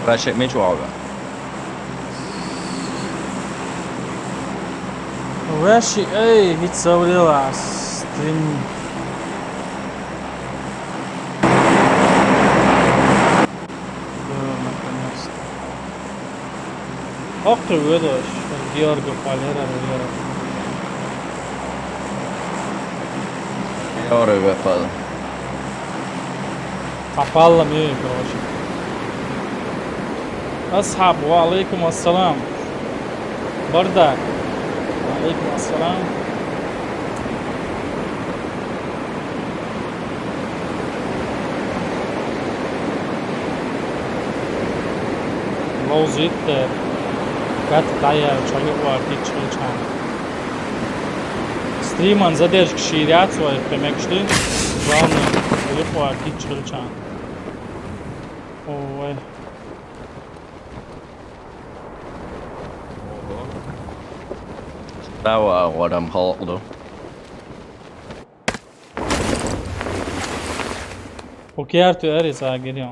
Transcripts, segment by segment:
Rush etmeye çoğaldı. Rush, ey, hiç savuruyorlar. Stream. Okey, vedoş. Georgo Palera, Oraya yapalım. Kapalı mı yok hoş. أصحاب وعليكم السلام بردك وعليكم السلام لو زدت قد تعير çocuk var hiç çalışan streaman задержка ширят своих помягчты главное çocuk var hiç çalışan ой. Bravo adam halklı. Okey artık öyle sağa geliyor.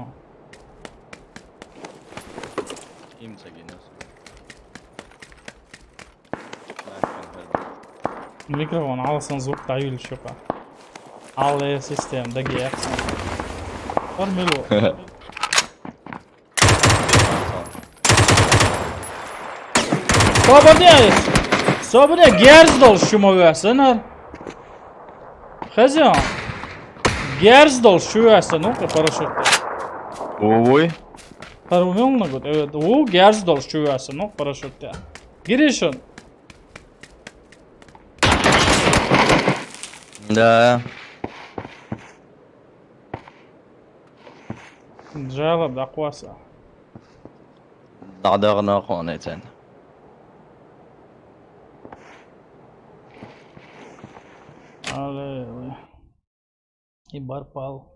Kimse geliyorsun. الميكروفون على صندوق تعيل الشقة على سيستم دقيقة ارملو صابر گرز دال شما versen خزیان گرز دال şu versen o paraşütte Oy. Parumel gut evet o gerz dal şu versen o paraşütte girişin Da. جالب أقواسه Dağdağına koneten. Ale ibar pal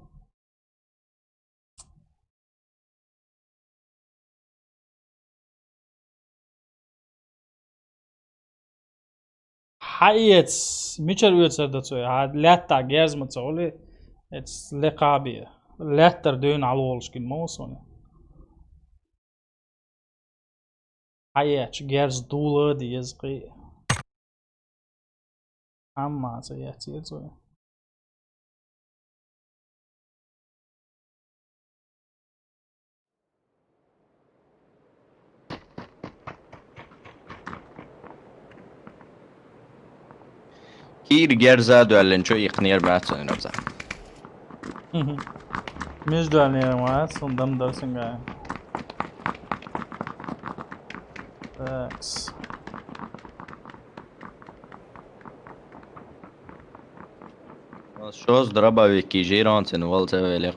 حقيقة ميشر ويتسر دتسوي هاد لاتا جاز متسولي اتس لقابية لاتر دون على والشكل موصوني حقيقة جاز دولة دي يزقي أما سيأتي يتسوي Kir gerza düellen çok yıkınıyor bahçe nabza. مش دارني ما صندم درسن جاي Thanks. Shows дробовики жиранцин волте велик.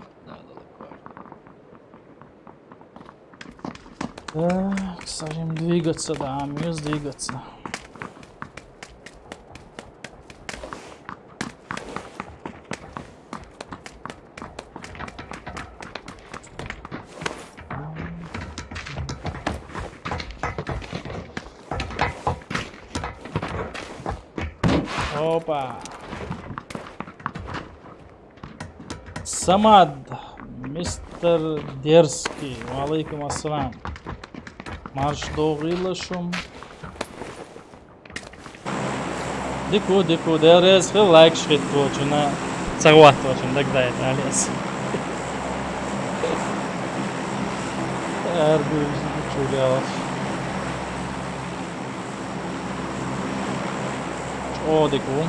Так, садим двигаться, да, мюс двигаться. Опа. Самад, мистер Дерзкий, валейкум ассалам. Марш doğruylaşım. Дику, дерез, хил лайк шрит точно. Цагват точно, так да это алис. Ergüzlü çocuğa. О, дику.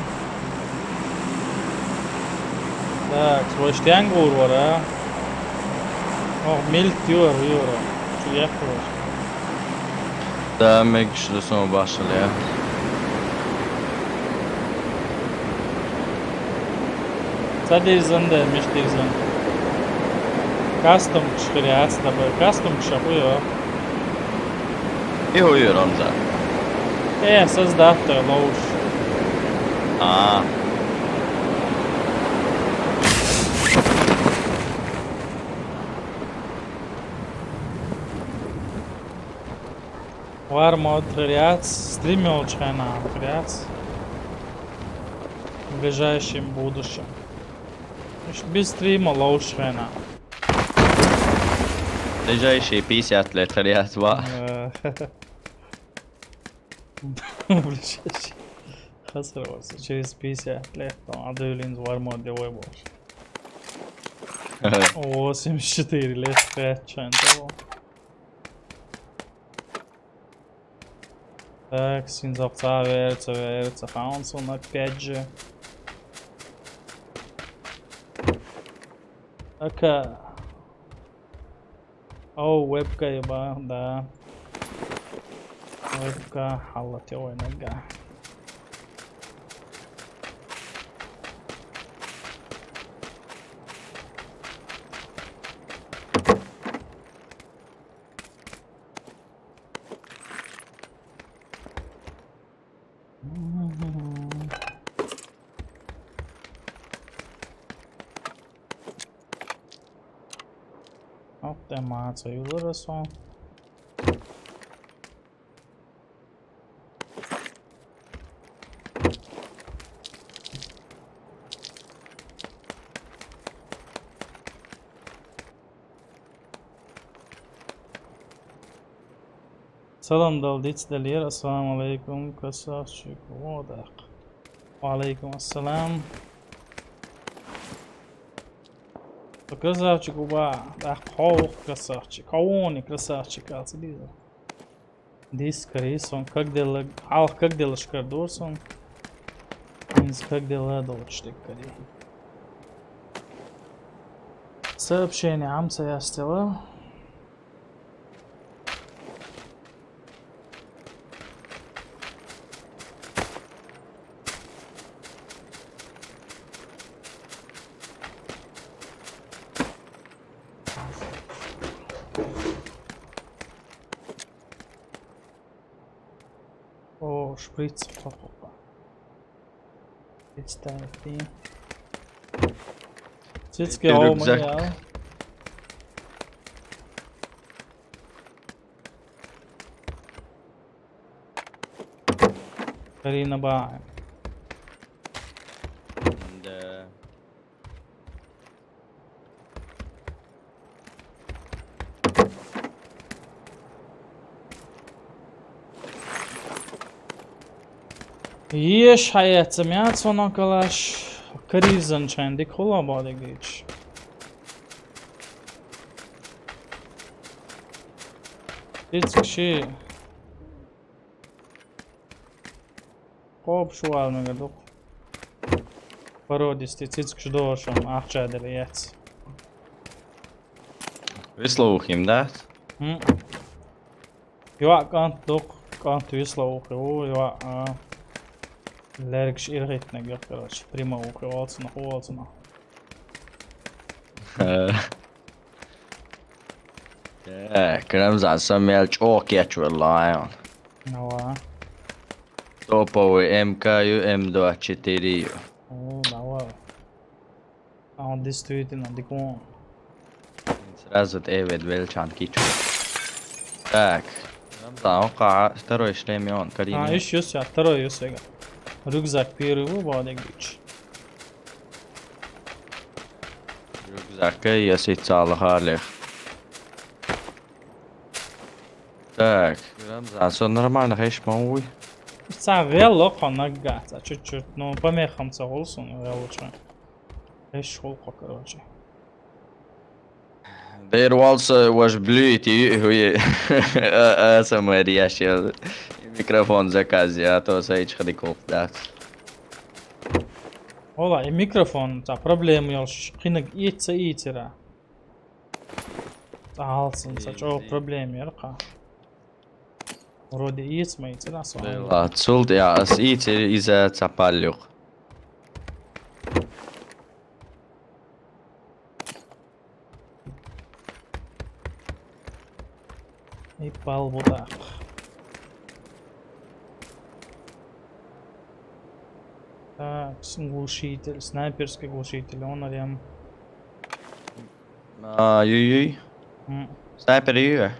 Так, свой штянгур var ha. Oh, milk diyor. Şu yakıyor. Da meg şurası başlıyor. سديرزن ده مش ديرزن كاستم شخريات دبر كاستم شخويا ايه هو يا رمزان؟ ايه اساس ده لوش Var mod Triac, стримил на Triac в ближайшем будущем. Без стрима лучше на. ближайшие 50 лет Triac بقى. Ближайший. Хасрался. Через 50 лет там Адуэлин War mod делай больше. 84 лет 5 чантово. Так, синзовца верится, Хаунсон опять же. Так, вебка еба, да. Вебка, халат его иногда. Автомация выросла. Salam daldiçler. Assalamu alaikum. Красавчик. Вода. Алейкум ассалам. Красавчик уба. Да, красавчик. Кауни красавчик. Алсидиза. Дискарисон. Как дела? Как дела шкардорсон? Как дела долчтик кари? Сообщение амца я стела. Шприц. Представьте. Цицки рюкзак. Карина Баа. Да. Ieși hayatsam ya sona kalash krizan chandik hola bade geç. Hiç şey. Hop şu almaya dok. Parodisti cits došam ahčēderiets. Vyslūhim, да? Jo, kant vyslūhi, jo, Леркш иргитнег, короче, прямоухий, Олсона. Ramzan Samuel çok geçiyor lan. Nava. Топовый МК М24. Nava. Он действительно дикон. Сразу Дэвид Велчан кичу. Так. Рамзан وقع второй шлем и он Карине. Еще все, второй еще. Рюкзак первый, баде гич. Рюкзак я сицал халих. Так, Рамзан, все нормально, хэш мауй. Сагел нагата, чуть-чуть, но помехам олсон, я лучше. Эш холка, короче. Der also was blöd, هو ASMR ياشيل ميكروفون заказе, то сайч ходиков, да. Ola, и микрофон, проблемы još, қинак ицера. Алсын, о проблем ерқа. Вроде ицма ицера соң. Цулт я ас ицер иза цапалюк. يبال بطاق Так, глушитель, снайперский глушитель, он рядом. Juj. Sniper ju.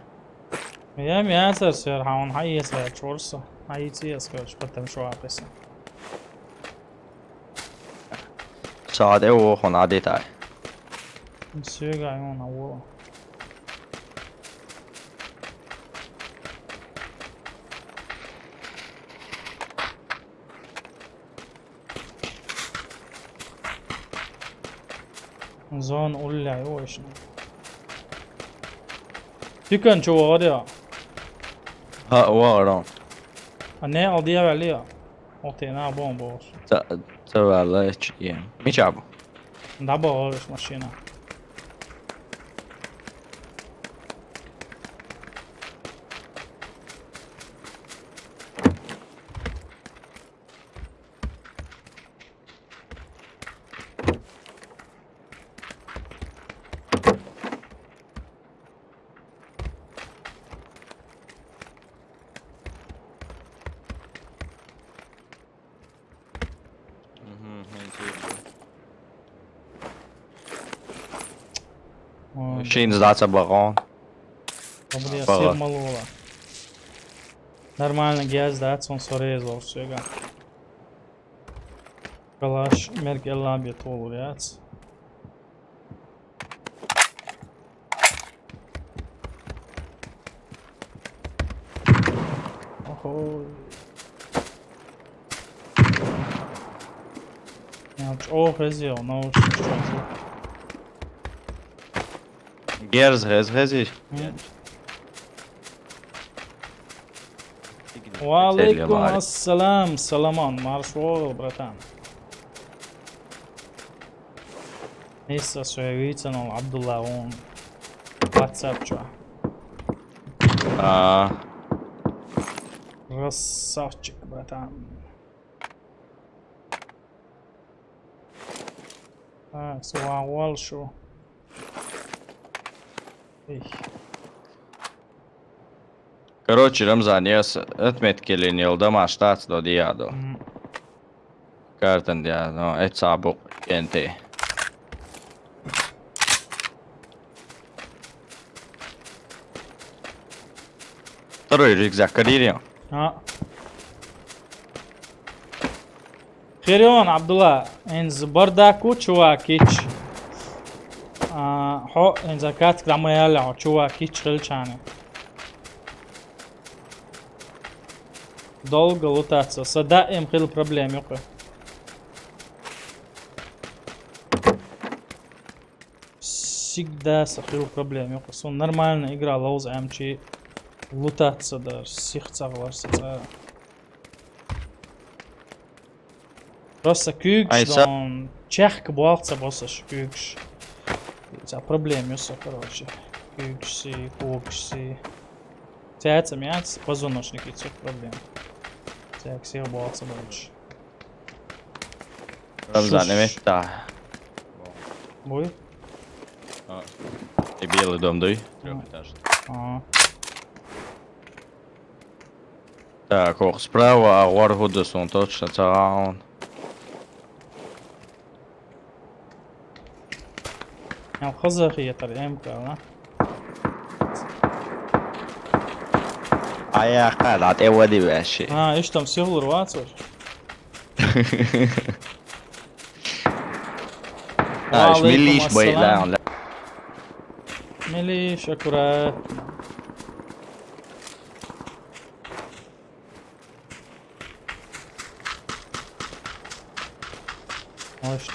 يا مياسر سير حاون حي سير شورسة حي سير سكوش بتم شو عبسة Sade och hon hade det. سير عيون أول زون قول لي عيوشنا تكن شو غادي Ha, var de. أنا أضيع عليها أعطينا بومبوش Tyvärr igen. Min chavo. دابا غاديش ماشينا Misschien is dat ze begon. Добре, сир малола. Нормально газ дать, он срезал все. Калаш меркелла бетол ряц. Охо. Я о хезел, но что? Gerz, hez. وعليكم السلام سلمان маршрут братан هسه سويتنا عبد الله هون واتساب شو رصاصك братан سو اول شو Короче, Рамзан, я отметки не дома штат до диадо. Картен диадо, no, et saabu kentiin. Второй рюкзак, карьерин. خيريون عبد الله انز برداكو چواكيچ هو انز كات كراميالا چواكيچ خلچانه долго лутаться. Сада им хил проблем yok. Всегда сахил проблем yok. Сон нормально игра лоуз амчи лутаться да сихцагларса. Просто кюкш он чехк буалца босса кюкш. За проблем yok короче. Кюкши, кукши. Тяется мяц, позвоночник и все проблем. Так, всех боятся больше. Рамзан, evet Бой? И белый дом, дуй. Трехэтажный. Так, ох, справа, а Варгудес, он точно цагаун. الخزر هي ترى امكان Ayağa kalk, evde bir şey. ايش там سيغلر واتسر مليش بيلا. ملي شكرا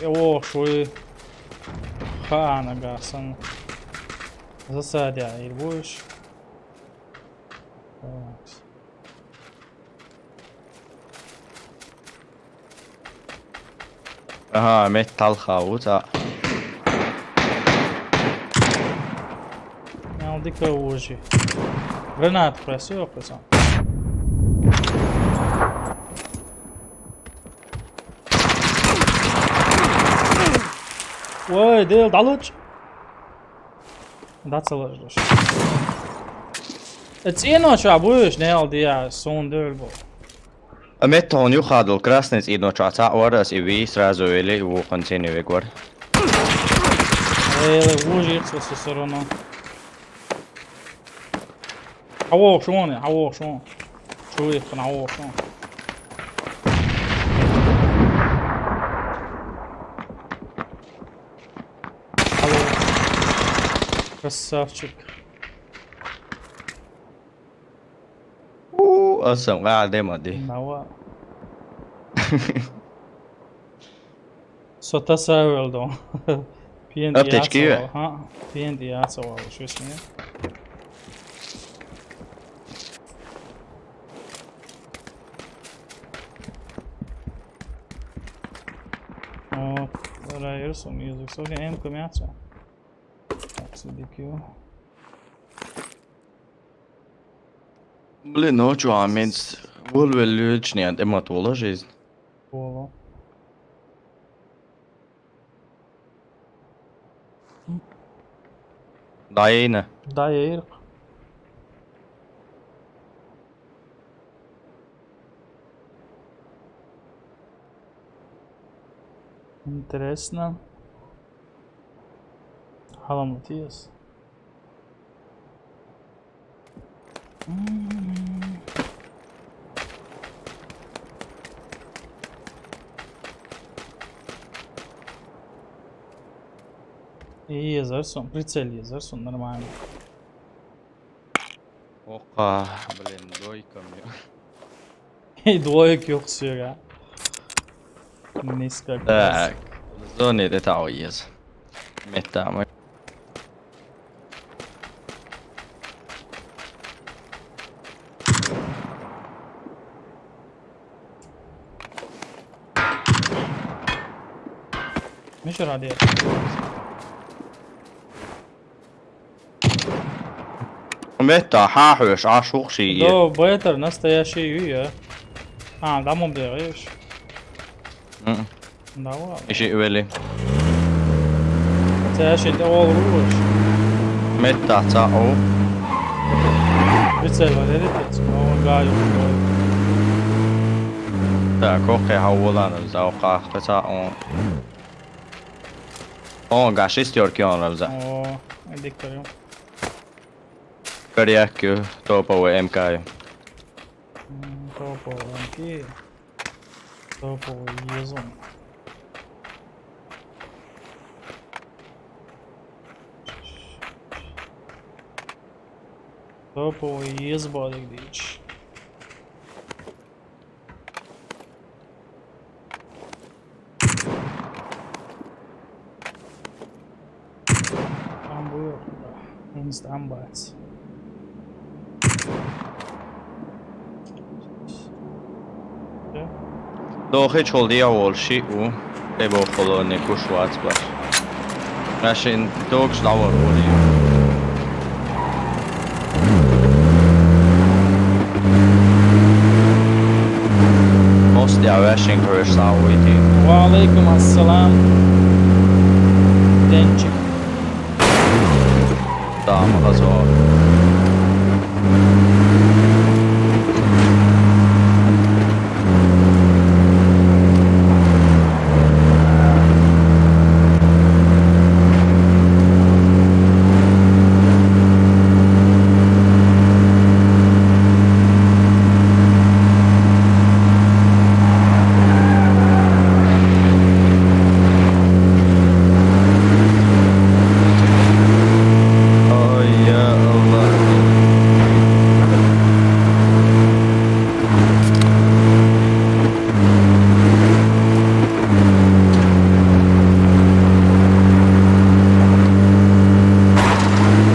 اوه شوي خانة قاسم засади будешь Aha, metal хаута. não dica hoje Renato pressão pressão Ой, дел далыч. Да целый ждешь. Cienočā будешь, Neldia, сон дölbo. Мета он юхадл краснец и ночаца орас и ви сразу или у концини вегор. Ele ужирцо со сторону. Аво, шоне, аво, шон. Чуешь, аво, шон. Алло. Красавчик. Asam قاعد ما دي. Nava. Så tas öl då. Aptečki ju. Ha, PND jāsavālo šis viņam. O, varēja ir un iezviks. Ok, M-kam jāatsā. CDQ. Блин, ночью аминс. Вольвелючни, эматола жизнь. Polo. Daina. Daja ir. Интересно. Hvala Matijas. И Езерсон, прицель Езерсон, нормально. Oha, блин, дойка мне. И двоек yok süre. Niska Так, зоны это оез. Метамы. مش راضي. Meta hahös ashuksi. Да, бетер настоящий юя. А, да, мом берешь. Да, ладно. Иши yli. Настоящий all rules. Meta tsao. Прицель валеритец. Он гаю. Tää kokee haulan za oqa tsao. On gashist yorkion ravza. О, диктор. Kariakku topo MK. Топо, окей. Топо, езон. Топо, езбалик дичь. Там был, да. Инстамбац. Do hiç oldu ya olşi u. Ebo kolo ne kushwats baş. Rashin dogs lavar oluyor. Most ya rashin kursa uydi. وعليكم السلام. Денчик. Tamam hazır. Ay ya Allah.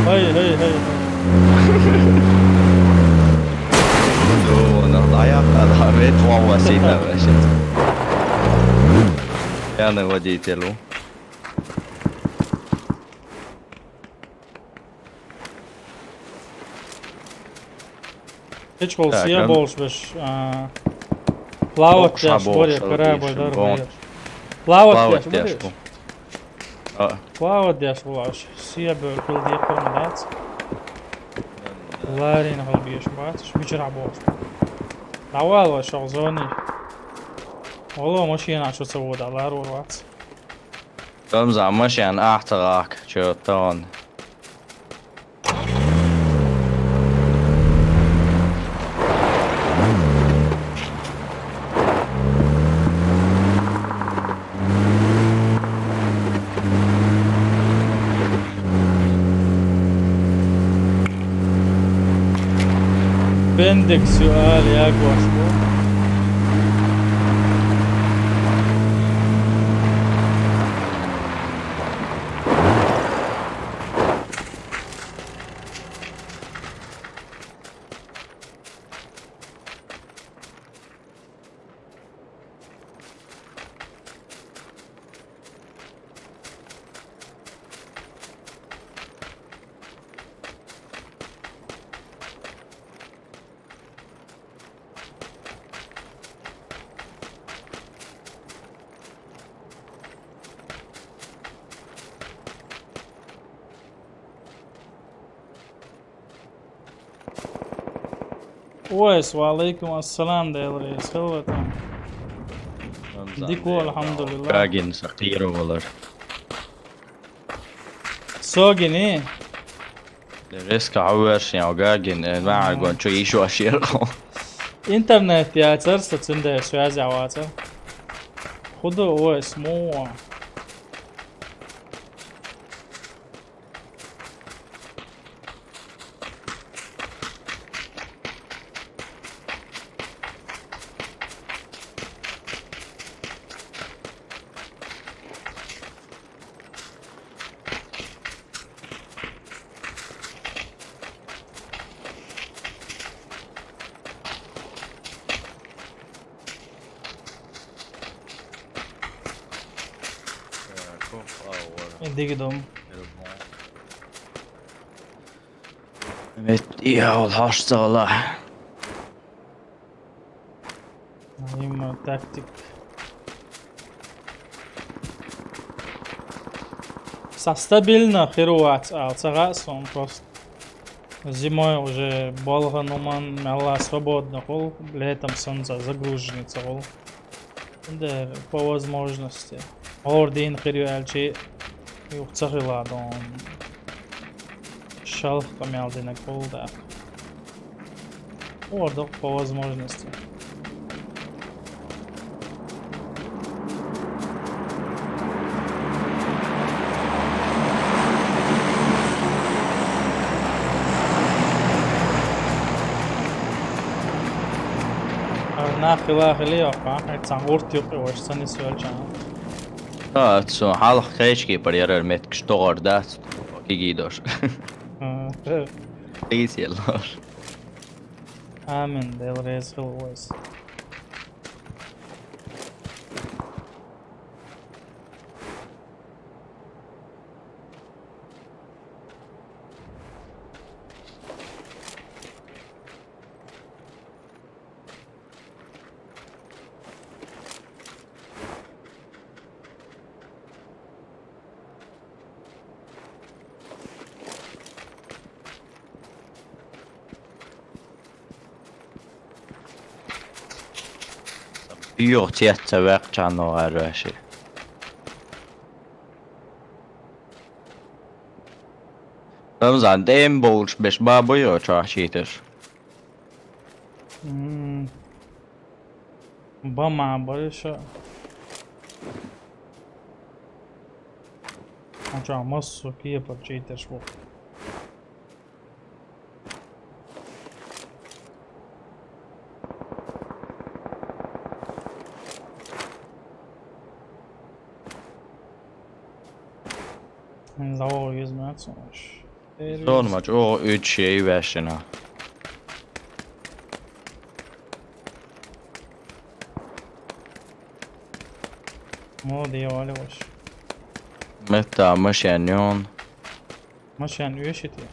هي هي هي. Jo, no ajattelin vet vauva sitä väsit. Jääne водителю. Hiç bol Так, siyah он- bolş beş. Plavat Okša yaş bolša bolje karaboy otišao, darbo bon. yaş. Plavat Plavat yaş bolje. teško. A, Plavat yaş bolaş. Siyah böyle kıl diye kırmadac. لارين غلبيش بات ايش بيجرع بوش العوال شغزوني والله ماشي انا شو سوود على روات رمزة ماشي عن احتراك شو تون. بندك سؤال يا قواش ويس وعليكم السلام ديل ريس خلوتهم ديكو الحمد لله كاجن سقير ولا سوقين ايه ريسك عورش يعني كاجن ما عقون شو يشو اشياء. انترنت يا ترسل تنده سوازي عواتر خذوا ويس مو ديقدم Mitt ihåll harstala. Има тактик. Стабильно херуать, а царасом просто. Зимой уже болга нуман мяла свободно хол, летом солнце загруженится хол. Да, по возможности. Ордин херюальчи юхцахила дом. Шалх камялдина хол да. Ордок по возможности. Nahila Helioka, it's an ortiok or sunny swelchan. Så halv kreisky på det där med stor där gigidos. Easy-lor. Amen, they'll raise always. Gjort jätteverkan och är så. Ramzan dem bulş beş baboyu çarşıdır. Bama barışa. Acaba masu kiye parçaydır bu. Law yüzmez sonuç. Sormaç o 3 şeyi versin ha. مو ديوالي وش متى مشانيون مشان يوشتي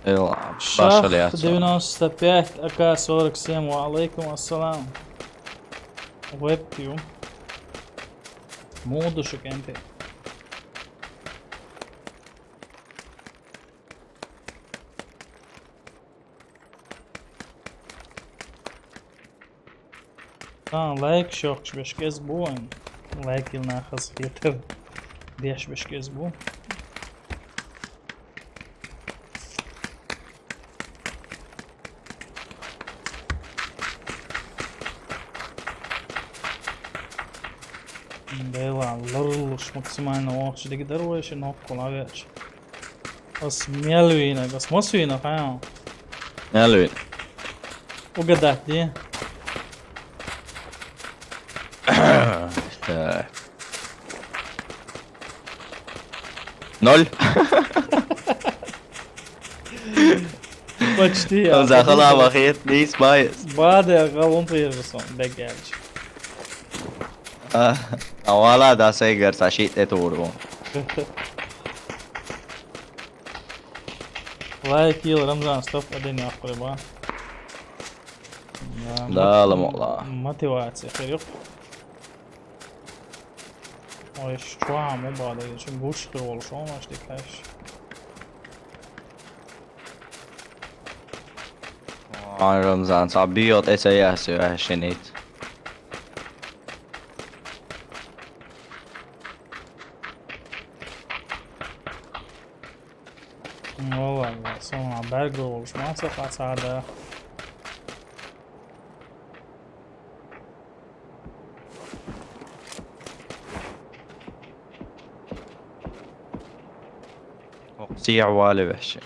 العب شخ باشا 95 AK-47 وعليكم السلام ويبتيو مو دشك انت لايك شوكش باش كسبون لايك لنا خاص يتر ديش باش كسبون Бела, лырлыш максимально оғыш деги дырвайш ноккул авяч. Ос мелвина, гас мосвина хая. Elvin. Угадать, де? İşte. 0. Почти. Я Захала вахет, лис байс. Баде галон приерсон, бегельч. Valla da säger så shit ett ord då. Лайк ил Рамзан, стоп, один я вприба. لا لا والله. Мотивация, херюк. Ой, что му баде, şu буш kırol, şu maç dikkaş. Ramzan sa biot SAS ju shinit. Vallahi sonra Berger olmuş, masa kasada. Siyah wali vahşi.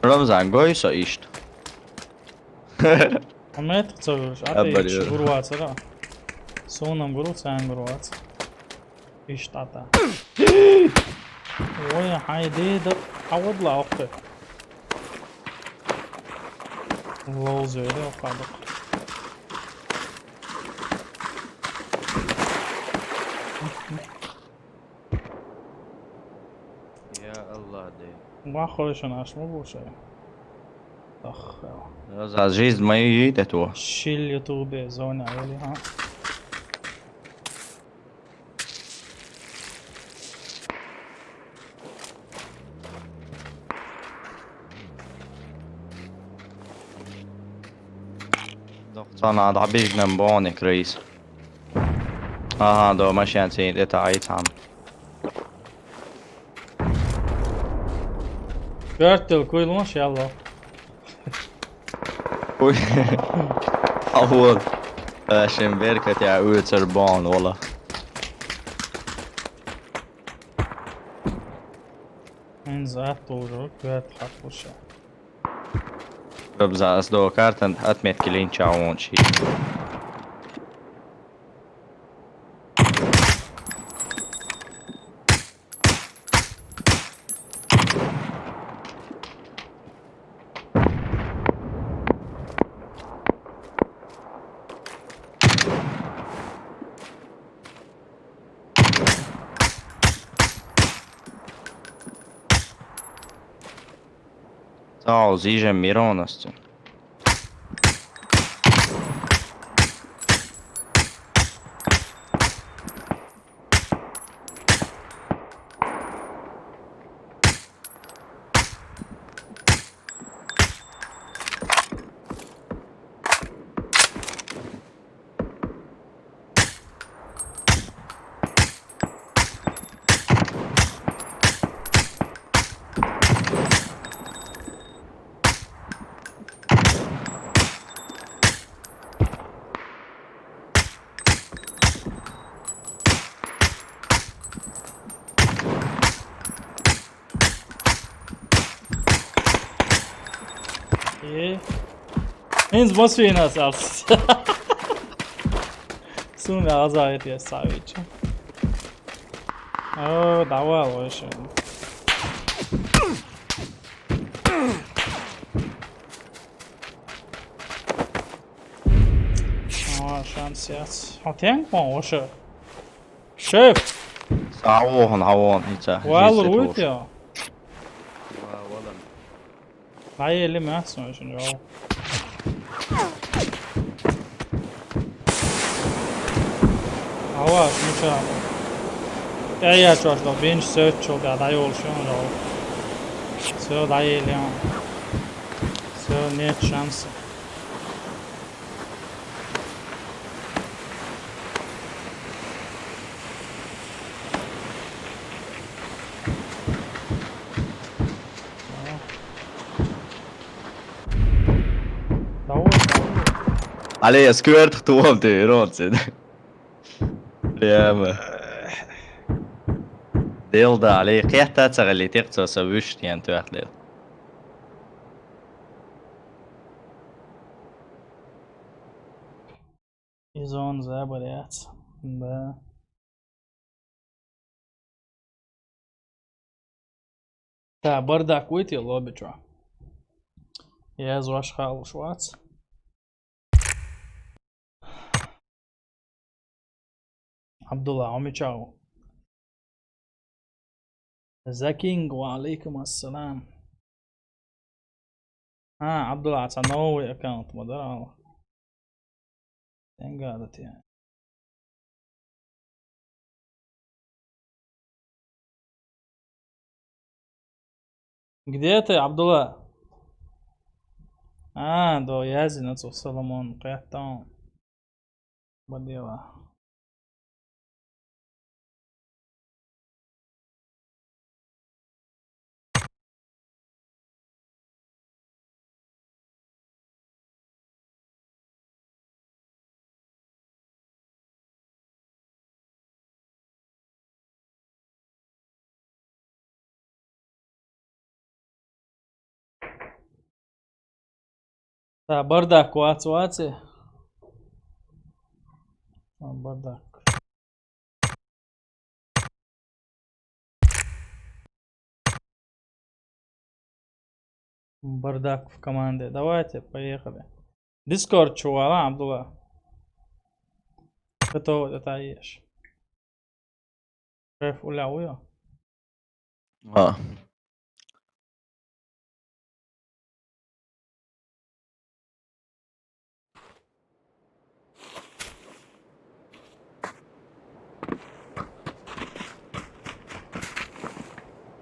Ramzan goysa işte. Ahmet çağırır, Haber ate yok. gurvatsa da. Sonam gurul, sen gurvatsa. İşte ata. Oy, haydi de avodla oqtu. Loz öyle okadık. Ya Allah de. Ma xo'shini ashma bu şey. Ah, Ramzan жизнь мою едет то. shil YouTube zona öyle ha. Sana da bignen banik reis. Aha då man känner sig det ait han. 4 yıl koyulmuş yallah. Oj. Avol. Sen verkat jag utser barn walla. En zaat doğru, kvet hak bu şey. Ramzan då kartan atmet kilin chawon shi. Cao zižem mironosti. İyi. Henüz basıyor nasıl alsın. Sonra azayet ya sahibici. Oo, dava o işin. Aa, şans yaz. Ha, tänk man o şey. Şef, Havon hiç. vad roligt ja. Nej, eller med så jag känner jag. هواش مشاعر ايا شو اشتغل بينش سوت شو قاعد عيول شلون لو سو ضعيل يعني سو نيت شانس Allee, jag skvört tog till rådsid. Ja, Deelde عليه قيحتها تغلي تقصى سويشت يعني تواحد izon zabarjat da تا بردك ويتي الله بتوع يا زواش خال شوات عبد الله عمي تشاو زاكينج وعليكم السلام عبد الله عتنوي اكونت مدرعه قاعدت يعني قديت يا عبد الله دو يازي نتو سلمون قيحتان بديوا تا بردك واتي بردك بردك في كماندي دواتي بيخبه ديسكورد شو عبد الله بتو تعيش شايف ولا ويا اه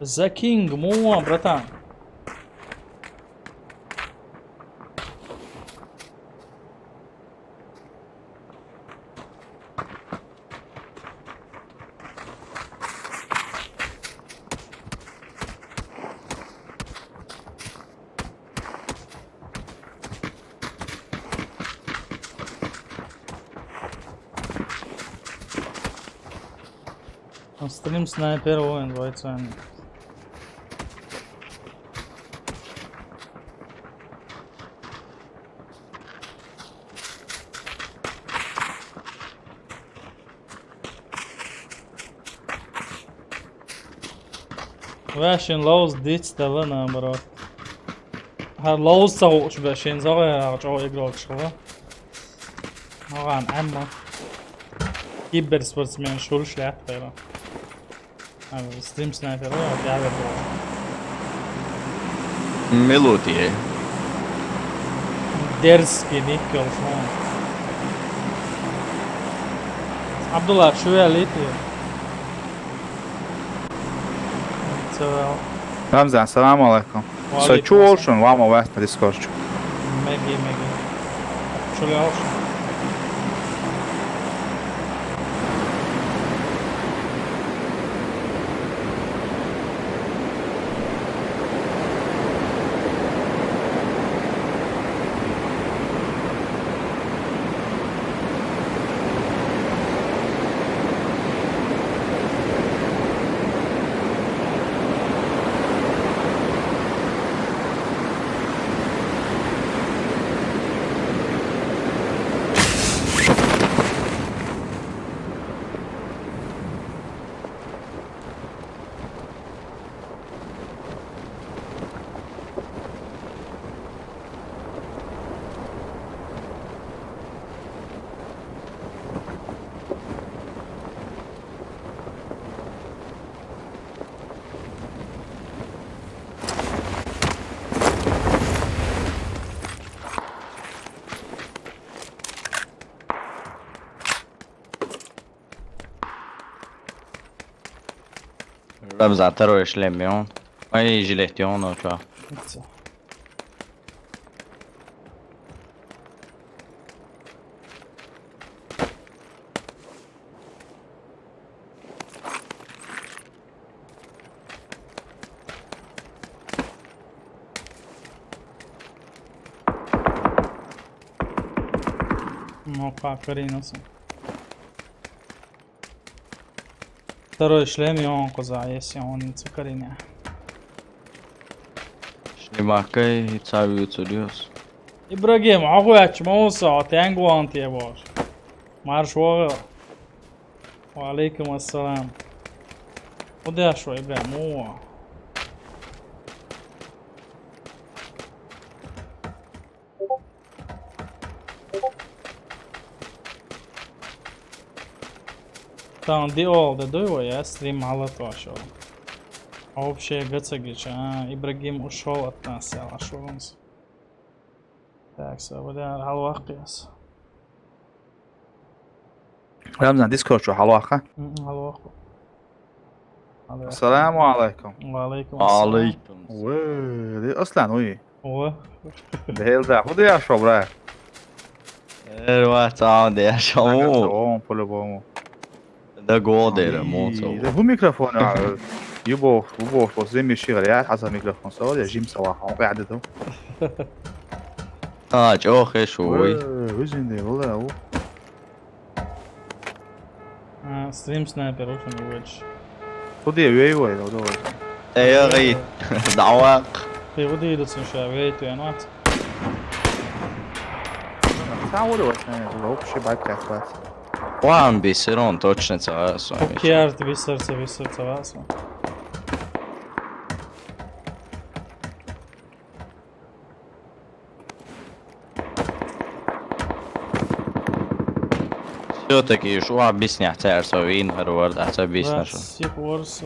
ذا كينج مو برتان ستريم سنايبر وين وايد ثاني واشين لوز ديت ستلنا مرات هر لوز سوش باشين زغا جو يقرأ شغله هغان عمه كيبر سبورتسمان شول شلات غيره هذا ستريم سنايبر ولا قاعد ميلوتي ديرسكي نيكل شلون عبد الله شوية ليتي Ramzan, assalamu alaikum. So Alaikum çu assalam. olsun vamo vest na Discord. ماجي شو اللي عرفش رمزة تروي شلميون اي جيليتيون او شو Bitti. موقع كرينوس. ترى شلميون قزعيس يون سكرينه. شليماكي تساوي تسوليوس إبراهيم عقويتش موسى تانجو أنت يا باش مارش وغير وعليكم السلام وده شو إبراهيم مو Tamam di oldu duyuyor ya stream halat var şu an. Общее гацагич, Ибрагим ушел от нас, я нашел нас. Так, свобода, halva qiyas. رمزان ديسكورد شو حلوة Halva. السلام عليكم Aleyküm عليكم وي دي اصلا وي O. ده هيل ده خذ يا شو برا ايوه تعال يا شامو اون بولو بومو ده جودي ده موتو ده هو ميكروفون يبوف بس زي مشي غير حسب ميكروفون صور يا جيم صراحة قاعدته اوخي شوي وزين دي والله هو Stream sniper وشو نقولش. خذ يا وي لو دور ايه غيت دعواق في ودي يدرسون شافيت وينات. تعالوا ولا هو شي بعد كافات وعم بيصيرون точно Okej, vi srce vas. Все-таки شو عم بيسنع تعر سوين هالورد احسن بيسنا شو Sip varsa.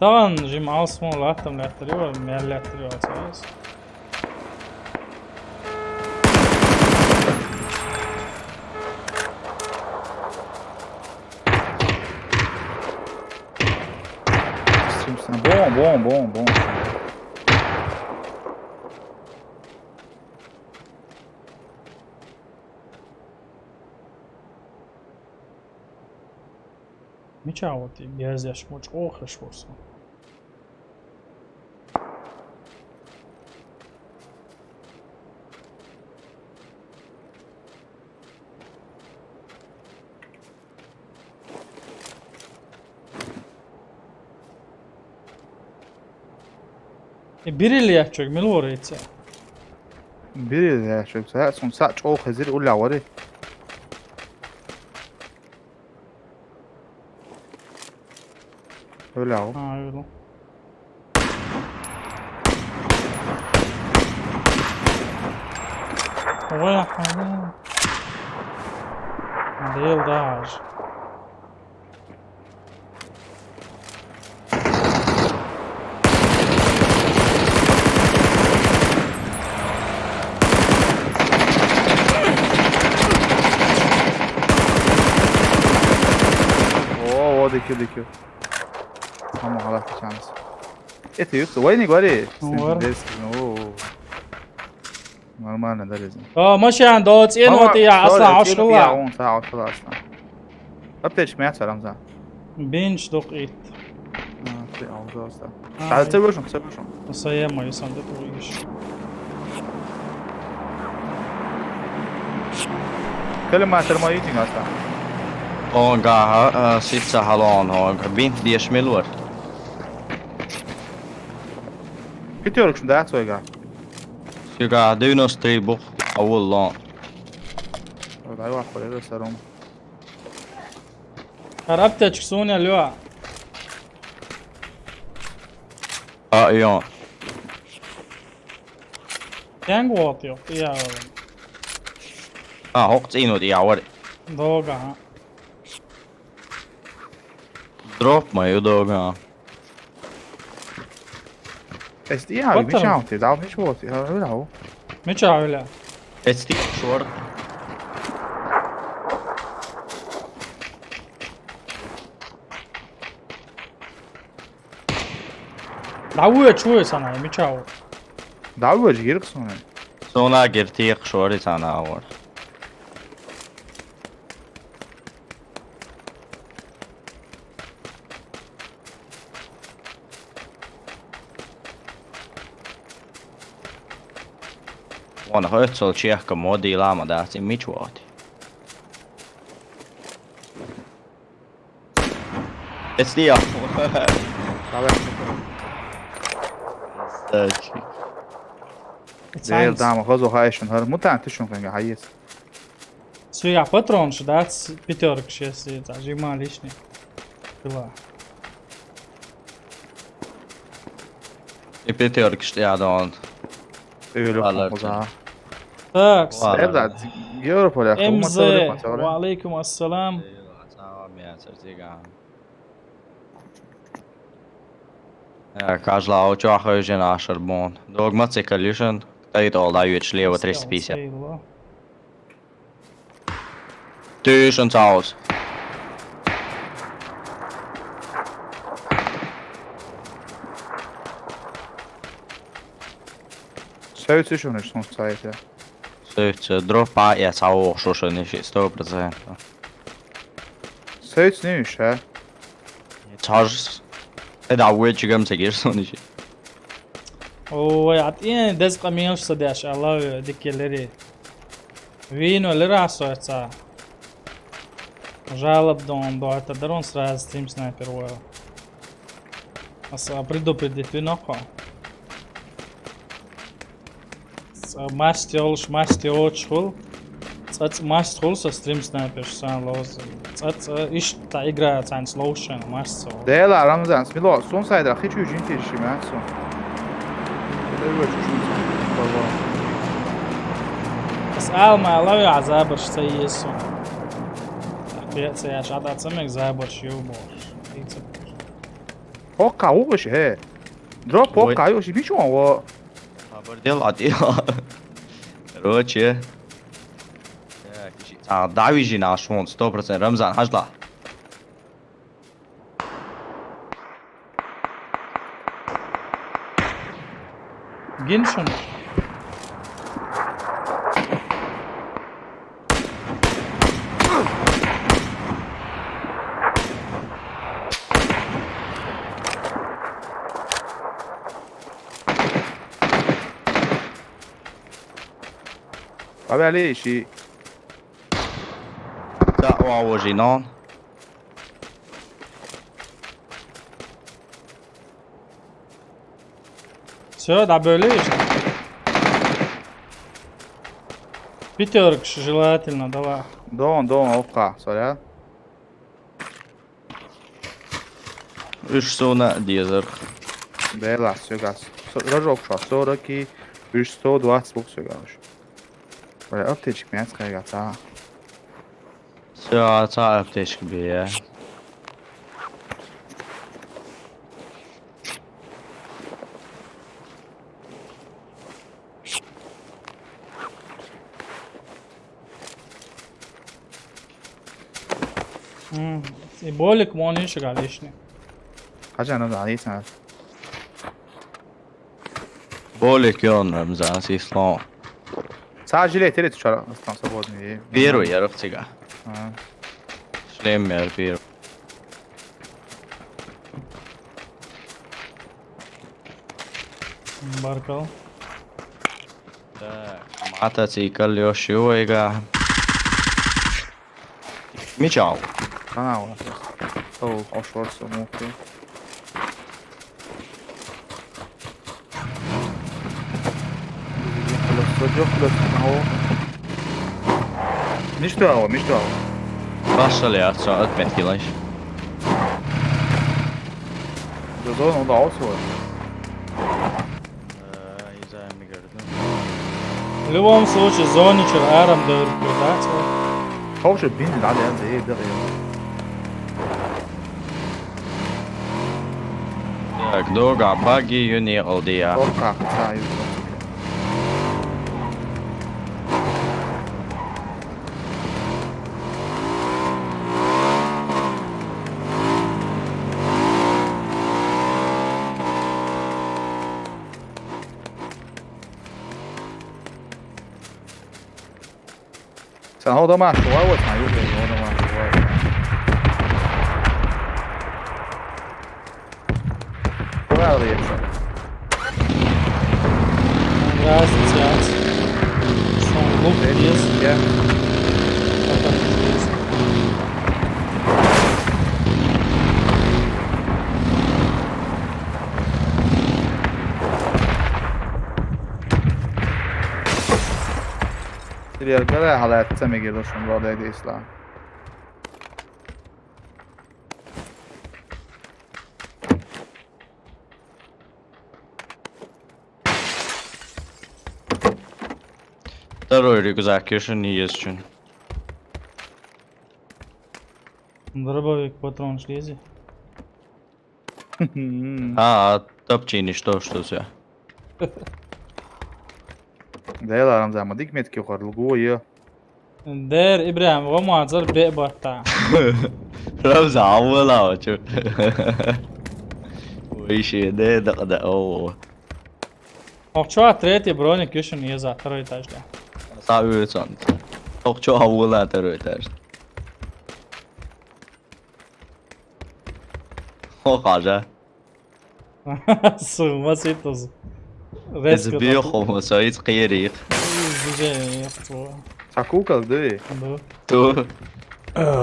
طبعا جيم عاصمه لاتم لاتريو ميال لاتريو اساس. بوم Miçavoti, gezyaş moç oxş vursun. Biri yapacak mı oraya içe? biri de شو ساعة son saat çok hazır ulla var. Öyle o. Ha öyle. Oya hadi. Değil daha. ديكيو هم خلاص شانس ايه يوسف وين قاري ورا. اوه نورمال ده لازم ماشي عند اوتين وطيع اصلا 10 الله ساعة 10 اصلا ابتدي سمعت سلام زين بينش دقيت في اوضاع اصلا تعال تسوي شو صيام ما يصندق ويش كلمة ترمايتي اصلا اونجا سيتسا هالون هونجا بين ديش ملور Gidiyoruz şimdi daha sonra. Siga دينوس تريبو اول لون Vallahi var böyle sarım. خربت تشكسوني اليوم ايون كان قواطيو يا هوقت اينو دي عوري دوغا دروب ما يدوغا Es die ja, wie schaut ihr? Da nicht was. Ja, hör مش عاولا اتستي شورت دعوة شوي صنعي ميتشاو دعوة جيرك صنع Sonra girtiq şori sana var. On hötsol tjekka modi lama däätsi michuoti. Et stia. دير دعم غزو هايشن هر متان تشون كان حيس سويا باترون شدات بيتورك شيسي تعجيما ليشني بلا I Pitjorkst, ja dan. يقولوا والله خمسة تاكس والله. ابدا يوروب ولا اخو ما امزي تسوي وعليكم السلام Ja, kažla očo hožen ašar bon. Dogma cikališan, tai to lajuč lieva 350. الله Tusen saus. سويت شو شلون صايته Söt, droppa ja sau šošan iš 100%. سويت نيش ها Čaž. Da uveći gam se girson iš. ويعطيني دزقة ميلش صداش الله ديك اللي فينو اللي راسو يتسا жалоб дон до это дрон сразу стрим снайпер уэл предупредить виноко масти очхул цац маст хул со стрим снайпер сан лоз цац иш та игра цан слоушен маст ديلا رمضان سميلو سون سايد اخي شو جين تيشي ما سون بس ما لو عذابر سيسو يا شاطر سمك زابر شيو مور هوكا وش هي دروب هوكا يوشي بيشو هو Abardel atıyor. Короче. Так, давижи наш вон 100% Рамзан hajla. جنشن طبعا عليه شيء Da uloži non. Все, да böyle işte. Пятерка желательно, давай. دون هوكا سوري Üç sonra diyezer. ديلا سيغاس رجوك شو سوركي 120 بوك سيغاش ولا ابتيج مياس كايغاتا Sve ta apteč gibi ya. Болик мон يشغل лишний. حاجة انا عليه سنة Bolik yon Ramzan islam. ساعة تريد شو اصلا صبودني Первый я рухтига. اه Шлем я первый. Баркал. Mata cikal još uvijega. Mičao. انا ولا او اشور سموكي خلص هو مش دعوة Başlalı ya saat metkilaş. جزون وضع عصوة İzah mi gördüm? В любом случае зоне чер арам дойр да? خوش بينزل على هذا ايه دغيا Tak, doga bagi yuni oldu ya. توقع ساعة Sen orada maaşı var mı? Sen yok ya, orada maaşı var. Buraya da geçiyor. Разница от son look diyoruz. Gel. Bakalım diyoruz. Ileride halatsa mı girdi şunu orada değil lan. Второй рюкзак, еще не есть что. Дробовик, патрон шлези. А, топчини, что все. Değil aramızda ama dikmet ki yukarı lugu Der İbrahim ve muazzer be'batta. رمز عوضة شو وإيش ده أوه Okçuğa tretji bronjek još nije za prvi tažda. صعب يوصل أو شو عوضة ترى تاش هو خارجة Sığma sitoz. إذا بيخو مسايد قيريق Güzel yaptı. Sakukal değil. Bu. تو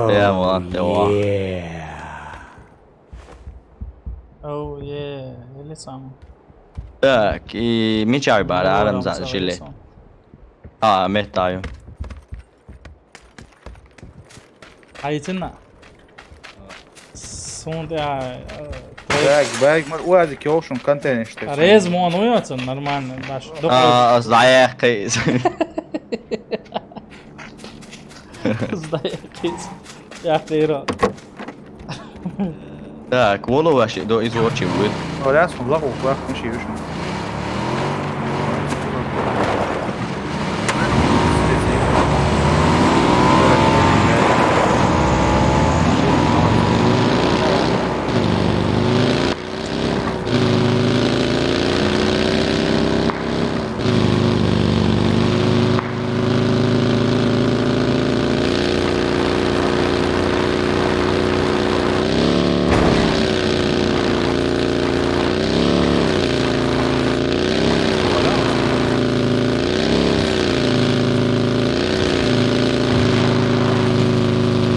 يا مان توا Oh yeah. Öyle sam. так и ميشاي بعد عالم زاد شلي مهتايو Hayıtınla. Son ya. Bag mar uazi ki ocean content işte. Rez mu on uyuyorsun normalno. Baš. زعيق قيس Zdaje kis. Ja tero. так والله واش دو إزواتشي بود Oraya son lagu bak bir şey düşün.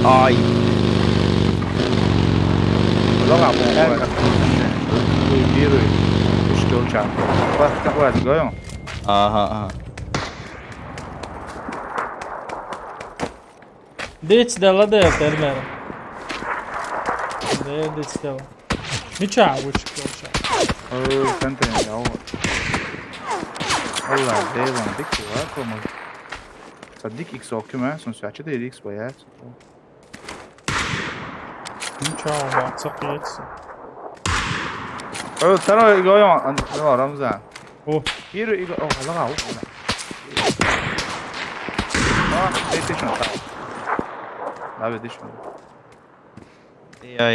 آي Lagu mu? Bir üç yol çarp. Bak uazi görüyor musun? آها Dic dela de termer. De dic dela. Miça uç koça. Content ya o. Allah değil lan dik var como. Sadik X okuma son süreçte de X bayağı. Miça bak sakiyetsin. Evet sen o görüyor musun? Ne var Ramazan? Oh. Bir oh lagu. Değiştirme tamam. Abi değiştirme.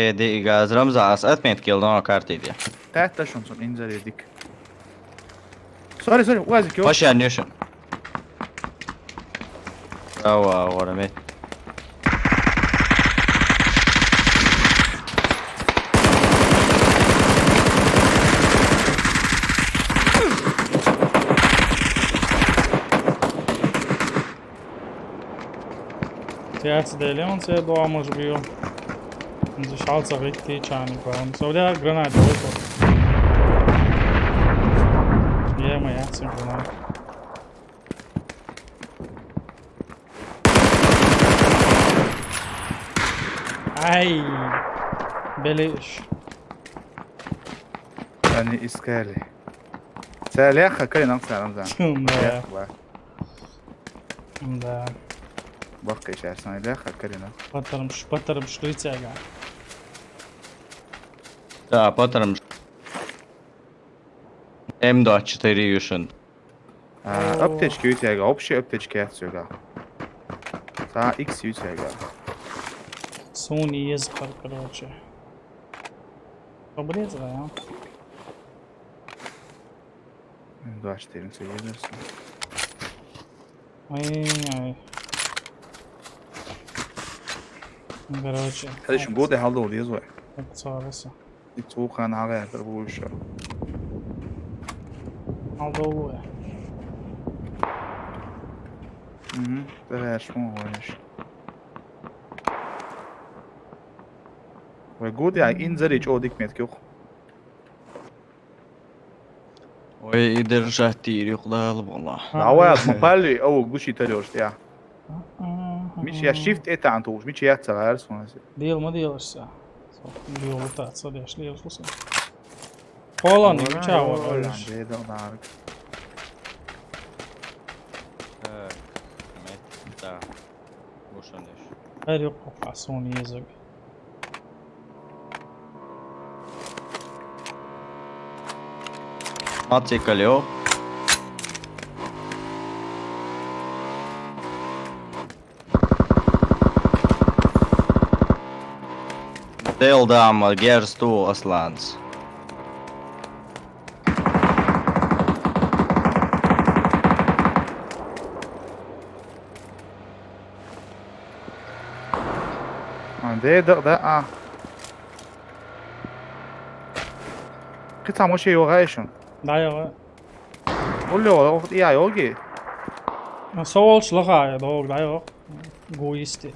يا دي غاز رمز أسأت ميت كيل نوع كارتي دي Tahta şunsun inceledik. Sorry uazi ki o. وش يعني شو أو ورا ميت Tjec deli on se doa može bio. Za šalca vekti čani pa on se ovdje granat ojko. Jema jacim granat. Ay. Beleş. Yani iskali. Sen خلي نقص Ramazan. Da. Da. Bak geçersen ile خلي نقص. Patarım şlice ga. Да, потом М24 юшин. Aptečke utjega, opće aptečke jacuga. Sa X utjega. Sony езхар, короче. Обрезала, а? 24 se gelirsin. Ay ay. Короче. Следующем году я халдо лезу. Это царится. И цуха на ветер больше. Алдовое. Det är småhårish. وجود يعني انزل اوديك متكو. Oi, держати يقدر والله. دعوة مقالي او قشي تلوش يا. مش يا شيفت ايه تانتوش مش يا تغير سونس. Değil mi diyorsa. Bir yolu tatsa deşli yazılsın. Falan gibi bir çağ var. Det är där. Metta. Boşanış. Her yok kafasını yazık. Matsikali yok. Deldama gerstu aslans. ده ده قطع مش يوغايشن Dayağı. قول له يا يوغي Soğulçluğa ya doğru dayağı. Goisti.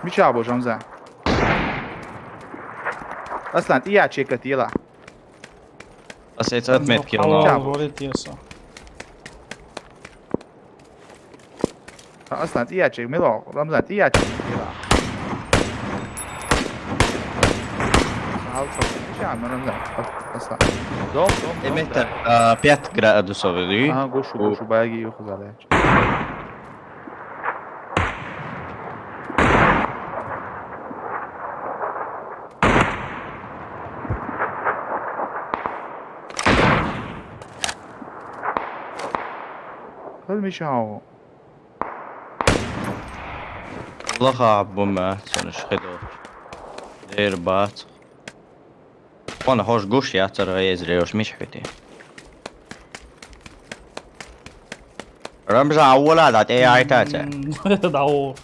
مش ابو جمزه اصلا ايه تشيك كتيلا Tas ei saa metkiä olla. Haluaa roditiessa. اصلا ايه تشيك ميلو رمزه ايه تشيك كتيلا مش عم رمزه اصلا دوم Metta 5 gradus over اه قوشو باقي ياخذ عليه هل مش عاو Laha bomma sonuç hedef. Der bat. Ona hoş guş ya tsara ezreyoş mishhiti. Ramza awwala dat AI tatsa. Dayağı.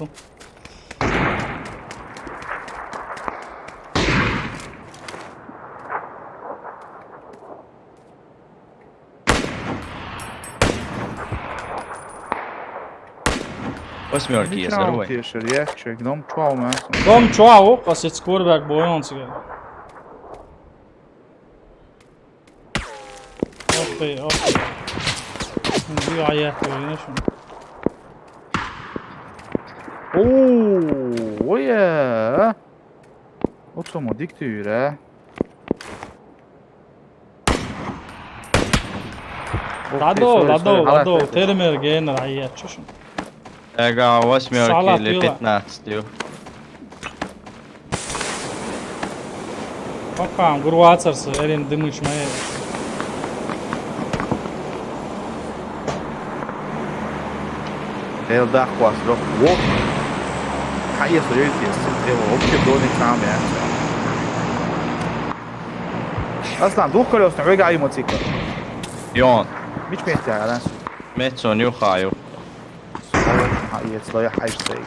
Osmjörki مش jesar عاو oi. كتير شريك شيك دوم تشاو ما Dom çoğu kaset skorberg boyonsiga. Okey. Bir ayet oyunu şunu. اوه ويا اوتوماتيك تيره Lado. Termer gener ayet şunu. Ega Salah osmjörki li diyorlar. 15 diyor. Bakalım grubu açarsa elin dımışmaya. Ele dá quase do outro. Aí isso ele deu o que deu nem sabe é. اصلا دوخ كله استعمل اي موتوسيكل Jon, مش بيحتاج على Metson juha ju. هاي صلاح حاج سي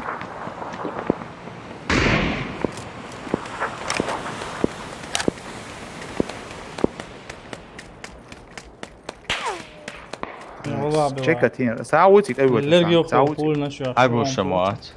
Vallahi be. تشيك تين ساعوتك اول Eller yok ساعوتك pulna şu. Aibu shamuat.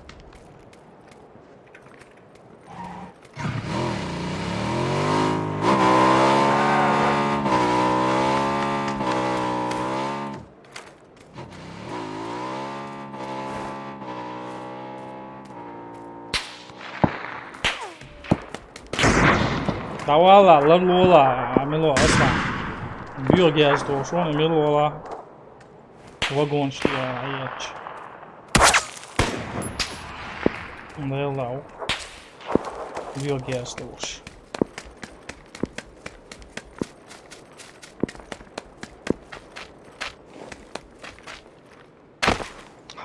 Давала, ларлола, амело aslan. Büyük gezdi o şu an emelola. Vagon işte ya ayet. Dayağı. Büyük gezdi o.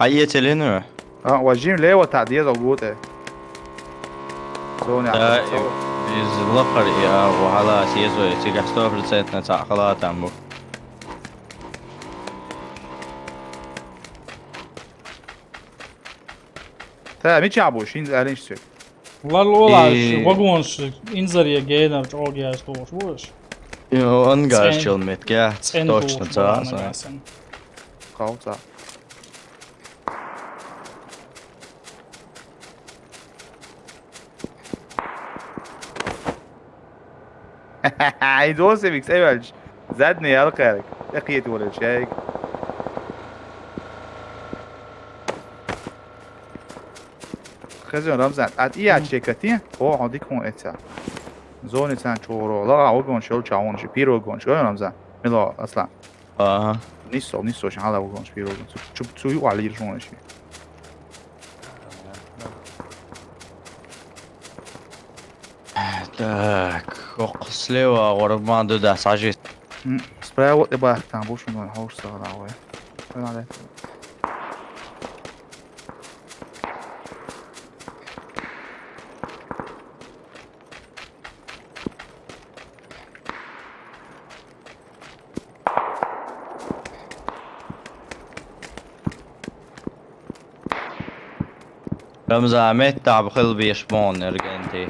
حيت لنا واجيم ليه وتعديه ضغوطه زوني يزلقر يا وهلا سيزو يتيجح 100% نتاع خلاص عمو تا ميتش عبوش ينزل شو والله إيه. وagons inzarje gainer ogja stos vurs. Jo, angāžķil mit gēts, točno cās. قاوطة يدوس بيكس ايوه زادني يا القارك اخيت ولا شيء خزون رمزان ات اي شركتي هو عندك هون اتا زون تان چورو لا اوغون شول چاون شي بيرو گون شو رمزان ملا اصلا Aha. نيسو شان هذا اوغون بيرو شو تسوي وعلي شلون شي Так, слева ورمان ده ساجيت. سبراي وقت بقى تنبوش من هوش صغار عوي وين عليك رمزة ميت تعب قلبي يشبون رجنتي.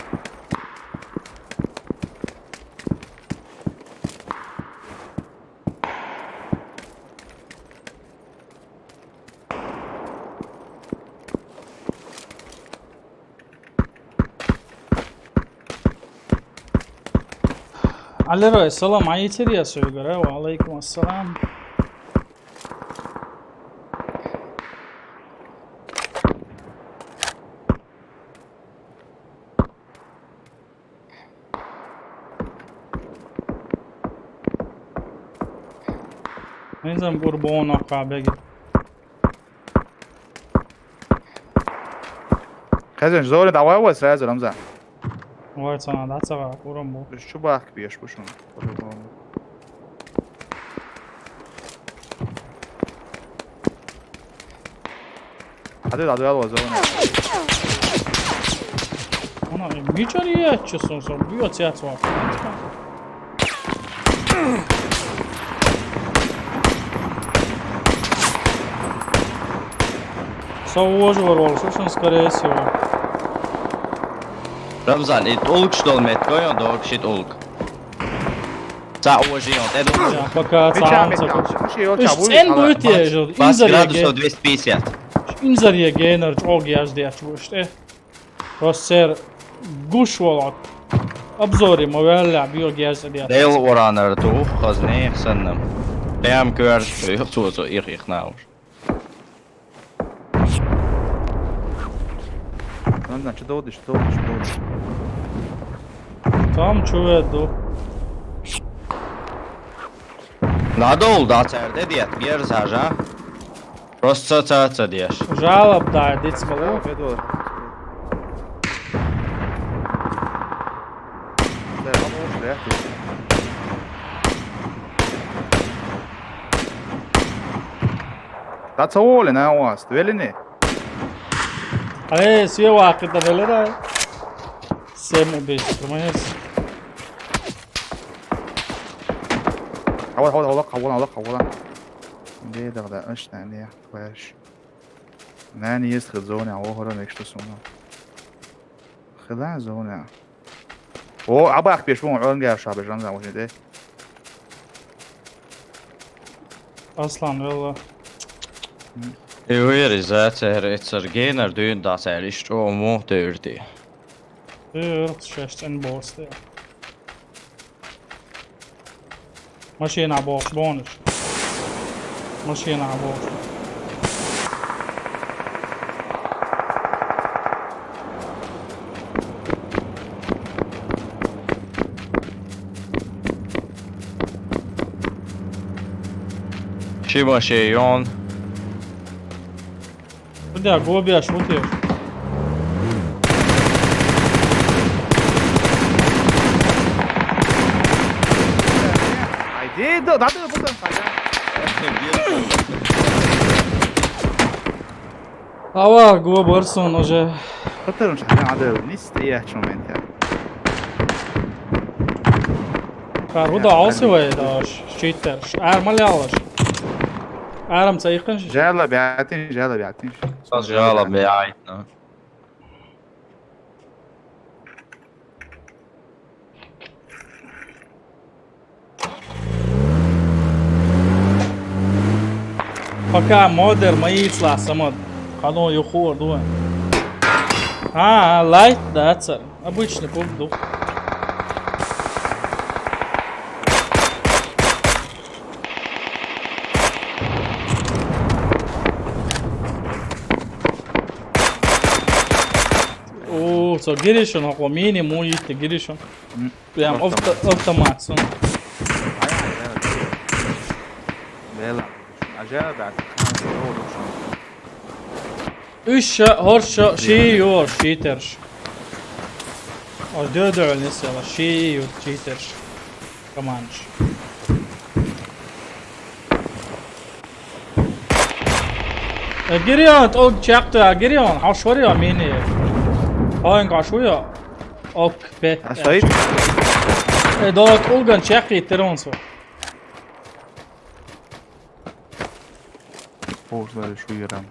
على رأي السلام عليكم يا سوغرا وعليكم السلام. نظام قربونا قابل خزن زور دعوة وس راز رمزان وايد سنة ده سبعة قربو شو باك بيش بوشون هذا دعوة وزون أنا ميجري أتشسون صار بيو تياتوا صوّج ورول شو скорее всего. رمزان it ulk что мет коё дог shit ulk. Та уважион, это Я пока цаанца. En будет же Бас градусов инзарье 250. инзарье гейнер огяж дячвуште. Росер гуш волок. Обзори мовелля биогяж дячвуште. Deel oraner toe, gas neer sendem. Bam kör, så ich nou. Значит, додиш, додиш. Tam çövedu. Надо oldu açerde diyet, bir zaja. Просто цаца дiyeš. Жалоб да, децмало. Веду. That's all in our was, велини. Але си вакыт да велера. Сем без, понимаешь? حول دي دغدغش نانية كواش ناني يسخد زوني عوهرة ميكشتو سونا خداع زوني او عبا اخ بيشبون عون جاي شعب جرانزا وشني دي Aslan valla. Jo ir izvērts ar gēnu dūnu, tās ir izšķomu tūrtī. Ört šest en boss det. Maskina boss bonus. Maskina boss. Šīmā šie Jon. Kudēļ gobjā šūties? Haydi da da buradan sayın. Ава, го Барсон уже. خاطر مش حاجة عدو نيست ايه شو انت Karbu da alsı var da şeyler. Ermali alır. Eram sayıkın. جالا بيعتني جالا بيعتني غلط بيعيطنا. Пока модер мои сласа мод. Кано юхур дуа. Лайт да цар. Обычный пугду. О, so girişon ha mini mu yitti girişon. Yani otomasyon. بيلا جالا بيعتني Üç horşa şey yok cheater. O dödü neyse var şey yok cheater. Kamanç. Giriyorsun o çaktı giriyorsun. Ha şuraya mini. Hangi şuraya? Ok be. سعيد Dağıt olgan çakı teronso. فوق بقى شو يرام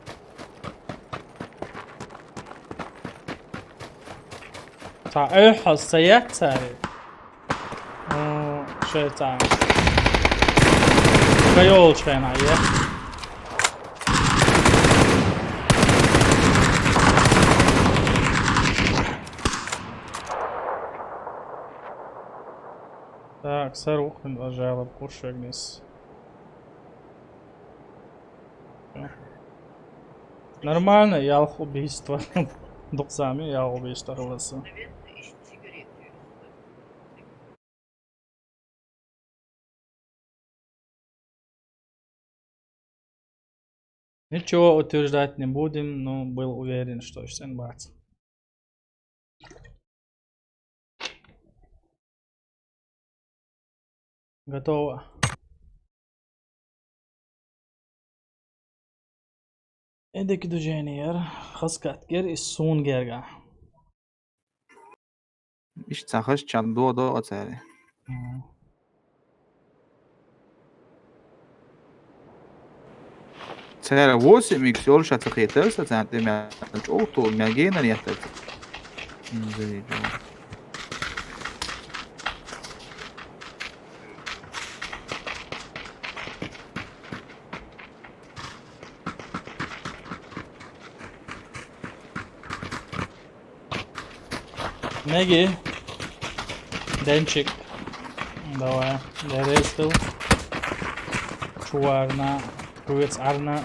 Ta حسيات ساري. Şey ta. Kayol çayına ya. Так, صاروخ من الأجارة بخش أجنس. Нормально, я убийство. Доксами, я убийство голоса. Ничего утверждать не будем, но был уверен, что Штенбац. Готово. عندك دوجينير خاص كاتجر السون جرجع. مش تخش كان دو أتاري ترى ووس ميكسول شاتقيتر ستانت ما أوتو ما جينا نيتر زي جو Megi. Денчик. Давай. Дерестил. Чуарна. Куец арна.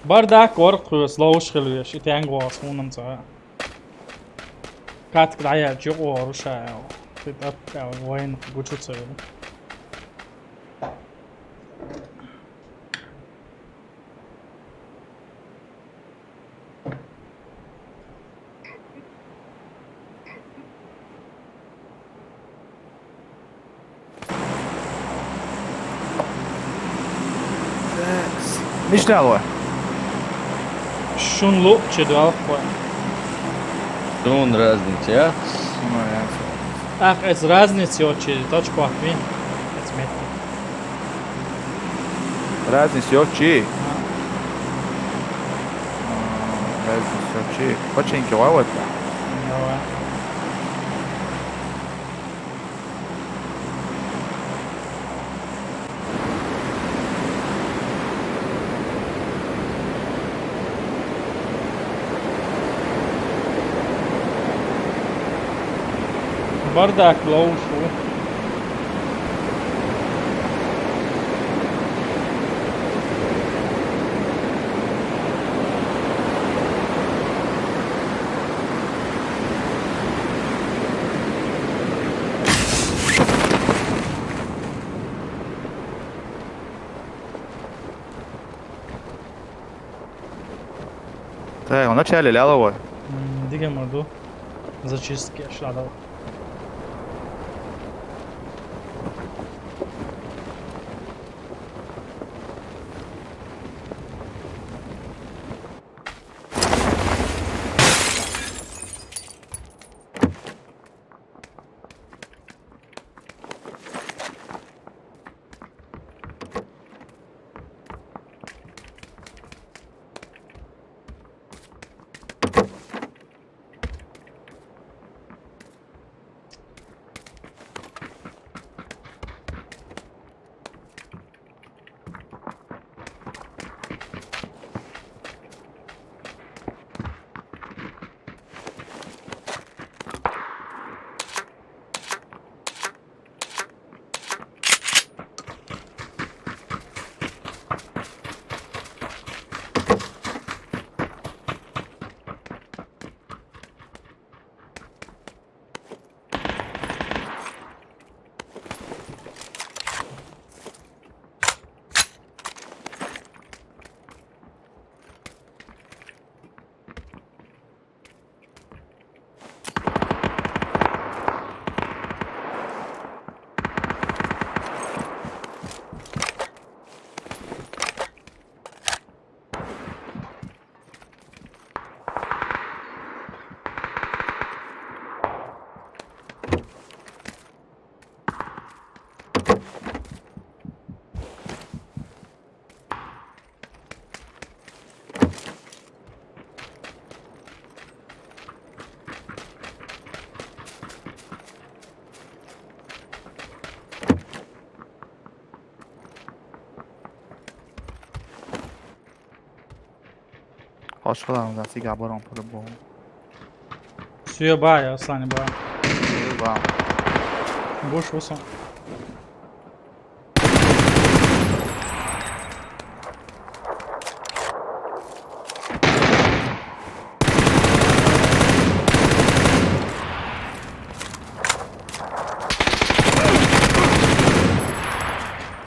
Бардак ورق لوش خلويش يتين قواص مو نمزع كاتك دعيا جيق ورشا تتأبقى وين قوشو تسوي مش دعوة شون لو چدو أخوة Дун разница. Ах, это разница очень, точку отмин. Это метки. разница يوتشي разница يوتشي очень كواوت Давай. Бардак лоушу. طيب начали лялово Дига морду. Зачистки шадал. عاشق رمضان سيجا برام بربو Suya باعي اصلا باعي واو بوش وصل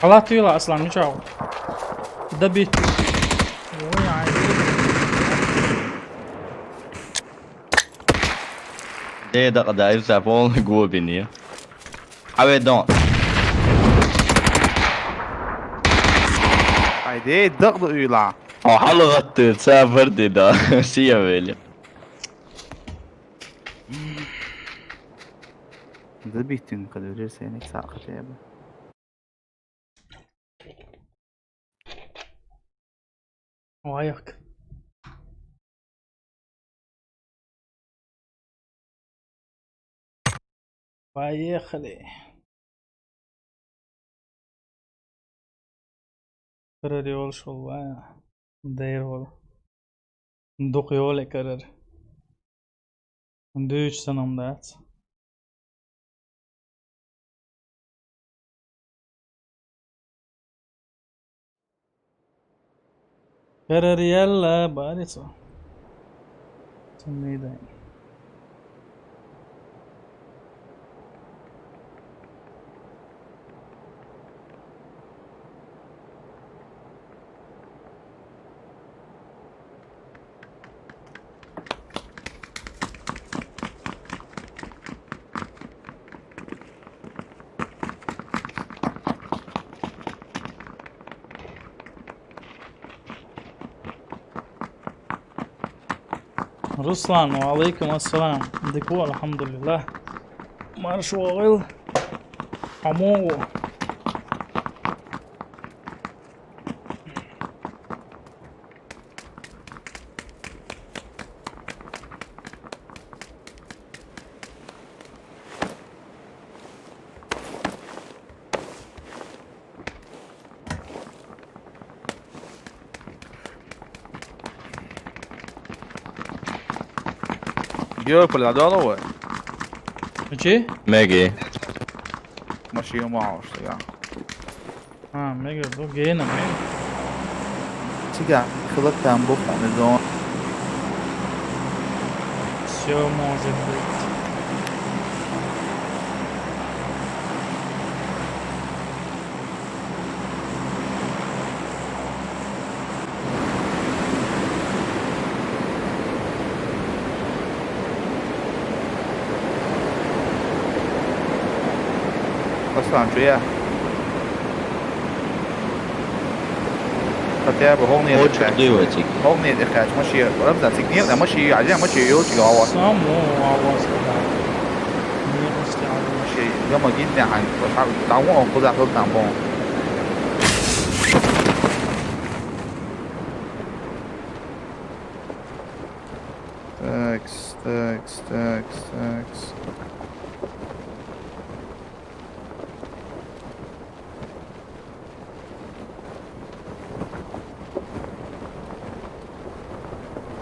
خلاص طيلة اصلا مش عاود دبيت وين عايز Det där är så här vanlig gåbin ju. Jag vet inte. هايدي الضغط يولع Ja, halvt ut så här för det då. Ser väl. ده بيتين قدر سينك ساقط يا ابو وياك ويا خلي قرر يول شو داير ولا ندوق يول قرر ندوش سنم دات قرر يلا باريسو سميدين رسلان وعليكم السلام ديكو الحمد لله مارشوغل حمو يو كل هذول هو ماشي Megi. ماشي معه اشتغل ميجا دو جينا ميجا سيجا خلط تنبو خاندون سيو موزن بيت اصلا شويه فتاب هوني Hoç diyortik. هوني اخاش ماشي رمزة سيجنيل ماشي عايزين ماشي يوتي هو سامو عواز كده ماشي يوم جينا عن تعاون خذ خذ تعبون تاكس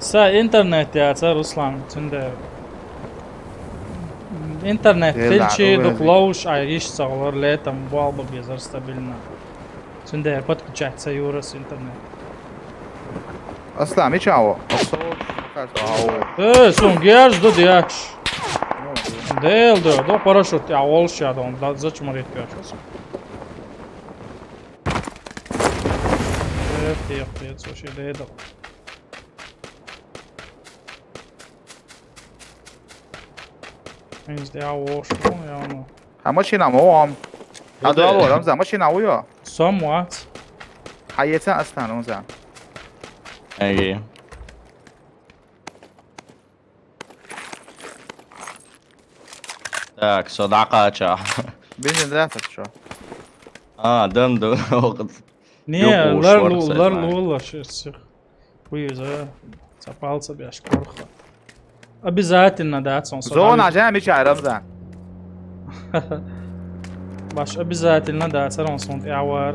سا انترنت يا سا رسلان تنده интернет фельчи доклауш айриш саглар летом балба безар стабильно تنده подключаться юрас интернет اصلا مش هو сон герз до диач дел до парашют я волша дон да зачем рет пяшос Эх, слушай, да. Means they are washable, yeah, no. ماشي نعموهم هذا هو رمزة ماشي نعويه Somewhat. حياتنا اصلا رمزة Megi. Tak, صداقة. بينزل ثلاثة شو Döndü. Не, уж лар шварцать, лар знаешь. лула шерстих. Хуйза. Цапался бяш корха. Обязательно, да, сон زون عشان مش رمزة Баш обязательно, да, царон сон иавар.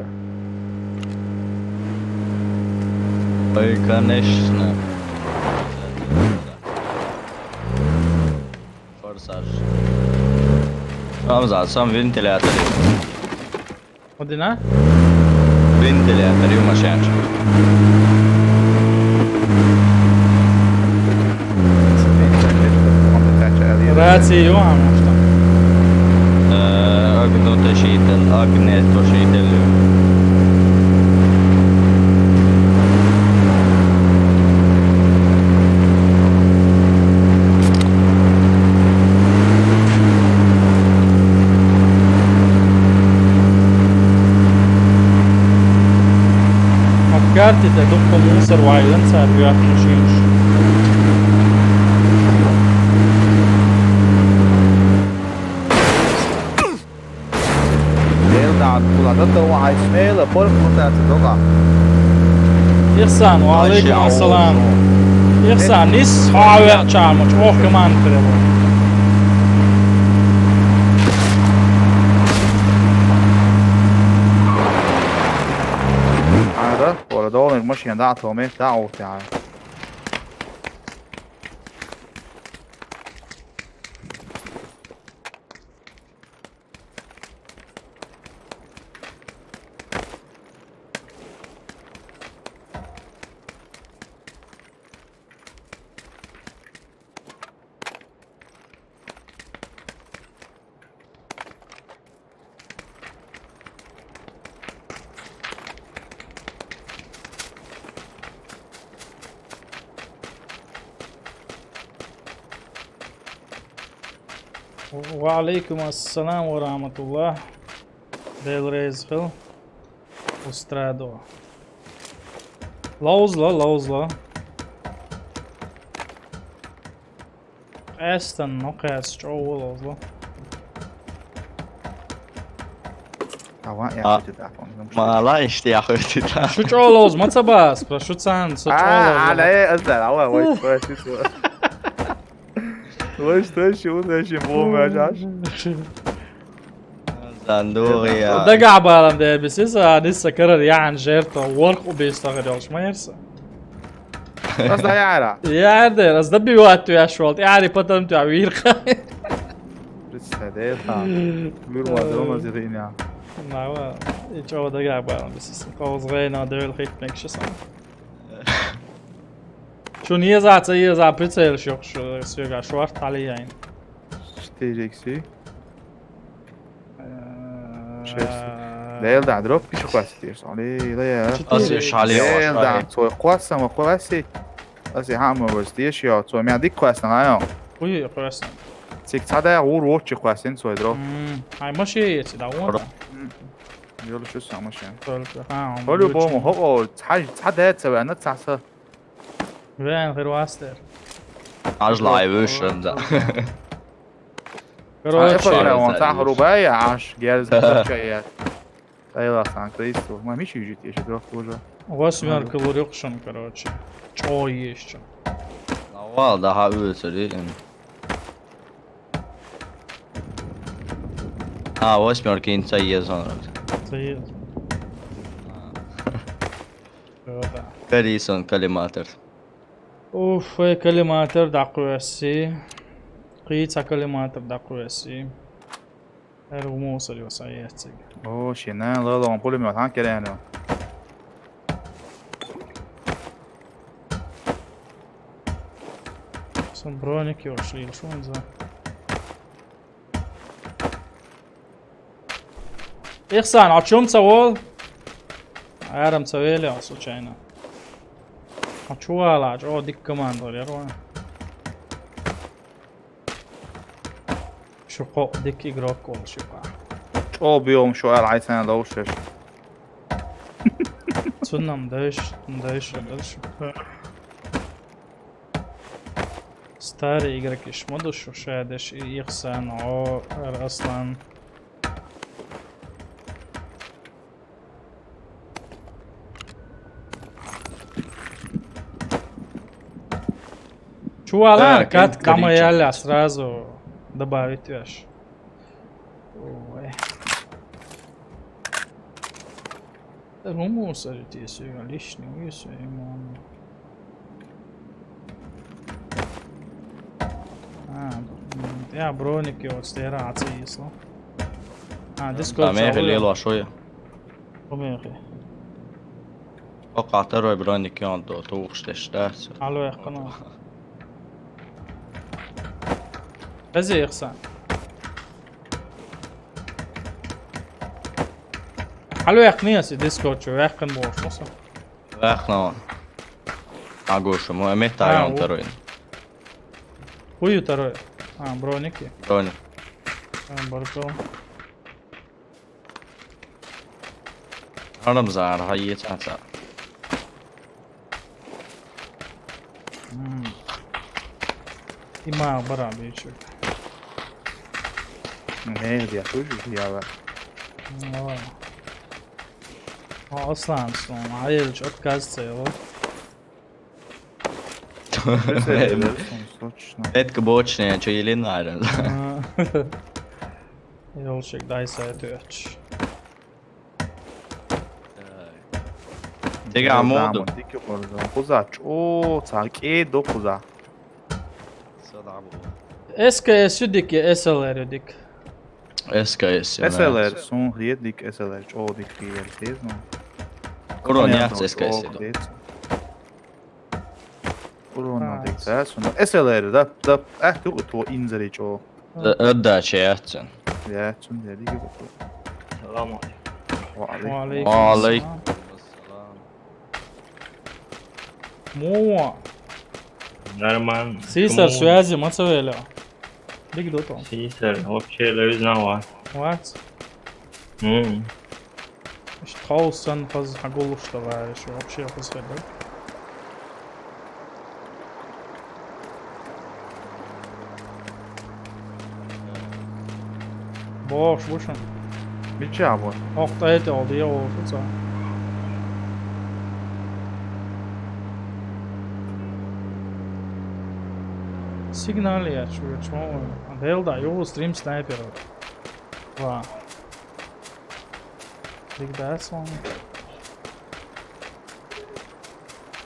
Ой, конечно. форсаж. Ramzan, sam ventilator. ودينا Ventilator ju машинч. راسي يوم مشتا Agneto-skiten. فكرت تدق موسر وعيلنسر وياك مشينش Deeldaad kullanıldı o aysmeyle pork mutatı doga. إحسان وعليكم السلام إحسان نس حاوي شامش أوه كمان تريبو هذا ولا دول المشي دعته ميت دعوه يعني. وعليكم السلام ورحمة الله ديل ريزخل وسترادو لوزلا قاستن نقاس جو لوزلا Tamam ya kötü telefon. ما işte ya kötü. شو جو لوز ما تباس بس شو تسان شو على ايه اسال هو وش وش تشو وش مو ماشاش. Zanduri ya. دقع بالم ده بس لسه كرر يعني جيرته ورق وبيستغرقش ما يرسى بس ده يعرف. يعني از دبي وقته يا شوالت يعني بطلمتو عوير خايف لسه ده بيقولوا ما دروما زين يعني. نعم يجوا دقع بالم بس قوز غينا دول خيط ميكش سنة شو نيزعت يزع بيتسيل شو سيجا شوارت علي يعني İşteyeceksin. Değildi drop bir şey istiyorsun. Ali ya. Asıl şalıyor. Değildi. Soy quasa ma quasi. Asi hamma vestiş ya. Soy mi adik quasa ya. وي قرصنا Sik sada vur watch quasin soy drop. هاي ماشي يتداون Yolu şu sama şey. ها Holü bu mu ho حد تسوي انا تسعة. وين غير واستر Ajla ev ışığında. افرق كروتشي وانت ربايع عش جالس شيء. ايوه سان كريستو ما مش يجي ايش دروب وجه. واسمر كلور يقشن كروتشي çoğu işçi. Val daha ülseli. Ha, 8 kinca sonra. Sayı. هذا Perison kalimatır. اوف كلمات تردع قواسي قيتها كلمات تردع قواسي الرموز الوصايات اوه شينان لا لا بقول ما كان كده انا. صبرونك يا شليل شو انزل إخسان عطشو مسوول عارم مسويلي عصو شاينا عطشو علاج او ديك كمان دول يروح شقو ديك يقروك ولا شقا او بيوم شو قال عايز انا دوشش. تسونا مدايش ستاري يقركش مدوش وشادش يخسان او اصلا شو على كات كما يلا сразу добавить вещь. Ой. Румус здесь лишний если ему. Jā, Broniki jau tie rācijas, nu. Tā Discord mieha lielo šoja. Pomiehi. Okaa teroi bronikki on tuo tuukstes tässä. Hallo ehkä no. Bezirsen. Hallo ehkä niesi Discord jo ehkä vuorossa. Vähna on. Agusha, mua metää on teroi. Kuju taroi. Broniki. Broni. Barko. Ramzar hayyi tata. Ima bara bicho. Merde, ja, tuži java. Aslan son. Hayır çok kazıyor. Etkö bočnije, čo je linaren. Yolcuk daysa töç. Diga modu. Dik orada. Kuzaç. Oo, taki do kuza. SKS dik ya SLR dik. SKS. SLR son dik SLR. O dik fiyer no. Kuron jääts SKS. Kuron dik tas un SLR da tu to inzerić o. Öddääts jäätsen. Ja, sun dedi gibi. Selam aleyküm. Aleyküm. Mo. Нормально. Сисар связи мацавеля. Биг дотом. Сисар, вообще узнавал. What? مش تخلص انا خلاص هقول اشتغل شو вообще خلاص كده. Boş boşun. Bir cevap. Oktayet oldu ya oldu. Signal ya şu Delta yo stream sniper. Wow. Big that's one.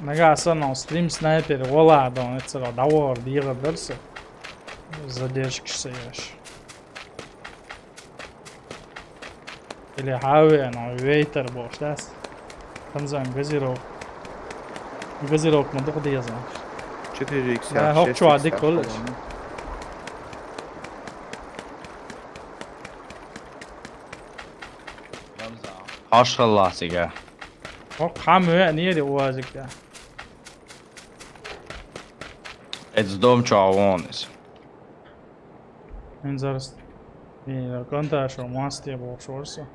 Nagasa no stream sniper vola da это договор дига дальше. Задержки стоишь. Или хаве на вейтер бош дас. Tanzan газирок. Газирок модук диязан. 4x Ja, hopp şu adik college. Aşağılasıga. O kamu niye de uazık ya. Ets dom čavonis. Він зараз і конта, що масті або шорсу.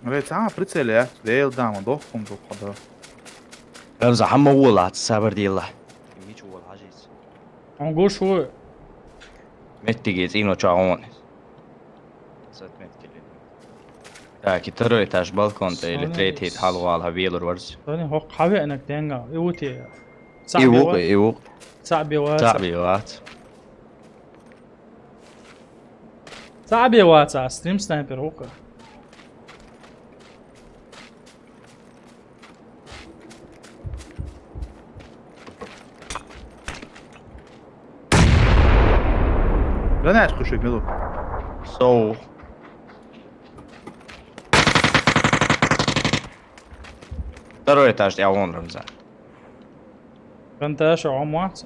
Redz, pricēlē, vēl dāma dokumentu kada. Ramza hamma ulat sabır dilla. Hiç ulat hajiz. On go şu Mettigiz ino čavonis. Sat metkili. Taki töröitäs balkonta ili treithit halualha vielur varsi. tani ho kahve enak denga. Ivuti. Ivuq. Sa'bi wa. Ta'bi vaat. Sa'bi wa stream sniper oka. Granate koşuyor Melo. So. Töröitäs ja on Ramza. Конта що амуац.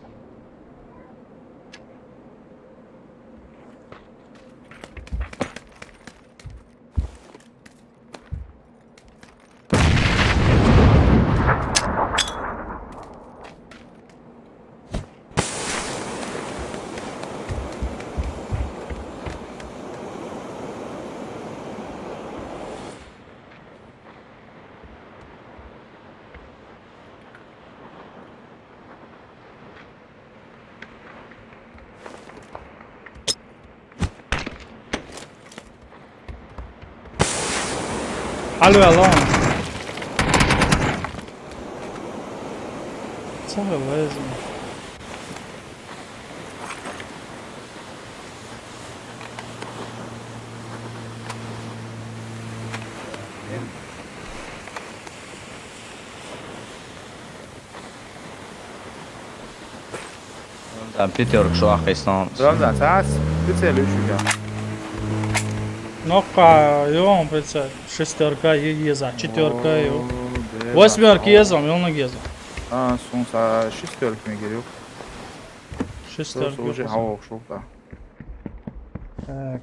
Hallo alone. سهل لازم. Там пятерку Ахайстан. Ramzan, sen прицелю еще. Нокка, он прицел. Шестерка еза, четверка yok. Восьмерка езам, yoluna gezam. Ha, son sa şistörk mi geliyor? Шестерка Sonra уже yok. hava okşuk da. Так.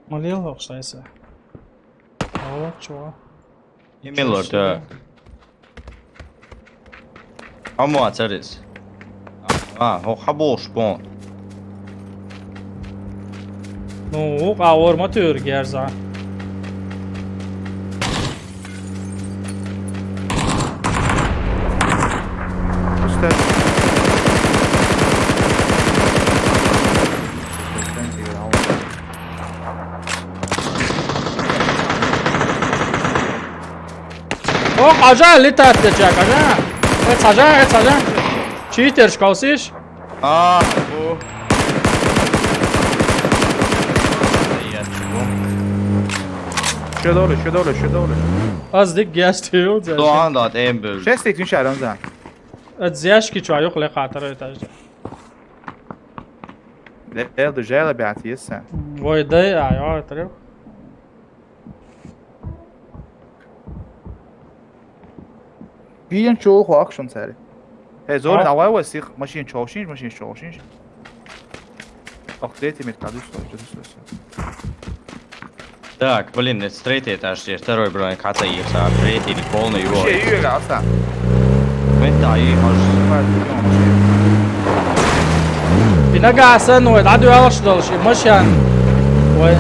Maliyal oxşaysa. Hava çuva. Emilor da. Amma açarız. Ha, o haboş bon. Ну, qavorma tör gerza. Üstel. O, qaja litat edecek qaja. Et qaja. Cheater şkalsiş. Ah, bu. Şu doğru. Azdık geçti yok. Doğan da en büyük. Şest etkin şey Ramzan. Et ziyashki çuva yok le xatir etajda. Lelde jela beatiye sen. Voy day ayo etref. Bilen çoğu akşam seri. He zor Ha. havaya var sih maşin çoğuşinç. Akdeti mit kadus Так, блин, это третий этаж, здесь второй бронь, каца есть, а третий или полный его. Şey yiyor alsa. Это и Binaga sen o dadu alışdal şey maşan. Ve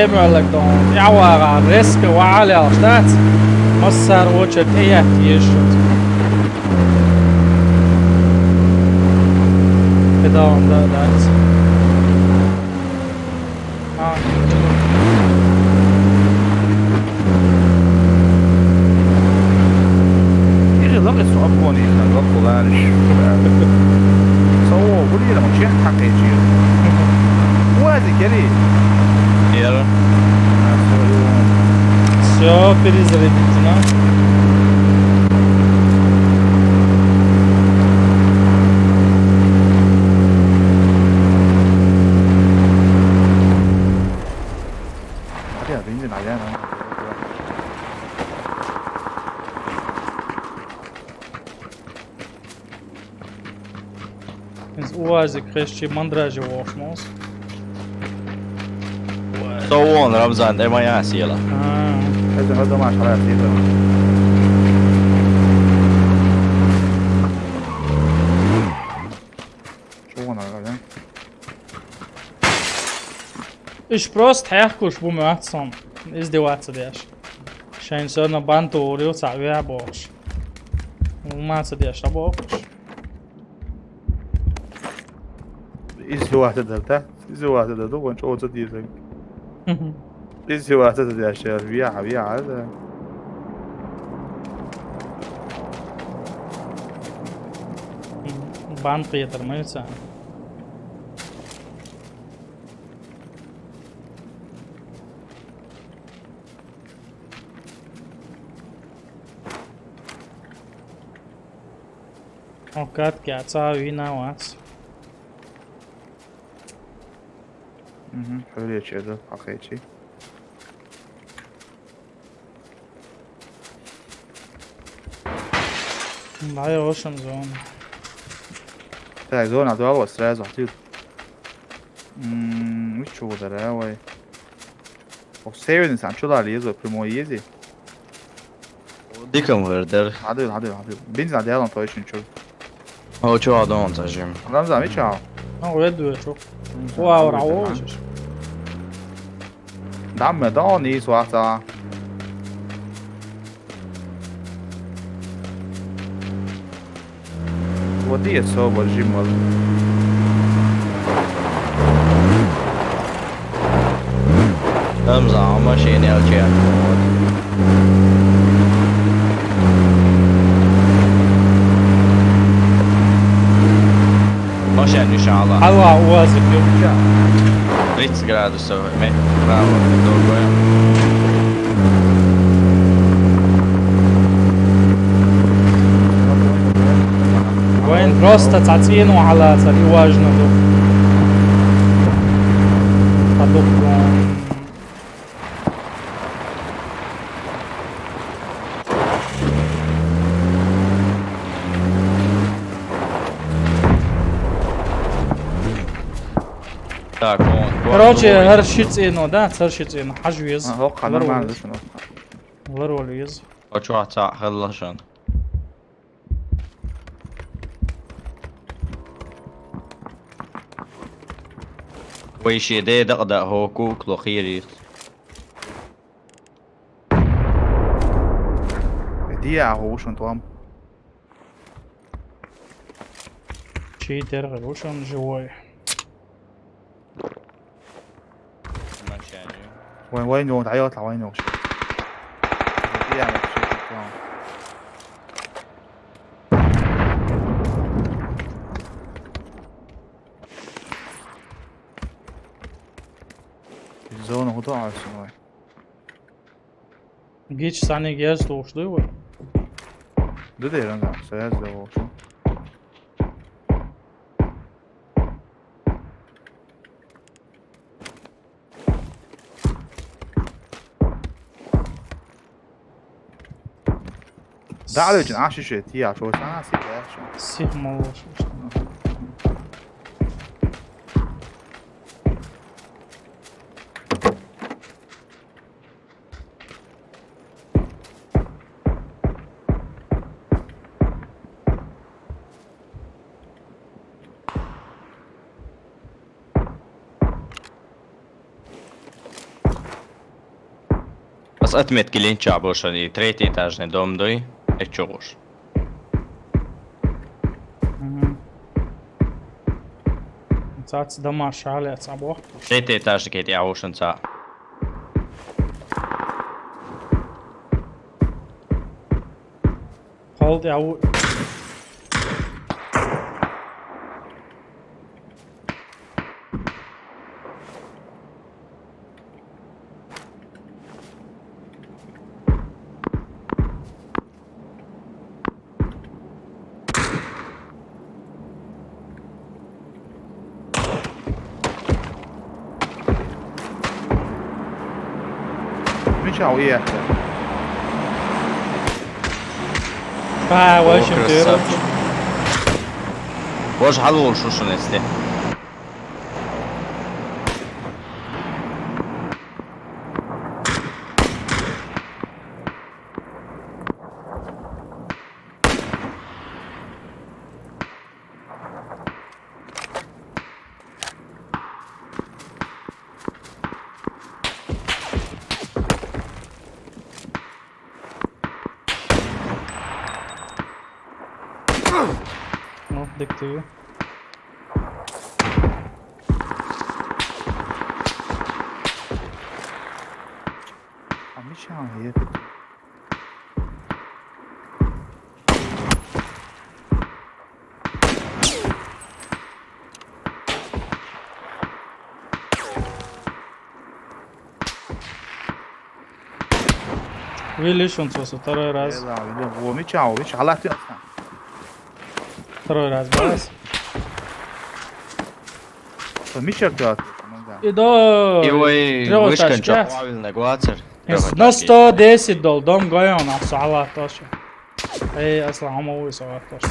emrlek don yawa risk ve ali alıştat. Masar o çeteye yeşut. Bedavon da dat. Ha. İyi lan es abone lan lan kullanış. Soğuk bu değil ama şey hakiki. Bu azikeri. Yer. Все перезарядительно. Hadi ya beni de ayağına. Из УАЗик хрещи мандражи вошмос. Doğan Ramzan, det var jag säger. Hadi maşallah diye. Çok ona lan. إيش بروست حيحكوش بو معتصم إزدي واتسديش شاين سورنا بانتو وريو تعبيع بوش وما تسديش أبوكش İzdivaçta da. İzdivaçta da doğan çoğu da diyecek. İzdivaçta da yaşıyor. Viya da. بان قيتر ما يسان أوكات كاتساوي ناواس Şöyle geçiyordu hakiki. معايا اوشن زون Tak, zona do algo srazu atil. Hiç çoğu da ya vay. O sevdin sen çoğu liyezo primo yezi. Dikam verder. Hadi. Benzin hadi yalan to için çoğu. O çoğu adam taşım. Ramzan hiç al. اه ويدو شوف واو رعوش Damme da ni svarta. ودي الصوب والجمل. Ramzan ama şeyini alacak. Maşen inşallah. الله وازك يوم 30 gradusov. Bravo, dobro je. وين بروستا تعطينه على صار واجنا دو هدوكم Так, он. короче هرشيتينو да هرشيتينو حجويز اتوقع ان انا ما عنديش نقطة. وروليز شو واحد ساعة خلصان. ويشي دي دقدق هو كوك لو خيري. دقيقة هو شو انتوام. شي ترغب وشون جواي وين هو تعالى اطلع وين هو شو. دقيقة ما شو انتوام. الزون هو ضاع شوي. جيتش ثاني جهاز وش دوي ده رنجع سياز ده هو شو. ده على وجه عاش شيء تيا شو ساعة سيا شو. سيح مالله شو بس اتمت كلين شعبوشني تريتي تاجني دوم دوي اتشوش. ساعات دمار شعلة صعبوه تريتي تاجني كيتي عوشن ساعة. خالد يعو مش هو ايه احسن. وش مدير وش حلو شو شو نستي. No, diktuju. مش هي. Vili šuncu taro raz. هو مش هو مش حلقتي اصلا. Taro raz bas. مش ركض. Ido. Joj, viškanča pravilne gvacer. Na 110 dom gojon na sala toša. Ej, asla homo u sala toša.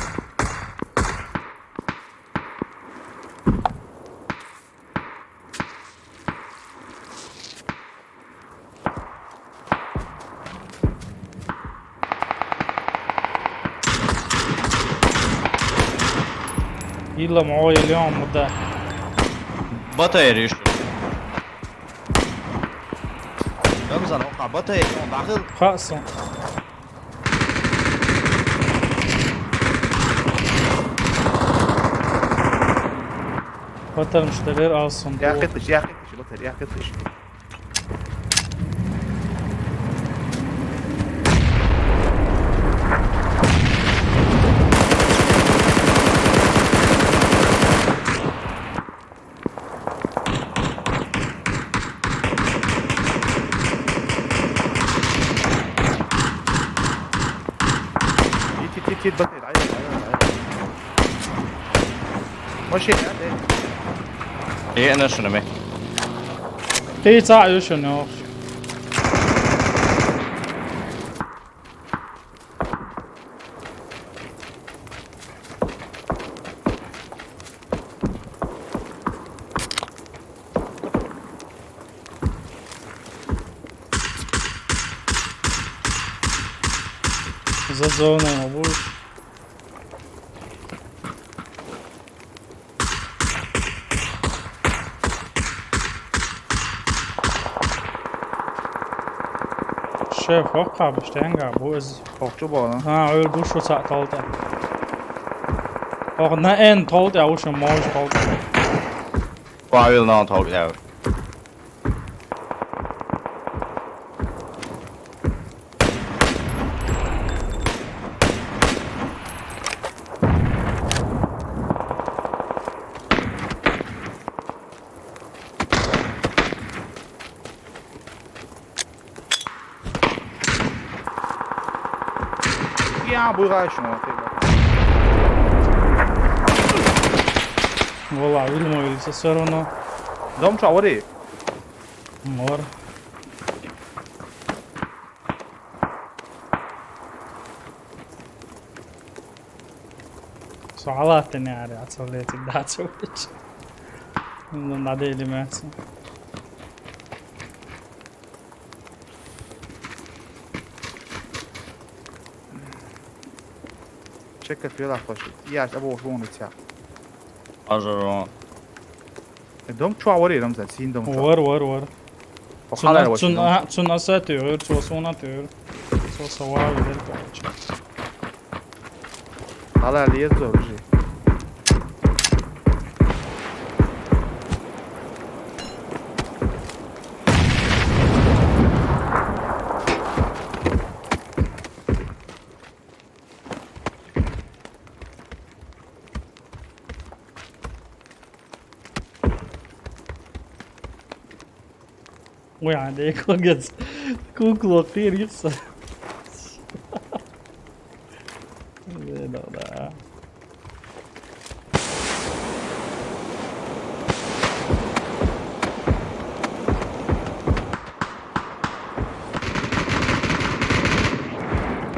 يلا معاي اليوم وده بطاير يشو. رمزان وقع بطاير داخل. خاصة بطل مشترير اصلا يا قطش يا قطش بطل يا قطش. تيت بطل عيط عيط عيط. ماشي هذا ايه انا شنو مي في صاع شنو za zona je obuš. شيف وقع بشتنقع بوز فوق بالا ها عول بوش وسع طالته och när en طالته وش موش طالته Hva vil noen tog det? يا ابوي غايش شنو والله видимо или все равно دوم شعوري مور سؤالات يعني عصبيتي ده تسويش من بعدين اللي ما شكل في لا خوش ياش ابو فون تاع Ažaro. دوم شعوري رمزة سين دوم ور ور ور وخاله وش تون اساتور تو سوناتور تو سواوي دلتا خاله اللي يزوجي وي عليك وقت كوكلو خير يخسر لا لا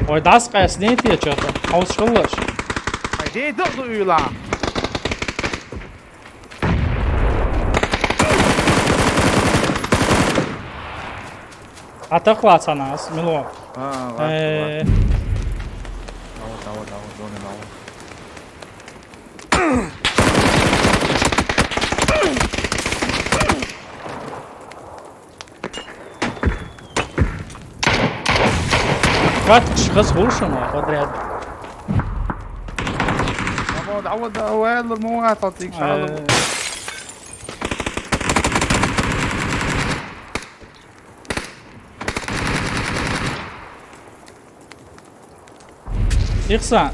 وي دعسق اسنيتي يا شاطر حوص شلش هيدي دغدو يلا هتخلص انا ملو داو دوني داو كات شخص هوشن قدرت عود اوائل المواد تعطيك شغله يخسر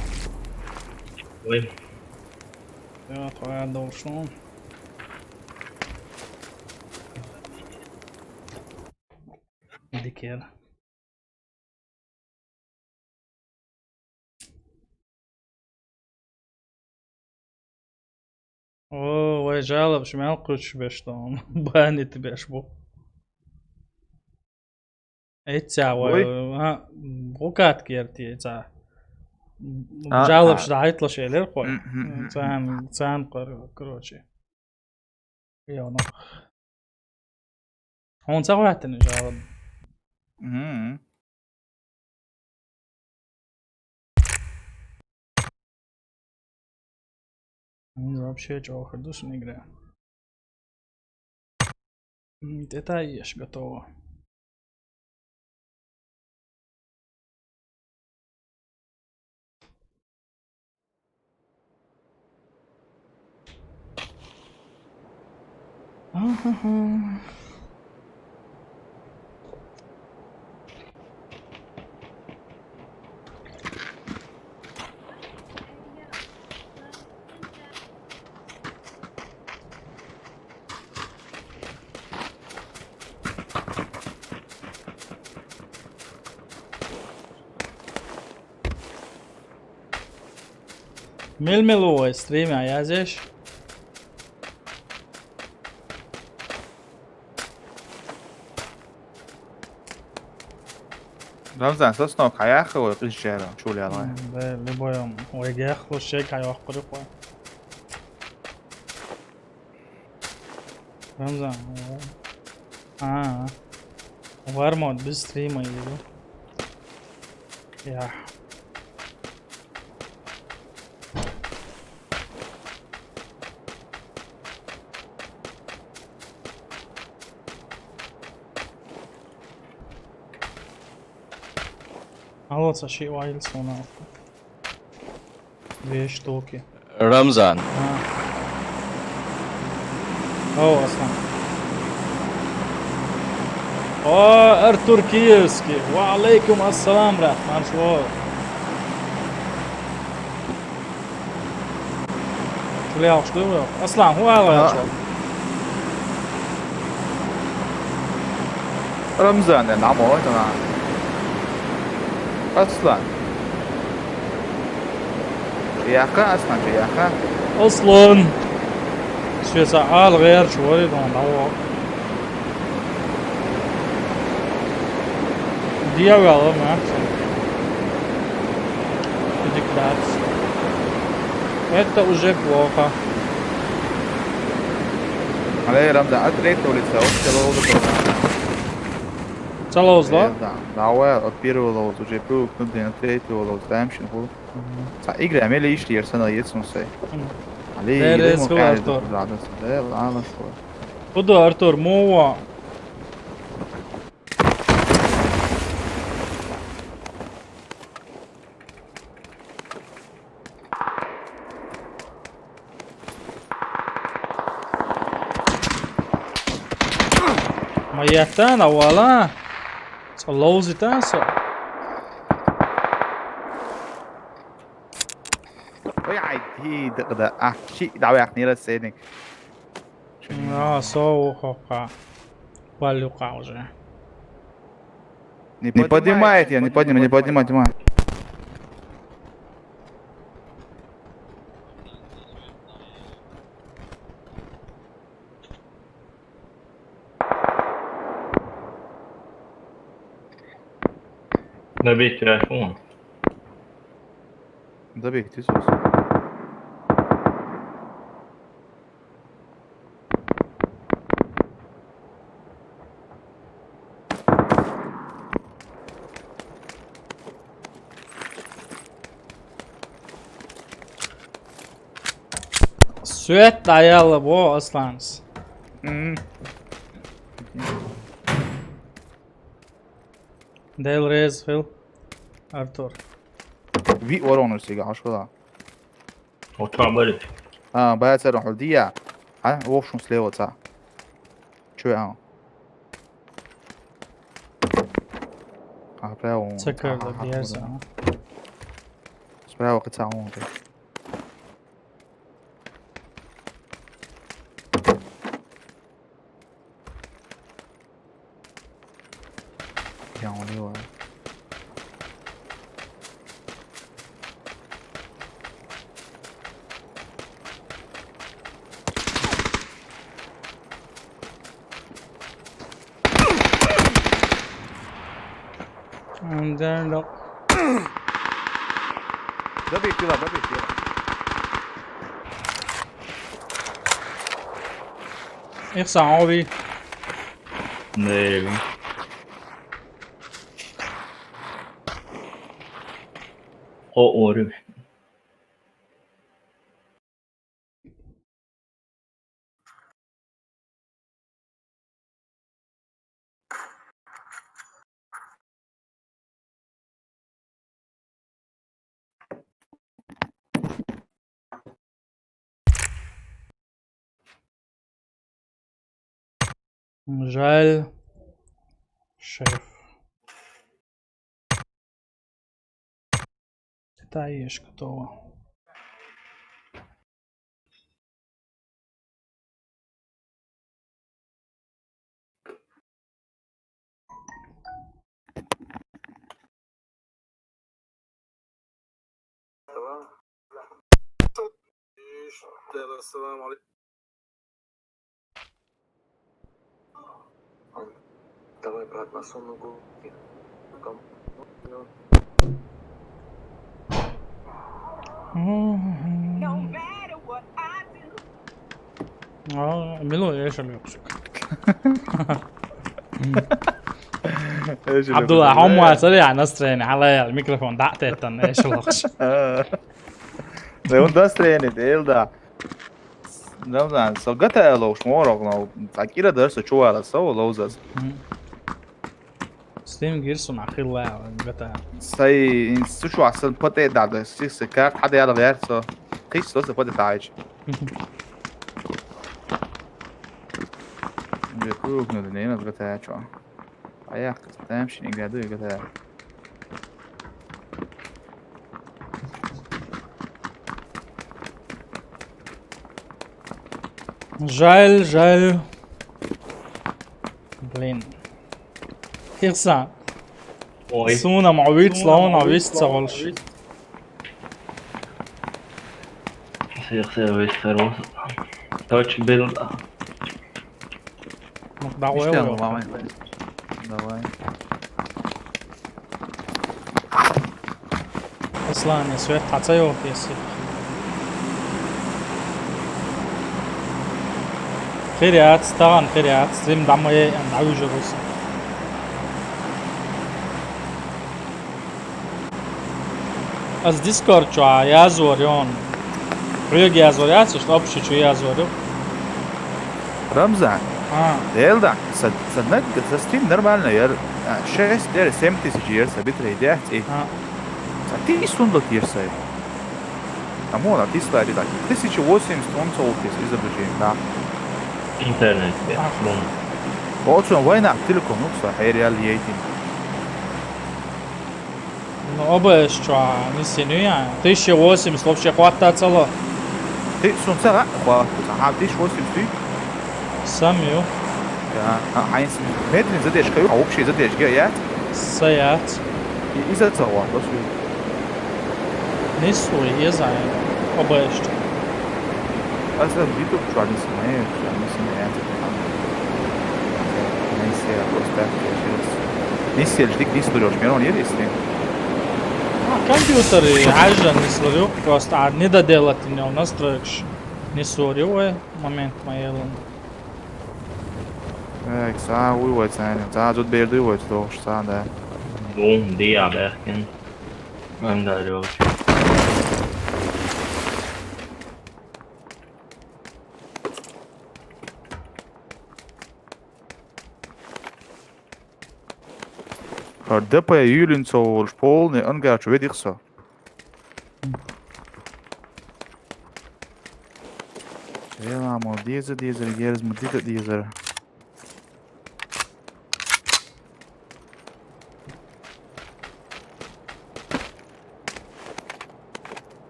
وين يا طويل دور شلون ديكير اوه وای جالب شمال قوش بشتم بانت بشبو ایتسا وای ها بوكات كيرتي ایتسا جالب شدعيت له شيلر قوي تان كروشي يلا هون سويتني جالب вообще чего ходуш не играю. Это ешь готово. ململو ستريم عيازش رمزان سوسنو كاياخ والرجالة شو اللي عليها ده اللي بويهم ويجي ياخذوا الشيك هيوقروا خوي رمزان وارمود بالستريم يجيبوا يا هذا شيء وايد صناعة ليش توكي رمضان هو اصلا ارتور كيسكي وعليكم السلام رحمن شو ليه شو اصلا هو هذا شو رمزان العمو تمام اصلا شياخة اصلا شياخة اصلا شو سعال غير شوي هو دي والله ما احسن بدك دابس حتى وجهك واقع عليه رمزان اتريت ولد سوت تلوز لا دعوة أطبيرو لوز وجيبو كنتين تريتو لوز دامشن هو إيجري عمل يشتي يرسنا يتسون سي عليه There is who Arthur لا خدو ارتور مو ميتان اولا صلوزي تاسع ويا هي دقدقة شيء دعوة يحني للسينك سو خوكا والوقع وجه Не поднимайте, не поднимайте. ده بيت تليفون. ده بيكتسوس سويت عيال بو اصلا ديل ريز فيل ارتور Vi orange siga عشرة وطلع برد. باید سر حال دیا وقشون سلیو تا شو براو سكر ديازا براو قطع هون يعني هو and then ده بيطير يخسع عوبي ده ربح. مجال شايف تعيش كتوه السلام عليكم. Давай, брат, на сонную голову. اعملوا ايش اللي يقصك ايش اللي عبد الله بدنا؟ حمو سريع نسترين على الميكروفون دعتين ايش الوقش Det är understrenet, det är det. Nämligen, så gott är det att små fakira där så tror jag så låtsas. ستيم جيرسون اخي الله قطع Sai in så tror jag så på det där så kan hade jag där så Kristus så på det där. Vi kul nu det är något att jag. Ayak, تمشي نقعدوا قطع. жаль блин Ирса Oj. Suna معويد slående visst så holds ser visst här också. Touchbild. مقدعوا اشتغل ايوه ماما. Давай. اصلا يا سويت حتسيو في السيف خير يا تستغن خير يا تستريم دعمو ايه دعوي جروس از ديسكورد شو يازور يون ريوغ يازور ياسو شو ابشي شو يازور Ramzan. اه Elda, sad stream normalno jer 7000 jersa bitrate idejati. اه Sad ti stundot jersa. A mora ti stvari da. 1800 stundot izabržim, da. Internet. Bom. Očujem vojna telekom nuksa hayal yetin. Ну оба شو نسينو يعني 1800 слобше хватает цело Ti sun saga, kwa ha ti 1800. ساميو Ja, eins metrin zadeš kaj, a uopće zadeš gejat. سيات I za cawa, to su. نسوي يزعل оба что A sad bitu čuani se ne, mislim ne. Nisi ja prospekte, nisi jel dik nisi dođoš mjeron jer jesi. компьютер حاجة نسوريو просто не доделать не настроишь не сорю момент моелон Ek, sağ uyuyor sen. Sağ tut bir duyuyor doğuş sağ da. Bom dia Berken. Andar yok. Har depa je julen så spolne angaat weet ik zo. Ja, maar deze hier is met dit deze.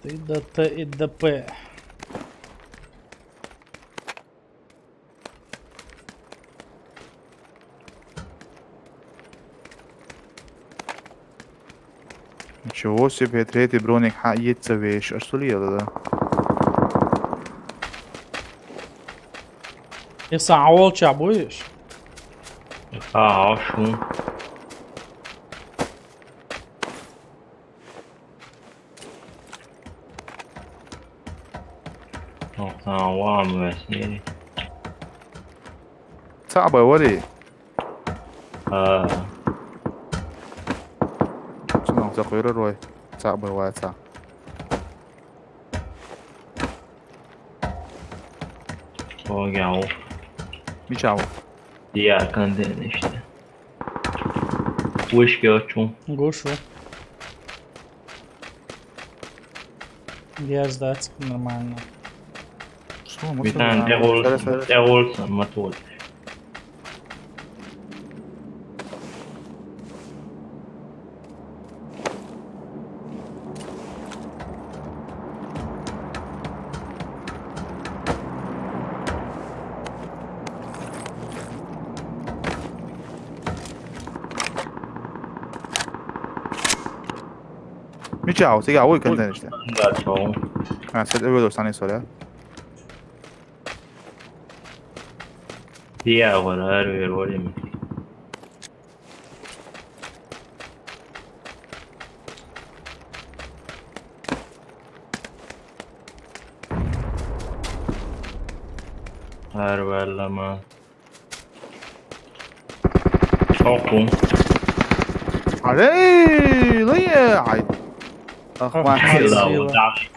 ты да т и да п Ничего себе, третий броник хаится вещь. А что ли это, да? يسا عوال شعبويش Acho. Tá um homem assim. صعبة يا ولي. شنو تقوير الروي؟ صعبة يا ولد صعب. Legal. Bir çabuk. Diğer kandilin işte. Bu iş göçüm. гошу я сдать нормально Что, Bir tane Devolsan Matol. Bir çabuk. Siga oy kanten işte. Andar çoğu. Ha sen öyle dostane söyle. Dia horário var ya. Her verleme. Okun. علي ليه عيد اخ ما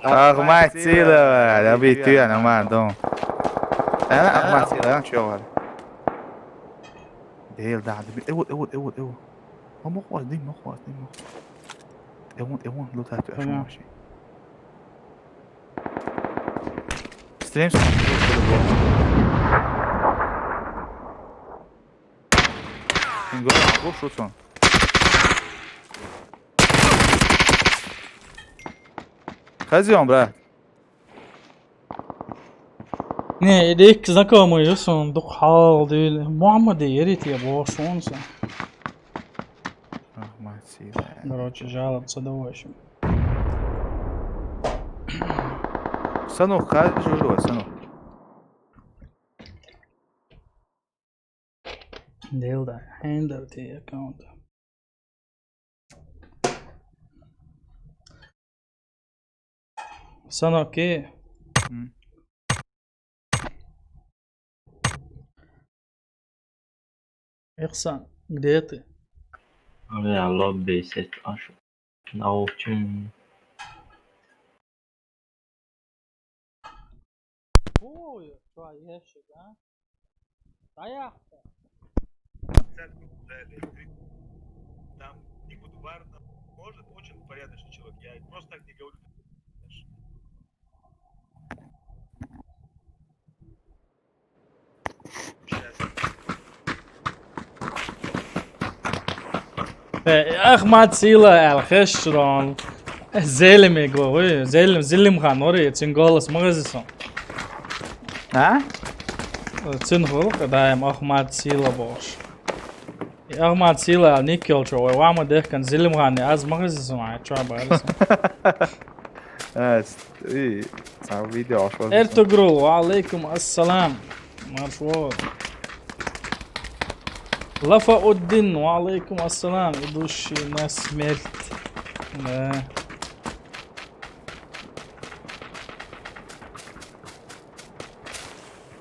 اخ ما تسيله ابي تي انا ما عندهم انا اخ ما تسيله انا شو هذا ديل ده اول هو مخوص دي اول لو تاكل شو ماشي ستريمز نقول عبور شو تون خزيهم برا Ne, dik znakомый dok hal değil. Muhammed yerit ya boş onsa. اخ ما تسيله Короче, жаловаться давай еще. سنو خرج سنو Değil de handle diye account. Sana okey. İhsan, где ты? Ya lobby set aç. Nauçum. Ой, что ящик, а? Ayakta. Там Никудварна может, очень порядочный человек. Я просто так не говорю. Ahmad Sila الخشران زلمه قوي زلم خان وري تنقولس مغزسون ها تنخلق دايم Ahmad Sila boş Ahmad Sila نيكيل شو وعمل ده كان زلم خان از مغزسون عاد شو بعرس ايه صار فيديو عشوائي ارتقرو وعليكم السلام مرشوط لفا الدين وعليكم السلام يدوش ناس ميرت لا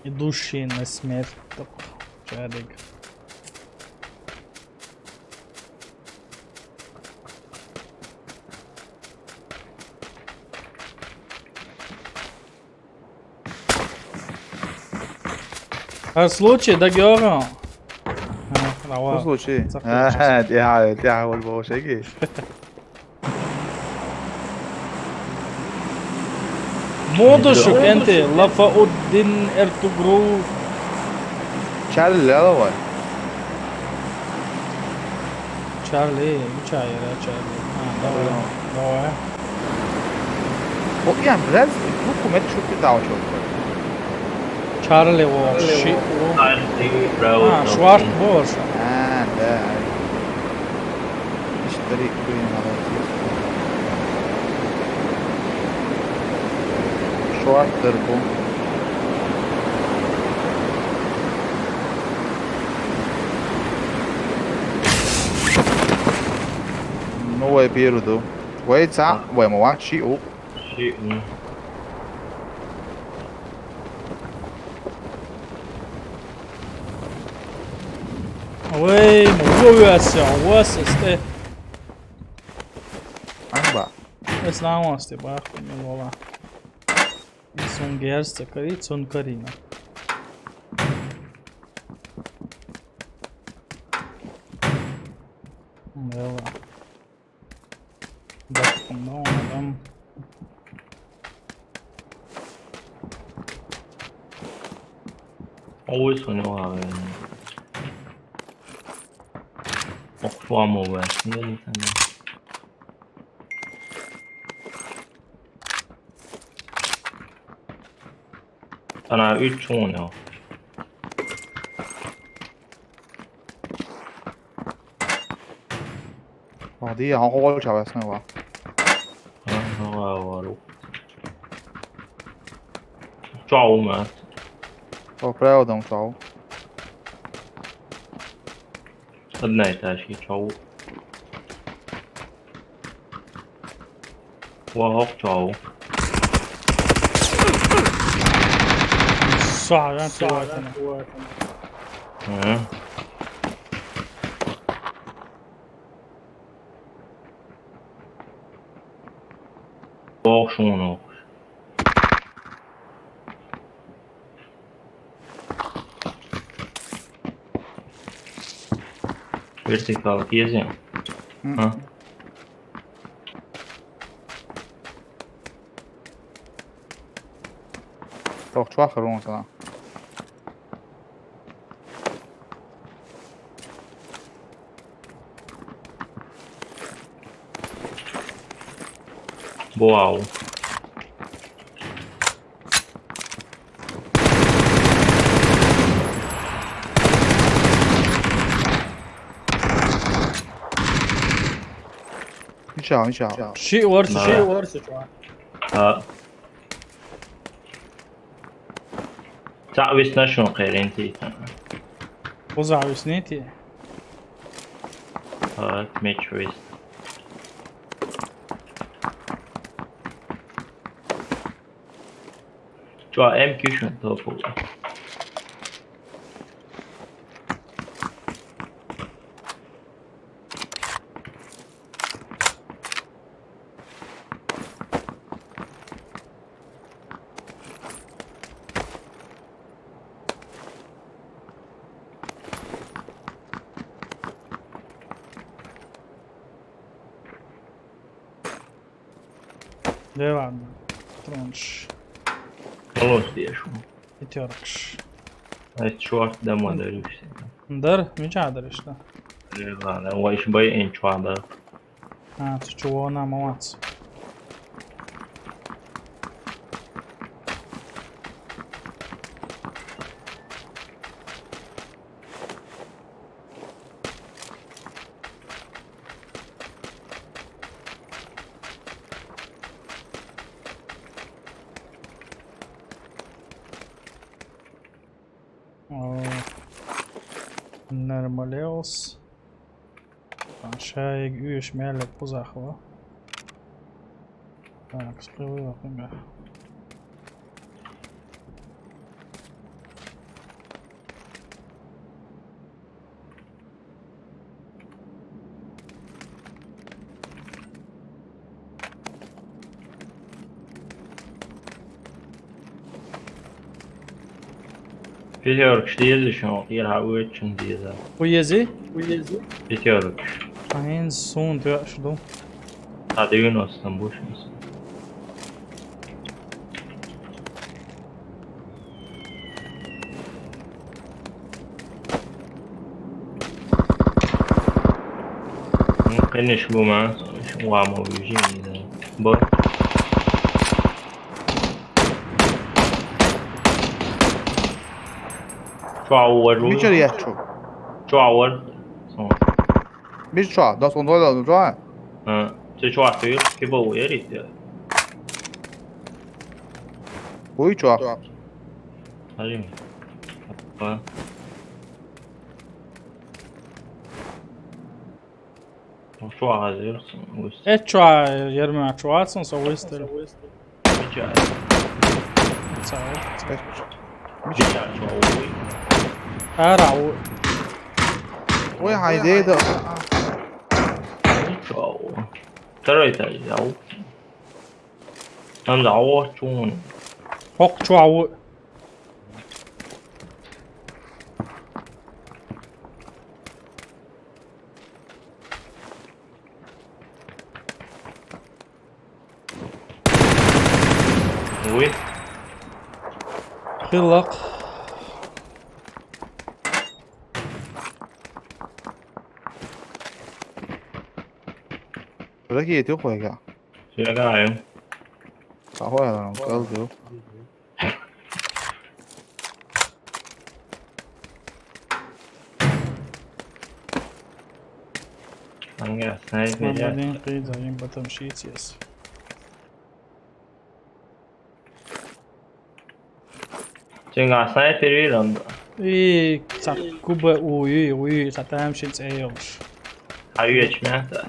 يدوش ناس ميرت شادق هر случай договора شو случай دي حاول بوش هيك مودشك انت لفا الدين ارتقرو شال لا هو Charlie Charlie Charlie دوا هو يعني بس الحكومات شو بتدعوا شو Charlie و شي شوارت بورش ده اشتري كوين على شوارت تربو No way pierdo. Wait, sa, bueno, va, chi, oh. Şey. وي مو واسع واسع Amba. بس لا واسع باخذ من والله سون جيرس كريت سون كرينا يلا دكم نوم Always oynuyorlar yani. Okfu ama o versin de bir tane. Sana 3 oynuyor. دي هقول شباب اسمه var o. Ciao, man. Tô proud, então. خدنا تاشي تشاو وهوق تشاو صح يعني سواتنا وهوق شونو vertical gezin. Ha. طب شو آخر طبعا. Boau. إن شاء الله. شيء ورثة شيء ها. تعويس نشون غير انتي. وزع وسنيتي. ها ميترويس. شو ام كيو شو توفو. ده عندنا ترانش خلاص دي شو. يتياركش هاي شورت ده ما داريش. ندر ميجا عدرش ده لا هو ايش باي ان شو هذا. تشوفونا موات Normaleos. Шаек üş merle pozahva. Так, скрывай окна. Biliyorum işte yazışım yer hava için diye de. Уези? Biliyorum. Ein Sohn, der что? Hadi Yunus'tan boş musun? ممكن شو ما شو عمو يجيني ده بط شو عور میشه ریه چو شو عور میشه چو داست اون دو چو ها چه شو عفير كيف هو يا ريت بوی چو هاي ها شو عازر وست Etçua yerime açuatsın so wester. بيجي Sağ بيجي شو عوي Arau. بوی هایده ده شو عوي ترى يتجاو أنا عوض شون Hok çuavu. وي Hillak. بوده که یتیو خواه که شو قاعد خواه دارم کل دیو أنا سنايبر يا بعدين قيد زين بتمشيت يس. جنگا سنايبر يرند И цак куба уи цатамшин цеёш. Хавиеч мята.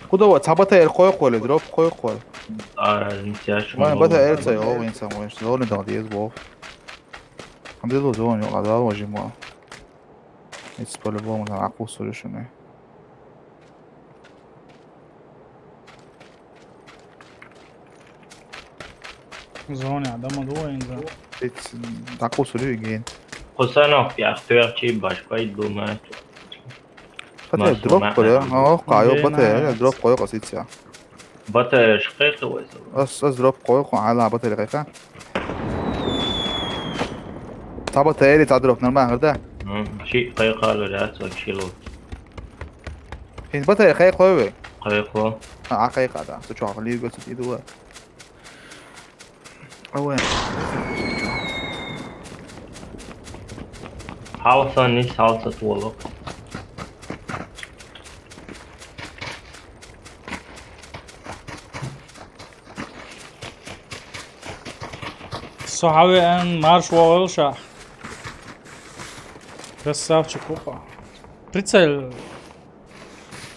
Куда вот сабата эр коли дроп коли. نتياش ما بتا ارتا يو انسان وين زون ده ديز بوف. الحمد لله زون يو قدر واجي ما. يسبل بوم انا عقو سوليوشن. زوني عدم دوين زون. It's عقو سوليوشن again. خصوصا يا اختيار شي باش كويس بوما بتا دروب كله قايو بتا دروب قوي قصيت بطل شقيقي ويسو بس دروب قوي على بتا دقيقة. طب تاني تضرب نرمى هرده. شيء قيقة ولا شيلو هين بتا خي قوي. قيقة قيقة ده تشوف لي قلت دي دوا. وين؟ حاوصة نيس حاوصة تولق Сухави en marš волша. Красавчик, опа. Прицель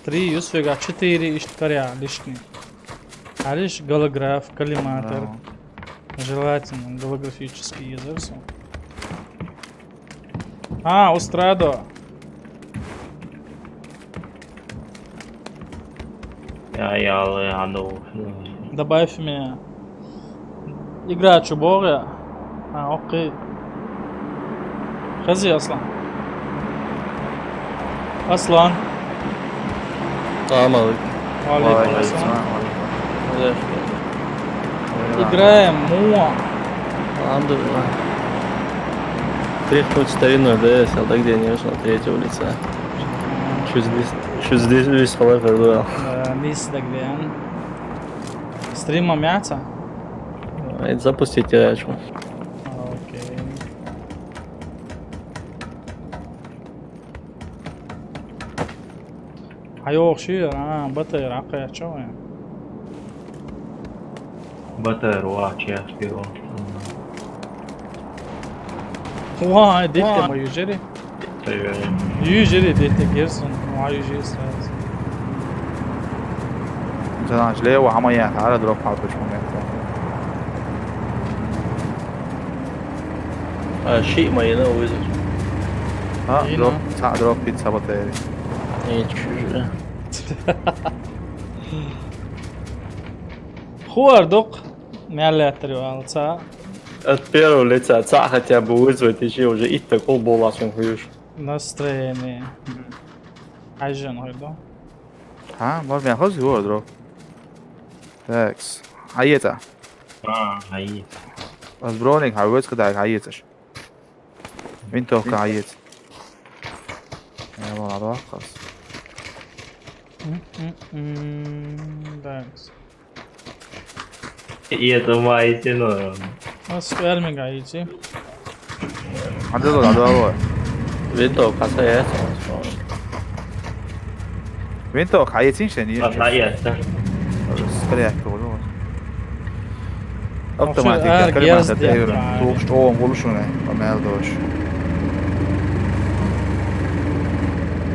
3, usvega 4 ištkarja лишний. А лишь голограф, коллиматор. Желательно голографический язык. Устрадо. Я Добавь мне играчу Бога. Окей. Хази Аслан. Аслан. Салам алейкум. Алейкум аслам. Играем Муа. Алхамдулилlah. Тряхнуть старинную ДС, а так где не вышел на третьего лица. Чуть здесь весь халафер был. Мисс Дагвен. Стрима мяца? Это запустить тирачку. Окей. Айох шир, бата рака чё? بطل رواح يا اختيار Уа, дете мою жери. طيب Южери дете герсон, мою жери сразу. زين ليه وعميات على دروب حاطش مميت. Ши мои на вызов. دروب دروب بيتزا بطاري. И чужие. Хуардок. Мялятрю алца. От первого лица отца хотя бы вызвать еще уже и такой был хуешь. Настроение. Айжен ойдо. مال مياخذ هو دروب. تاكس. عيطة. هي بس برونيك حاولت كده عيطش. مين توقع عيط؟ يا والله راقص. Thanks. هي تمايتي نو Сؤال من قايتي. عدد Винтов касается. مين توقع عيطين شنو؟ قطعية سكريك والله. Of Automatik er kan man gerst sätta det, över nej. två strån volsjoner och meldos.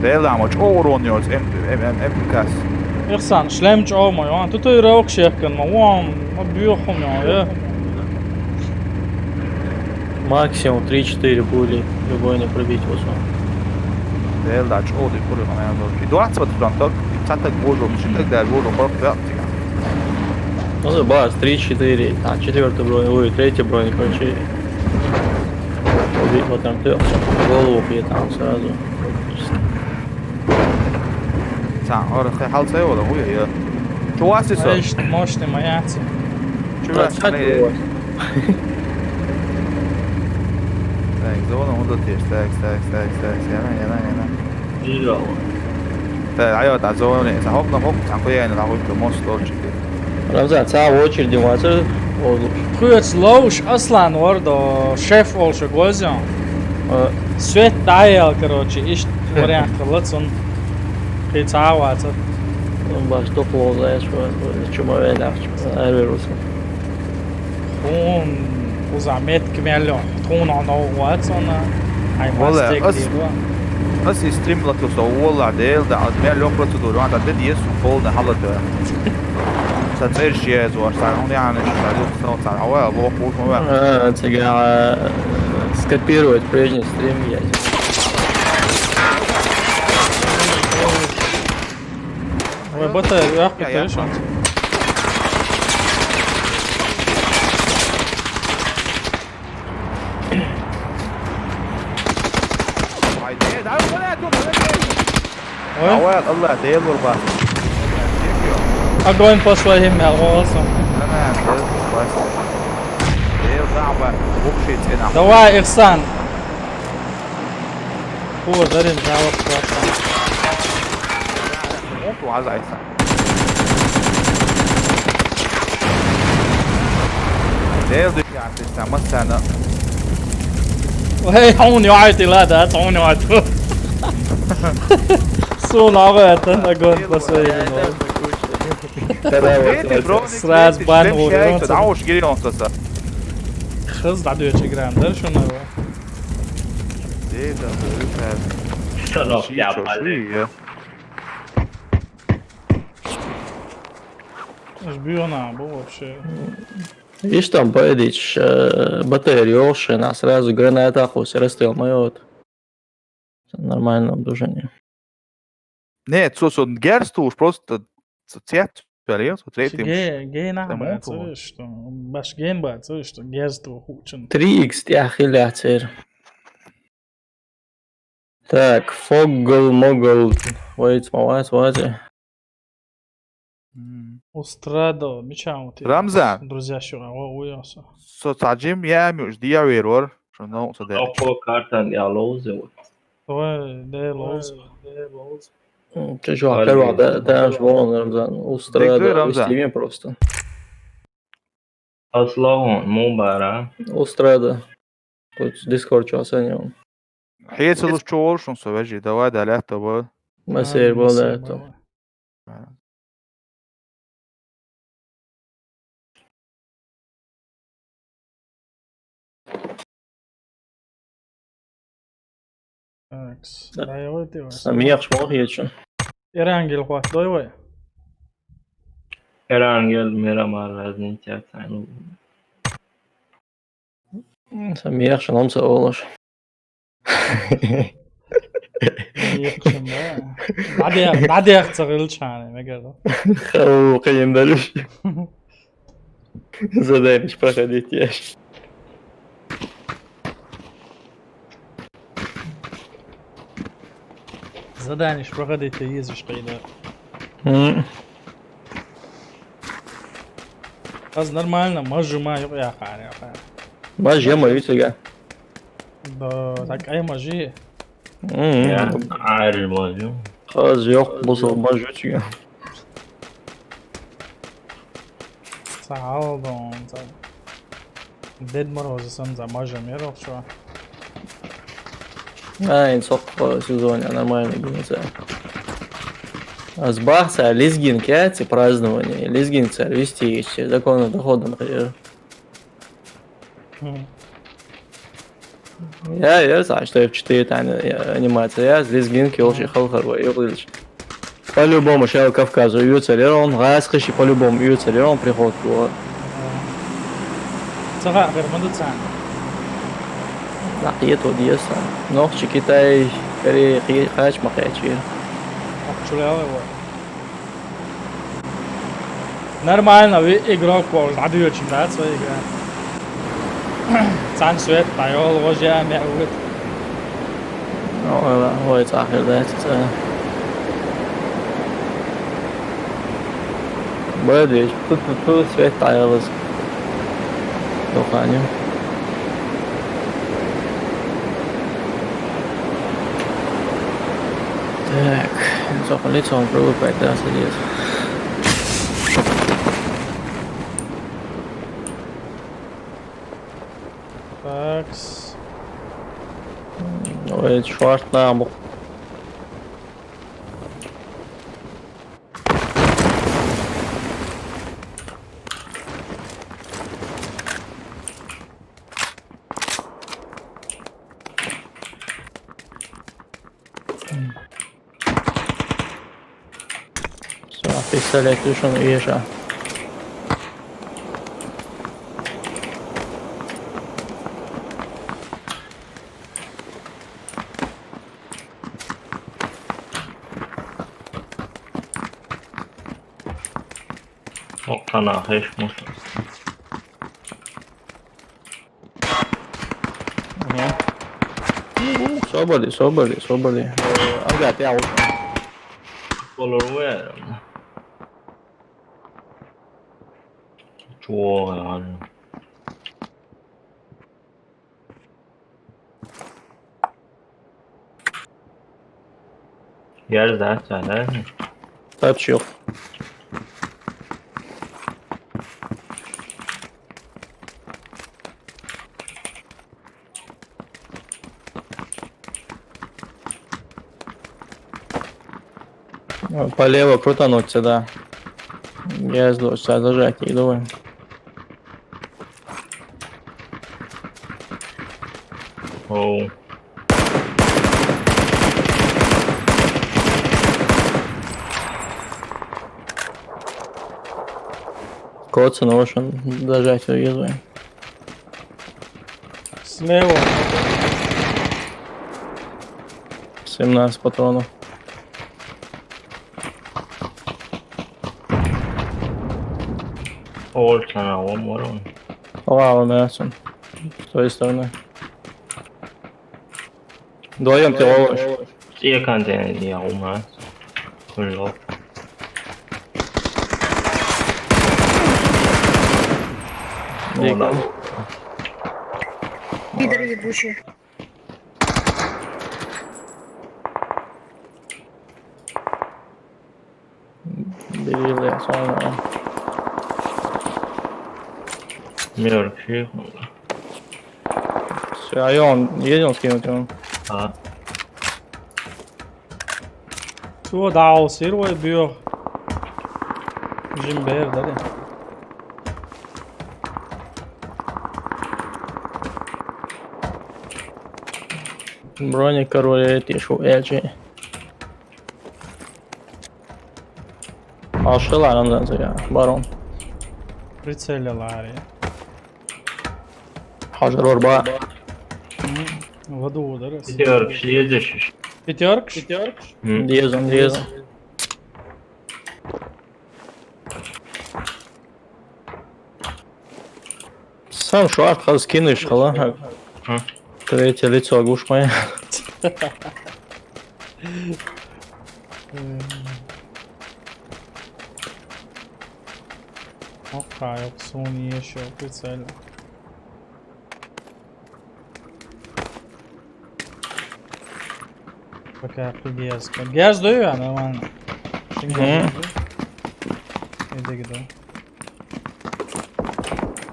Det är där match oron görs MKS. Ирсан, шлемч мой, тут и рок шекан, ma бьёхом я. Максимум 3-4 пули. Любой не пробить его. Det är där två det borde man ändå. Du har satt fram так можно, что так där можно bara prata. Ну да, бас, 3-4, а четвертый броневой, третий броник вообще. Убить вот там ты, голову бьет там сразу. Sen har du halt sig då? Oj ja. Du har sett så. Аж мощный маяци. Du har sett det. Так, зона он дотеш. Так. Я. Так, айо да зона. За хоп на хоп, там пояйно на хоп мост точки. Рамзан, цаа в очереди мацер. Хуяц лоуш Аслан ордо шеф олша гозян. Свет даял, короче, ищ вариант лацон. Пиццауаца. Он баш топло, знаешь, чума веляв, эрверуса. Gewoon وزعمات كمان له تكون على نوعات صنع هاي والله ماستيك أص- ديوا بس يستريم لك والله ديل ده عزمي لهم بروتودور واحد عدد يسو فولنا حلت ستير شيء زوار ساعون يعني شو ساعون هوا بروح بروح ما تلقى سكابيرو بريجن ستريم يعني هو بطل يحكي يا ليش انت عايزين تعالوا طلعتوا وين عوال الله ديل وربا I'm going first way him also انا بس ديل دعوة بوكشيت هنا دواء إغسان هو ذرين دعوة بطاقة موت وعايز عيسى ديل دي يعني استعملت انا وهي عوني وعيتي لا ده عوني وعيتي صون عغيت أنا going first way Vedi bro, Sraz ban وريون تعوش جري نقطة خلص عدو يا جرام ده شو نو ايه ده صلاح يا عبالي ايش بيونا بو вообще Видишь, там Бэдич батарею на сразу граната охусь, расстрелмает. Нормально обдужение. Нет, så gerstūrs просто ciet vēl ies, un rietim. جاي نعمل تمام. تسوي что باش جين بعد تسوي что جازتو خوچن 3х يا أخي لا تصير. Так, Foggle, Moggle, wait, вазы. Устрадо мечаути Рамзан. друзья شو هو وياسا So تعجم jēmi uz dievieror, šo nav so dēļ. Appo kartan jā lūdzu. هو ده لوز Чё, первого, да, вон, Рамзан, Устрада, Рамзан. вести просто. Aslahon, Mubara. Устрада. Тут Discord чё оценивал. Hiet uz čolš, un so veži, davai da lēta vēl. Масир был до этого. Такс да я вот его Самих шмох ечен. Ирангел хват дойвай Erangel Miramar разница цену. Самих шаном саолаш. يخشم ده بعد يختغل شانه ما قال Хау, قيم دلوش. Задай, проходить ящик. задание ж проходить ты ездишь قيدا بس нормально ماجو ما يا خان يا خان Mas já morreu isso já. да так اي ماجي Ya ayrı bozuyor. خلاص yok bu sabah جوتش já. تعالدون ديد مروز سمزة ماجو ميرو شو نصف сезоне нормально гнется. Сбахся, лизгин кяти, празднование, лизгин цель, вести законы дохода, например. Я знаю, что F4 анимация, я с лизгинки очень халхарвай, юрлич. По-любому, шел Кавказу, юцелерон, расхищи, по-любому, юцелерон, приход к его. صغار غير مدة ساعة نقيته ديسا. نوخش كتاي كري خاش مقايتشير. شو له هو نورمально вы игрок по عدو чемпионат свой игра цан свет тайол вожа мяут هو يتأخر ذات بديش тут свет таялась. Духанем. Так, so лицо он привыкает, да, садится. такс Ой, шварт наму. Все, пистолет düşün yaşa. وقنا خيش مش Соболи. Ага, я уже. Colorware. Chua yani. Yer zaten değil mi? Taç yok. Полево крутануть сюда. Я сдался, зажать и давай. Oh. Коца ношен, зажать уязвим. Слева. 17 патронов. Hold sana one more on. Лава мясом. С той стороны. Вдвоем ты ловишь. Ihr kann den ja umhört. Verlauf. Дико. Пидор ебучий. Бери лес, ладно. Mjölk. Все, а он едем скинуть его. Ja. Tu dao sir var bio. Jimber där. Броник, король, тишу, эльчи. Alşılar ondan ya, baron. Прицелила я. Hacer orba. В аду ударил. Gidiyor. Şeye düşmüş. Пятерка? Diyezon. Сам шварт хаз скинешь, хала. Третье лицо, гуш моя. Okej, yok Sony yaşıyor прицельно. Какая пигезка. Гез даю я нормально. Иди гиду.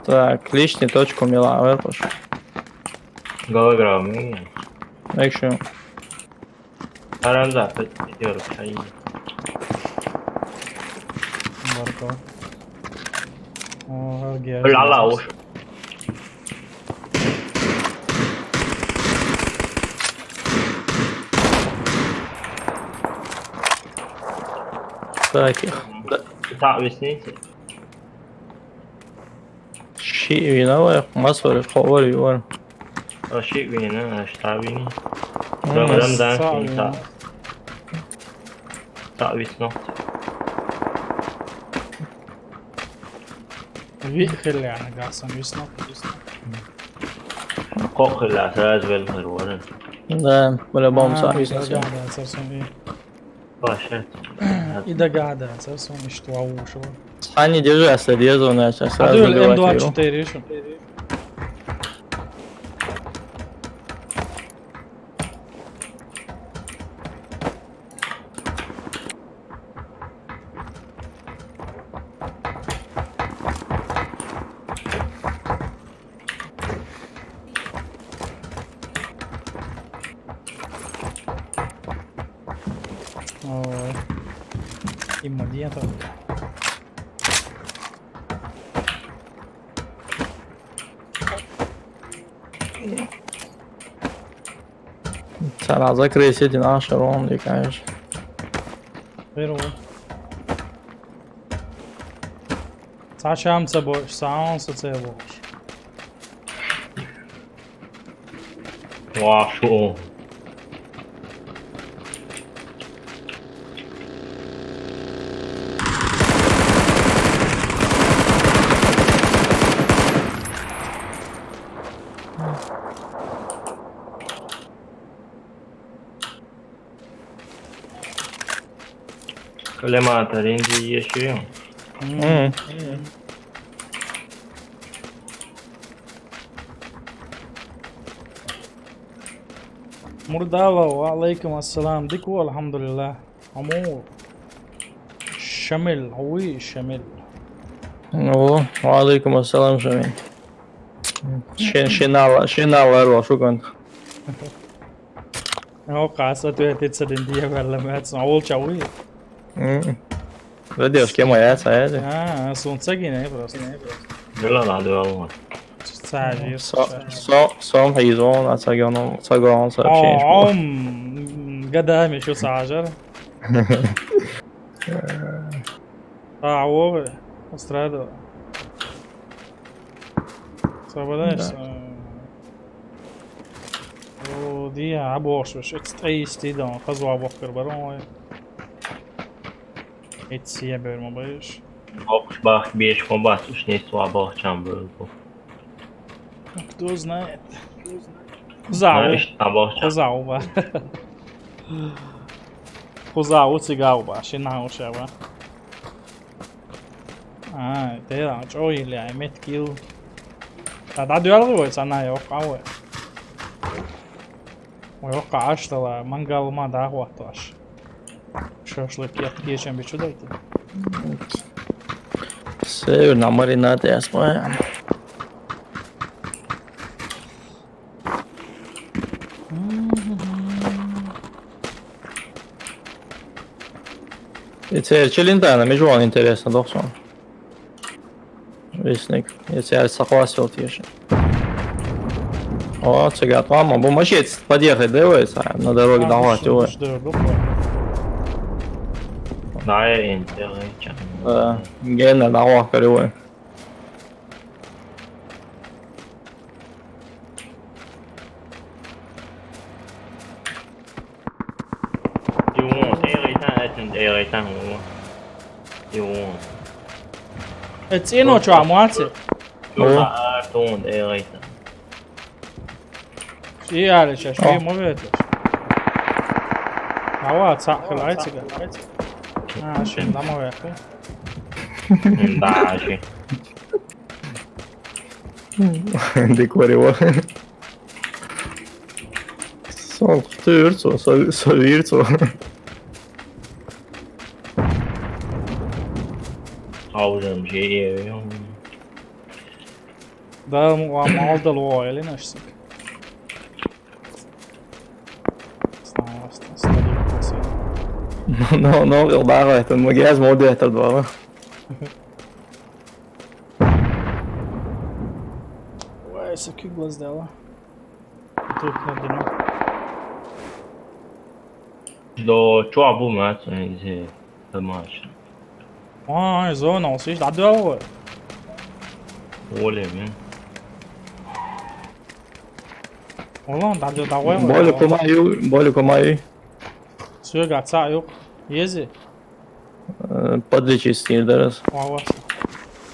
Так, лишний точку мила, верпаш. Galagram mı? Якщо. Aramda gidiyor. Şey. Барко. О, гез. Lala hoş. Таких. Ta'visini. Şi vina mas var, xavari var. Aşık beni, aştabini. Aramda Sağ ta'vis nokta. Вихрь يعني قاعد يسنق. Kokla biraz velher var. Да, по-любому إذا сами. قاعد أساسون إيه. Başlat. إذا قاعد أساسون يشتوى شو. Они держи, срезал, начал сразу هذول добивать его. M24 شو. Ой. Иммодието. كان على ذكر سيتي 10 هون ديك عايش. غير هو. ساعة شامسة بوش ساعة ونص بوش. واو شو كل ما ترين دي يشيو مرداوة وعليكم السلام ديكو الحمد لله أمور شمل هوي شمل وعليكم السلام جميل. شنال أروى شو كنت؟ أوقع ساتوه تتسدن ديه ولا ما تسمع أول شوي Radioš kemojās, ēdi. Sunsagina просто. لا لا والله Sadece. Som hizon, sagon сообщение. قدامي شو ساجر عوض استرادو صابداش ودي عبوش وش اي ستيدون خزوا بوكر برون اتسيا بير ما بايش Box bak bir kombat už nejsou a bohčam byl. Кто знает. Zau. A bohčam. Zau. Zau cigau ba, shinau shaba. Te da, joy le ai met kill. Da duel go sana yo qawe. ويوقع 10 منقل ما ده هو 11 شاشلك يحكيشن بشو دايتي سيرنا مرينات يا اسمع يتسير انت انا مجوان انتريسنا دوخسون ريسنك يتسير سقواس فيلتيشن О, цыгат, мама, бумажец, подъехать, дивись, на дороге давати, ой. Да, я интересно. Гена, давай, кривой. Это ино что, амуации? ايه على شاشة مو بيتش عواد صح العيتك عشان ده ما ياكل Да, عشان Dekorerer. Så styrt så virt så. عاوزهم شيء ده معضل الوايل نفسك No, eu dava, então não guias modo é todo bom. Ué, esse aqui o glass dela. Tô aqui لو شعبوا مثلا زي الماتش زون وصيش عدو اول ولا مين والله انت عدو دعوة Bolho como aí. سوى قاعد ساعة يوق يزي Подлечи снидерс. وعواس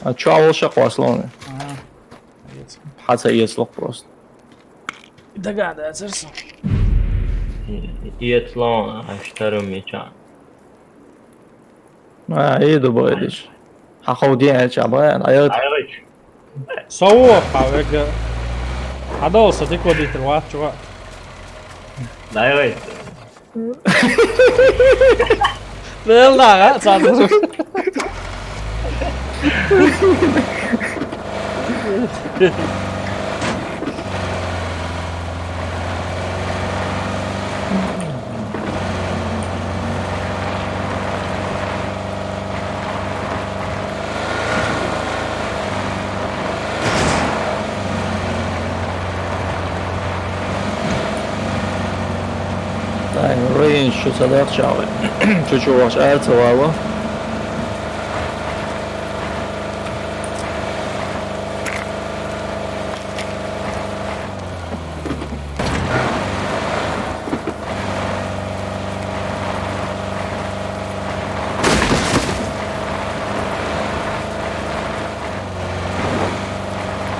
А чё волшак واصلون? حتى يصلح просто. ده قاعد اسرسه يطلعون اشتروا ميشان يدو بغيدش. حخودين على شعبان عيط. عيرش صوف حاويك هذا هو صديق وديت الوقت شو لا عيرش يلا صار Range شو صدق شاوي شو وقت عارف واوا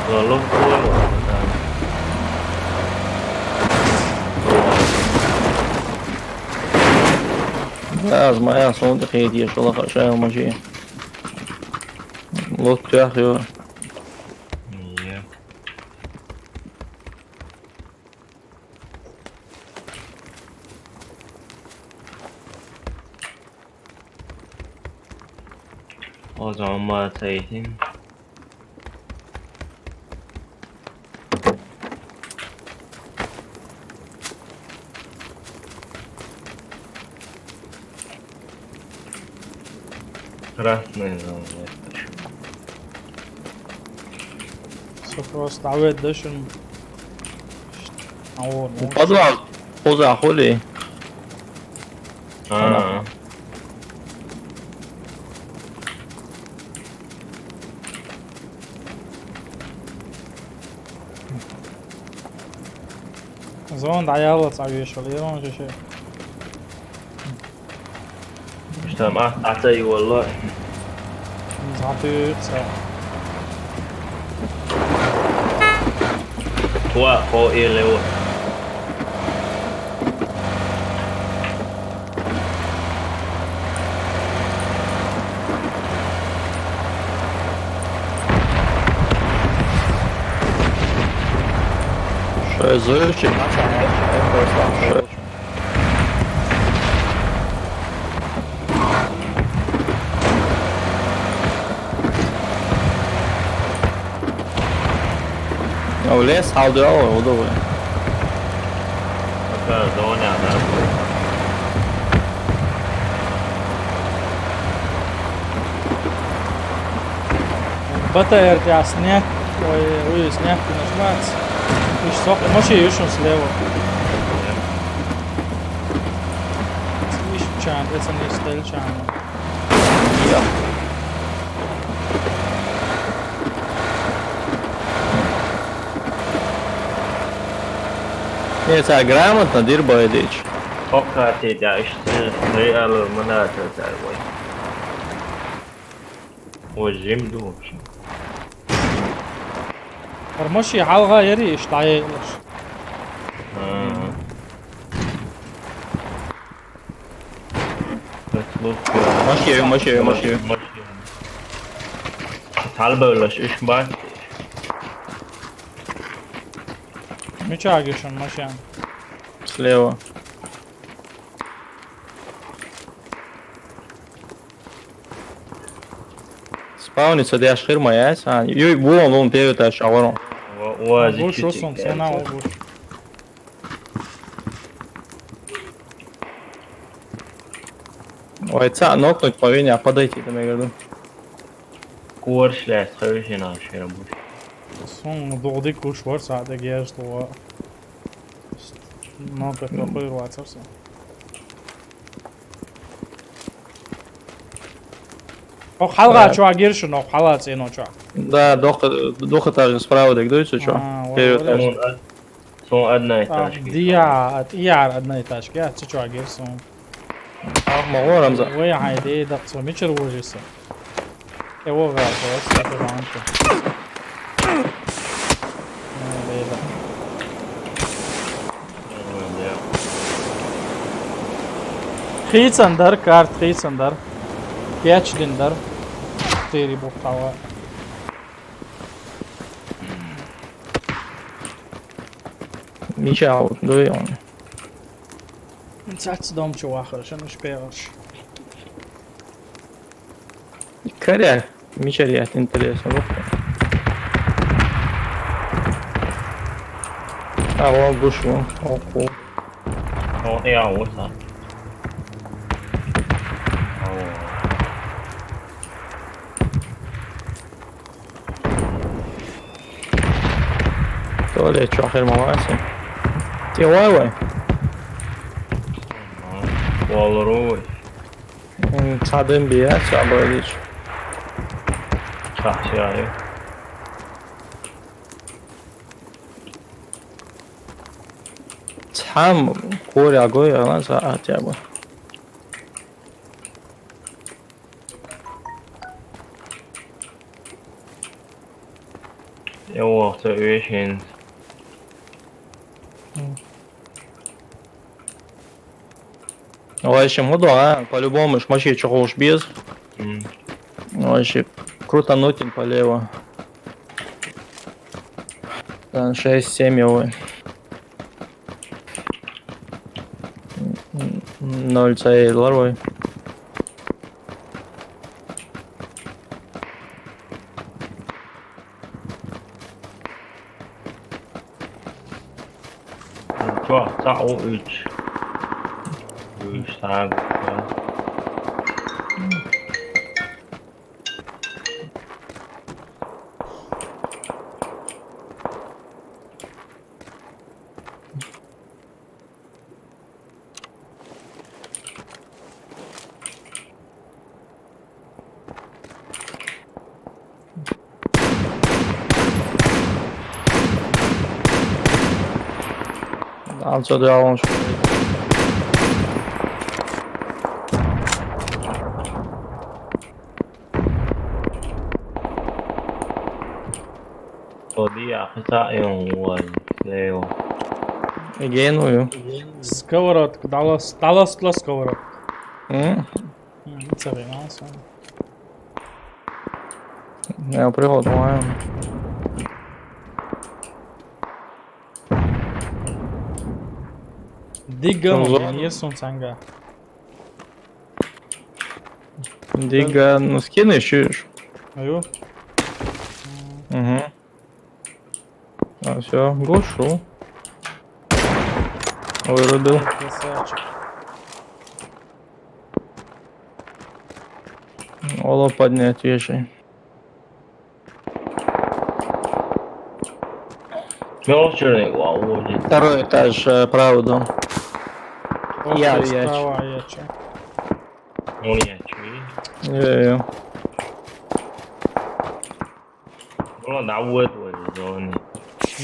Rồi lúc cuối لازم يا صوت خيدي شو الله شاي وماشي لوت يا اخي Yeah. O zaman bana sayayım. Красный зон. Все просто عواد دشن عور подвал поза хули А, زون عيالة تعيش ولا يرون شو شيء işte atayı والله. زعطي ساعة هو ايه اللي هو شوية زوجي او ليه صعود اول وضوء Bakar zon yani. بتا يرجع سناك وي سناك نجمات مش صح ماشي يشون سلاوة مش كان اسم يستل كان هي ساعة грамотно دير بايديش Fakat ya işte real مناطق تاعي. والجيم دوم. ماشي حلقة يري ايش تعيش ماشي تعال بلاش ايش باك مش عاقشن ماشي يعني слева спаунится دي اشخير ما ياس يو بوم لون بيرتا شاورون بوش وصن صنع وبوش ويتساع نوكنуть повинен подойти там я говорю كورش لا تخرج هنا شيء بوش صن ضغطي كوش ور ساعة جياش طوا ناقة تقير واتسرسا Ох حلقة شو عجيرش نو حلقة سينو شو да дух это справа так дуется что вперед صون أدنى تاشكي ديار أدنى تاشكي شو عجير صن ما هو رمزة ويا هايدي دقصو ميشر وجيسا ايوه غير بس كده عنك خيط اندر كارت خيط اندر كاتش دندر تيري بوقتها ميشا دويون ساعات دوم شو اخر عشان مش بيعرش كاريا ميشا ريات انتريسون هو بوشو اوكو هو ايه هو صح تولي شو اخر مواسم تي واي واي والروي صعدين بيها صعبة ليش صح شايف تحام كوري عقوي أنا ساعات يا أبو يوه تأويشين вообще мудо, по-любому ж мочи чего уж без. Вообще крутануть полево. Там 6-7 его. 0 цей ларвой. 좋아 자 5 3 2 3 Also der auch schon. 어디 앞에서 영원 레오 Геную. Сковородка, далас тла сковородка. Це війна, це. Я пригод маю. Digga Tamam, mı? zaman- Niye son sanga? Дига, ну скины ищешь. Аю. Угу. А все, глушу. Вырубил. Красавчик. Оло поднять вещи. 명실에 와 오지 Второй этаж, правда. Я, Okej, я. sprawa jedzie. 오니야 주의 Е-е. 물론 나우에도 이런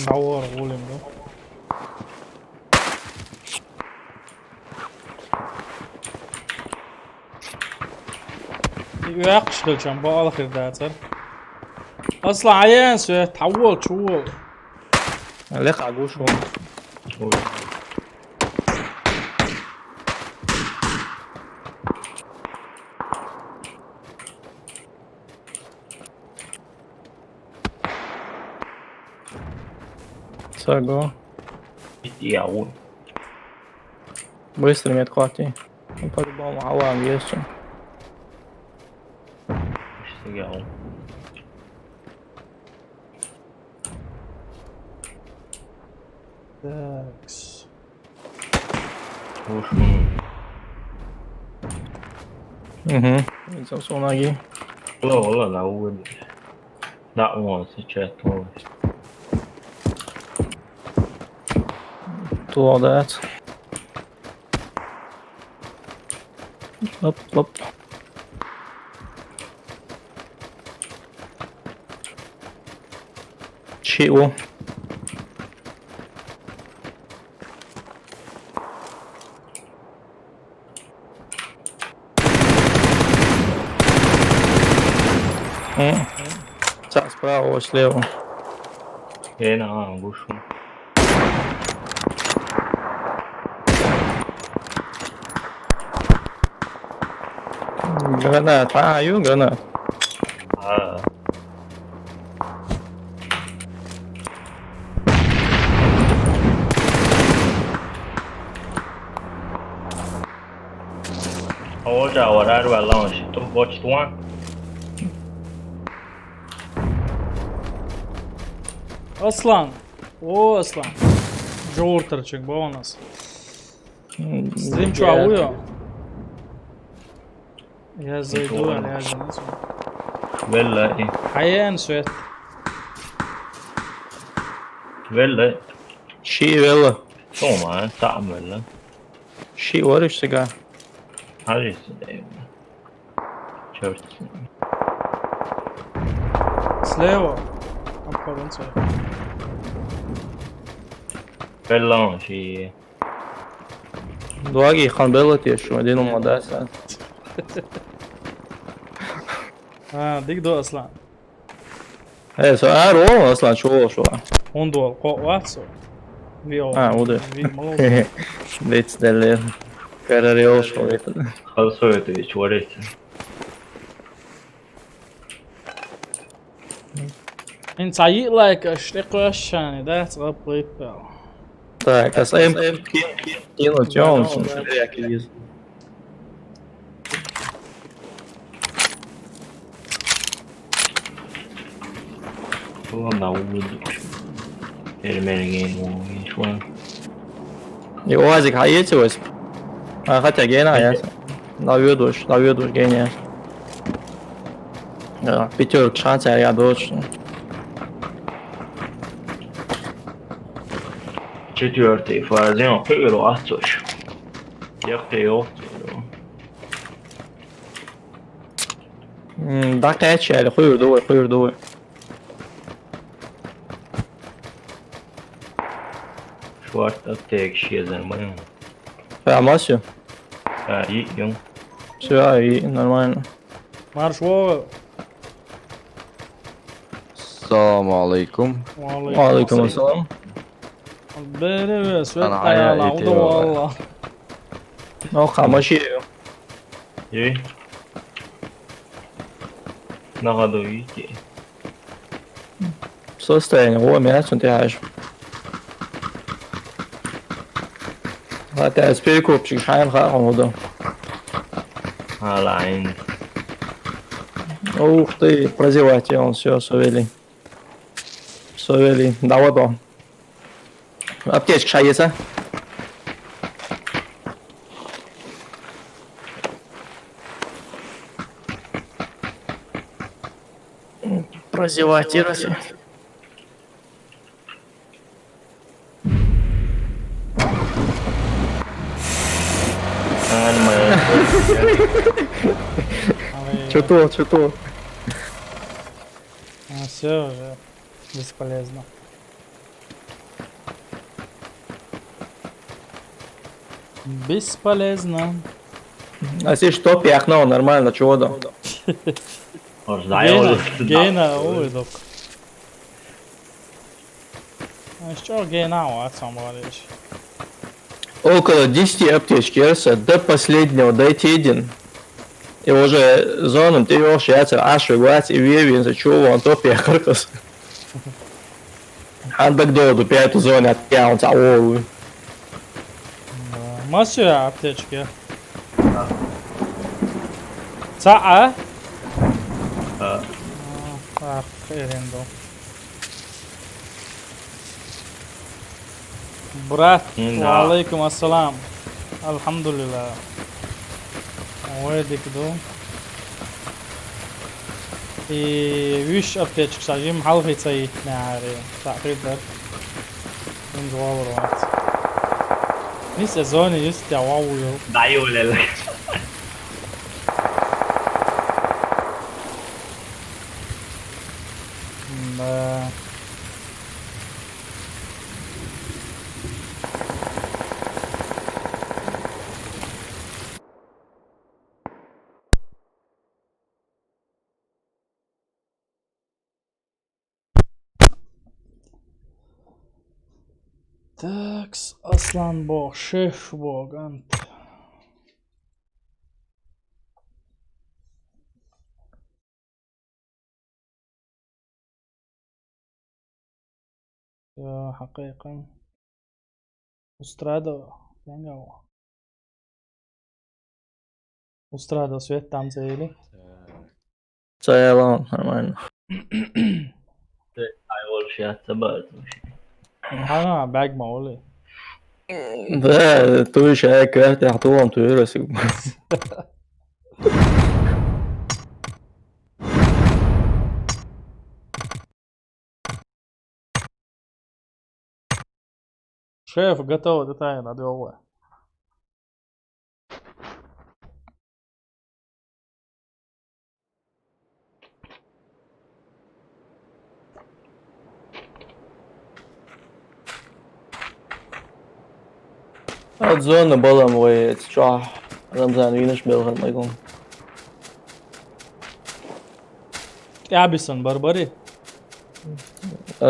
Навор гулим, да? Yaxshi qilcham, bu oxirda atar. Aslan ayan söyle, tavul, çuvul. Лех агушу. Саго. 야오 Быстро мне отхвати. Ну, по-любому, алам есть. 야오 Taks. 오신 Угу. Видел с ноги. 올라 나우에 나와 스체토 Тулодец. Оп, оп. Чего? Справа, слева. 얘나 무슨 Гранат. А, ю гранат. 아 Hoca horário é longe. Tu bote tu uma? Aslan. O Aslan. Жовтарчик, бо у нас. Стрим чуаю. Я зайду, а я же не знаю. Vella Ayan söyle. Vella Щи вела. Toma, tá, vella. Щи, варишь сега. Кажется, да. Черт. Слева. Обходим цель. Перлон, شيء. دواقي خان بلتي شو مدينة مدرسة. ديك دو اصلا. إيه سؤال هو أصلا شو. هوندول قو واتسو. فيو. وده. في ملوك. بيتس دليل. كاريو شو. خلصوا يتويش وريت. انت عيق لايك اشتقوا الشاني ده تغطي بال. Так, а сам Кину Джонсон. والله نعود. المرجين وشوان. Ивазик, а есть вось? Хотя гена, я. Наведуш гения. Пятерка шанса, я дочь. Четвертый фазион игру отцоч. Яхтео. Дакта чали, хуй дуй. Шварт аптек щезер моем. Фамасю. И юм. Все, и нормально. Марш вова. Assalamu alaikum. Алейкум ассалам. Бери свет Ana аяла, ayağı уда itiyor. валла. Ну, хамаши. И. Нагадо идти. Состояние, о, мясо ты аж. Хотя с перекупчик шайм хаходу. Алайн. Ух ты, прозевать он все, совели. Давай то. Аптечка шается. Прозеватировать. Что-то. Все уже бесполезно. Бесполезно. А если что, пяхнул, нормально, чего да? Гейна уйдок. А что гейна у отца говоришь? Около 10 аптечки, до последнего дайте один. И уже зону тыешь, я тебе аж играть и верю, за чего он то пяхаркас. Андак до пятую зону оттянул, цаолу. Масю аптечки. Цаа? Ах, еренду. Брат, алейкум ассалам. Алхамдулилlah. Уэдик ду. И виш аптечек сажим халхи цаит наари. Тaqriban. من جواب لسه زوني لسه واو دعيو لك. Такс, Аслан Бог, шеф Бог, ант. يا حقيقة أسترادو ينجو أسترادو سويت там заели. Целом, нормально. أول شيء ثبات. أنا باق مولي. Да, tu šeit kvētē, tu un tu ir esi. Шеф, готово, детально, договор. زون بالام ويتشاح رمزان وينش بالغر ما يقوم Abison Barbary.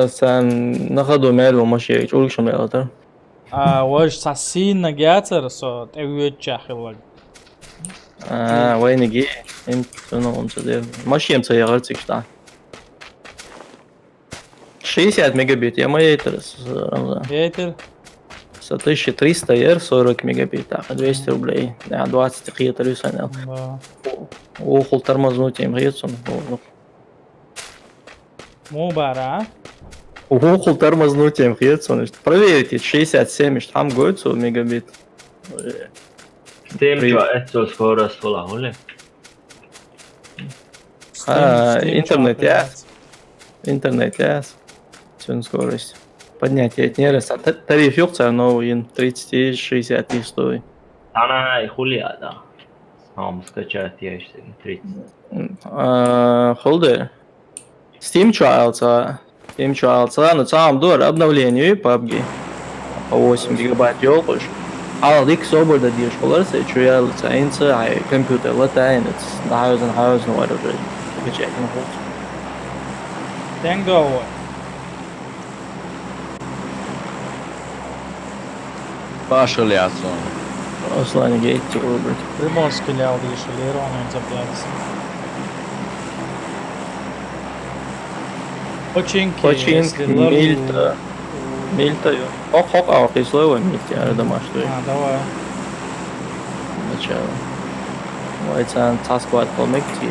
sen ناخدو مال وماشي يقولك شو مال ترى واج ساسين جاتر so تقوي تشاخل. وين جي انت شنو مصدر ماشي يمسي غلطك شتا 60 мегабит я моей интерес رمزان Ветер. 1300 ير 40 мегабит 200 рублей 20 دقيقة تلوسان Да. وخل ترمزنوتي مغيرسون Му бара. وخل ترمزنوتي مغيرسون проверьте 67 что там гойцу мегабит Steam čo eco skoro stola, hole? интернет яс интернет яс всё скорость поднятие не раз тариф ёкца но ин 30 60 и стоит Ana i хули да. Сам скачать я еще 30. холдер Steam Trials на самом деле обновление PUBG по 8 гигабайт ёлкуш Алик собор да диеш коларса чуял цаинца ай компьютер латайнец хаузен вайдер гечек на хол Tango. Пошли отсюда. Ослане гейт Роберт Приморский лял дишь Лерон он заплатится. Починки Мильта хок а слово мильта я думаю что Давай. начало Вайцан тасквад полмекти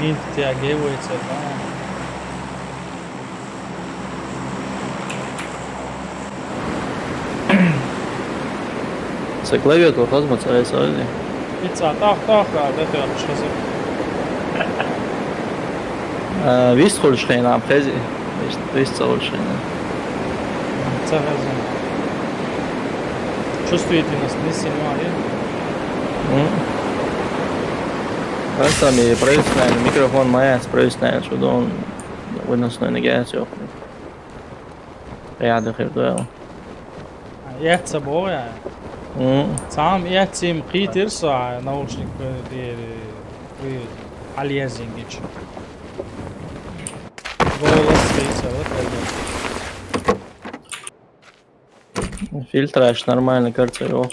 Мид тягивается, да. С клавиатуру размацай сразу Пицца, так, да ты что за... Вist холшрейн am Presi Вist холшрейn Цагазин. Чувствуете нас не снимали? Сами профессиональный микрофон моя профессиональный что он выносной негацию قاعد خير ده Яйца боя. Сам яйцем қитирса наушник алиязингич. Голос қитса вот. фильтраж нормально кажется его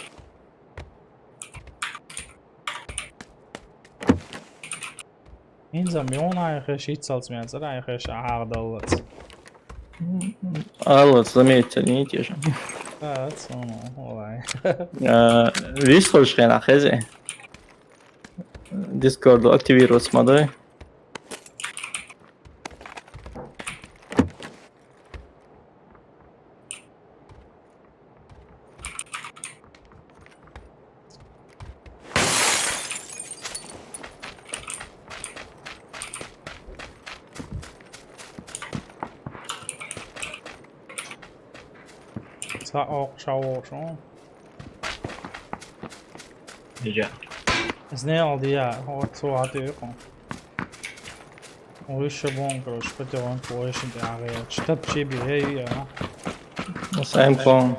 این زمان آیخش هیچ سالت میاد آیخش عقد دولت. Allah заметьте не те же Evet, olay. Вist холшрейн ахези Discord активировать с модой Sağ şov şu. Rica. Ne oldu ya? O tuvalde yok mu? O işe bon kroş, peteron po işin de ağaya. Çıtap şey bir hey ya. Сам клон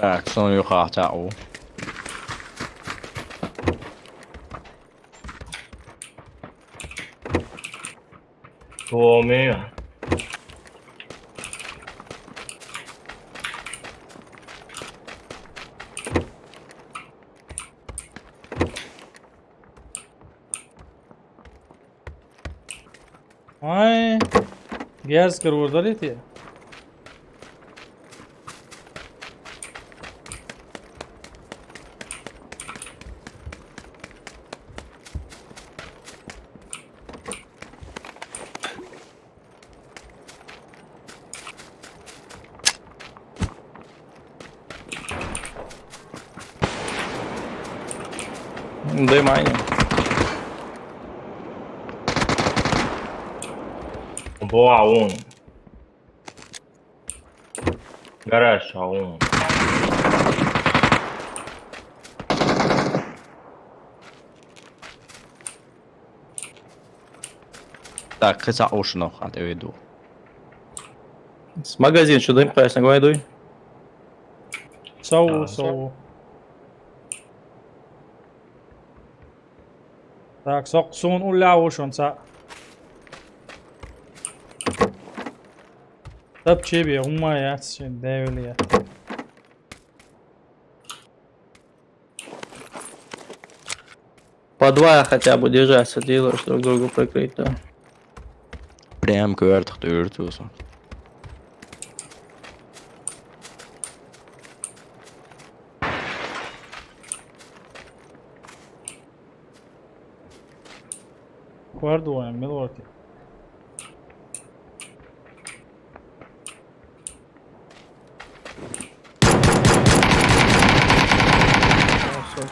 Так, son yukarı. Tuomio. Ay. Gez कर वो डरी थी. Дай майни Boa um. Garage um. Так, хотя ушно, а ты веду. С магазин что дым пресс, не иду. Savu. Так, soqsuun u laawushunsa. Tapчебе умая, девилия. По два хотя бы держаться, делаешь друг другу прикрыть, да. Прям кверх тюртуса. Guardojam, Milwaukee.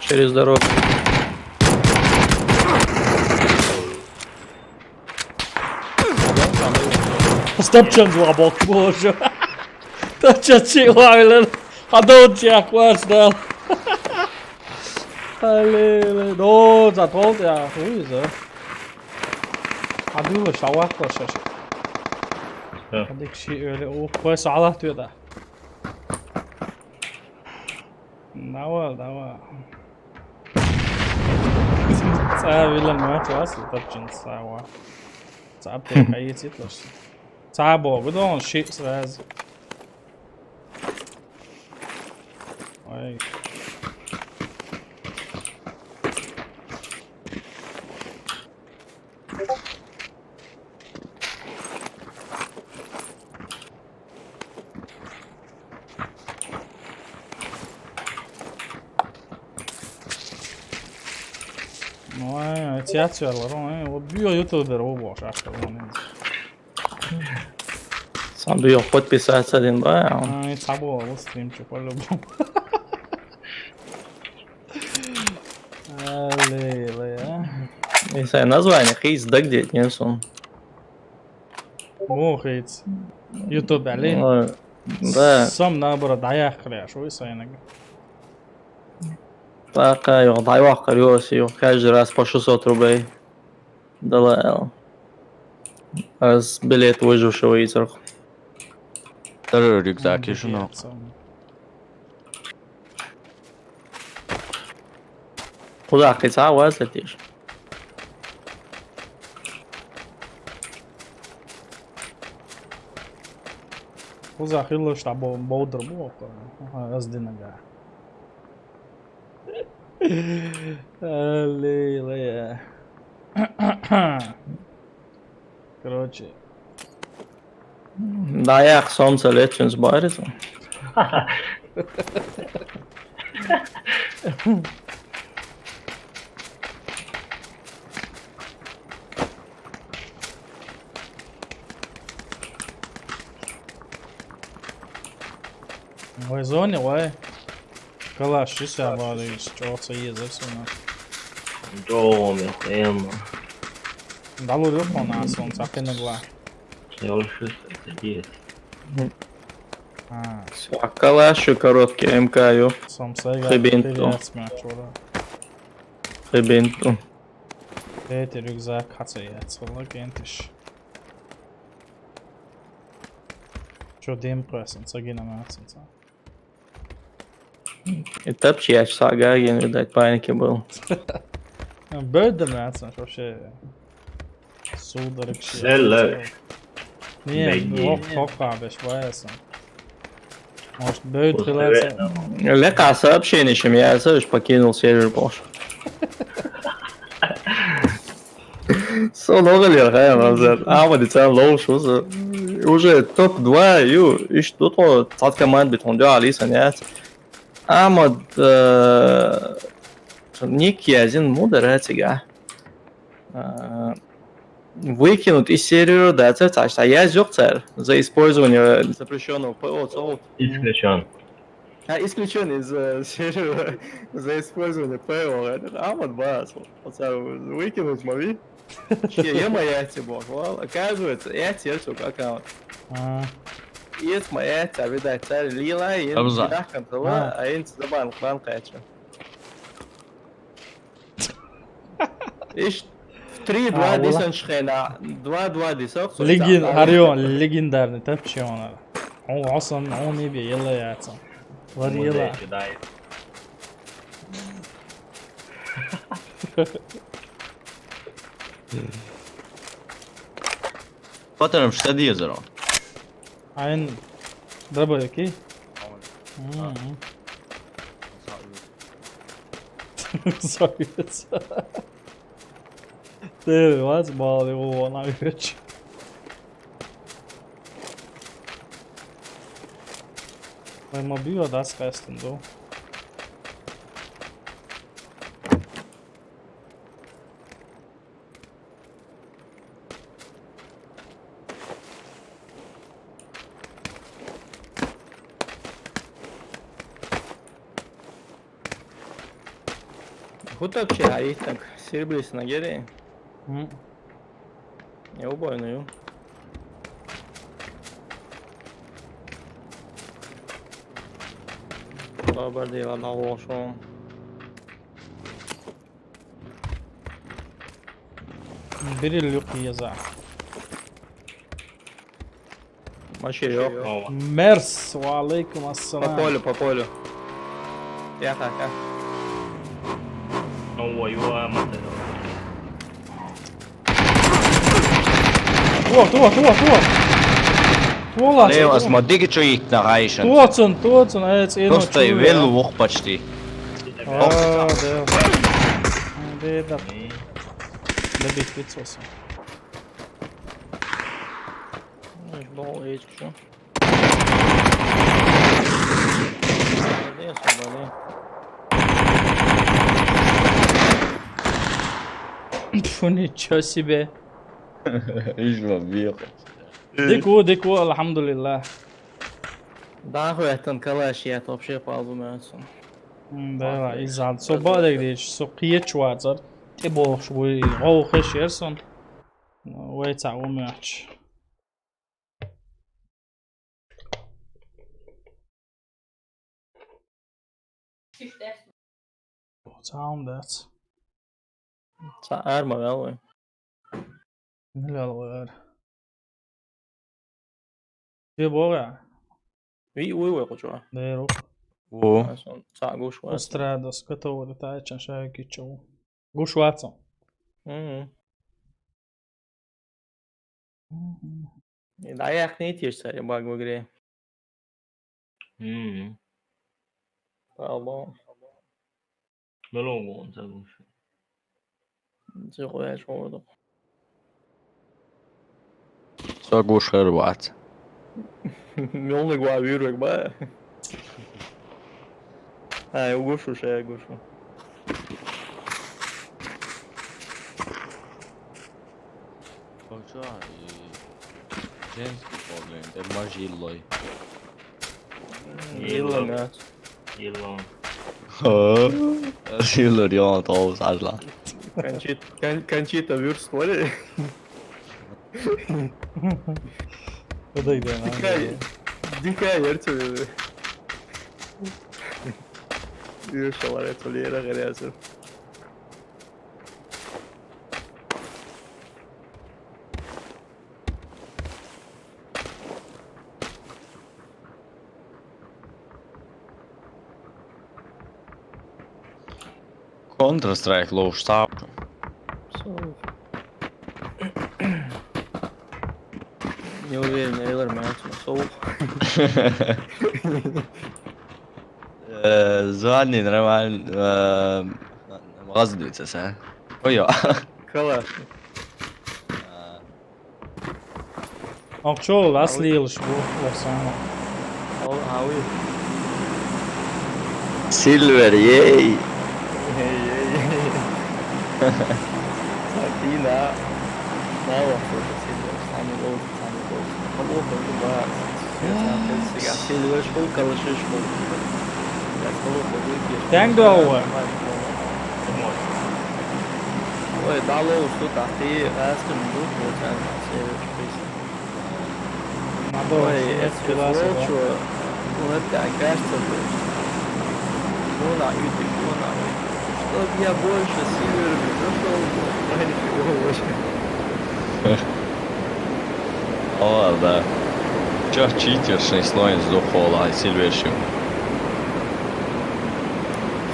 Через дорогу. Stapčans labāk, božu. Taču cilvēki, hadot jak vairs dēl. Halleluja. No, zatot ja, huiza. Hadi ulan şava arkadaşlar. Ja. Hadi kişi öyle o koysa Allah diyor da. Dava. Saya bilang macam asli Stapčans sawa. Sapte kayıt etmiş. Sabo, we don't shit сразу. Ой. Ой, театр, вот био ютубер обош, Сам дуел подписаться один, да? Ай, сабо, вот стримчик по-любому. Аллилуйя. Если название хейс дагдеть несу. Мохиц. Ютуб али. Да, Сам набор даяк крэш, ой сайнаг. так, дайвах кариоси, каждый раз по 600 рублей. Дала. С билет выжившего яйцерх. Даже рюкзак еще, ну. Куда кайца вас летишь? Uzak yıllar işte boğdur bu okta. Az dinle. Аллилуйя. Короче. Dayak солнце лечен сбарится. Vai zoni, vai. Kalaš šis jābādījis, čoca iezers un... Domi, ema. Dalur uponās un sapinaglā. Я уже есть. Калашу короткий МК, Сам сайгā Ribintu. jāatsmēč urā. Ребенту. Tēti rюкзак hacējāts, vēl gentiši. Čo diemprēsim, sagina mācins. И топчач Сагарин, видать, паники был. Böldä mācins, вообще. Sudarīgs. Selä. Niin, hokkaabes vajasam. Может, бöld relācija. Лека сообщение, чем я слышь, покинул сервер Bosch. Сон оголил, назад. Ама децан лоу шуза. Уже топ-2, и что то цат команд бетон да Алиса нет. Ама некий один мудр этига. Выкинут из сервера, да, а я зёгцер за использование запрещенного ПО. Исключен. Исключен из сервера за использование ПО. Амад бас. Выкинуть мови. Я моя тибок. Оказывается, я терчу аккаунт. И это моя тебя, видать, царь лила, и я контрола, а я забан клан качу. И 3-2 десантшхена. 2-2 десант. легендарный топчёнер. Он اصلا он يبي يلا يا عصام وري يلا Потом что дизером? عين ضربه كي sorry Tev vecbāli ona veču. Vai man bija das festen do? Hutapçı aí, tak sirbilisine geri. Я убойную. Добре діло на лошу. Biri люк yazar. Maçı yok. Ова. Mers ve aleyküm assalam. По полю. Я так. Ова, его мотор. Tuolla Levas, ma digi čo ich nachreichen. Tuotsun, ets eno Просто и велу почти. Da bit vitsos. Ich baue jetzt schon. Pfu, nичего себе. İşte bir. Деку, alhamdulillah. Да, хуятан калаш я вообще палбу мясо. Да, изад. Soba da gidiş. Soqiye çuazar. Te boş bu. O xeş yerson. Ve tavu maç. Tamam da. Arma wel. Ne var? Te boğa. Oui, хочу. Dero. O. Sağ guş var. Ostrados, готово da taj čan šajki ču. Gušvaco. Да я не тешь царь баг в игре. Палбо. Много он заглушил. Зихуя шоу. Saguš Hrvat. Milni guavīru, bā. Ai, eu gosto, eu gosto. Hoca, ženski problem, te mažiloj. Yılın ya. Yılan. Mažiloj, ja, to sažla. Кончита Вюрст, вали? Kıda gidelim abi. Дикая ярче. Yaşalar etoliyere geliyorsun. Counter-Strike low stop. Не уверен, наверное, мясо. Соус. Звани нормально. Разница, са. Ой, ja. Калаш. Akçoğlu aslı yılış bu versana. Ави. Silver, yay. Сакина. Нава, что-то сильно. Самый лучший, самый лучший. Плохо, да. Я сильно школ, калаши школ. Я плохо выпьешь. Thank you. Ой, дало что ты раскин дух, вот это все песни. Надо Ой, это лучше. Вот так кажется. Ну на YouTube, ну на чтоб я больше северами прошел. Ай, нифига вообще. O, da. Čak čīķeršais loins do holā silviešiem.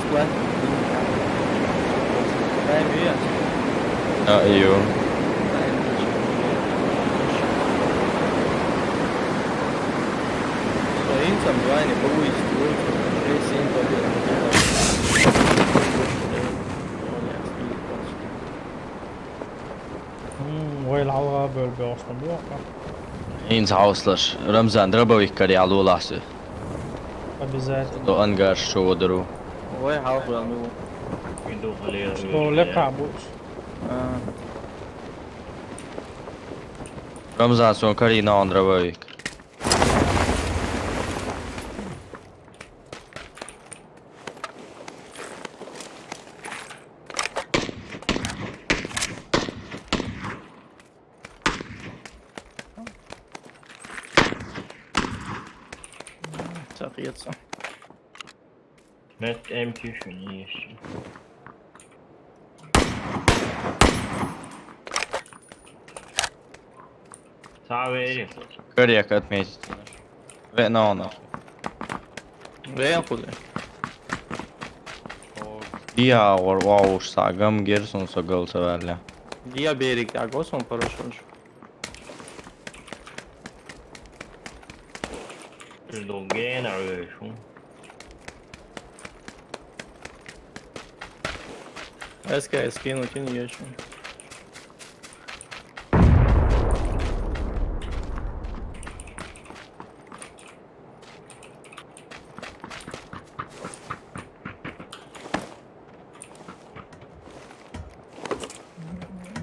Splēt. Дай viens. Jū. Stojincam dvajni povujisti ulicu. 6 pobjeda. ويلعبها بالأسطنبول. Eins hauslas. Ramzan Drabovik arī alulāsi. обязательно. Do angārs šodru. Ой, халфу ну. Иду в левую. Что легко будешь. Ramzans un Karina un Drabovik. Соответственно. Met M2 шuni еще. Sağ vereyim. Kariek atmēģināt. Vai nav. Vien kudri. Jā, var uzsākam girs un sagals vēļā. Я берег, а госом порошонш. Жду гена решу. СК скинуть и не еще.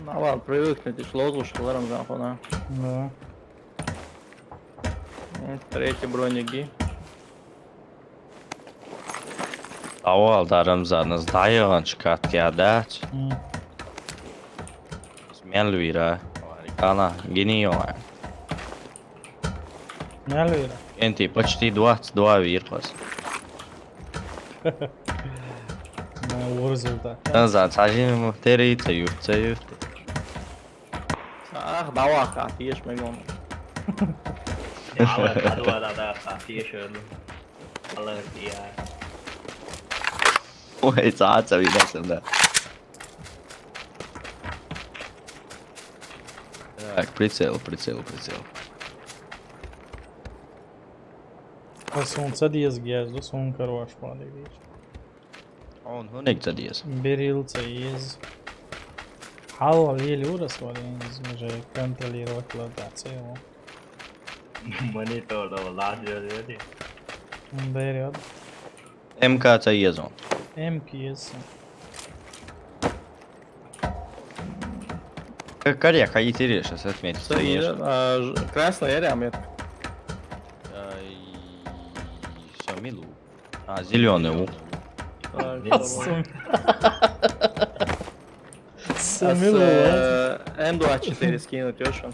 Ну ладно, привыкнуть, и лозушка, ларом зафона. Да. Третий броники. Avaldā Ramzanas dajoņš katkajā dēts. Smielvīrā. Amerikānā Ginijolē. Нельвира. Enti почти 22 vīrklas. Результат. Ramzans aģinumu terīca jūtce. Ах, даваха, ешь мегон. Да, тише. Аллергия. Oi, cāca vidasam, da. Так, прицел. Tas un cedies gēzus un karošu pādīgīšu. Un hunig cedies. Берилца из Халла еле урос варенье, уже контролировать локацию. Монитор лазер. Берет. MKC iezon. МКС. Карьяка интересно, отметить. Красная рядом метка. Все, милу. А, зеленый лук. М24 скинуть, очень.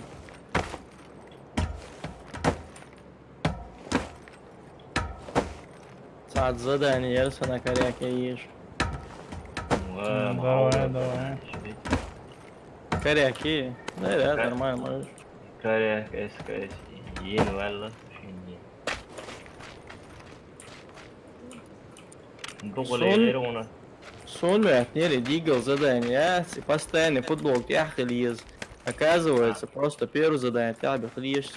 Saat задание yarısı na karyak ешь. Давай. Karyak iyi. Evet, нормально можешь. Карьяк, СКС. Yeni valla. Şimdi. Дугулер ona. Сон отняли дигл задание, постоянный футбол тяхли лез. Оказывается, просто первое задание тяхли лезешь.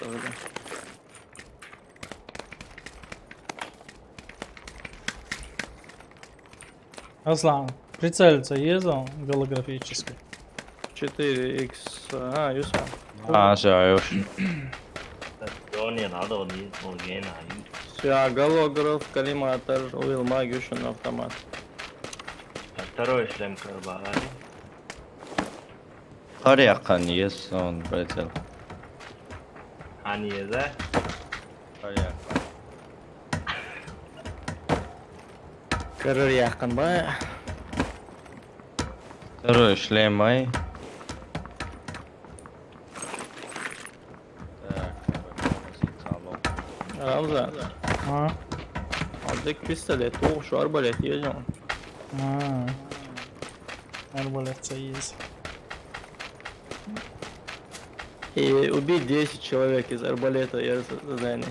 Аслан, прицелиться ездил голографически. 4х, юса. А, все, уж. Johnny надо вот здесь был гена. Все, голограф, коллиматор, увидел магию, еще на автомат. Второй шлем карбовали. Карьяка yes, он прицел. Hani yeze. Карьяка. Кырыр яқын ба. Второй шлем мой. Так, Рамзан, А? алдык пистолет, оқ, şu arbalet yiyeceğim. Арбалетца есть. И убить 10 человек из арбалета я задание.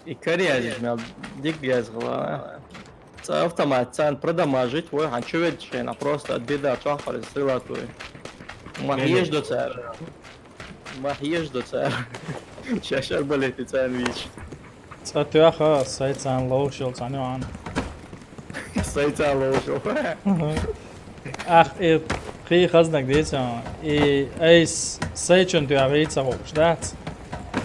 И коррезить меня дик газгла. Автомат цан продамажить, ой, а чё ведь она просто от беда чахар стрелатует. Махиеш до царь. Махиеш до царь. Сейчас арбалет и царь вич. Цатуя خلاص سايت عن لو شيل ثاني عن Сайта лошо. اخ اي خي خزنك ديتا اي ايس سايتشن تو اريتsa hochstadt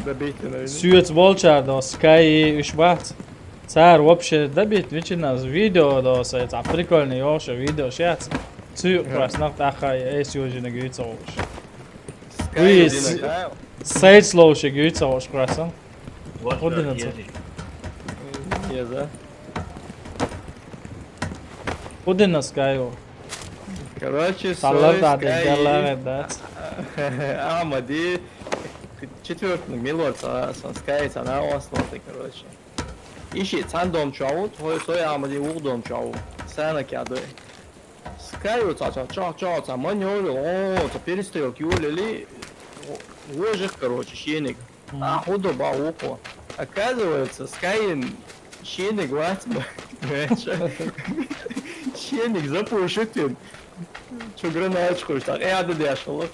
Добейте, наверное. سويت волчар до скай ишбат цар вообще добит вечерна видео до сайт прикольный yosh видео сейчас цю краснах ахай эс южина гица hoch сайт слоуше гица hoch красан Вот Вот что это. ездить. Я за. Удина скайо Короче, талар да Sky- делар дат Амади. Четвертый милорд сон скай на основе, короче. Ищи цандом чау, твой свой Амади угдом чау. Сана кяды. Скай вот ча манёр, о, перестрелки улили. Ложек, короче, щеник. А худу бауку. Оказывается, Скай щеник ватьма. Щеник запушит. Чё гранаточку, так я дешево.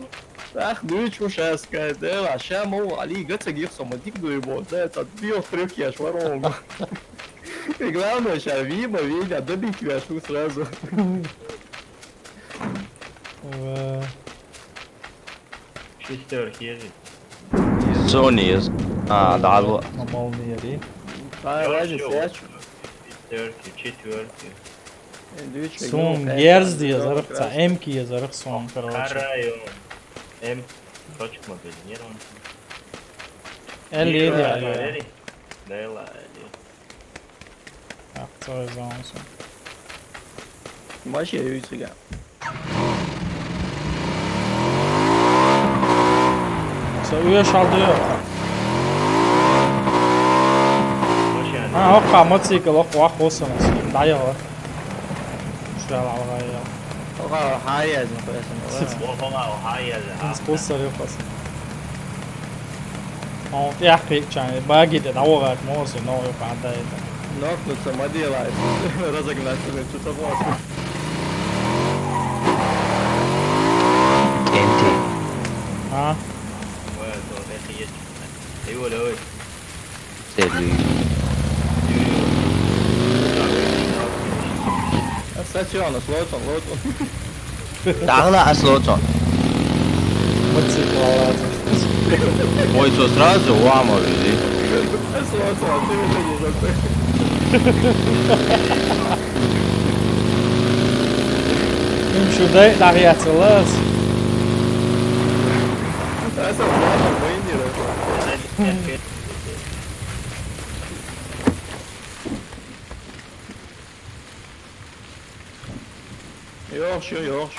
Ах, ну и чё сейчас сказать, да, а ща, мол, али, гаться гирсом, а дик дуебо, да, это отбил трюки, аж вором. И главное, ща, Вима, Веня, добить тебя, шу сразу. Шестерки ездить. Sony'yiz. Ha daha bu. Normalde yeri А, ладно, сяч. Шестерки, четверки. Son gerz yazarıq, M2 yazarıq son, короче. Караю. М. Кто çıkmadı? Yer onu. 57 yazarıq. Değil. Aktar zamansı. Maç yeri yüzüge. Så uya şaldı yok. Hoş yani. Ha, hoppa, motosikl, hoppa, olsun. Dayı var. Şuraya alğa ya. Oha, hayır yazın koyasın. Oha, hayır. Biz postlar yapasın. Ama yaxkı yani, bağa gidiyor, davağa ne olsun, ne oluyor falan da. Нокнуться, модела. Разогнаться, что-то вот. TNT. Ha, Evet, oraya geç. Eyvallah, evet. Seviyor. Стационно, слотом. Dağla asloton. motosikl alacak. Ой, что сразу вама вези. Слотом, ты выглядишь. Şurada lahiyatçılar. Это слотом, поинтересно. Yok şu. Yok.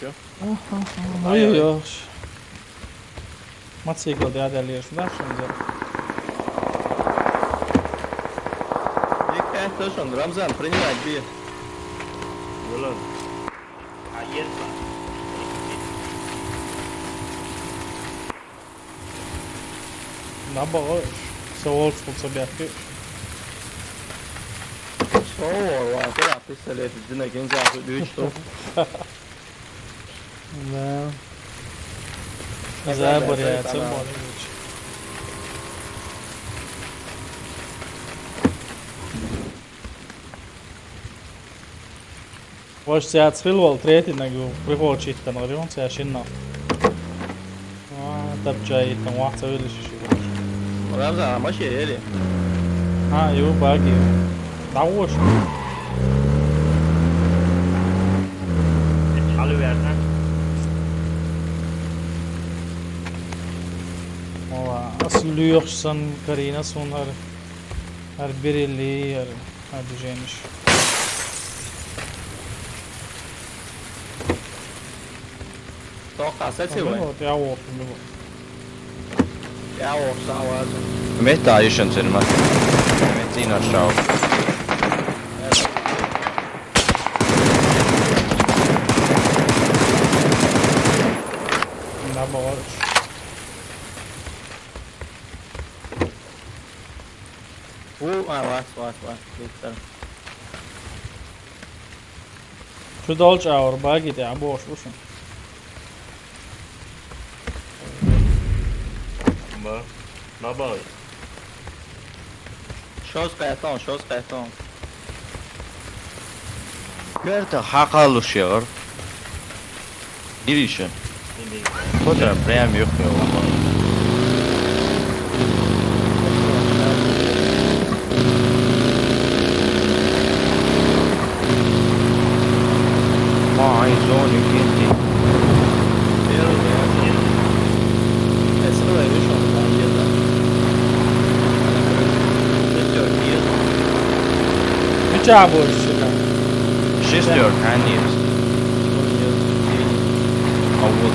Motosikl değerliyorsunlar şimdi. Точно, Рамзан, принимать бей. Ulan. Hayır. Nabaroş. Soğuk sobie yapıyor. О, ладно, да, пистолет, иди на гензах, убей, что. Да. Güzel buraya atın bana. Voisi sieltä Silvolla treetinä, kun prihoot sitten oli, on siellä sinna. Tapcaa itän vahtsa ylisys. Рамзан, а мощи ели. Ha, juu, bagi. Tauus. Çalıversen. Ola, asıl lüyorsan Karina son her birilliği her düzeymiş. Toqa, Det sätt var det jag åt nu. Ja, och så Mehta ayışın senin bak. Mehta in aşağı. مربع ورش. واحد بيكتر. شو دولج اور باقي دي عبوش وشن. ما باقي. شوز قيطان. Gerçi hak alışıyor. Girişin. Fotoğraf RAM yok ya. Vay zone gitti. Hiç عبوش شكا. Шестерка, они есть. А вот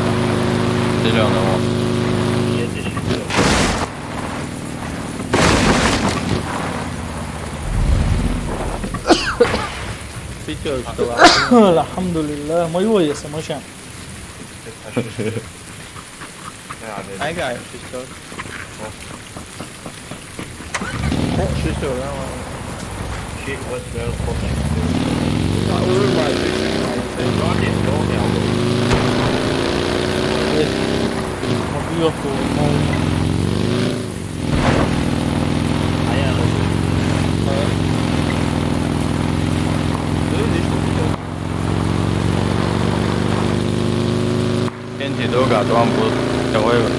зеленого. Едешь. الحمد لله ما يويس مشان. I got it. Şişör ama. Shit was well connected. Uyurma. ما بيوكو ما Enti doga tam bu teoyor.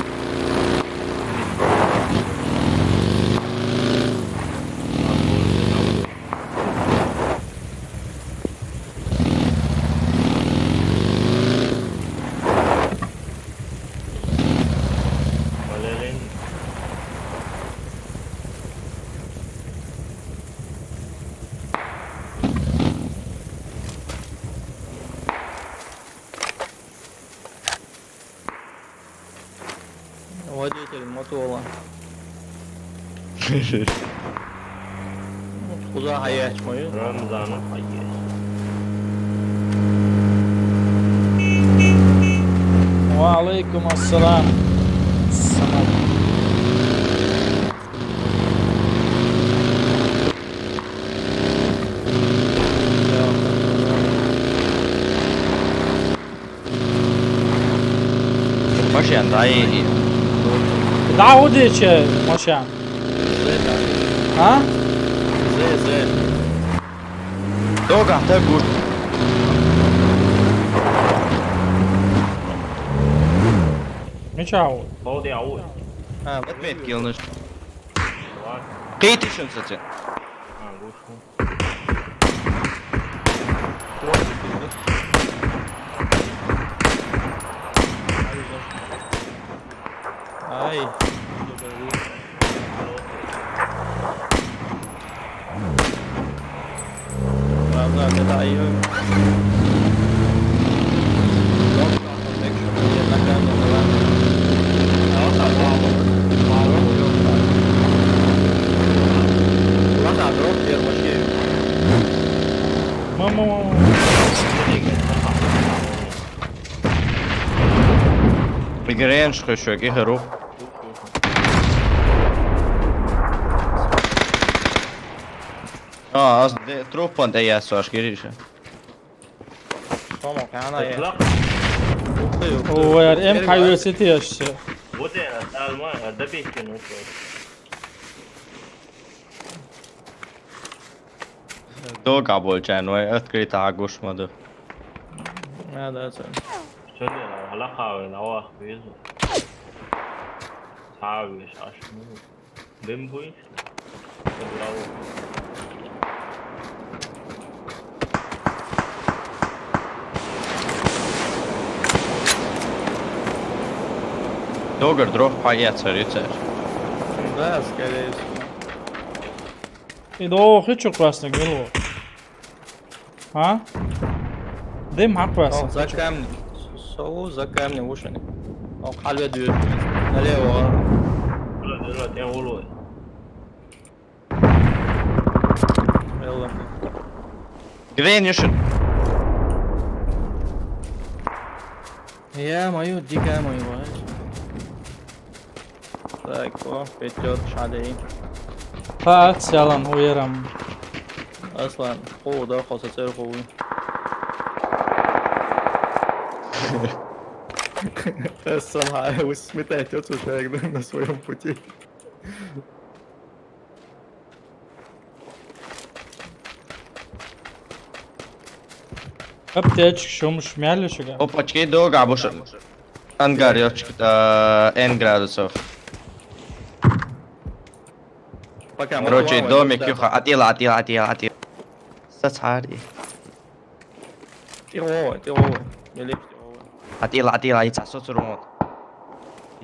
Водитель мотола. Uzağa hayır açmayı. Ramazan'ın hayır. وعليكم السلام. السلام. Başlayan daha iyi. تعودي شيء مشان. ها؟ Zé. Doga da gut. مش عود. فاضي عود. Ha, Etmet yalnız. Var. Kayıt için satın. Ha, vursun. ay. Pravda, kada iyo. ماما Migren çıkıyor ki hero. Az de trupan da yasaş girişe. Tamam, kana ya. اطلق. هو ام حيوسيتي ايش ودي الماء ده بيكنوا Doga bolcan ve etkili tagushmadı. Hadi sen. شدي علاقة بالأواخ بيزو صعب مش عشمو بيمبوي Dogar drop hayatsa yeter. Да, скорее всего. إذا خيتشو كواسنك ملو ها ديم حق О, كواسنك за камнем. Соу за камнем ушами. О, халве дюр. Налево. دلوقتي أولوي يلا. Gren yaşın. Я мою дикая мою бать. Так, о, пятёр шадей. فقط yalan uyarım. اصلا قوة ده خاصة قوي. الصراحة وسميتها تيوتو شايك на своем пути. Аптечка, что мы шмяли, что ли? Опачки, долго буш. Ангар, ёпчик, N градусов. Пока мы Короче, плаваем, домик, да. юха, атила. Сацари. Тировый. Я леп тировый. Атила, ица, соцурмот.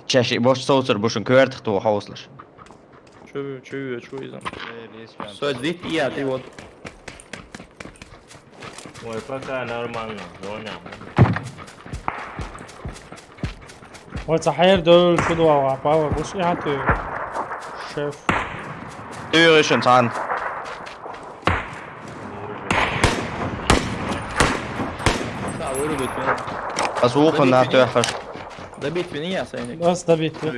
Чаще, бош соцур, бушун квердих ту хауслаш. Чую изом. Стой, здесь я, ты вот. Ой, пока нормально, зона. Вот صحيح دول كدوا وعباوة بص يعني شاف Dyrischen Zahn. Да, вырубить меня. Versuchen nach der Versch... Добить меня, Сайник. بس ده بيتو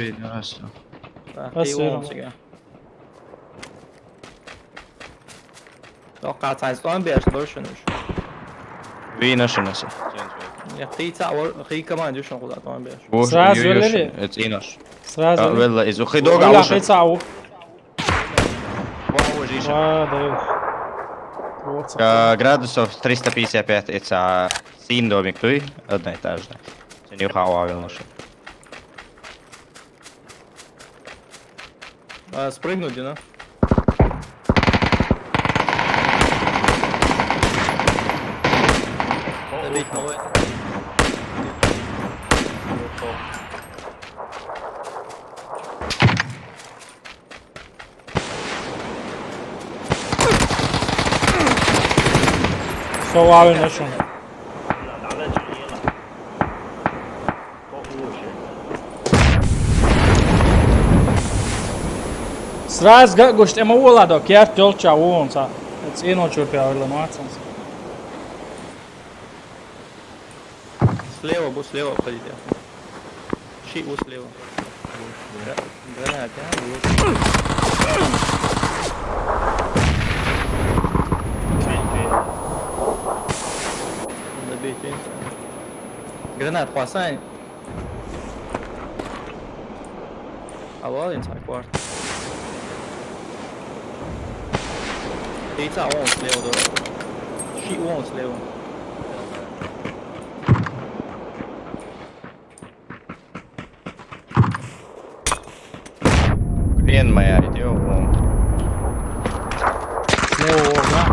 Да, بس ты يلا. вон сега. توقعت عايز طبعا بيش. Wiener Schnesse. يا اخي تعور اخي كمان جوش نقول طبعا بيش. Sraz ولا ليه؟ It's Inosh. سراز ولا Vella is okay dog ولا aus. خيط صعو Wow, is Градусов 355, это син домик туй, одноэтажный. Це не ухавал нашу. Спрыгнуть, да? Добить новый. صواوي نشون تعال نجري يلا. فوق وش. سراز قشت اما ولا دو كيف تلچا وون صح تسينو شو بيا ولا ما تسنس Слева, будь слева обходите. Щи у слева. Гранат, Добить, видите? Гранат, хвасань. Алло, инсайд кварт. Яйца вон слева, да. Щи вон слева. Хрен моя, идёт вон. ليه والله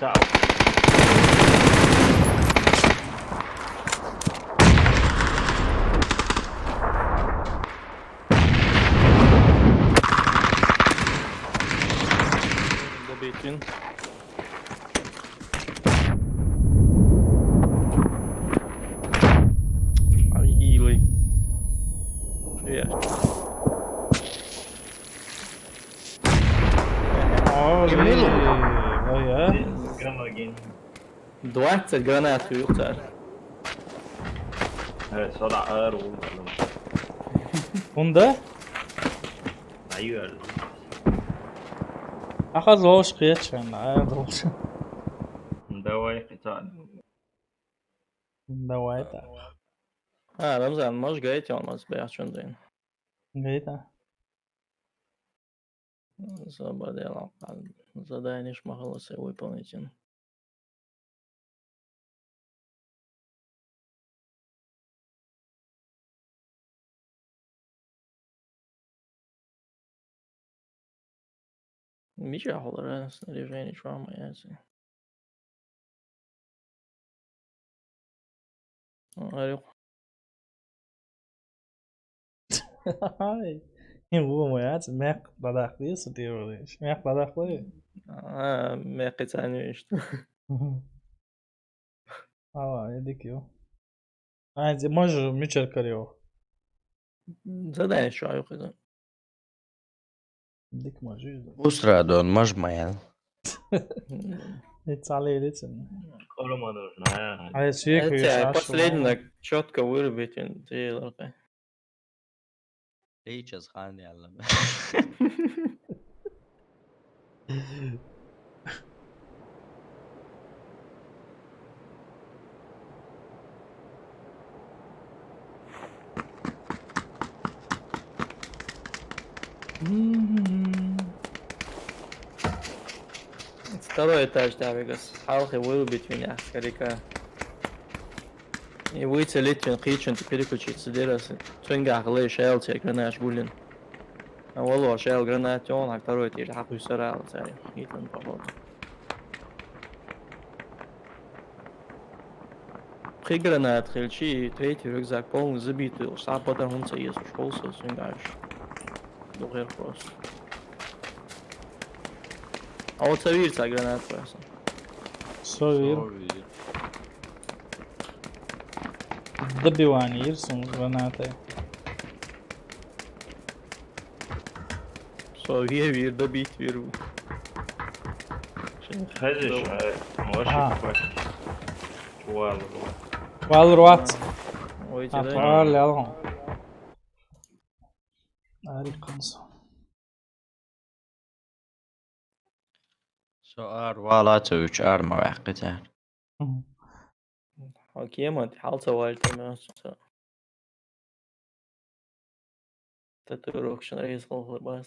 تعال. Добить, вин. Ай-ой. Привет. Ой, Громогин. 20 гранат юхтар. صدع ار Bunda ايوه أخذ لوش قيتشن عادوش دواي قتال دوايتا رمزان مش جايت olmaz beyaz şundayım. جيتا Заболел. Задание шмахалось выполнить. Меча холора снаряжение швама яйца. Орел. هاي هو مويات ماك بداخلي صدير ماك بداخلي Мягкий ценишь. يديك يو عادي можешь мечер كريو Задание шаю куда. يديك можешь Устрадон, мажмайл. عليه لسه. Koruma нужна, ja. على سيك Это последний четко вырубить дело. هيك خان يعلم. Второй этаж, да, Вегас. Халхи вырубить меня, скорее. И выцелить قيتشن переключиться дерасы. Цунга غلي شايل تي гранат гулин. А والله شايل гранат он, а второй тي حق يسرع تاعي. يتن بابا. Три гранат хильчи, третий рюкзак полный забитый. Сам потом он соест в школу, цунгаешь. Дугер просто. А вот совирца гранат просто. صوير دبيواني يرسم غناته. Совир добить веру. خزش ماشي كويس. والله والروات Ой, أطوال يلا. هاري قنصة. سؤال والات 3 arma وحقتها. Окей, حالته والتي Татуировщин резал бас.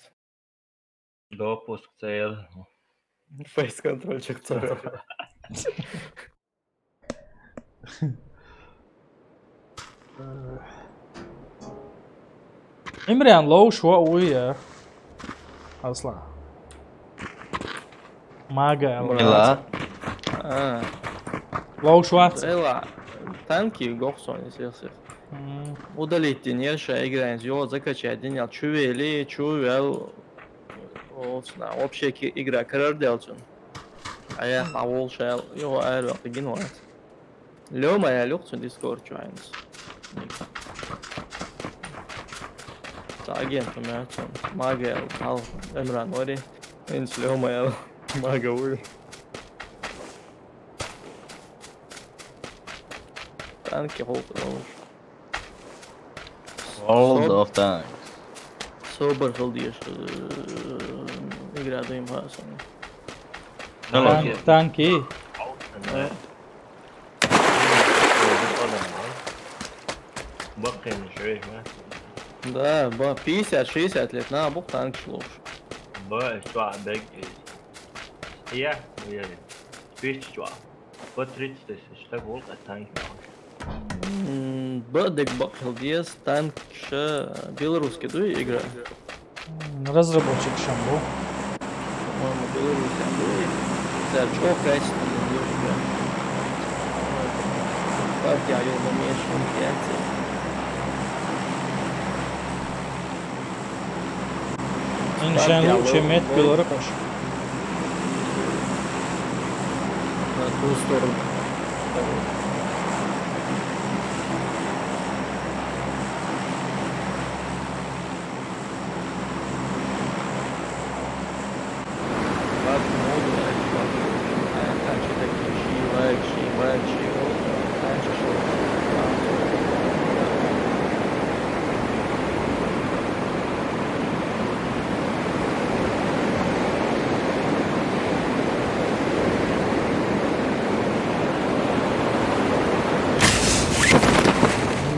допуск цел. Фейс контрольчик царь. عمران لو شو قوية أصلا ما قال لا لو شو أحسن. Эла, танки гохсон, если. Удалить нерша играем, его закачать, денял чувели, чувел. Вообще игра карар делцун. А я хавол шел, его аэро гинуат. Лёма я люхцун дискорд чуайнс. Агентом я цун. Магия, ал, Эмран Ори. Инс Лёма я мага уй. Танки холд роуш. World of Tanks. Собор холдиш. Игра дым хасан. تانكي بقي شوي ما Да, 50-60 лет на бух танк шлош. بقى شو عندك يا يعني فيش شو فترة تشتغل والقى تانك Бадек бахалдиес танк ша белорусский дуй игра. разработчик Шамбу. По-моему, белорусский дуй. За чё качественно дуй игра. Партия я умеешь конференции. إنشان лучше мет Беларусь. На ту сторону.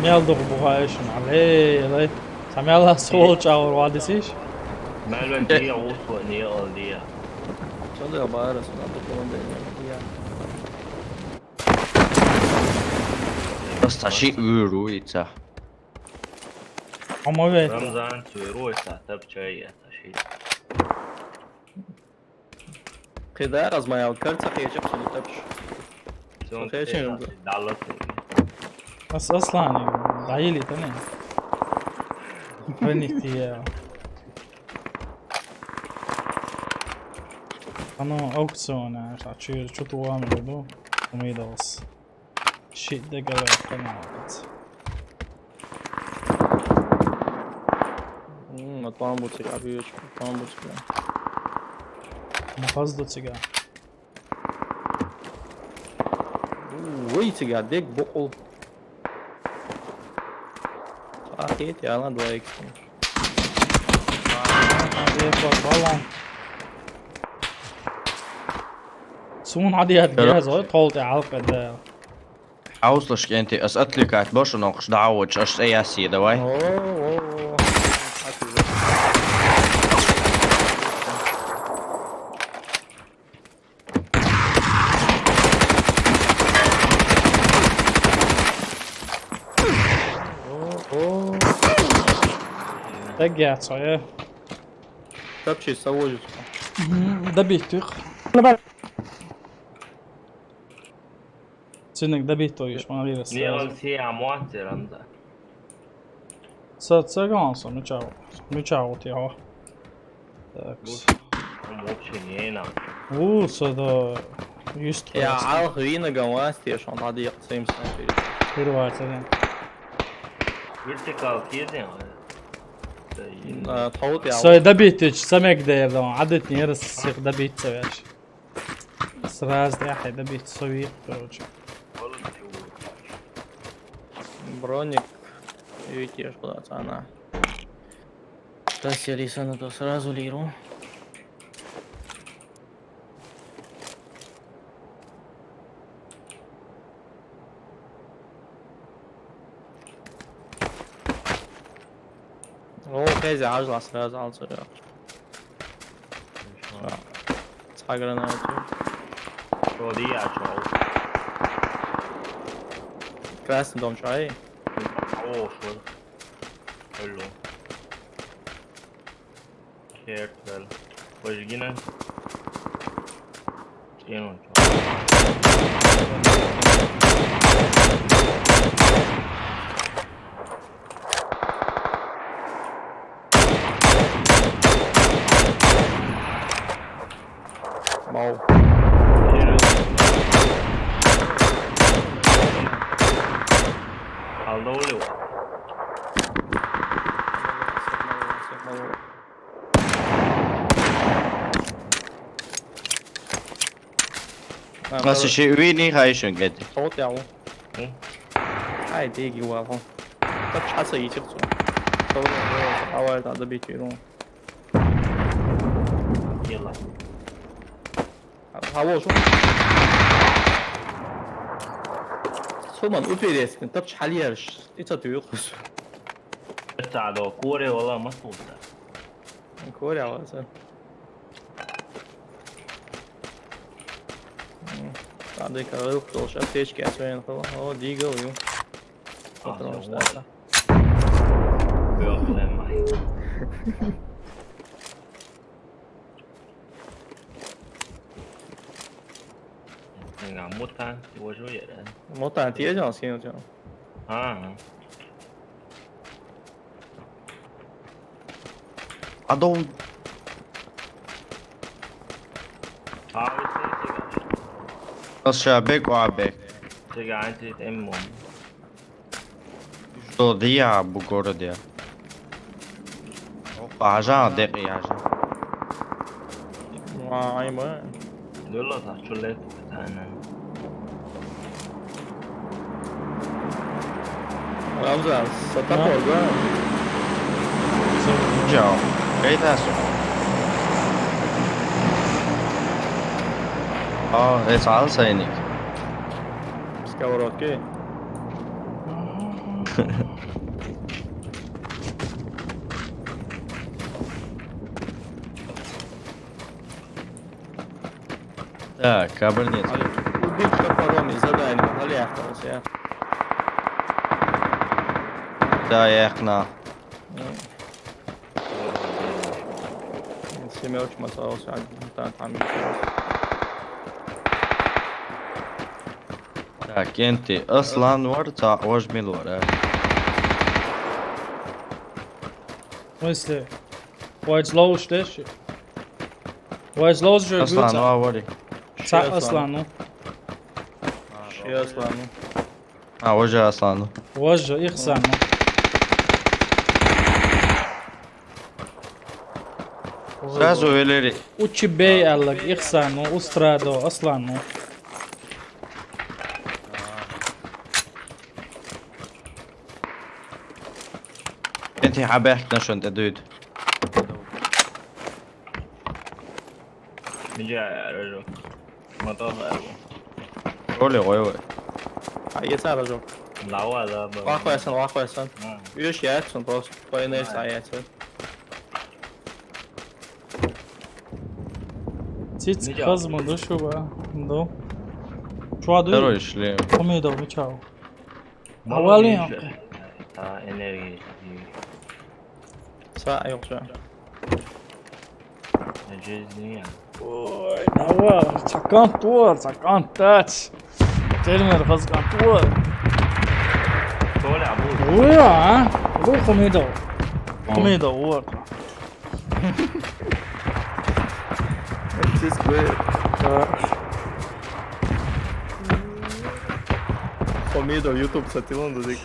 Miał do buchajszyn, ale sam miał sołcz aur wadisiş. معلومة دي وصوة نية دي Çalıyor bağırasın adı kullandığı ya. بس شيء ويرويته. Ama evet. رمضان تروي ساعتها بشيء شيء Kıda razmaya kartsa yiyecek seni tabii. سون دعلت بس اصلا يعني ضايلي تاني بنيتي انا اوكسون عشان شو توامل له وميدوس شيء ده قال قناعات Atman bu çıkar büyük. Atman bu çıkar. مفازدو تيجا Выйти гадек бокол. Ахет, я на 2 х. هذه بالون سون عادي هتجهز اهو طولت علقة ده عاوزلش انت اسألك قاعد باش ناقش دعوتش اش اي سي давай. Oo. رجعت صحيح Топчи совозит. добитых سنك добитый już ma wiele Nije on si amuacer onda. Sad ganska mycket out ja. Dags. On uopće nije nam. Så just Ja, al ruïne gawas tieši un tādi jaqsījums nebija. ir vārds arī. Vertikal kiedien. Taut jau. So добитыч самек ده عدتني رس добить سويش. سراز ده حي добить سوي короче. Броник. И видишь, куда-то она. Доселись она то сразу лиру. О, тези ажла сразу алцыря. Цаграна atıyor. Şodiye açıyor. Красный дом чай. Oo şöyle. Öyle. Kert vel. Hoş yine. Yine olacak. Mau. Alda oluyor. Nasıl şey vini hayşın geldi. Taut jau. Hı? Hai digi wafon. Tap chasa yi chik. Taut awal da bir çiro. Yılla. Hava şu. Soman upereskin tap chaliyar. İta diyor. Sağda Kore valla masum da. Kore avası. Tādēļ, ka vilkstoši aptiečkās vienu o dīgalu. Böglemaj. Ngắm mút ta, vô số vậy đấy. Một tàn tía cho xin cho. À. Adam Abi şey. nasıl şabek o abi. Чega anti emmo. Что да я в городе. Опа, ажан дек я ажан. Vay be. Dölla ta çölet tane. Ramza, satap Ha. oldu. Ciao. Какая-то اسعال سينك. Сковородки. Так, кабернет. Убийца пароми, задание. Халявка, я. Да, я ихна. Семёрч мотался, там. Так, انت اصلا ورطة وجميل ورا. В смысле? White Low что? White Low же اصلا gut. وري. أصلا ну. Şey aslanım. وجه اصلا. وجه يخسر ну. Сразу велери. У тебя قال لك يخسر ну. Устрадо أصلا ну. انت حبيت نشو انت دود. نجي يا رجل مطار قولي غوي. Aiet ära su. laua da Vahvajasan. Yksi jätsun просто. Toi neist aiet. Циц Ничего. хазманду шо ба. Да. Шо аду? Второй шлем. Помидо, ничего. Havali yok. Ha enerji. Sağ yok şu an. Cezniye. Ой, давай, цакант тач. Термер хазкантуар. Коля bu. Ой, а? Ру Помидо, вот. Siz böyle Komido YouTube satılan dedik.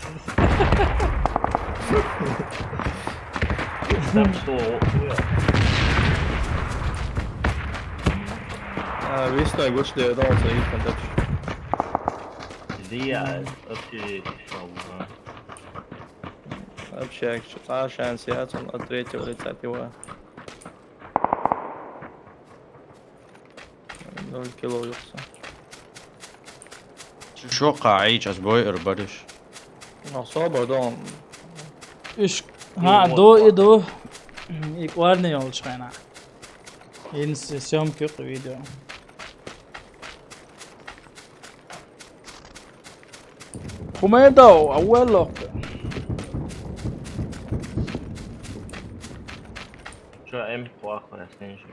Там что? Visnoja gučļie daudz īstenībā. Dia öptü şovuna. Вообще, что шанс я от третьего лица пива. 0 кило yoksa. شو قاعيش اسبوع اربرش. No sober İş. Ha, do. İlk var ne olmuş bana? Yeni съемки yok video. Помидо, abuelo. Şu en puakla sen şu.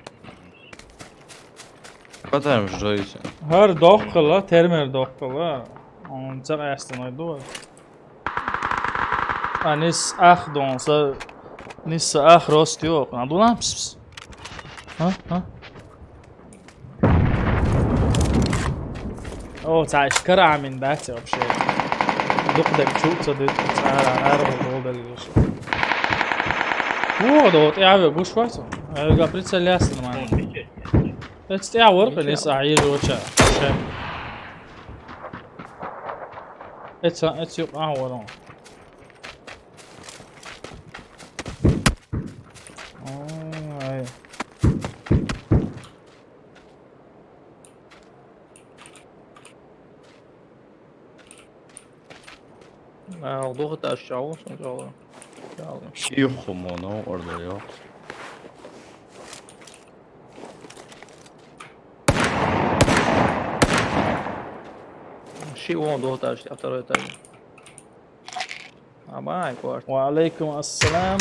قطعة مش رئيسة. Her dakika termer dakika. On çok aslında do. Anis donsa nis rost yok. Anladın mı? Ha? اوه تعال اشكرها من باتي وبشي دقدق شو تصدق تعال عارف الوضع اللي شو هو دوت يا عمي بوش واسو قا بريتس اللي اصلا ما بس يا ورق اللي صعيد وشا اتس يو اول اي ضغط aşağı sonra يخم ono orada yok. شيء وين ضغط aşağı второй этаж. Амай кварт. وعليكم السلام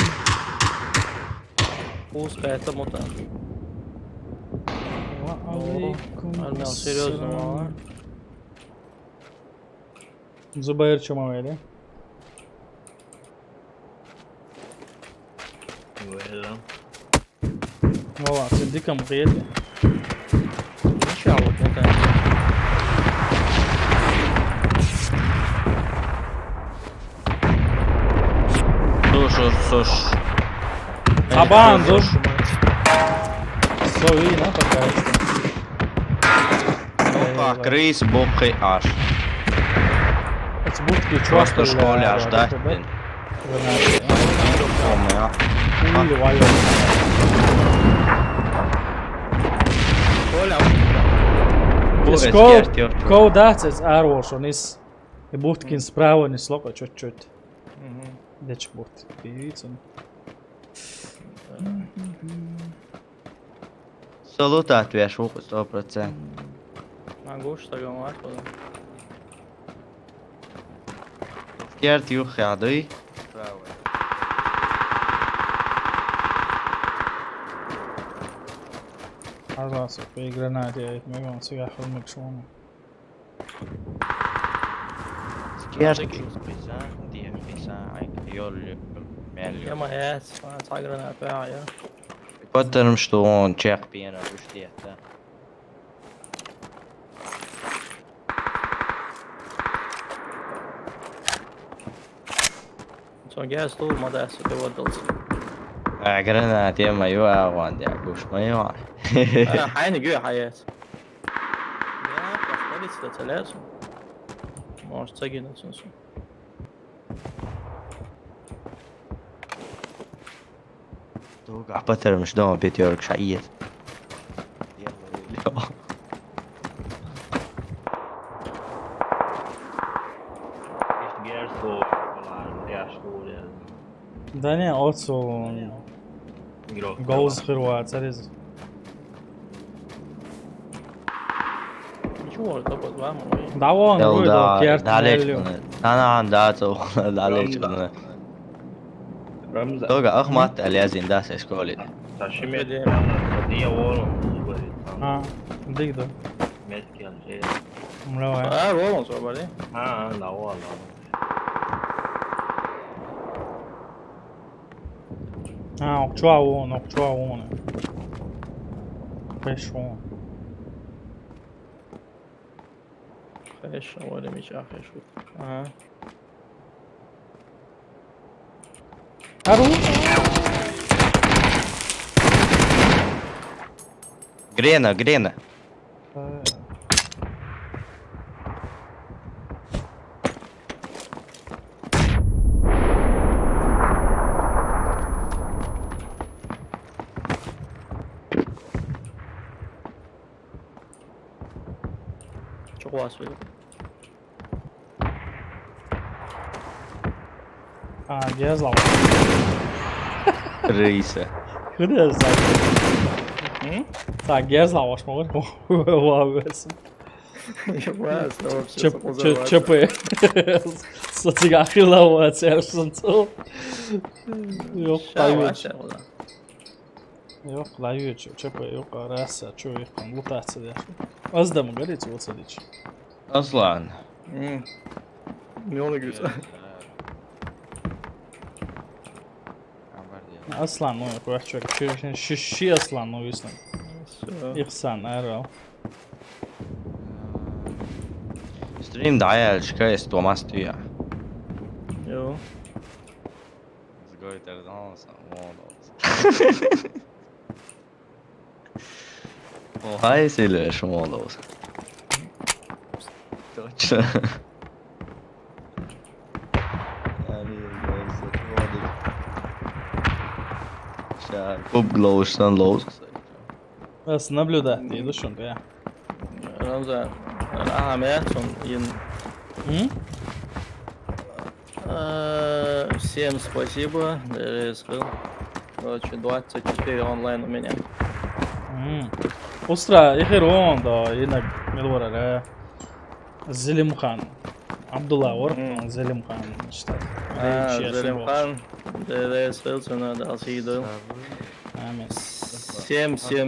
Узко это мута. وعليكم Армян серьезно мало. Зубайр Чумавели. Böyle. والله تصدقها مقيدة إن شاء الله متى. Sus. طبعا dur. Soy ne kadar. Крис бокхай аш. Сбутки Просто школе аж ждать. Ko daces arvošo nis Butkin spravo nis loko čut. Dečk but. Pivicom. Salutāt viešu 100%. Могу что говорить потом. Skert juh jādai. Arvās pie granātiem, mēģinām cigā filmēt šonu. Skert juh بيساعد يقول يا ما هي صاغرنا فيها. يقدر مشتون تشيك بينا وش ديتا. Så jag står med det så det var dåligt. granāti ma ju āvandi akuš ma ju. أنا حين جوا حياة. يا بس بدي ثلاثة. مش تجي نفسه. توقع بتر مش دوما بيت يورك شعير. Ist Gerso, falan, Gersko, Da nie o co gołz chyła, co jest? Ничего, только два мои. Da on, يلا ruido, دا kjert عليك nelju. انا عن داتو عليك انا Ramza. توقع اخ مات اليازين داس اسكولي Taşı met diye oğlum. Ha, dik da. Met gelecek. Mrava. А, Роланд свободи. Ha, la oğlum. Ha, okçuğa on. Beş on. Хорошо, вот и меча, хорошо. Ага. Aru. جرينا Чего у вас видел? Ha, gez la. رئيسة Kıdız zaten. М? Так, gez la vaş mı? Vabes. Ебать, это вообще заползало. ЧП. Satıgahıyla o açarsın. Yok, Ща, dayı. вообще, да. Yok, dayı. ЧП yok. Arası açıyor. Yıkan. Bu tahtsı der. Az da mı garip olsa hiç. اصلا М. Не он играет. Aslan o yok. Bak çok. Şişi aslan o yüzden. Всё. İhsan Erol. ستريم دعاية شكاية توماستيا Йо. Сгойте dansa, Ой, силеш, молодос. Точно. Куб глоушсан лоус. Bas наблюдать, иду шон, ja. Рамзан. Ага, Мячон. Hm? Всем спасибо. Короче, 24 онлайн у меня. Ustra, ihir onda yine ne var ara? Zelim Khan. Abdullah var. Zelim Khan işte. Залимхан. Ссылку надо, съедал. Amin.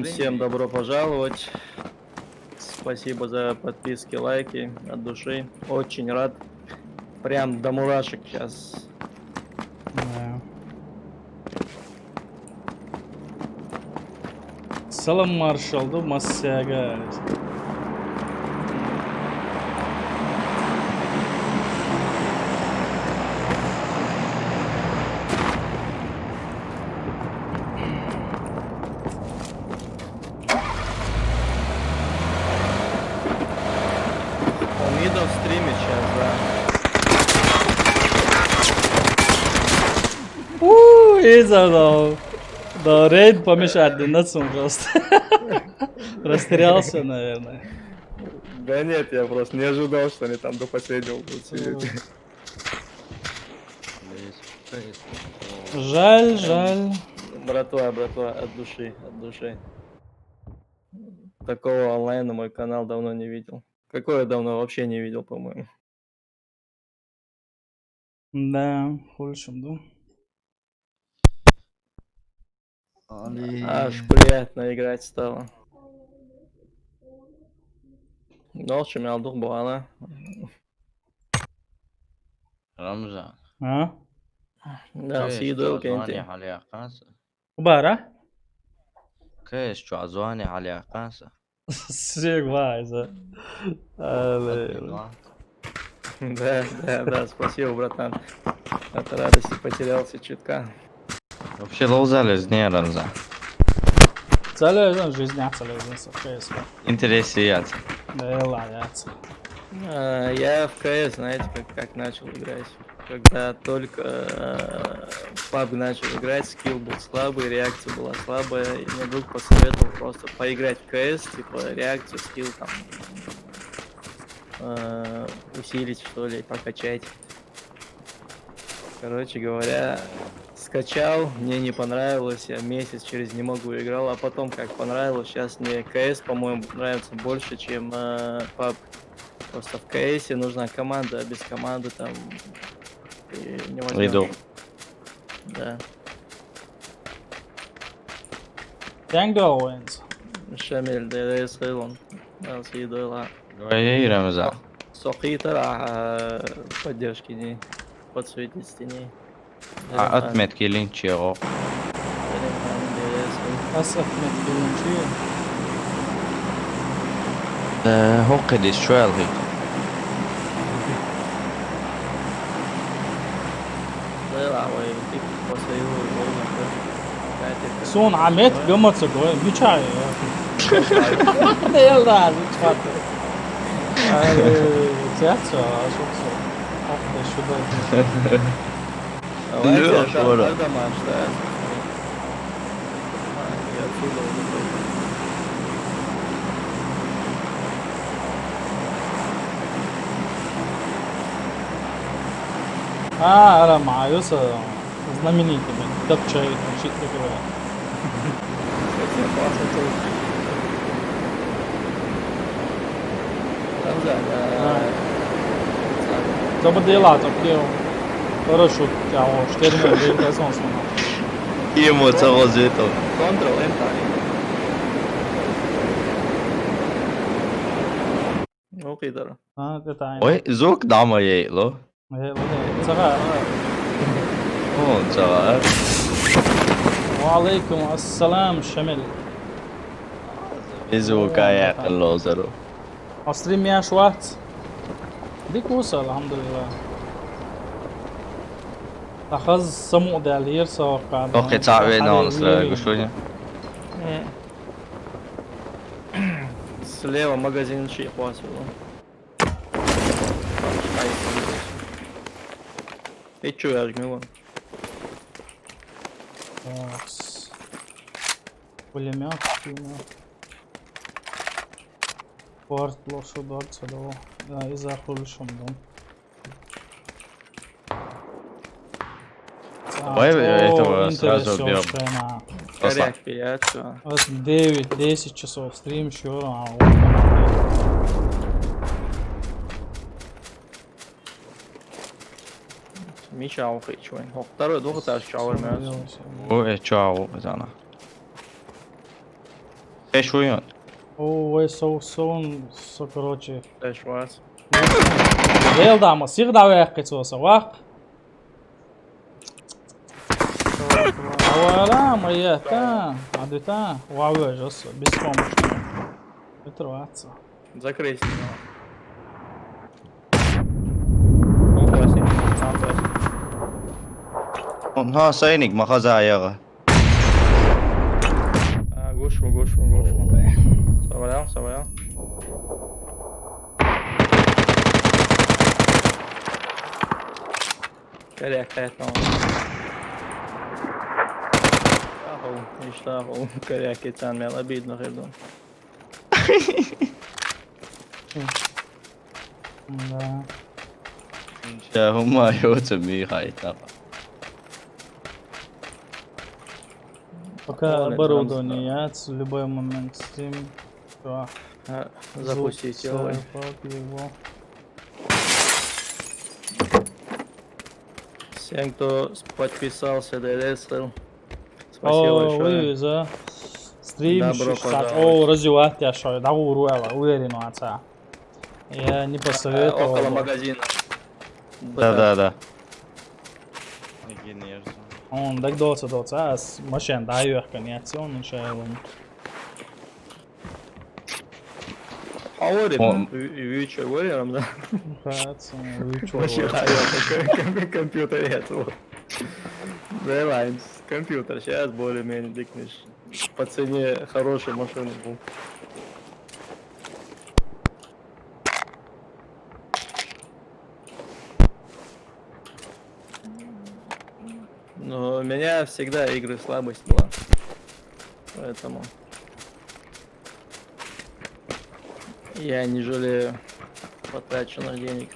Всем добро пожаловать. Спасибо за подписки, лайки от души. Очень рад. Прям до мурашек сейчас. Salam Marshall'da Masyaga. Он видел в стриме сейчас, Иза да рейд помешать на цум просто. Растерялся, наверное. да. Да нет, я просто не ожидал, что они там до последнего будут сидеть. Жаль. Братва, от души. Такого онлайна мой канал давно не видел. Какое давно вообще не видел, по-моему. Да, хулишим, да. Аж приятно играть стало. Ночью алdık bu ana. رمزان Ha? Да, съедал кенти. عليها قاسة Ubara? كيش شو عزواني عليها قاسة Срек вайза. Да, спасибо, братан. От радости потерялся чутка. Вообще лоузали не Рамзан. Целая жизнь, целая жизнь, Интересият. Да, ладно. Я в КС, знаете, как начал играть. Когда только в PUBG начал играть, скилл был слабый, реакция была слабая, и мне друг посоветовал просто поиграть в КС, типа реакцию, скилл там усилить, что ли, прокачать. Короче говоря, скачал, мне не понравилось, я месяц через не могу играл, а потом как понравилось, сейчас мне КС, по-моему, нравится больше, чем PUBG. Просто в КСе нужна команда, а без команды там ты не возьмешь. Иду. Да. Yango wins. Шамиль, DRS Хейлон. Съедала. Ой, Рамзан. Сохита поддержки не подсветить стене. Отметки линчего. للأسف متكلم شيء. هو قديش شو هالغي. Son Ahmet gömmet sig då. Vi kör ju. Det är där vi tvättar. Teatro, så också. Ofta så Lửa của rồi. أنا مع يوسف знаменитый, Дабчай, shit такое. Забодела, так я хорошо, тяжело, 4 метра, это солнце. Ему целого звету. Control M. Ну, кидара. Это عين. Ой, звук дама ей, ло. صغار. О, صغار. وعليكم السلام شمل. Звук я اللوزرو. أصريم يا شوات. ديك وصل الحمد لله. أخذ سمو دالير سوق قاعد. Okej, cały nons, гушуня. Слева магазин шейх Васила. И чё, я жму? Пулемет. Порт лошо дорца до. Да, и за хулшом дом. Давай этого сразу убьем. Коряк, я чё? 9-10 часов стрим, еще Мича ухай, чё? Второй двухэтаж чауэр мясо. Ой, чау, зана. Эш уйон. Ой, короче. Тэш вас. Ел дама, сир давай кайцоса, вах. Авара, моя, та, адыта, вау, жосо, без помощи. Отрываться. Закрыть его. Охуй, сам тоже. Он ха сайник махазаяга. Гошу. Совалял. Коряк, там. Ишляху, коряк, и там меня обидно, рядом. Да. Ja, humma juutse mihaita. Пока оборудование яйц, в любой момент стрим. Запустить его. Всем, кто подписался, DLSL. Спасибо большое. за стрим. Добро пожаловать. О, развивать я шо, да уруэла, уверен, отца. Я не посоветовал. Около магазина. Да. Он так доца, а с машин даю их конец, он шайлом. Говорим, Вича, говорим, да? Компьютер этого. Давай, компьютер, сейчас более-менее дикнешь. По цене хорошей машины был. Но у меня всегда игры слабость была. Поэтому я не жалею потраченных денег.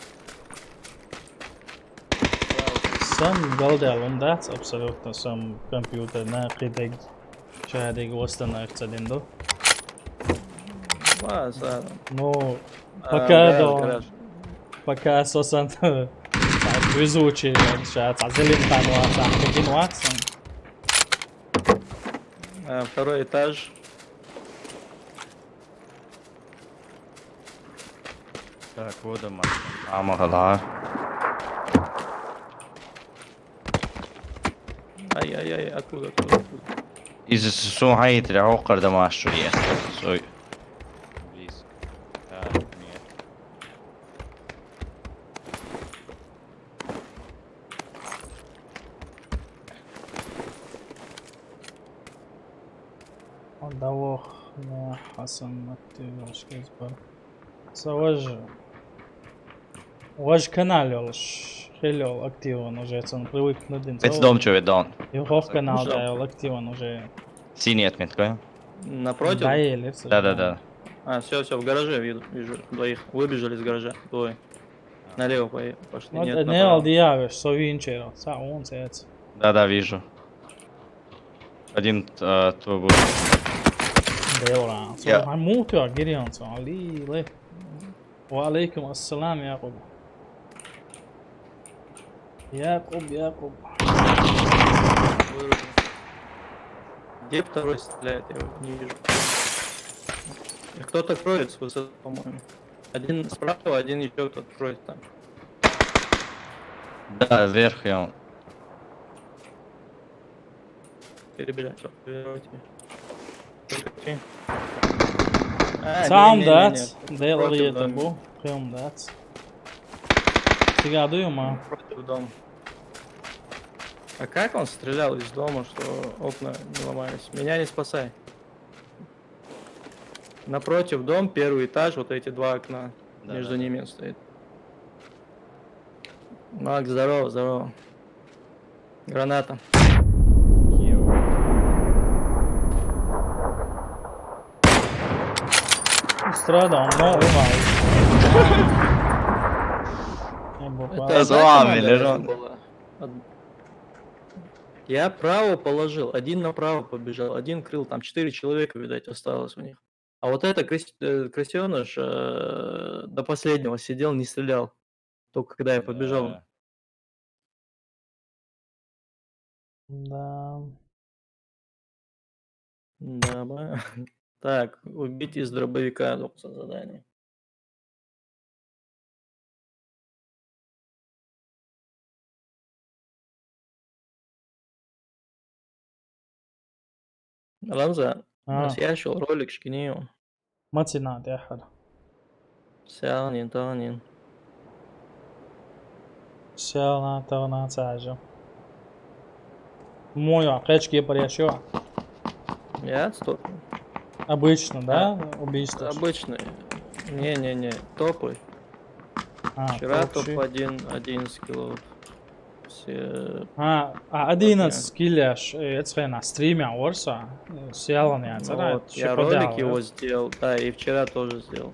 Sam galda that's absolut som computer ناقدك شهادة وصلنا اقتصادين Ладно, ладно. Ну, Гараж. пока أساسا везучий, сейчас عزلين تانوا تحكين واكسن. Второй этаж. Так, вот дома. Амагалар. Ай-яй-яй, откуда? Из сухайт ряокар дома шуриет. Сой. Близко. Так, нет. Одного не Хасан активировал бар. Ваш канал олш хелил активен уже, он привык на день. Это дом что видон. Его канал да активен уже. Синий отметка. Напротив? Да, или все. Да. Все, в гараже вижу двоих. Выбежали из гаража. Двое. Налево пошли. Вот Нет, не направо. алдиявиш, совинчеро. Он сец. Да, вижу. Один твой был. Девра. Я. Муту гирион со али ле. وعليكم السلام يعقوب. يعقوب. Где второй стреляет? Я его не вижу. И кто-то кроет с высоты, по-моему. Один справа, один еще кто-то кроет там. Да, вверх я. Перебежать. Всё, перебежать. Сам дат. Против Делает дома. бу. Прям дат. Ты ма. Против дома. А как он стрелял из дома, что окна не ломались? Меня не спасай. Напротив дом, первый этаж, вот эти два окна. Да, Между да. ними он стоит. Макс, здорово. Граната. Страда, но умал. Это за вами команда лежал. была. Я право положил, один направо побежал, один крыл, там 4 человека, видать, осталось у них. А вот это крысеныш до последнего сидел, не стрелял. Только когда я побежал. Да. Да, Так, убить из дробовика задание. Рамзан, насъящил ролик, шкини его. Матинат يا حدا. Сянин, Танин. Сяна тагна цажа. Моя клечки порящу. Я стоп. Обычно, да? Убийство. Обычный. Не, топы. Вчера топ-1, 11 кило. Все... 11 киляш. Это на стриме Орса. Сяла не Вот, я ролик его сделал. Да, и вчера тоже сделал.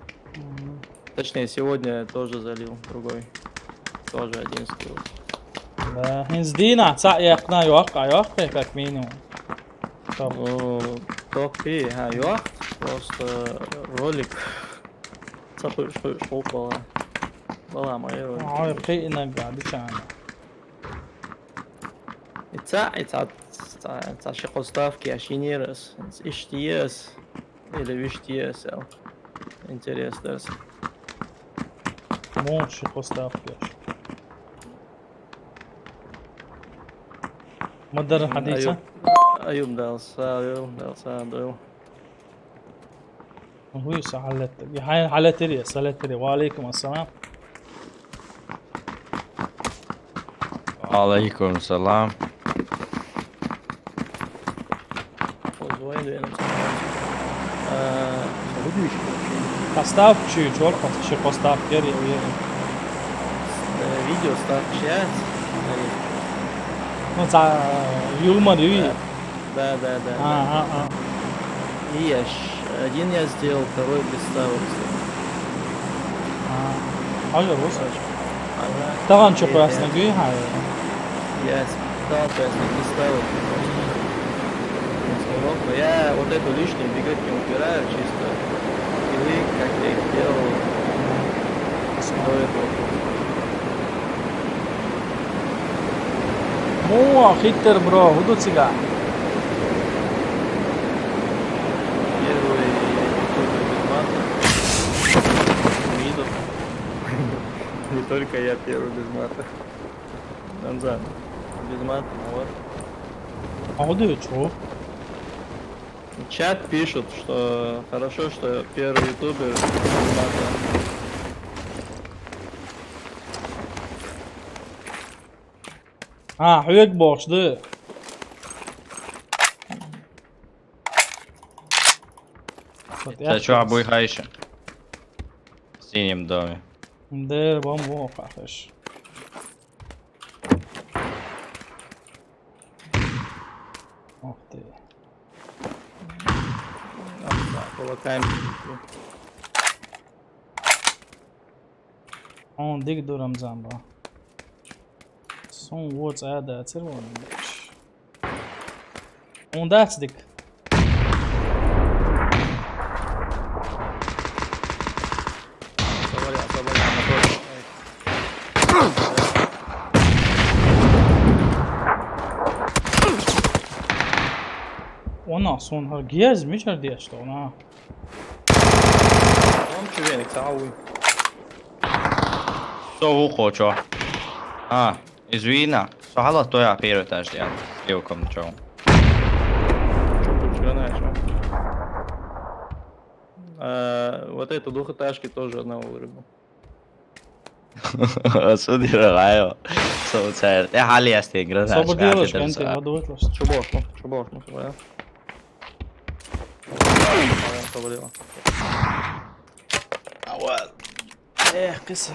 Точнее, сегодня тоже залил другой. Тоже 11 кило. Да. Издина, цаякна юака, как минимум. Ну, топ-3, юахт. Просто ролик. Цапы, что упало. Была моя ролик. Ой, ты иногда, дичайно. It's шикоставки, ашинерас, иштиес или виштиес. Интересно. Мощи поставки. مدرب حديثة أيوب دال هو سهلت هاي حالتي سالتي وعليكم السلام Алейкум салам. поставь чуть-чуть еще поставь видео ставь 5. Ну, за юмор и... Да. А. И один я сделал, второй представил. Ага, роса. Ага. Таган что просто гей, хай. Я испытал, то есть не представил. Но я вот эту лишнюю двигатель не убираю, чисто. Или как я их делал. Стоит вот. Моа, хиттер, бро, удуцига. Первый ютубер без мата. Мидов. Не только я первый без мата. Рамзан. Без мата, ну вот. А вот это что? Чат пишут, что хорошо, что первый ютубер без мата. А, хүйек бошды. Это что, обуйха еще? В синем доме. Да, бомбо, пахнешь. Ух ты. Кулаками. Он дик до Рамзан, бро. Son words ada червоний. Он дац дик. Ona sonra gezmişler diye işte ona. Он чувенек, сауй. Что в ухо, чё? А, из вина. Сахала, то я первый этаж делал. С левком, чё? Что тут начал? Вот эту двухэтажки тоже одного вырубил. Судя раю. Соцер. Я халиасти играю. Собor diyorlar kenti, hadi bakıyoruz. Чубошну, да? Соболела. Kısa.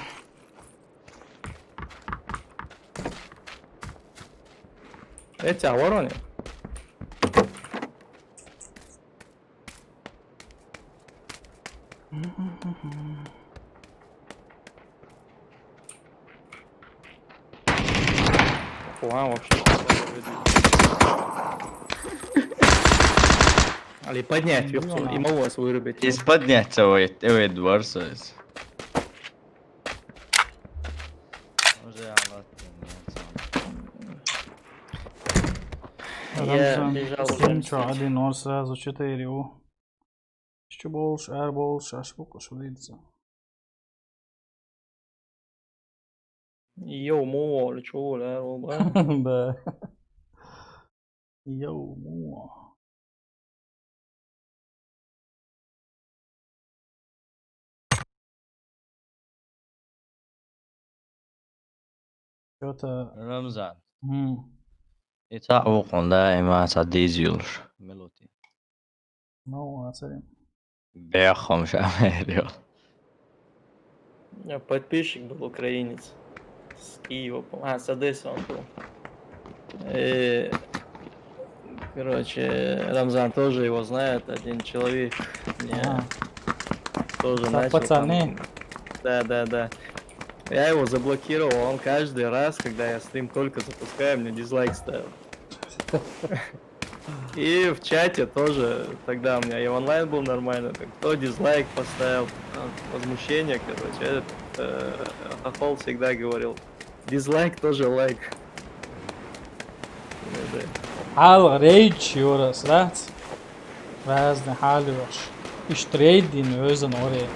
Эти вороны. Хуа вообще. Али поднять вверху и малос вырубить. Из поднять его дворсует. Я бежал Стрімчо, 1-0 сразу 4 у. Що больше, ар больше, аж поки що дивиться. Йоу, море, чего, да, оба. Да. Йоу, мо. Что-то... Рамзан. Итак, İta oğlunda emansa diziyor. Melodi. ну, оценим. Бехом шамерил. У меня подписчик был украинец. С Киева, с Одессы он был. И, короче, Рамзан тоже его знает, один человек. Мне тоже Так, начал. пацаны. Да. Я его заблокировал, он каждый раз, когда я стрим только запускаю, мне дизлайк ставил. И в чате тоже, тогда у меня и онлайн был нормально, кто дизлайк поставил, возмущение, короче, Хохол всегда говорил, дизлайк тоже лайк. Al rage yiyoruz, right? Vazni halıyoruz. İştreydiğini özün oraya.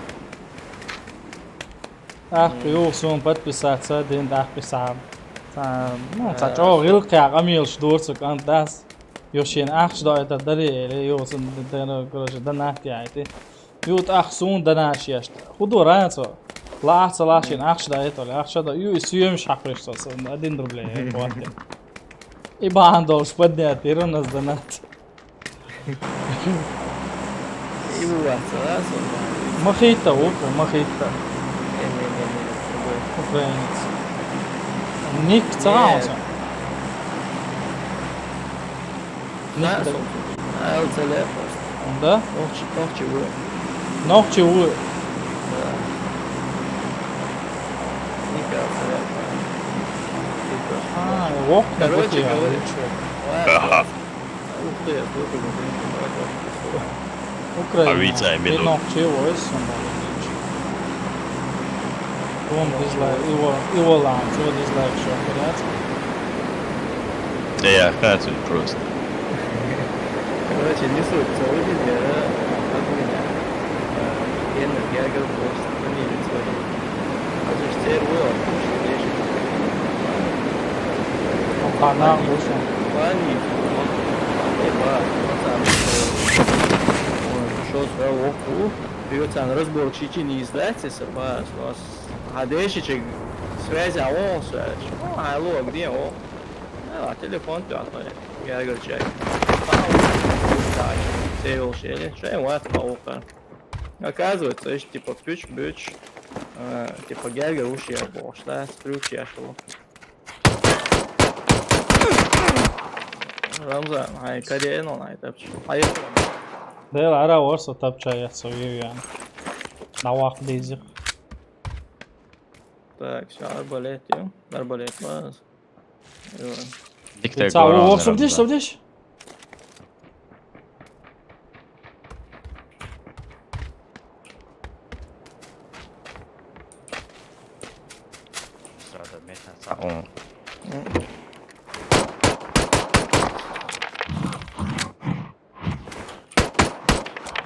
Yok, подписаться, den подписам. Ну, цачо гилки агамил шдурсу кантас. Йошин ахш да это даре, йосын дена, короче, данахти айти. Ют ахсун данаш яшт. Худу ранцо. Лахса лашин ахш да это, ахш да ю сюем шахришто, 1 рублей хватит. И бандол поднять, и у нас донат. И у вас, да, Махита, махита. Не-не-не, Украинец. Ник царался. Да, Никогда. ЛЦЛ просто. Да? Ногчевой. Ногчевую. Да. Ника ЛЦЛ. А, окна Короче такие, говоря. лучше. Ух ты, я выпрыгнул, Ukraina. Avicai minut. Nogčevo, es un balīdīšu. Bumbu izlaiž, Ivolāns, vod izlaiž šo operāciju. Я хочу просто. Короче, не суть, целый день я от меня. Я говорю, просто фамилию свою. А за что я рву, что вещи. Un kā nāk būšana. Плани, šos vēl oku, pivocāna разбор Чечни издается, собас, вас гадешичек связи, а он связь. Ну, алло, где он? А, телефон пятый, я говорю, чек. Так, сейвил щели, шеем вот паука. Оказывается, есть типа пюч-бюч, типа герга уши обош, да, стрюч яшел. Ramzan, hai karjeeno näin täpsi. Ai Dēl ārā orsa tapčājāt savu ievienu. Nav akdīzi. так, все, арбалет, ё. Арбалет, вас. Dikte Cā, Goran. savdiš.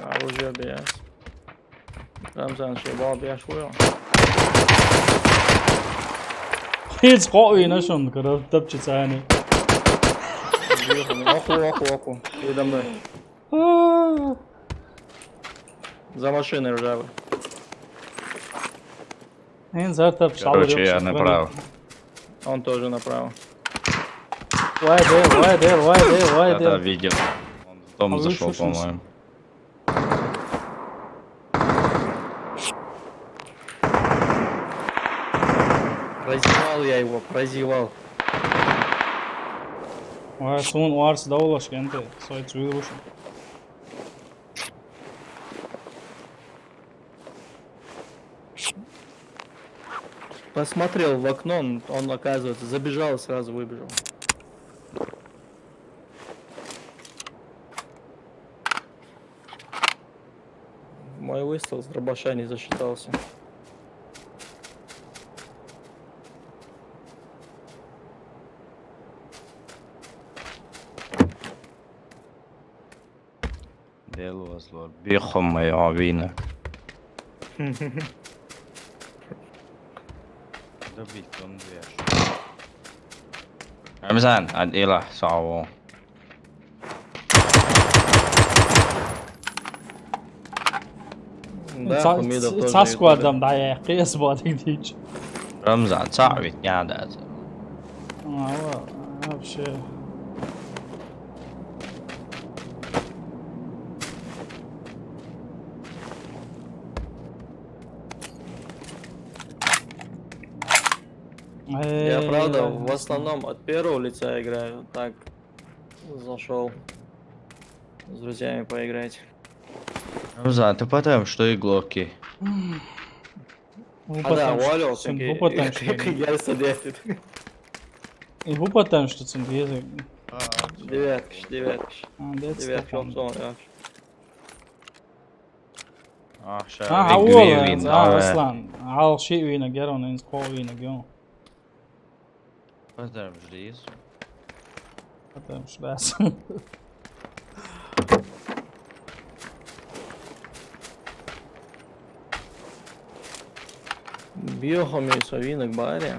Оружие без. Ramzan šie vēl bija šojo. Helt skråøjner, som kan du tapčicājani. Оку. Передо мной. За машиной ржавый. Viens ar tapč Короче, я направо. Он тоже направо. Vai Да, dēl. видел. Он в дом А вы зашел, слушаете? по-моему. Прозевал я его, прозевал. Vai sun vārds daulas, gente. Soits vīruši. Посмотрел в окно, он оказывается забежал и сразу выбежал. Мой выстрел с дробаша не засчитался. Dielos, Lord. Bihom jāvīna. Dabīt un viešu. Ramzan, adila, savu. Да, Хамидов тоже Saskładam daje, kies būtu tik. Ramzan, cāvīt jādēc. Вообще. Я правда в основном от первого лица играю, так зашел с друзьями поиграть. Ramzan, tu patēm, что иглоки. А да, уволился, Upatām, как я садятит. и upatām, что цим язык. Девятка, опцион, jā. Ah, šā Olēns, Aslan. Al šī vīna geronins, ko vīna gjon. Patēm, ždīs. Patām švēs. Биохами совинок баре.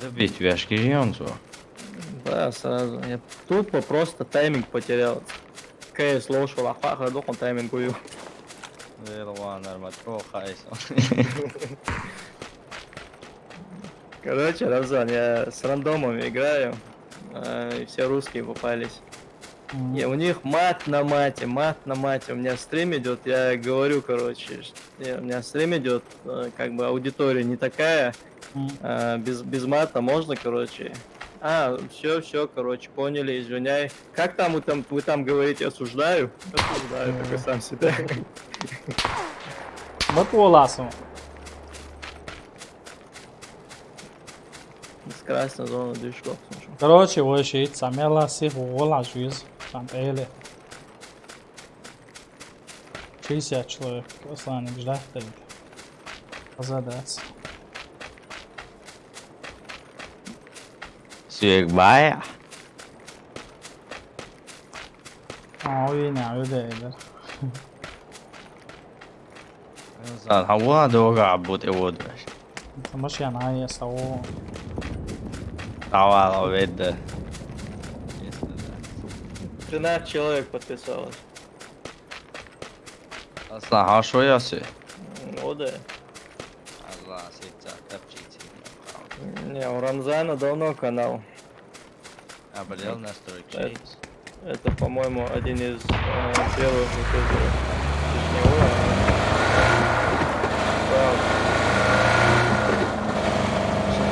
Dabīt vieški Jonzo. Да, сразу. Я тупо просто тайминг потерял. КС лошел, а хаха доху тайминг увел. Lielvāna ar matro haisa. Короче, Рамзан, я с рандомами играю. И все русские попались. И у них мат на мате. У меня стрим идет, я говорю, короче, у меня стрим идет, как бы аудитория не такая, без мата можно, короче. Все, короче, поняли, извиняй. Как там вы там говорите, осуждаю? Осуждаю, только сам себя. Bot o laço. С красной зоны движков. Короче, hoje Samela se rola juiz. Ele. Чийся человек, Аслан, ждать так. Задаться. Süveg bája. Oyna öyle. Zan, ha volna dolga, abból ódves. Most ilyen állsz, ó. Tavalla vedde. 13 человек подписалось. Aztán hasonljasz ő? Ну да. Aztán szétszer kapcsit. Не, у Рамзана давно канал. Обрел настройки. Это, по-моему, один из первых вот этих, точнее,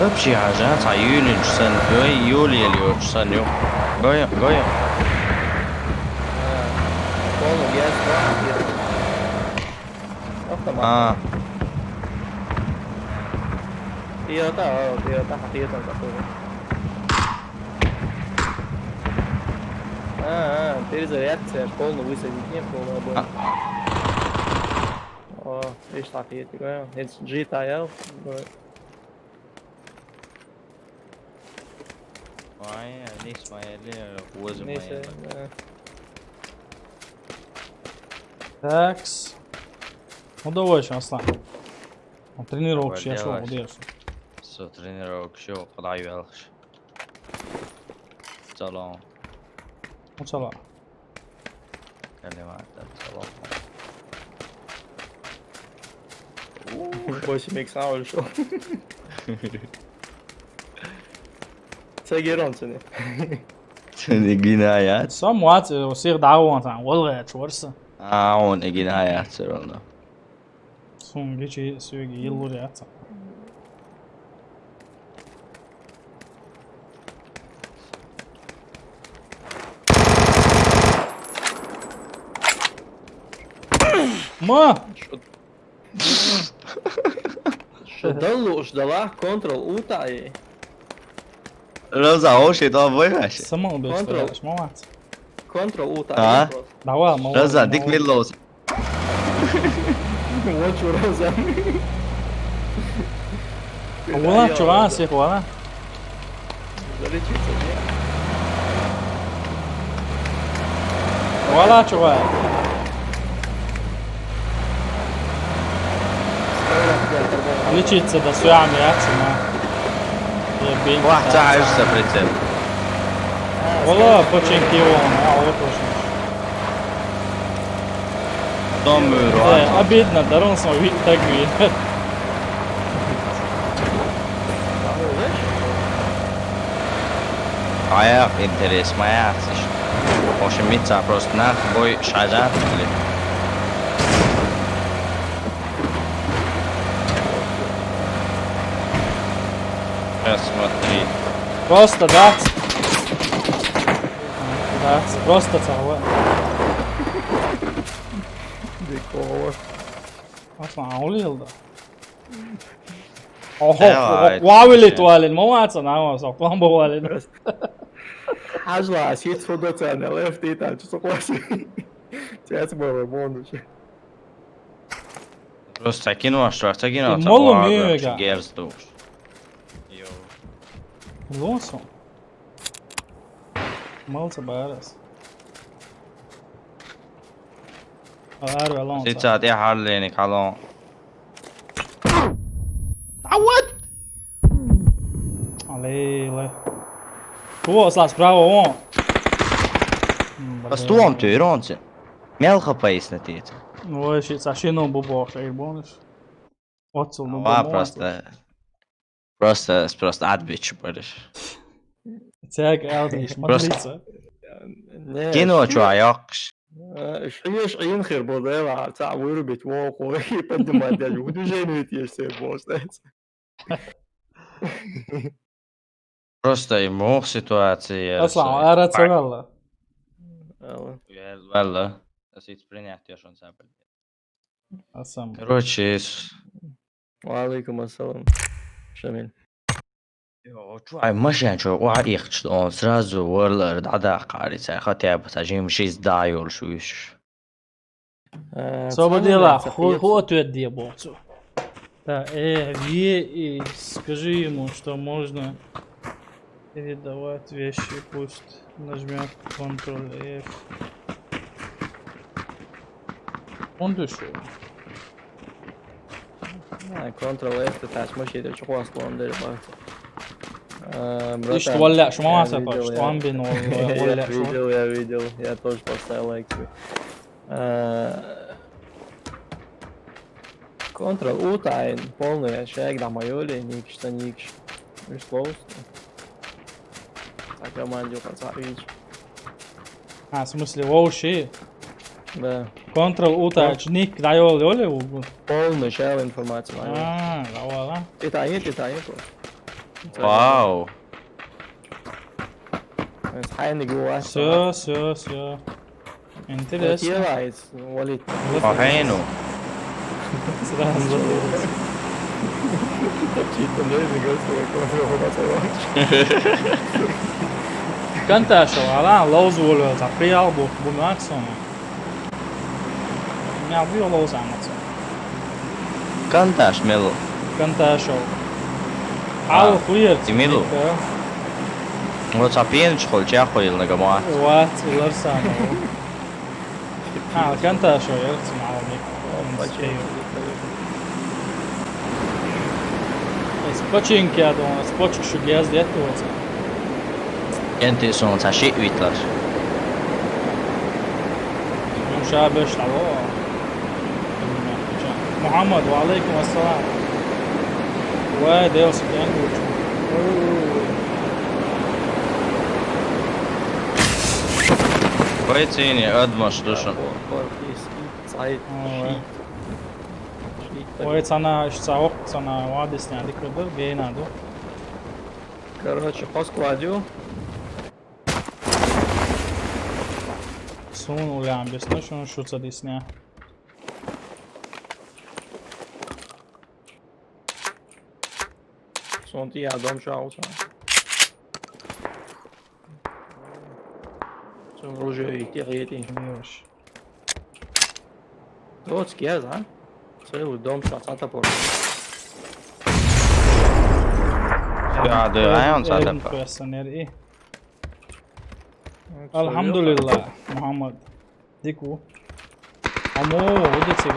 Общий ажат, а июль часан, июль или часан, Гоя. полный газ, автомат. А, И это حقيقة такое. Перезарядка, полный высадить, не полный обойм. О, видишь, так есть, это GTL. vay, niks maar roze Neyse. Такс. Ну давай еще, Аслан. Тренировку я шел, удержу. Zo traineer ook, zo, vanuit wel. Salon, Ну цела. элементар, salon. 8 икса ушел. Цагерон сeni. Seni günayat. Só moat, eu sei dar ontem, والله تورسه. On günayat sonra. Son geçi söyle yıllar yatsın. Ма! Ждала Ctrl-U tayi. Roza, hoş et, boyvaş. Сама убеждаешь, молодец. Ctrl-U А? tayi. просто. Давай, молодец. Roza, dik villos. Вот что разом. Ула, чувак, всех ула. Залечиться, нет? Ула, чувак. Лечиться до сюами яйца, ма. واحد ساعة يرسى بريتسل. Ула, починки он, а вот очень. Dom ur Обидно, дарон сам вид так вид. Ayak interes majas. Hoş mitsa prost nach boy şajat. Смотри. Просто дац. Дац, просто целое. Дикого. اصلا عوليل ده اوه Давай. واولي توالين مو واتسن انا صوتهم بوالين Hajla, сеть фотоцена, left и там, что согласен. Сейчас было бонусы. Просто кино, что кино. Мало мега. Герстуш. لونسون مالتا بارس ارو لونسون Sitten saa tehdä halliin, kalon. علي هو اصلا سبراو هو Kas tuom tyy ronsi? Melko paisna tiet. هو شيء ساشينو بوبو خير بونش واتسل بوبو Va просто adbić budeš. تاج الديش ما تليتsa Kino čo ajaks. Шьешь инхер бодела, ца вырубить волку и поднимать дядю. В движении есть все просто. Просто ему ситуация. اصلا ارت والله يلا. والله. نسيت принять عشان سابق. اصلا Короче, وعليكم السلام. جميل. مش يعني شو وعيق شلون сразу ولا عدا قاري хотя бы сажим 6 دايول شويش. Свободи ху отведи боксу. Да, Ви, скажи ему, что можно передавать вещи, пусть нажмет Ctrl F. Он душил. كنترول اف تاعش ماشي ده شو اصلا ده بقى. ايش تولع شو ما سافر شو عم بين ولا شو فيديو يا فيديو я тоже поставил лайк. Ctrl U тайн полный шаг на майоле никш та никш. Миш лоуст. Так команде подсадить. в смысле воу ши Да. Ctrl U тач ник дайол ёле угу. Полный шел информация. Да вала. Титаник. Вау. Хайны гуа. Все. Интересно. Делает, валит. Пахайну. Сразу. Чисто не говорю, كنت شغالان لوز ولا تعبير بماكسون يعطيه لوز عمته Kantaš Milo. كنت شو عاو خوير تيميلو. وتصابين شغل جاخو يلنا جماعة. وات الارسام كنت شو يرسم على ميك Spočink ja domā, spočikšu gēs Lietuvas. Gente sono ta shit vitlar. مشابش على محمد وعليكم السلام. وديوس كانجوش. Poicini odmaš dušo. ويت أنا اشتاق أنا وادس يعني كبر بينا دو. Короче, по складу. Sun ولا عم بيسنا شو تصدقني. Сонти я дом шаулся. Zum Roger iterieti. Леш. Вот скез, а? Целый дом шатата por. قاعد عيون صادق. Personer Alhamdulillah Muhammad. Дику. Амо, видите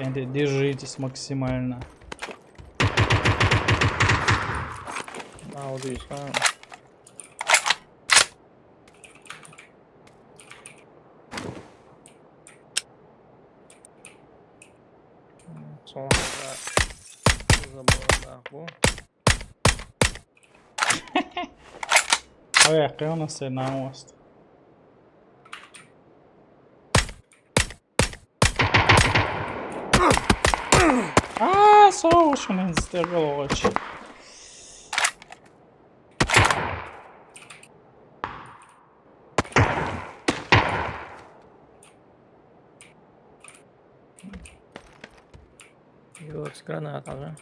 ли? Держитесь максимально. Вот видишь, а? Ой, қиона се наумаст. Соушен инстеграл очи. Вот с граната, да?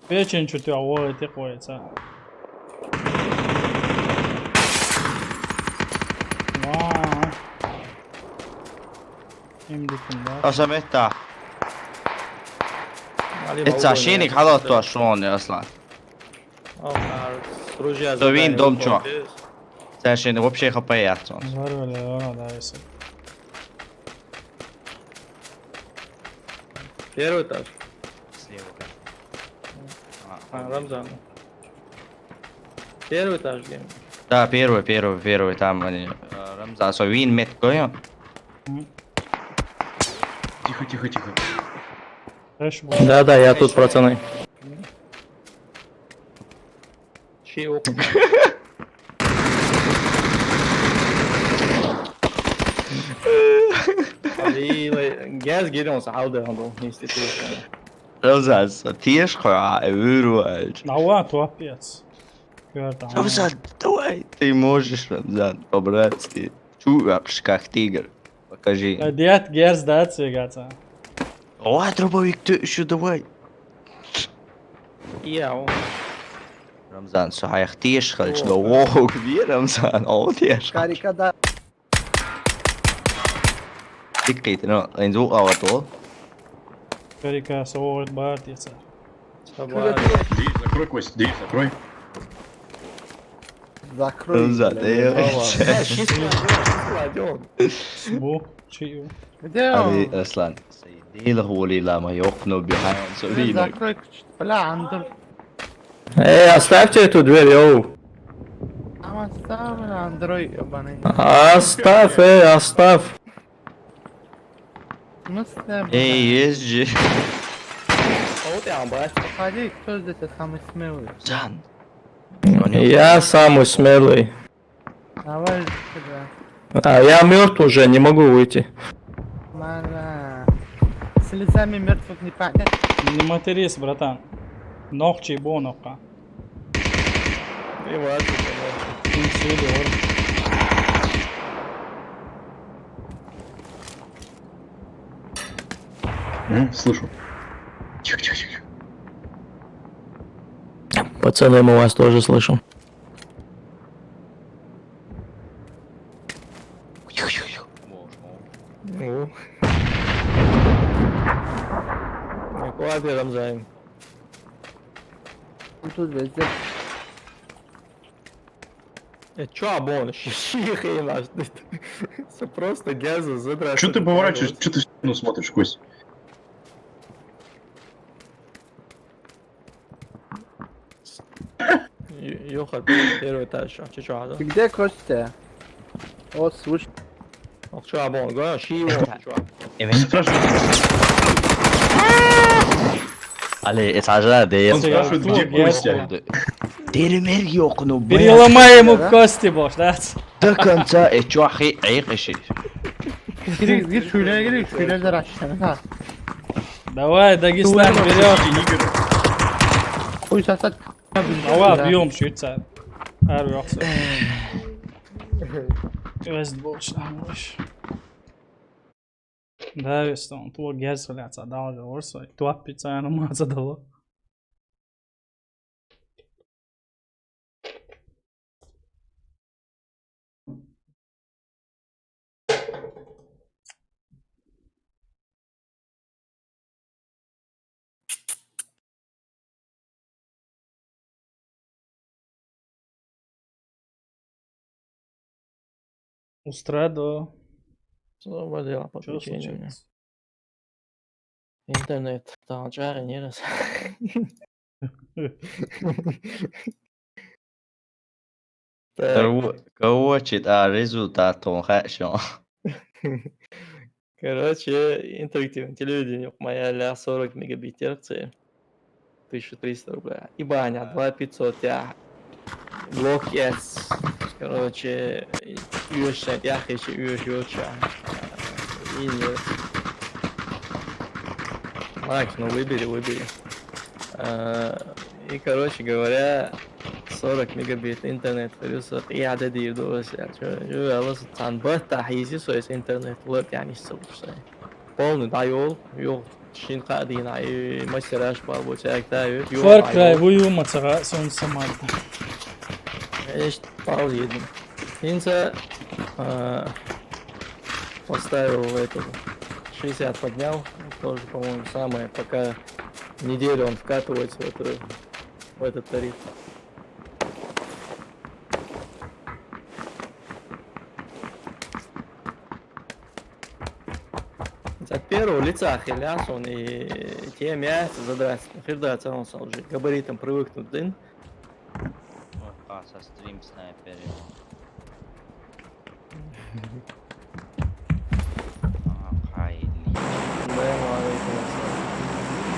Печень что-то овоет и ходится. أصلا إنت. إنت عشانك حضرتوا شلون أصلا. To vin dom čo? Znači, uopće ih opajat. Zarvele, da je se. Первый этаж. Слева. Рамзан. Первый этаж где? Да, первый, там они. Рамзан, со вин мет кое? Тихо. Да, я тут, пацаны. Чего? Gaz Gideons Aldehandel institūcijā. Ramzan, tieši kā Euroworld. Давай, топец. Когда? Ramzan, давай, ты можешь, Рамзан, по-братски. Чувак, как тигр. Покажи. Дед герз дацигаться. Давай, дробовик, ты еще давай. Jā, Ramzan, صحيح تيشخل شنو واو كبير رمزان او تيشخل Karikada. دقيقة انا نزوق على طول Карика совет бартица. Дверь закрой, Кость, дверь закрой. Закрой. رمزان ايه Бу, чию. Где ابي он? اصلا سيدي له ولي لا ما يقنو بحال سورينا Закрой, бля, Андр. Эй, оставьте эту дверь, йоу. Там оставлю, Андрой, ебаный. Оставь, оставь. Ну, с тобой. ايه يسجي Вот я, брат. Походи, кто здесь самый смелый? رمزان Я самый смелый. Давай сюда. А я мертв уже, не могу выйти. Мара. Слезами мертвых не понять. Не матерись, братан. Ногчи бонока. Инсидор. Слышу. Тихо, тихо, тихо. Пацаны, мы вас тоже слышим. Аккуратно, Рамзан. Тут везде. Чё, Абон, щихай наш. Все просто газа задрать. Что ты поворачиваешь? Что ты в спину смотришь, Кость? Ёхар, первый этаж. Чё, Аза? Ты где, Костя? О, слушай. Чё, Абон, говорю, чё? علي اتعجل دير Он спрашивает, где Костя. دير يقنو Переломай ему кости, бош, да? до конца ечо ахи айкыши Gir şuraya gir, şuraya da açsana. Ha. Давай, Дагестан, вперед! Koy sasat. Давай, бьем Швейцар. Her yoksa. Westbox, ambush. Да, Weston, tu gez خلعت dalga orsa. Tu appica yani mağazada var. Устрадо. Освободила Что подключение. случилось? Интернет. Да, джары не раз. короче результат он хорошо Короче, интерактивное телевидение. Моя ля 40 мегабит терции. 1300 рублей. И баня 2500 я. Блок yes. Короче, üyeşler, yakışı üyeşler. И нет. Макс, ну выбери. И, короче говоря, 40 мегабит интернет. فرصة قاعدة دي دوس يعني شو خلاص تنبه تحيزي سويس интернет ولد يعني السبب полный дайол yok. Şimdi قاعدين على مشتريش بابو تاعك تاعي. Far Cry uyumaca sonrası madde. Я паузу еду. Инца поставил эту 60 поднял, тоже, по-моему, самое, пока неделю он вкатывается в этот тариф. От первого лица хиляс он и те мясо задраться, хердаться он уже габаритом привыкнут дын. со стрим снайпер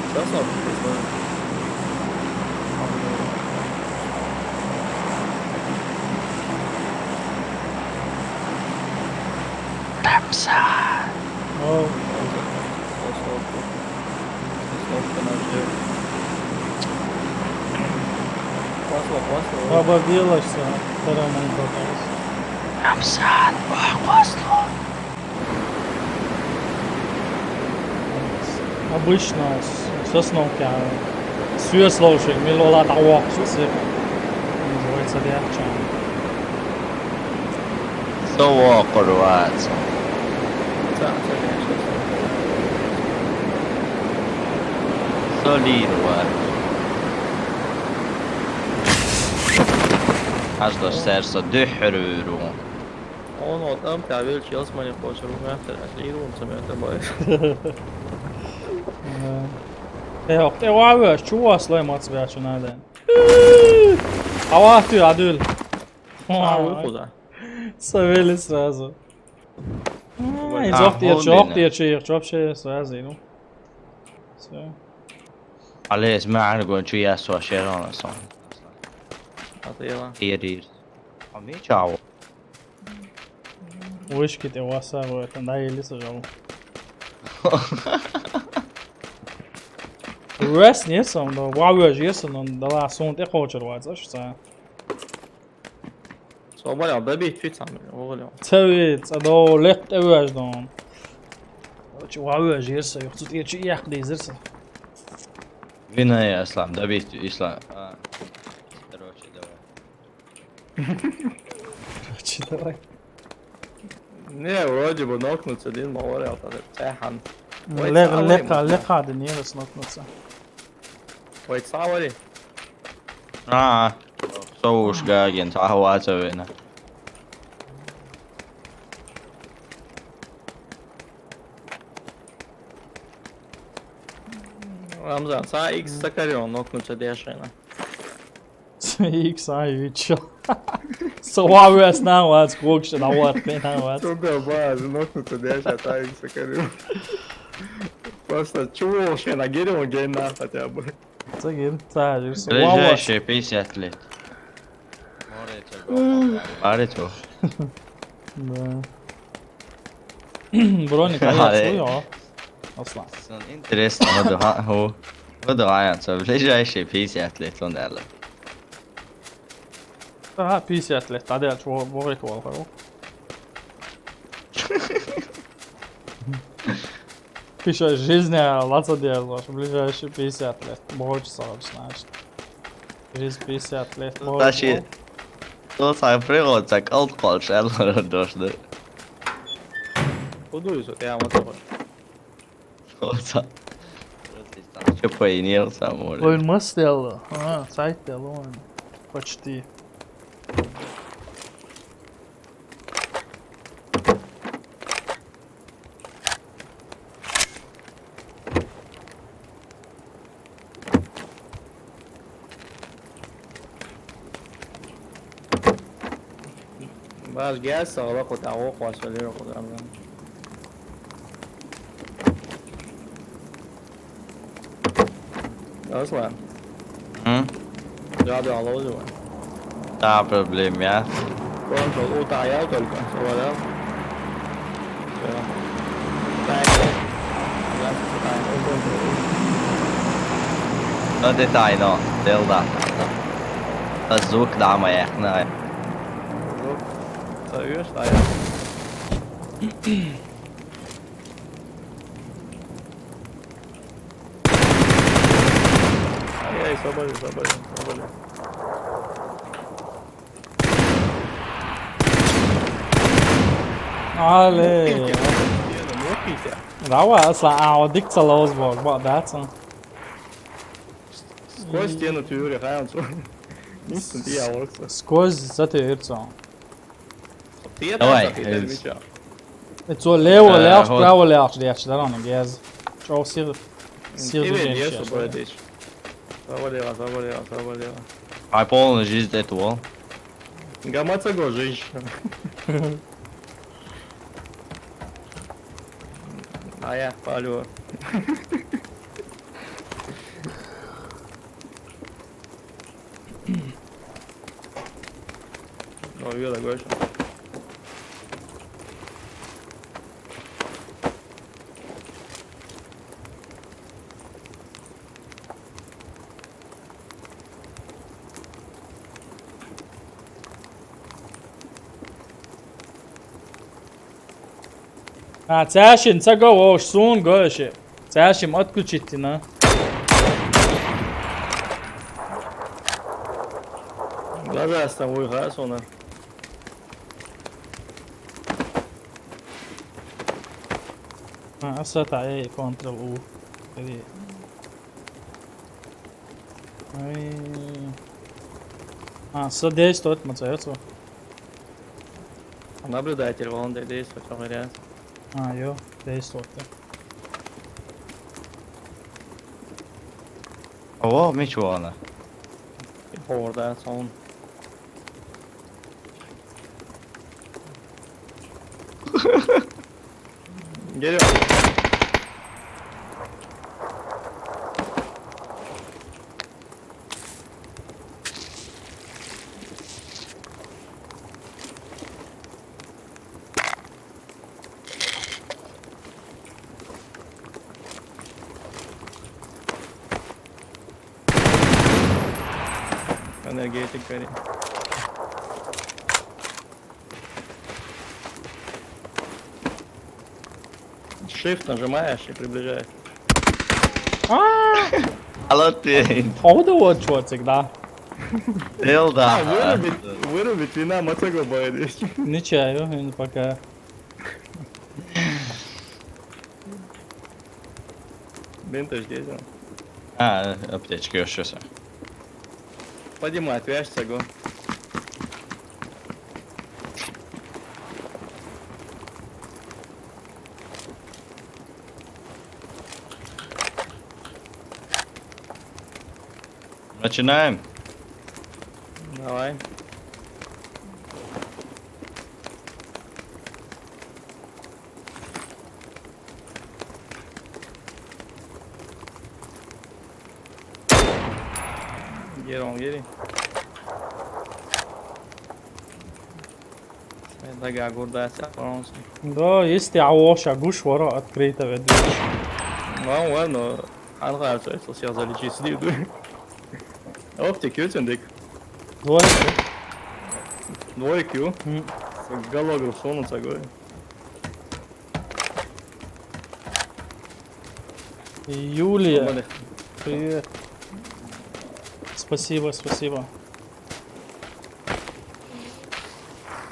Сейчас он прислал. Ramzan Oh, пободилась, вторая монета осталась. Обычно сосновка сюеслоушек, милола тавок, сюсек. Называется легче. Sovo Хорватия. Solidvar. Asta sersa dyhruru. On adam kävil Chelsea poiselu nähtävästi liirumassa myötä Te var čuvas, lai mats večer näiden. Avahtu, Adul. vai. Saveli sразу. Изохтия, вообще сразу, ну. Все. Alles mä argoin tjua sua sherona son. Atilla. Erir. Ami ciao. Вышки ты васаву, это наели сажал. Rest несам, но вавёж есам, он дала сон те хочер вайца, что Sobal da bir fit samir. Oğlum. Tövit, ado lekt evэж don. Çu vavёж yesa, yok tut yeçi yak dezirse. Vina je islam, da bi islam. Короче, давай. Çi давай. Ne vroде бы нокнуться один говорил, это цехан. Лека деньги снокнуться. Ой, цавали. Sovuş gāgien tā vācavina. Ramzan, sağ X sakarıyor noknуться dešana. X ay чё. Совавёж на вас, кокши на вот, ты на вас. Туда баз, нокнуться dešana, sağ X sakarıyor. Просто чего ще на гере он гейна хотя бы. Цагин, царь, Ближайшие 50 лет. Арето. Да. Броник, а я свой, Aslan. Интересно, выдавается ближайшие 50 лет он дали. Да, 50 лет, а дальше ворик волхару. Пишу, жизнь лаца делаешь, ближайшие 50 лет. Больше 40, значит. Через 50 лет. Taši, to sam priroca alkohol šelno došli. Подуйся, я вот такой. To sam. Что поинил сам уже. Он мастел, сайт он почти. Baz gel sağla kota o kwasalıyor kodamdan. Aslan. Ja, det är alla då. Да, проблем, ja. Kontrol utājā только. Savādāk. Jā. Tā No detalj, no. Del da. Da zvuk dama je, ne. Seriöst? Ah, ja. Ej, sabır. Ale. Давай, Aslan, audик целозбор, вот that's. Сквозь стену тюря, хаянс. Мистен ти алокса. Сквозь затырцо. Давай. Это лево, левш, право, левш, деш, да он гез. Что сир Yes, обойдешь. Завалила. Ai полный жизнь этого. Гамаца го женщина. А я палю. Ну, видно, Гоша. Цяшин, цаго, сун, гоше. Цяшим отключите, на. Глаза с тобой газ, он. Asata E, Ctrl U. Vidi. Sad действует, отмацается. Наблюдатель, вон действует, говорят. Jo, действует. Oo, miks vuonna? Hårda sån. Geliyor. Энергетик горит. Shift нажимаешь и приближаешь. Aloittiin. Overwatch, да? Ilda. Вырубить вина мотоцикл боюсь. Ничего, пока. Бинты здесь. Apteečka jossain. Поднимать, вяжется го. Начинаем. Давай. Geri. Дага гордается, пожалуйста. Да, если Аоша гуш вора открыто ведешь. Ладно, анрайс, если сейчас залечить следу. Оптик, ютендик. Двойку. Голограф сонуться, говорю. Юлия, привет. Спасибо.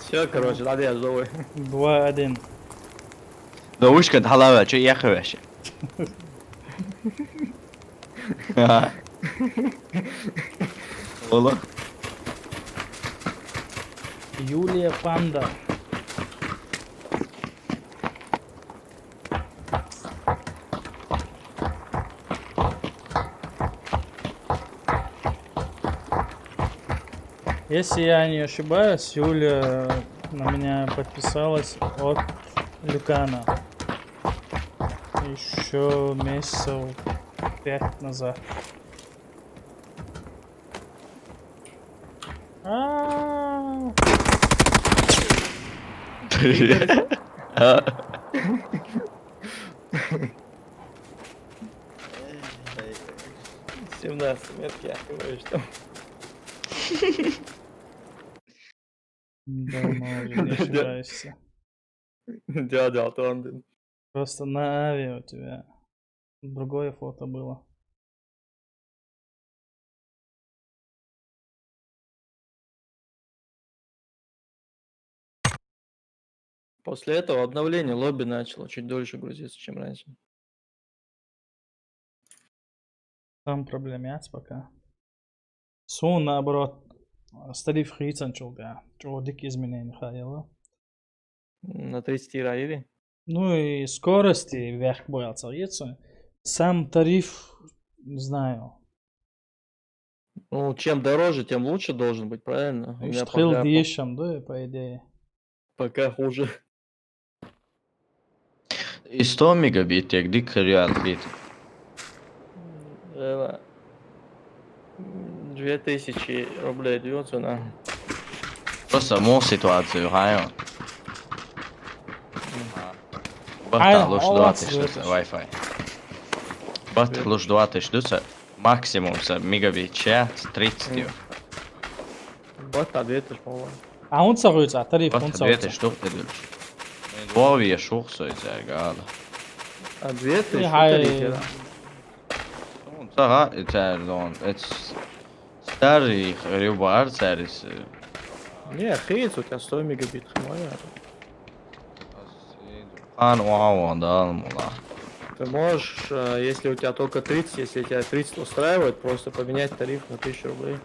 Все, короче, надо я живой. 2-1. Довушка дhalava, че ехавеше. Ола. Юлия Панда. Если я не ошибаюсь, Юля на меня подписалась от Люкана. Еще месяцев 5 назад. Семнадцать метки, я говорю, что... Давно уже не ошибаешься. Дядя Алтон. Просто на авиа у тебя другое фото было. После этого обновление лобби начало чуть дольше грузиться, чем раньше. Там проблемец пока. Сун, наоборот, стали фрицанчулга. Чего дикие изменения ходило. На 30 раили. Ну и скорости вверх боялся. Сам тариф, не знаю. Ну, чем дороже, тем лучше должен быть, правильно? У меня Штрил дишам, да, по идее. пока хуже. И 100 мегабит, jak dik real bit. 2000 рублей идет цена. Просто muu situāciju hajon. Bata luš 2000 Wi-Fi. Bata luš 2000 maksimums megabit šeit 30. Вот ответишь, по-моему. А он сорвется, тариф Bata он сорвется. 2000 tūkstoši. Lvovija šuhsoidzē gada. А 2000 Яхай. литера. Un tā ir un es старый рыбар царис. Не, хейц, у тебя 100 мегабит, моя. Вау, да, мула. Ты можешь, если у тебя только 30, если тебя 30 устраивает, просто поменять тариф на 1000 рублей.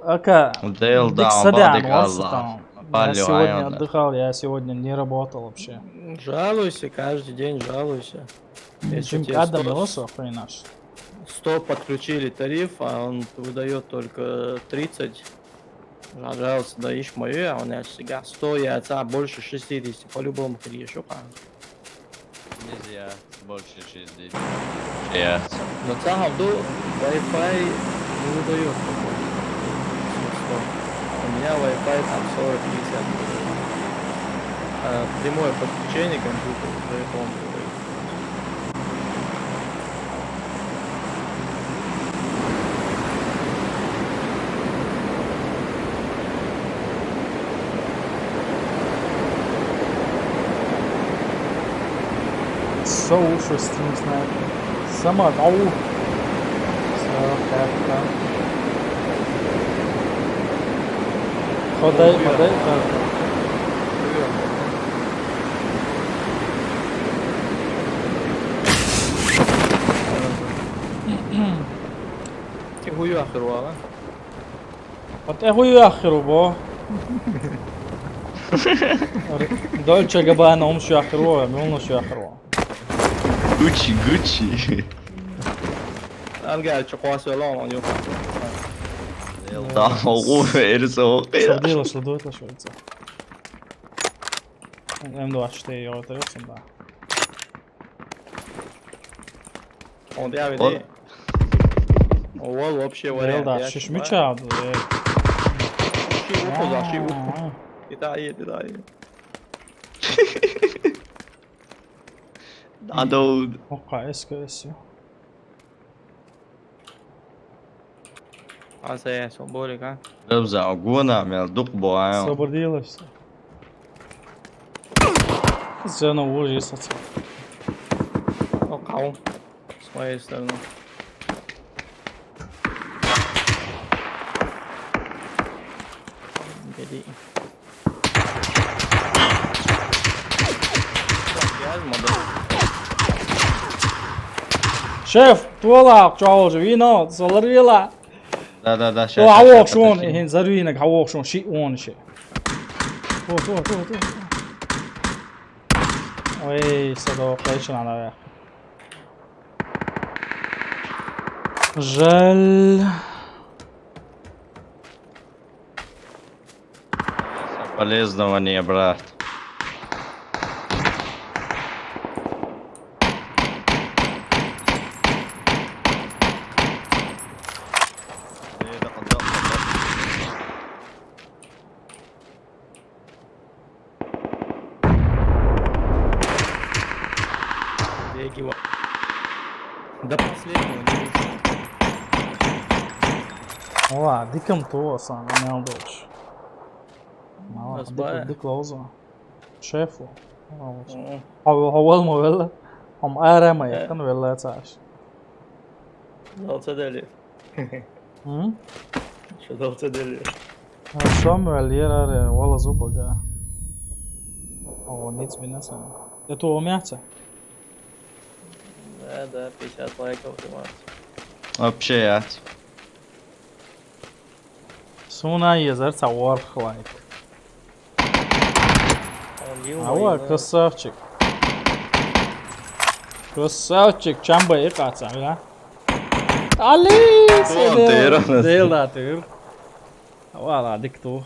Ака, Дел, дик да, садян, бадик, варса Аллах. там. Я Палю, сегодня айон, да. отдыхал, я сегодня не работал вообще. Жалуйся, каждый день жалуйся. Если Джим тебе Кадам 100 милосу, охуенаш. 100 подключили тариф, а он выдает только 30. Пожалуйста, даешь мою, а он я сега 100 яйца, больше 60, по-любому ходишь, Нельзя больше 60. Я. Но самом деле Wi-Fi не выдает такой 100. У меня Wi-Fi там 40-50. А прямое подключение компьютера уже он выдает. So interesting, sniper. Сама, ау. Все, как-то. Ходай, как. Ти гую ахирвала. Вот я хуй ахиру, бо. Дольче габана умшу ахиру, милно шу ахиру. Гуччи. Han قاعد شقواس ولا он يوم. Да, ирсо. Садила, следует ли швейца? М24 я отрезал, да. Он я Он- види. Он вообще Говорил, вариант. да, шишмича. Ухо за ухо. Питай. Adou. Oka, esqueci. Asa é, são boa, cara. Dabza aguna mel duqbo ayon. Освободилась. Все на ужас. Ó, calma. С моей стороны. Бери. Шеф, туала, чао, вино, соларила. Да, تو عوق شون هين زروينك عوق شون شيء وون شيء. تو. وي صدق ليش على يا جل Полезного не, брат. Деги. До последнего не вышел. والله ديكم تو اصلا ما ينضوش ما أصبح. ديك لوزة شافوا هو الموبايل هم ارى ما يكن ولا تعش Dalta deli. Şu dalta deli. شو مليار والله زوبا جا هو نيتس بناسا تو ميعتا Да, 50 лайков автомат. Вообще, ят. سونا يزر صور لايك Он هو كرسافчик чамба يقاطع لا علي ديل والله دكتور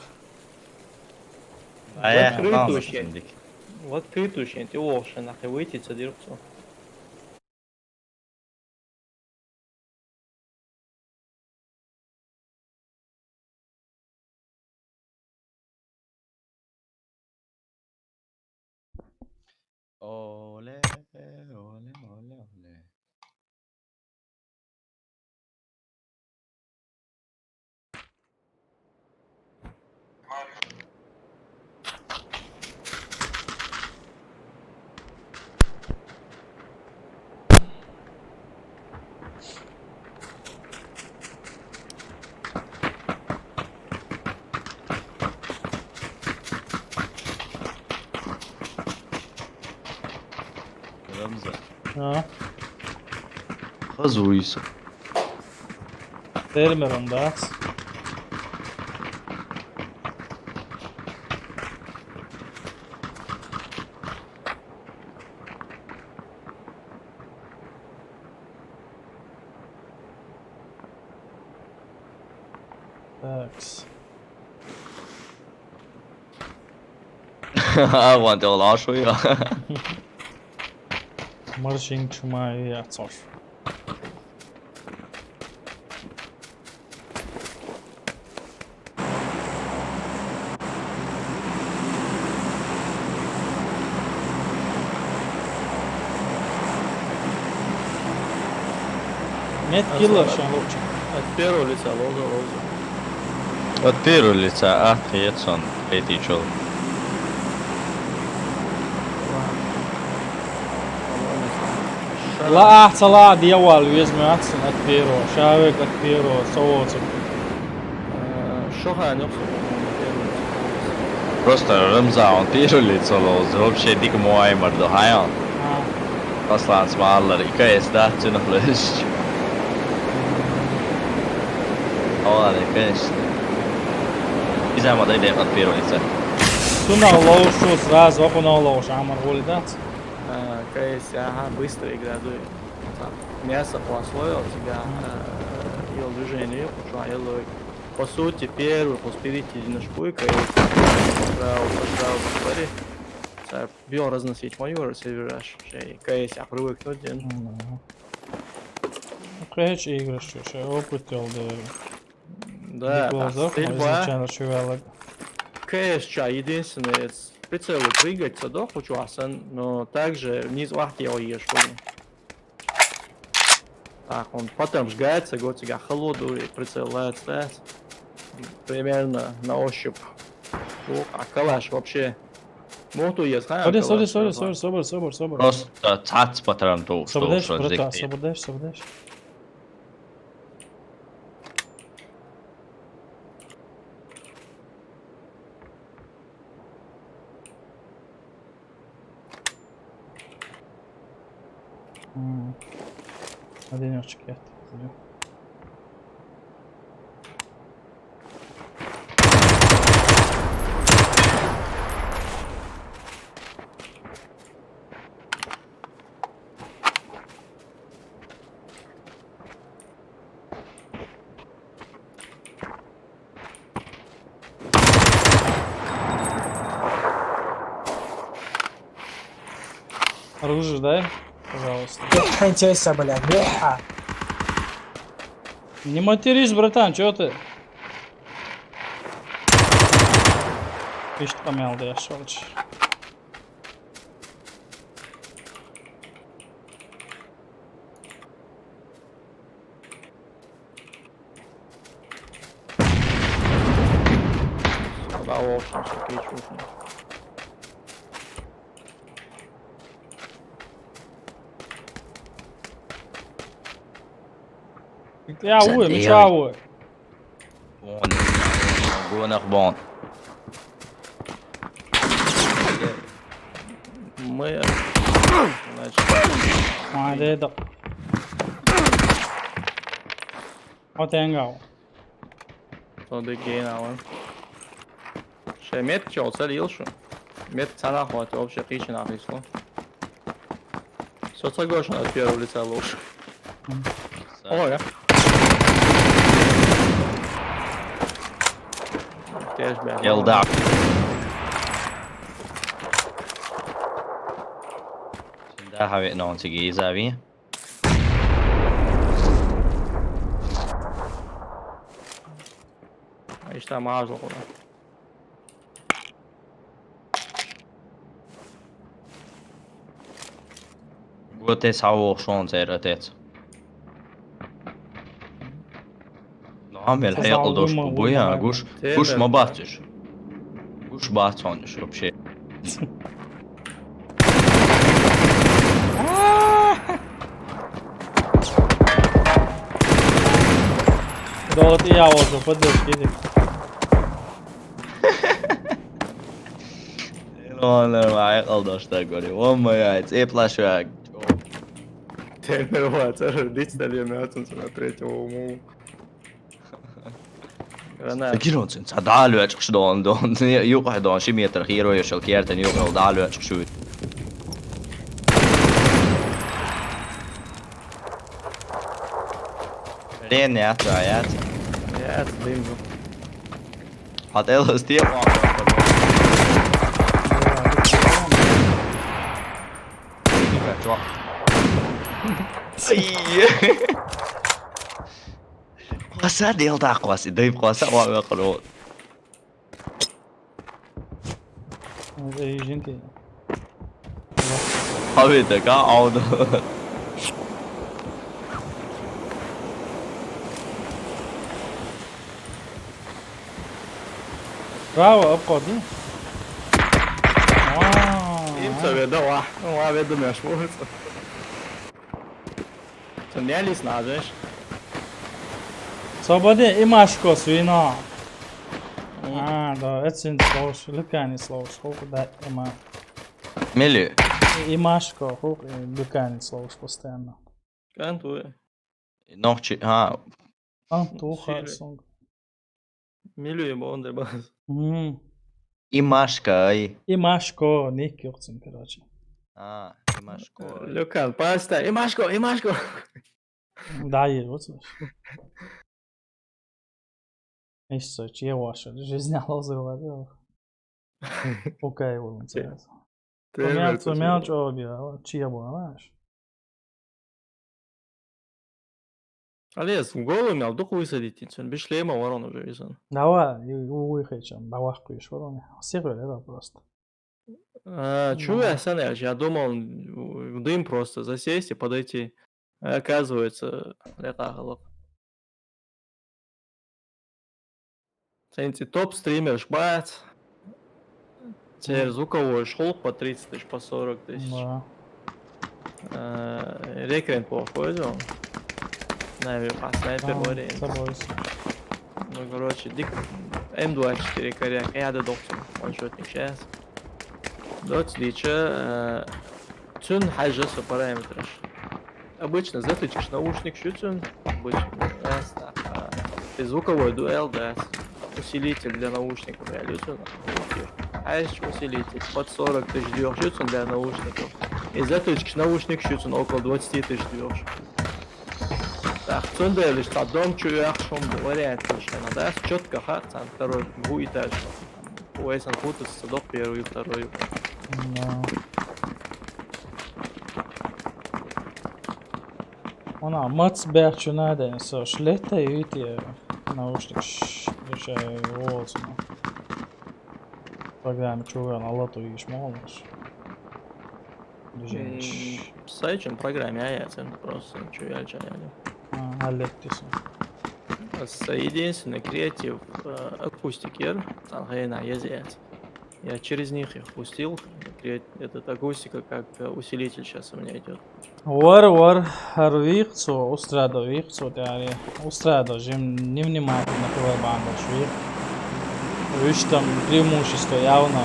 А я Открытую знал, щель. что В открытую щель, ты овше, нахуй выйти, садирцу. Оле, оле. Ramza. Ja, Khazuysa. termer inderdaad. Thanks. Want al aşo ya. Marching to my yatsor. Net killer şu an olacak. От первого лица, лоза. От первого лица, а, Jetson, третий чел. لا احسن لا دي اول ويزمي احسن اتبيرو شاوك اتبيرو صوت Шоха нёксо. Просто Ramza on первого лица лоз. Вообще дико мой мордо хайон. Aslan smallar hikayesi daha tünüfleş. Ola конечно. إذا ما ضيق от первого лица. سنة الله شو сразу опа الله شو عمر ولدات КС, ага, быстро играю. Мясо по условию тебя ее движение, потому по сути первый поспирите на шпуйка и справа смотри. Бил разносить мою сервираж, КС я привыкнуть день. Kreç игры şu şey опыт oldu. Да, изначально чувак. КС единственное прицелу прыгать садок хочу, но также вниз лахти его ешь. Так, он потом сжигается, год тебя холоду и прицел стоять. Примерно на ощупь. А калаш вообще. Моту есть, ха? Собор. Просто цац патрон то, что Собордеш. Оденёчек я. Оружие дай, пожалуйста. Хотелся, блядь, беха. Не матерись, братан, чё ты? Пишет помял, да я шелч. Да, в общем, всякие чуши. Ja, oe, met jou. Gewoon nog bon. Мы... Maar dit dat. Wat engel. То дыгей на он. Мет чё, целил шо? Мет цена хватит, вообще тысячи написал. Все согласен от первого лица лучше. Ой, ja. Heel daar. Daar gaan we nog een keer zijn. İşte mağaza olan. Goed is hou schon zeer het. Amel hayal doş bu ya guş ma bahçış. Guş bahçanış вообще. Долот я уже подышки иди. Onlar hayal doşlar görüyor. Olma ya, hep laşıyor. Тренироваться, родителями отцу на третьего уму. Granat. Kirjoitin, sä daallyöts don juka don simieter hiro jos kierten juka daallyöts shoot. Ren jäät. Jät, bingo. Hat ellas tiepaa. Quase dele tá quase, daí quase a hora falou. Mas aí, gente. Abi de ka aldı. Bravo, ابقى دي. Imca veda lá, não há veda minhas forças. Tu nem ali snažeš. Slobode, imaš ko svina. Da, etsin slows, lukani slows, koliko da ima. Milju. Imaš ko, koliko lukani slows postavljeno. Kan tu je? Noći, ha. Tuha song. Miljujemo onda bas. Imaš kaj. Imaš ko, neki ocim, короче. A, imaš ko. Ljukan, pasta, imaš ko. Da je, ocmaš. Isto, či je vaša, že znalo zrovati. Okej, volim se. Pomijenat ću ovdje, čija bo, znaš. Ali jes, u golu imel duhu isaditi, on bi šlijema varano že izan. Давай, уехать, давахку iš varone. Сирую, да, просто. Чую, Саныч, я думал в дым просто засесть и подойти. А оказывается, летахалок. Центи топ-стример шбац. Теперь звуковой шел по 30 тысяч, по 40 тысяч. Да. Рекрен походил. Наверное, по снайпер вариант. Ну, короче, дик М24 коряк. Я до доктор. Он шотник сейчас. Доц дича. Тюн хайжеса параметраж. Обычно затычишь наушник шутен. Обычно. И звуковой дуэл, да. Усилитель для наушников реализуется. Хайж усилитель. Под 40 тысяч дёрж шутен для наушников. И затычишь наушник шутен около 20 тысяч дёрж. Так, цундели, что дом чуях шум вариант совершенно, да, четко хатсан, второй, этаж. Уэйсан путается, до первый и второй. Да. Ona matsbärtju näden så släta ut i naustik düşe olsun. Программе чуван аллату иш молнаш. Düzenç. Sayıcım program ya sen просто чуяльча yani. Hallettisin. Единственный креатив акустикер, Сангайна язык. Я через них их пустил. Этот акустика как усилитель сейчас у меня идет. Var вихцо, устрада вихцо, yani устрада жим невнимательно колебанда швих. Виж там преимущество явно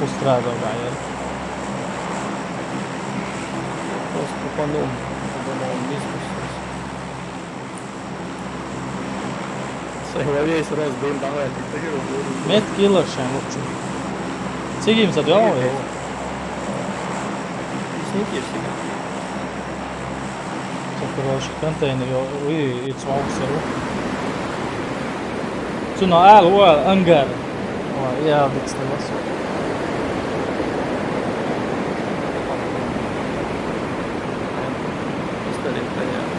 устрада гайер. Просто попанул, думал, он не спустился. Своего весь раз дым давай. Met killer šem lupču. Cigim sad jel ovo je? Сники всегда. To короче, kontejner i cvaukselu. Tu no ääl uel angar. Ja, vikstelas. Пистолет, понятно.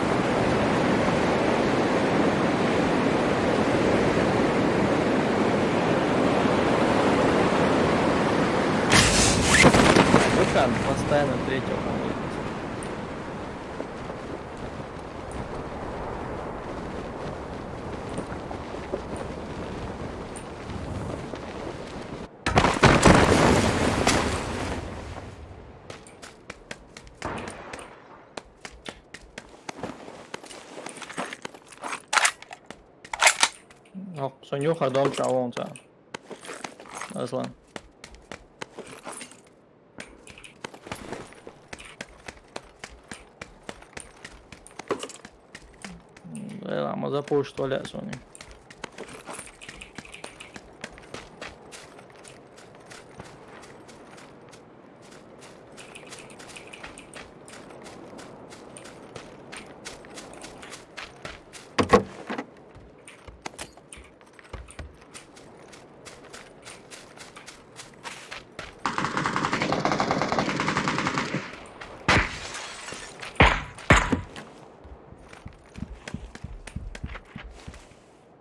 Лукан постоянно третьего ходит. Сонюха дом чавонца. Аслан. Прямо за почту валяется у них.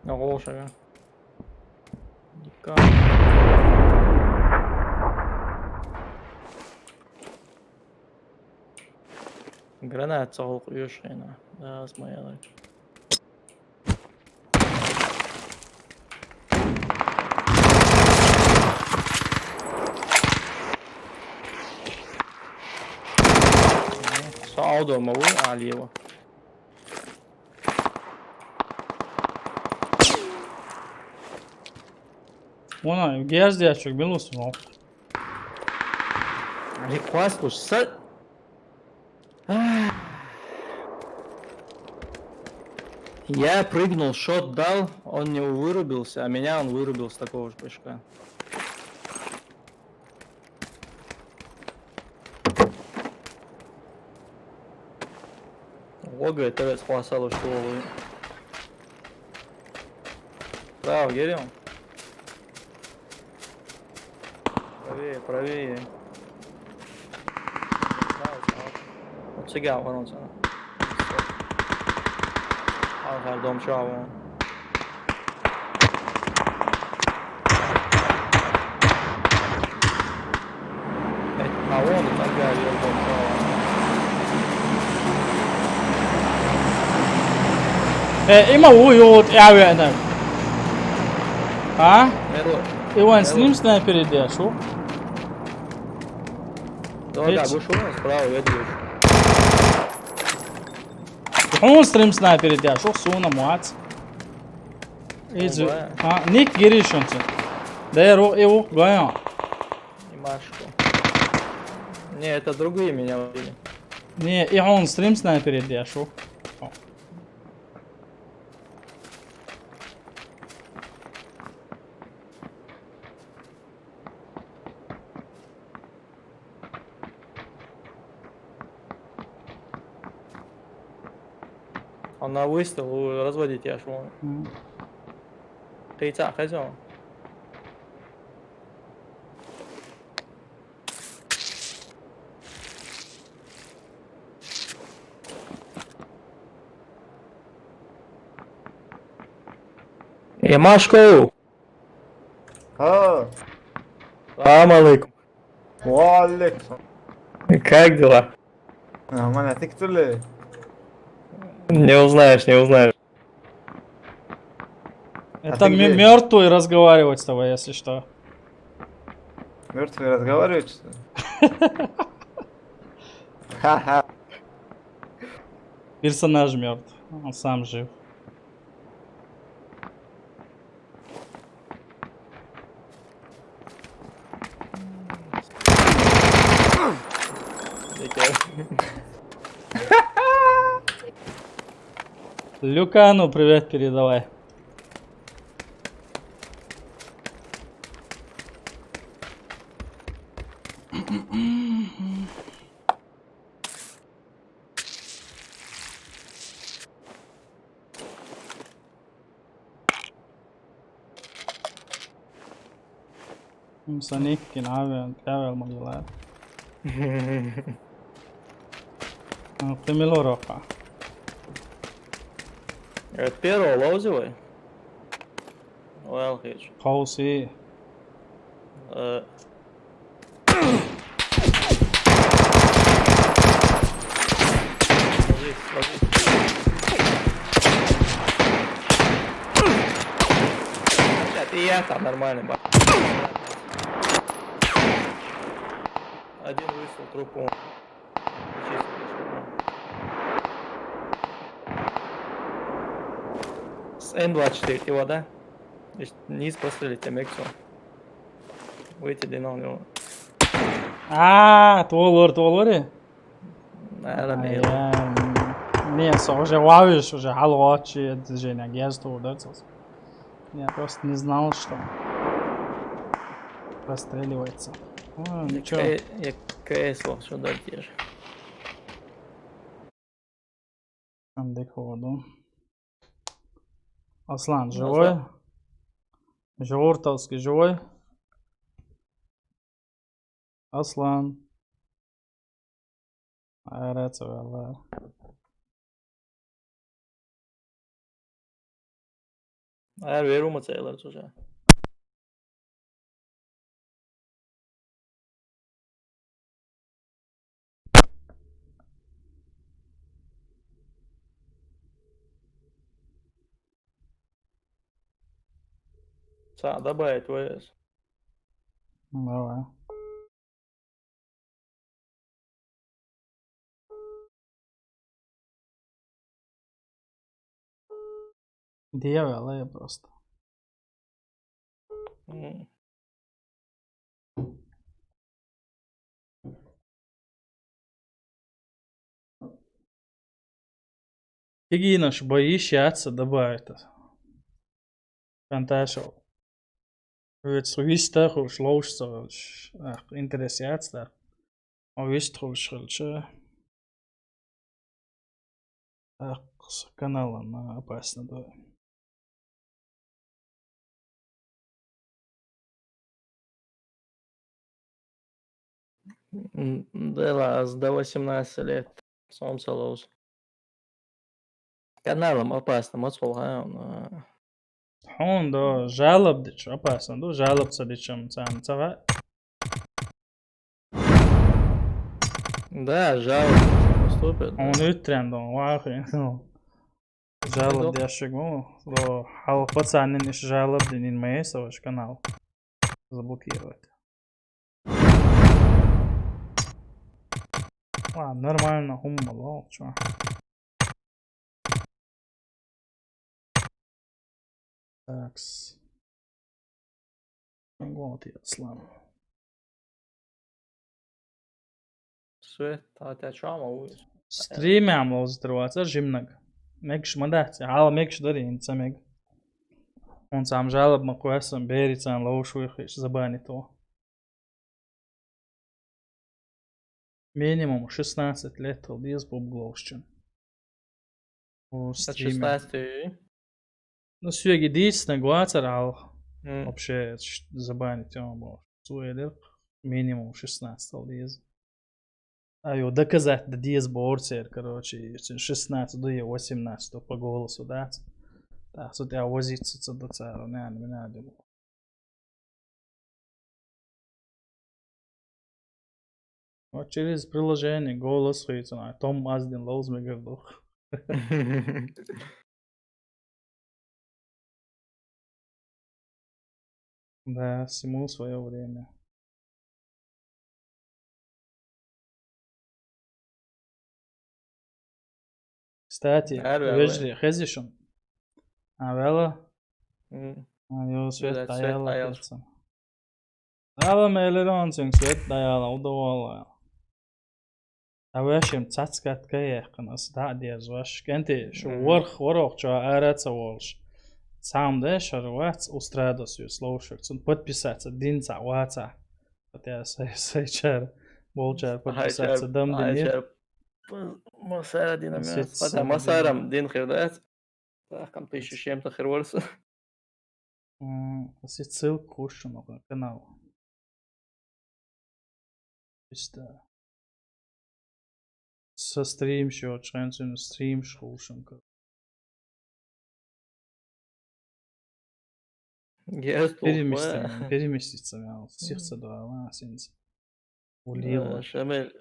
Лошага. Гранат цал куюшина. Да, смояла. Саудо маву алиева. Ona gez diye çok biliyorsun o. Request was set. Я прыгнул, шот дал, он не вырубился, а меня он вырубил с такого же прыжка. Лого ТВ спасало, что вы. Право, герем. Правее, правее. Вот сега, вон он. Her dom çavo. A on tak geliyor dom çavo. Ima uyut yani. Ha? Merlo. Иван, с ним снайпер идешь, шо? Да, будешь справа, я держу. Он стрим снайпер идешь, шо? Суна, муац. Иди. Ha, Nick girişin sen. Değer o, evo, gaya. Имашку. Не, это другие меня убили. Не, и он стрим снайпер идешь, шо? Он на выстрел разводить я шел. Хейца, хозяин. Ямашко! Салам алейкум. Валикум. Как дела? Нормально, ты кто ли? Не узнаешь, не узнаешь. Это ты где? мертвый разговаривать с тобой, если что. Мертвый разговаривает, что ли? Ха-ха. Персонаж мертв, он сам жив. Люкану привет передавай. Sonic نعمل مجلات. نقيم له رقعة. Первого лозевой? Well, hitch. قوسي. И я там нормальный бак. Один выстрел трупом. С М24 его, да? Низ прострелите, Мексо. Выйти на него. Толор. Наверное, Не, уже ловишь, уже алочи, это Женя, гезду ударился. Я просто не знал, что простреливается. Ну, ничего. Я кейслов сюда тешь. Андек ходу. Аслан, живой? Жортовский, живой? Аслан. Арец, валла. Verumu cēlēs už. Sā, dabēja to es. Давай. Дьявол, я просто. Какие наши бои щаться добавить? Fantastisch. Het is rustig, hoe sloos het interesseert daar. Maar wist hoe schultje. С каналом опасно, да. Делās до 18 лет. Солнце лоус. Каналом опасным отсполгаем. Хон, да, жалоб дичь, опасно, да, жалоб садичем, сам цава. Да, жалоб поступит. Он утрен, да, вахи, ну. Жалоб дяшигу, да, хал пацаны ниш жалоб динин мейса ваш канал. Заблокировать. Ладно, нормально, хуммало, чё. Такс. Вот я слам. Svet, tā tā čāma uz. Стримям лоздроваться, жимнаг. Мекш мадать, ала мекш дарин, самег. Он сам жалоб макуэсам, берицам, лоушу их, забани то. Минимум 16 лет, без бубгловщин. У стриме. 16. Ну, сюги дийсно гуацарал. Вообще, забанить он был. Суэлер, минимум 16 лет. А его доказать, да диез борцер, короче, 16 до 18 по голосу дать. Так, что тебя возиться до цара, не надо. Вот через приложение голос ходит, Том Маздин Лоуз Мегардух. Да, всему свое время. Кстати, вежли, хезишон. А вела? Его свет даяла пицца. Дала мейлерон цинг свет даяла, удовола. А вешим цацкат каехканас, да, диез ваш. Кенти, шо ворох, чо араца волш. Сам деш, арвац, устрадосью, слушак. Цун подписаться, динца, ваца. Хотя сайчар, болчар, подписаться, дам динир. Masāra dinamēs. Patā masāram din хирдēts. Tā, kam 1600 хирворс. Tas ir ссылка кушану на канал. Işte. Со стрим счет, шансен стрим шхушенка. Переместиться, мял. Сердце два, сенс. Улила. Шамель.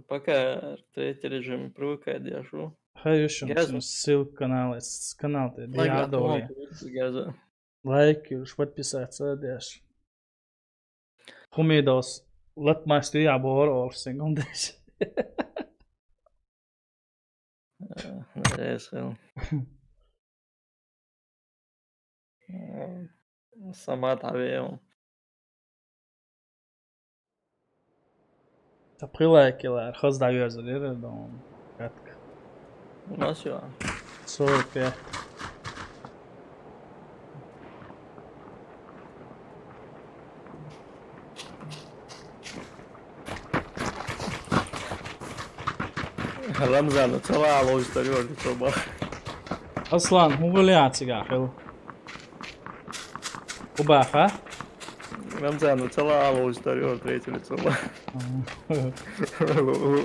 Пока третий режим привыкает, я шу. Хорошо, ссылка канала, канал-то, диадоли. Лайки, уж подписаться, дашь. Хумидос, латмасту я бор орсен, он дашь. Сама тавею. April aykeler, hızda gözleri don. Katkı. У нас я. 45. Рамзан, целая история, собак. اصلا هو اللي يعطيك حلو وباخا Рамзан, целая история, третье лицо.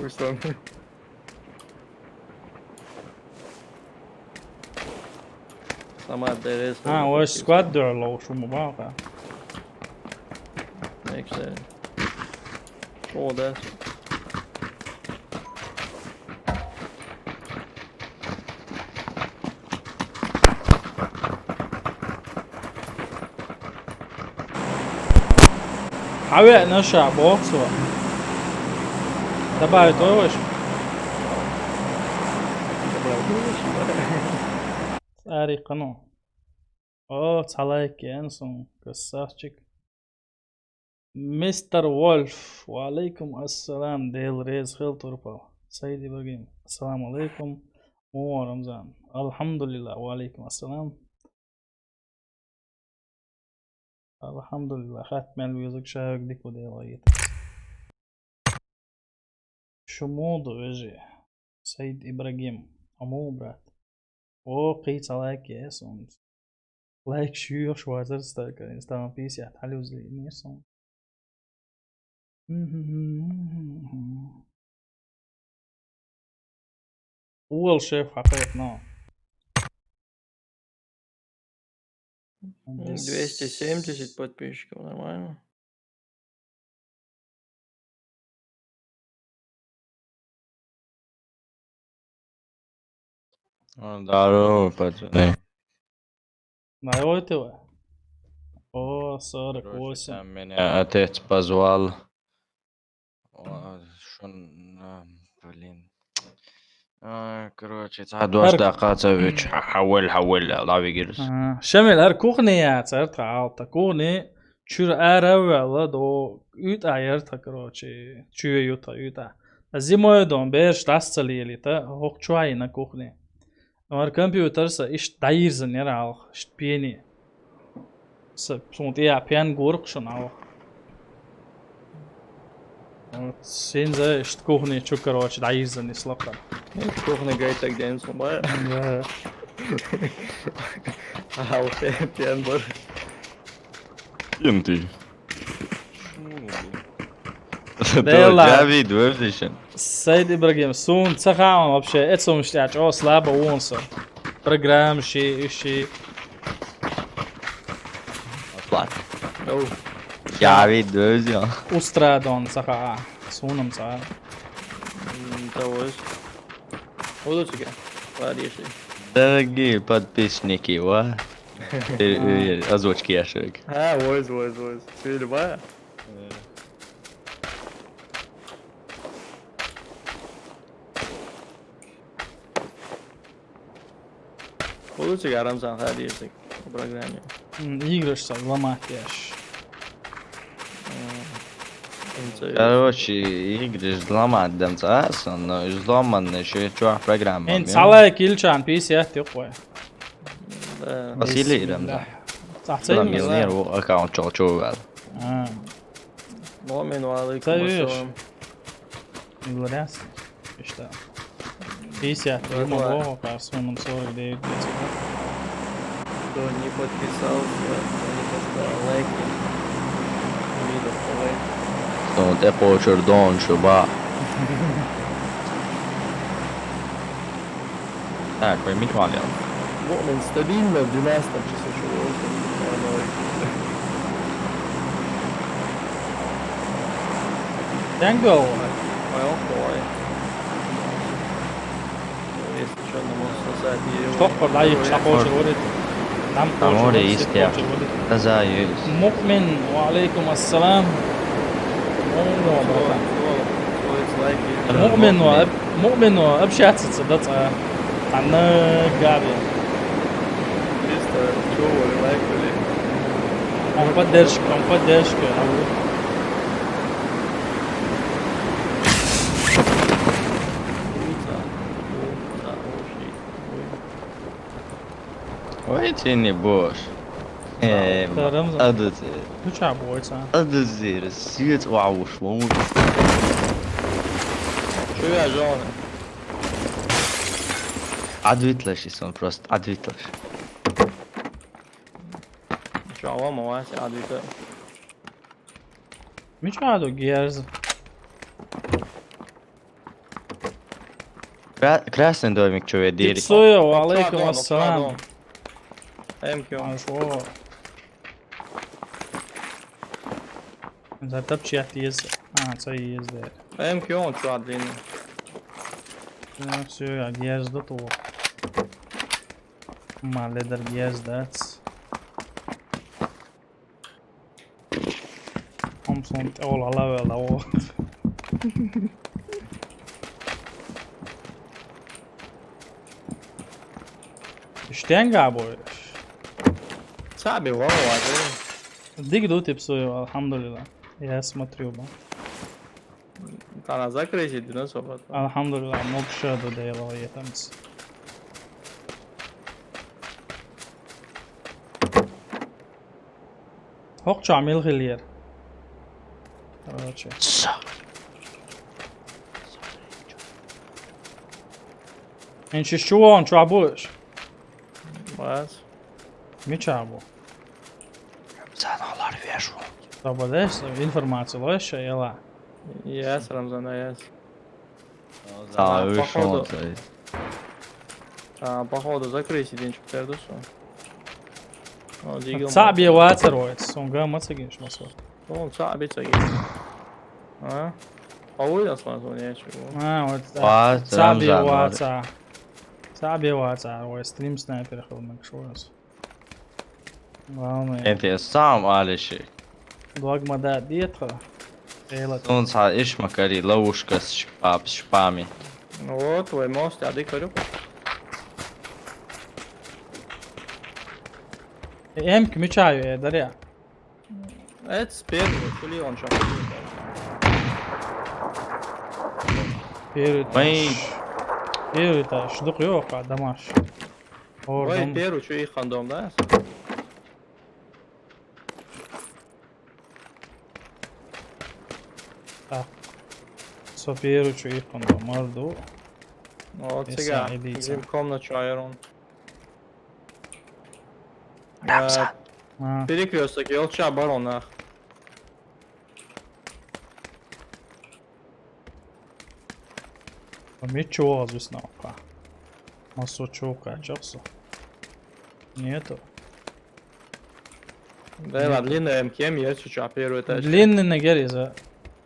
Что? Сама ДРС. وش سكواد لو شو مباغا Neyse. O da. حاوي نشع بوكسو تبعي توش ساري قنو اوه تعاليك ينسون قصاشك مستر وولف وعليكم السلام ديل ريز خيل تربا سيدي إبراهيم السلام عليكم ورمضان الحمد لله وعليكم السلام الحمد لله ختم الويزك شاك ديكو دي غايت شمود وجه سيد إبراهيم أمو برات او قيت عليك يا سون لايك شو شوازر ستاكر انستان بيس يا تعالوا زي نيسون أول شيف حقيقنا 270 подписчиков, нормально. Здорово, пацаны. Наивайте вы. О, 48. Там меня отец позвал. Блин. Короче, ساعة 12 دقيقة سويت حول الله بيجلس. شمل هر كوخني صارت عالتا كوخني شور أروع دو يوت عيرتا كروتشي شو يوتا يوتا زي دون بيرش تاسلي ليتا هوك شوي نا كوخني أمر كمبيوتر سا إيش دايرزن يرعال إيش بيني سا بسموتيا بيان غورق شون عال سينزا إيش كوخني شو كروتشي دايرزن يسلقا Кухня гайт так день сумая. А вот это бар. Инты. يلا. جافيد وفدشن. سيد إبراهيم سون تخاعم вообще это مش تعرف أو слабо ونص برنامج شيء أطلع. Оу. جافيد وفدشن. устрадон تخاع سونم صار Того. Удочка. Париши. Дорогие подписчики, озвучки яшек. А, войс. Ты любая? Удочка Рамзан Хадишик в программе. игрышься ломать яш Короче, игры взломать демца, но взломанный еще чувак программа. انت على كيلشان بي سي تقوى Да. Василий демца. صح Там سيد миллионер аккаунт чувак. Момент алейкум Таешь. ассалам. الراس اشتا بي سي تقوى парсоном 49 Кто не подписался, кто не поставил лайки. Видов давай. Ну, ты почер дон шуба. Так, пойми, Валя. Момент стабильно в 12 часу шоу. Дянго Понял, давай. Если что, на мой сосать ее. تقبل ضعيف شقوش الولد نعم Аморе истя. Тазаюсь. مؤمن وعليكم السلام مؤمن وابشات تصدق عنا قاعدة Чисто, чего лайкали. он поддержка Ritini boş. Ramadan. Adı Du çaboysa. adı zir. Siyet vavuş mu? Чуя зона. Advitlaş on prost. Advitlaş. Чава маваси адвита. Mi çado gierz. Krasni dojmik čovjek diri. Tipsujo, alaikum assalam. MQ. Ашо. Затопчи отъезд. Це їзде. MQ он чуа длинный. Ну, все, я гierz до того. Маледер gierz dac. Om sånt olla level och. İşten gabo. Sabe, vamos lá, velho. Дигду типсую, алхамдулилlah. Я смотрю, ба. Tá na закрытии, ты на собой. Alhamdulillah, мокша до дейла етамс. Hoqqa عمل غلير. Короче. Enchi şu an çabuş. Mas. Mi çabu? Sen olar ver. Tabadeš, informaciju loša, jelā. Yes, Ramzana, yes. Sağ ol. Походу. Походу закрытие денчик пердусу. O, Diggle. Sā bija vācerojas, un gā macagiņš masot. Он sabe isso aqui. Ah. Olha só, Sonia, tipo. Sā bija vācā. Sā bija vācā, vai stream sniper filmek šojas. Galvenais. Enties sām āleši. Dogma dēt dietra. Un sā išmak arī lauškas špāmi. Вот, твой мост, я дикарю. Emk mi čāju ēdar, jā? Это первый, или он шаг. Pierütāšu, duq jokā, damaš. Ой, первый, что их хандом, да? Tā. So pieruču ihkondom ardu. Вот, Я сега. сам иди, Идем в комнату Айрон. Перекресток, елча, баронах. Mi čovaz vis nav kā. Maso čovkā času. Нету. Да, ладно, длинная МКМ, есть что, первый этаж. Длинный нагери за...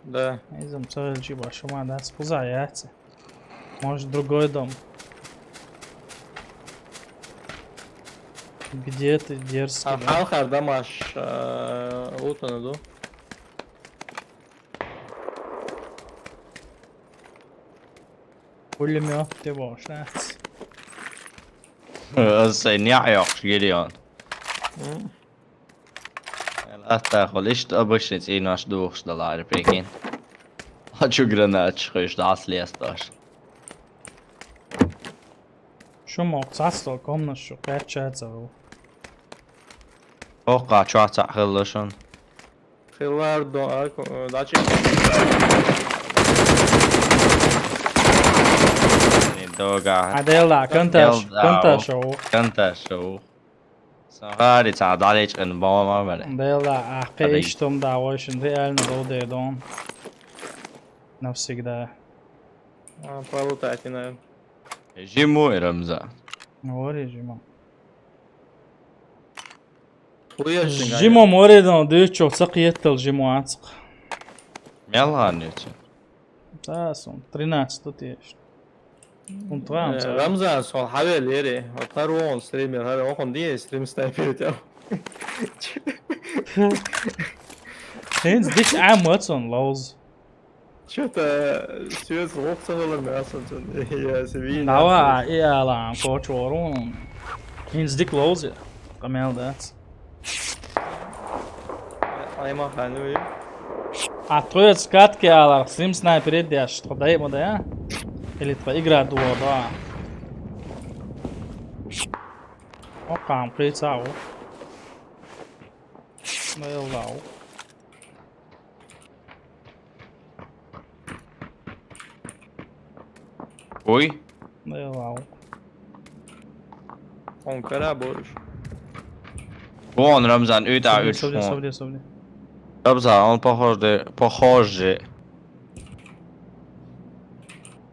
Да. Идем целый джиба, шума, да, спуза яйца. Может другой дом. Где ты дерзкий, да? Алхар дамаш утанаду. Пулемет ты бош, да? Sen jaqjoq giljon. Taakhol isto abışnit inaş doğuşdalar pekin. Açu granat çıkış da asliyastaş. Šo moks atstāt komnašu, pēčēcavu. Oqa čācā hıllaşın. Хилар дачи. Doga. Adēlā, Kantašu. Sahari tā dalīč un bāma vele. Adēlā, ahqi ishtum davošin, реально долдēdon. Навсегда. Полутайте, наверное. Jimu Ramza. Ori Jimom. Хуяшин. Jimom oridan düüčo saqietal Jimu atsak. Melānieču. Tās un 13 tieši. Un tvāms. Ramzan son haberleri. Atar on streamer. Hadi okun diye stream sniper ediyor. Hens dik amats un lauz. Что-то свет звук целым мясом. Я себе. Nava ielām kočoru un hens dik lauz, ja. Kameldēts. Ayma hanui. Откроет скатки, ала стрим снайпер идешь, тогда ему да? Или твоя игра дуо, да? وقع قيتاو ما يلاو Ui. ما يلاو On kara boş. Вон, Рамзан, Uda, سولي Uda. Рамзан, он похожий.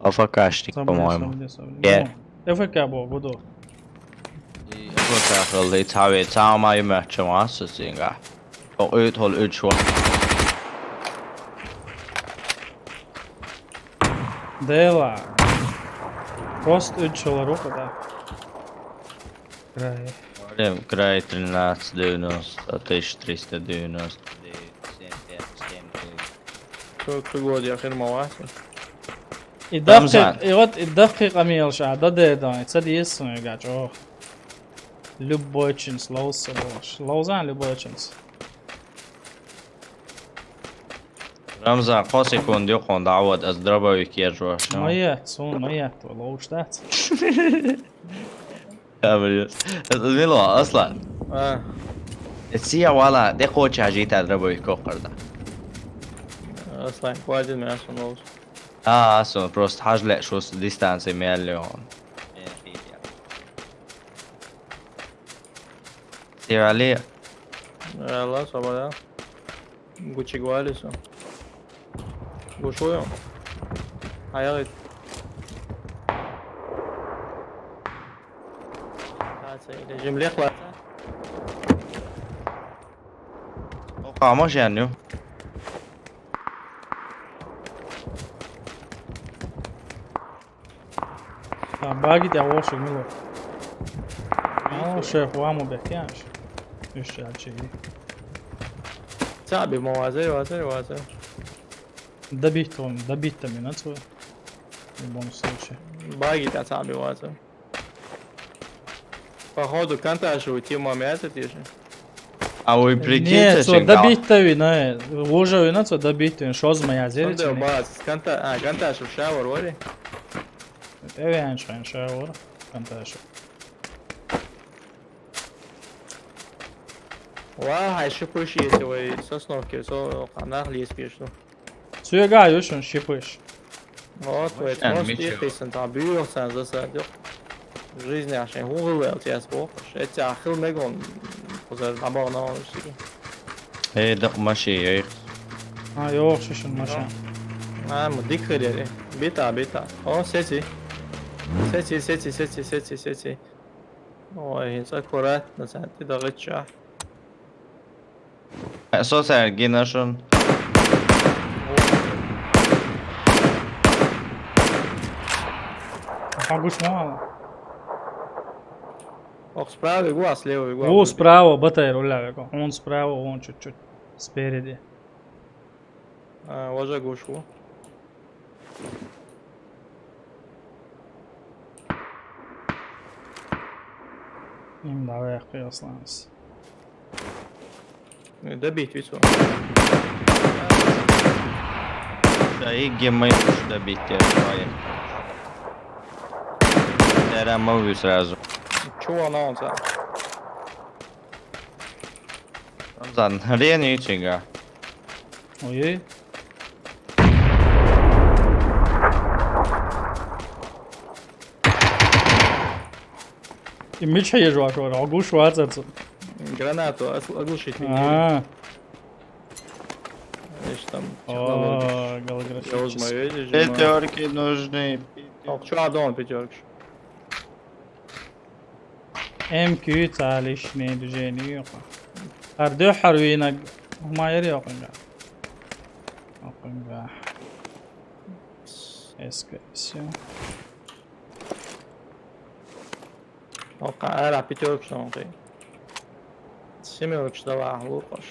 АФКшник, по-моему. Eu fui acabou, Godô. Jeg tror det tager mig i matchen også, tænker jeg. Og hold ødshår. Dela. Post uçular o kadar. Gray. Grej 13 90, 1390. Çok god ya khir mawasi. يدقق أمير شعر ده ده تصدق يسمع قاعد أوه لبوتشنز لوزان لبوتشنز رمزان قاسي كون يقون دعوت أضربه ويكير ميت صون ميت والله وش تحت ميلو أصلا Ha. السيا ولا دي قوتش هجيت أضربه ويكوكر ده Aslan kvađen me jasno novus. أصلا بروست حاج لا شو ديستانسي مليون سير عليه Allah sabah ya. Gucci guali su. Gušuju. Ajalit. Rejim lehla. وقع مش يعني باقي دي أوش ميلو شيخ وامو بيحكيانش إيش هالشي Sabi mavazir. دبيت من أنتو البونس شيء Bagi ta sabi vazir. Походу канташу уйти мамяться тише. أو Не, يبريكيت so dabitovi, ne, ložovi na to dabitovi, šozma ja Onda zirici, je ne. bac, kantašu šavor vodi. Evo jedan šavor, kantašu. Vahaj šipušijice ovaj sosnovke, so kanahli ispiješu. Suya ga još on šipuš. O, to je Yani most Mitchell. ihtiysan tam büyüyorsan zaten yok. Жизнь عشان هو غلط يا سبوقش انت اخر ميجون وزر عبارة نوع مشتكي هي دق ماشي يا Ha yok şişin maşa. مديك خير يعني بيتا او سيتي او هي كرات مثلا تضغط شح أساسا جينا شون Paguš malo. ох справа игла слева игла Ovo spravo, bataj ruljave, on spravo, on čut speredi. ложа гушу Im da ve kıyaslansın. добить вису يجي ما يخش ده بيت شوية ترى ما بيسرازو чего на он сам رمضان هريني يتشينغا Oye. И меча ежу акор, огушу ацацу. гранату оглушить меня ايش там О, я голографический. узмаю видишь пятерки нужны что адон пятерка MQ تعاليش نيدو جيني يوقع. أردو حروينك ما يري أقنقع. اسكيسيون. وقع العب بيتورك شلون قي سيميورك شلون هو قش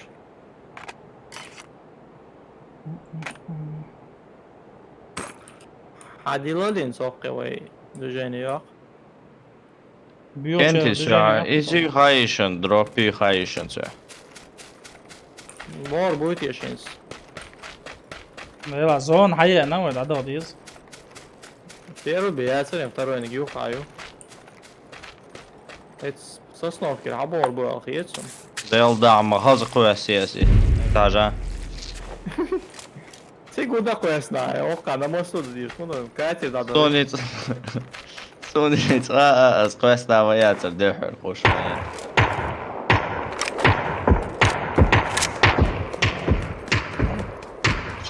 عادلالين سوقي وي دوجيني ياق كنت شراء إيزي خايشن دروبي خايشن سا مور بويت يشينس يلا زون حقيقة نوعد عدو ديز. Первый бияцер, второй нигю хаю. Это Sasnovka ir aborbu vēl hietsum. Dēl dāma hazakojasiesi. Tā žā. Sigurda ko es nāju, kāda mums studijas, kāds ir tāda... Sunic, asquesta vajāt ar deħer خوش vajāt.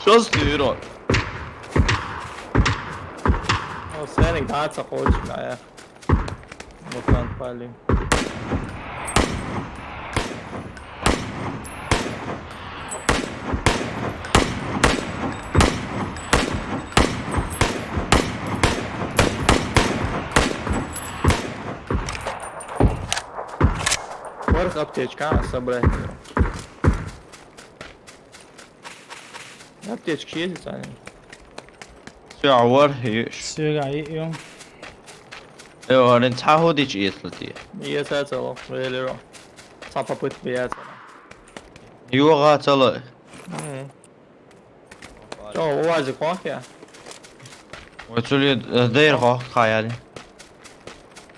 Što styro? Sēning tāds apočinā, jā. Mutant paļi. Varas aptiečkā sabrēt. Aptiečki iezicāņi. Sjāvar hīš. Syrgai, jo. Jo, har en tahodich islati. Iesēcalo, vēl ir. Sapa put bija iesēcalo. Jo gātala. Jo, uvazi kvākjā. Vai tuli deir khayali.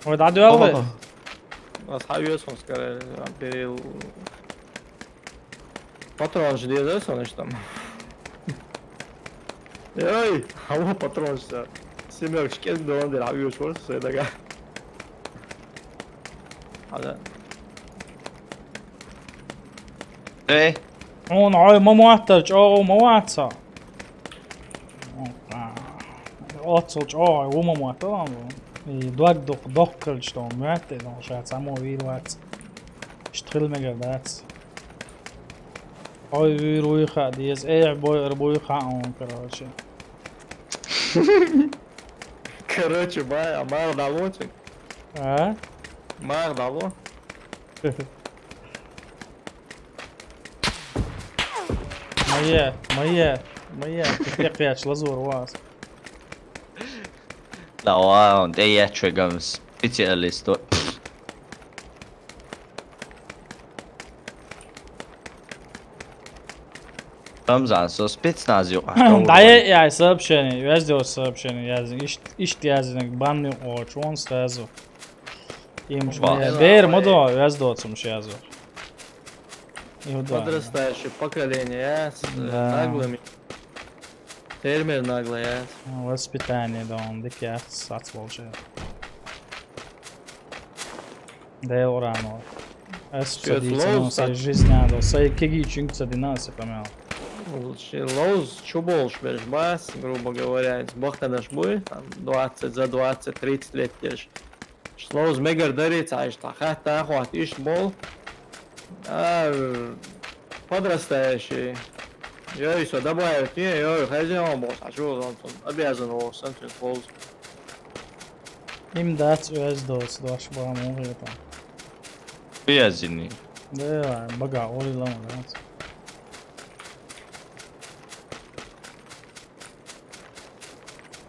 Vai tā duelve? Tas hajos mums karē, piril... Patronši diezēs un iš tam. Jaj, halo patronši. Simjāk škies dondi ir hajos vārds, sēdagā. Hada. Ei. On, ai, ma muattač, ma muatsa. Otsulč, ma muattalan. Duagdok dokkelč to muatte, no šeit samo vīrvārds. Štrillmegardāts. Oi, vīruiha, diez, arbuiha un, короче. Короче, мар дало, чек. А? Мар дало. Моя, пекляч, лазур у вас. La on ei jättrigam specialistu. Ramzan, so spetsnazio. Daje, ja, съобщение, я сделал сообщение, я ištjāzinek banni oč, un stāzu. Imš man dēr modo, я сдоцум šjāzu. Подрастающее поколение, наглыми. Термир наглый, Воспитание, да, он дикий atvolčē. Dēl rāno. Es садился, жизнь сай кегичинг садинался помял. Лоуз чуболш бежбас, грубо говоря, бахтанаш буй, там 20 за 20, 30 лет тешь. Лоуз мегар дарит, аж тахата, хват иш бол. Подрастающий. Я еще добавил к ней, я хозяин был, а что он обязан его сантин лоуз. Им дать USDOS, došu bām ūrietā. Piezini. Jā, bagā ūri lama dāts.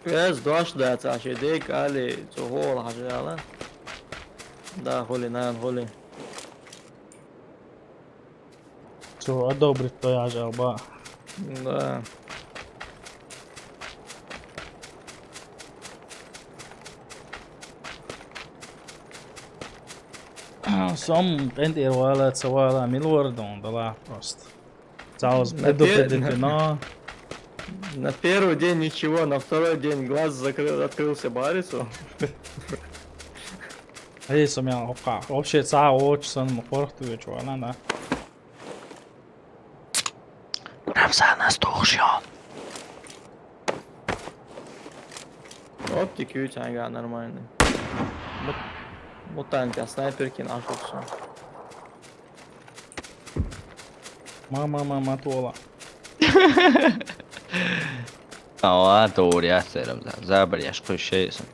Es došu dāts, āšie dēk, āli, cu hola hažēlā. Da, holi, nān, holi. Cu adobrit to jāžēl bā. Da. Som pentir vēlēt savā milordu un dalā просто. Cauz предупредительно. На первый день ничего, на второй день глаз открылся Барису. Ei, som jā, opā. Вообще цā oči san portu veču, ne, da. Ramzan, stūkšjon. Оптик ютяга нормальный. Мутант, а снайперки нашел все. Mama tola. Aa, doğru ya Ramzan. Zabar yaşkı şeysin.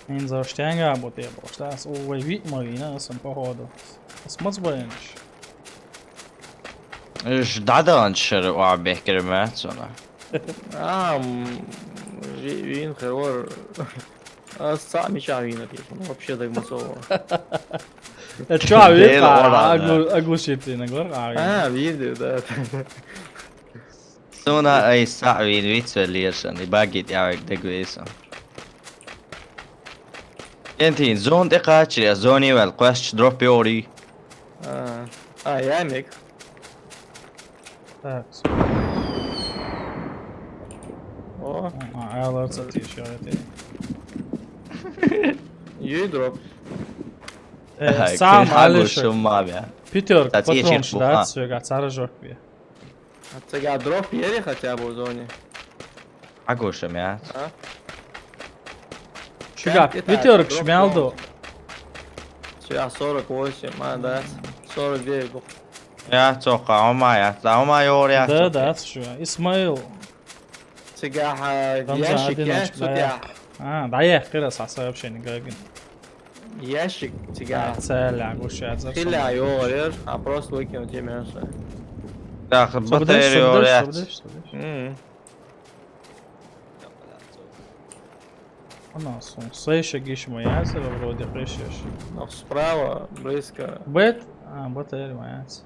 Він за штянга būt iebrauks. Tās, vai Vitmarīnā esam pahodu. Tas maz bērniš. Dadanç var bekir med såna. Вин, хоррор. Сами чавина, вообще так мусово. Čā ir aglušītina, gar? Видео, да. Såna ei savin vitsuelliersen i bagit jag det går så. انتين زون دقاتش زوني والقواش دروب بيوري. يامك. Thanks. اوه Ayarları satıyor işareti. يضرب. Сам حقه معلش. شو ما بيع. Питер, Кстати, патрон чек ждать, буха. все, قاعد سارجوك بيه. حتى قاعد دروب يلي خدت ابو زوني. حقه شمعات. Şu قاعد Питер شمالدو. سيا صورك وش ما داس. صورك ديكو. يا توقع ما يطلع ما يوري. Да, да, شو إسماعيل. سيجاح رمز ياشك عادي ياش سوتياح. ضيع قرص عصايب شيء نقاقن. ياشك سيجاح. سالع قوش عزر. خلي يورير أبروس ويكي وتي ميرسا. داخل صبدش بطاري يوري. صبدش. أنا أصلا صيش أجيش ما يعزل ولا ودي قيشش. سبراوا بريسكا. بيت بطاري ما يعزل.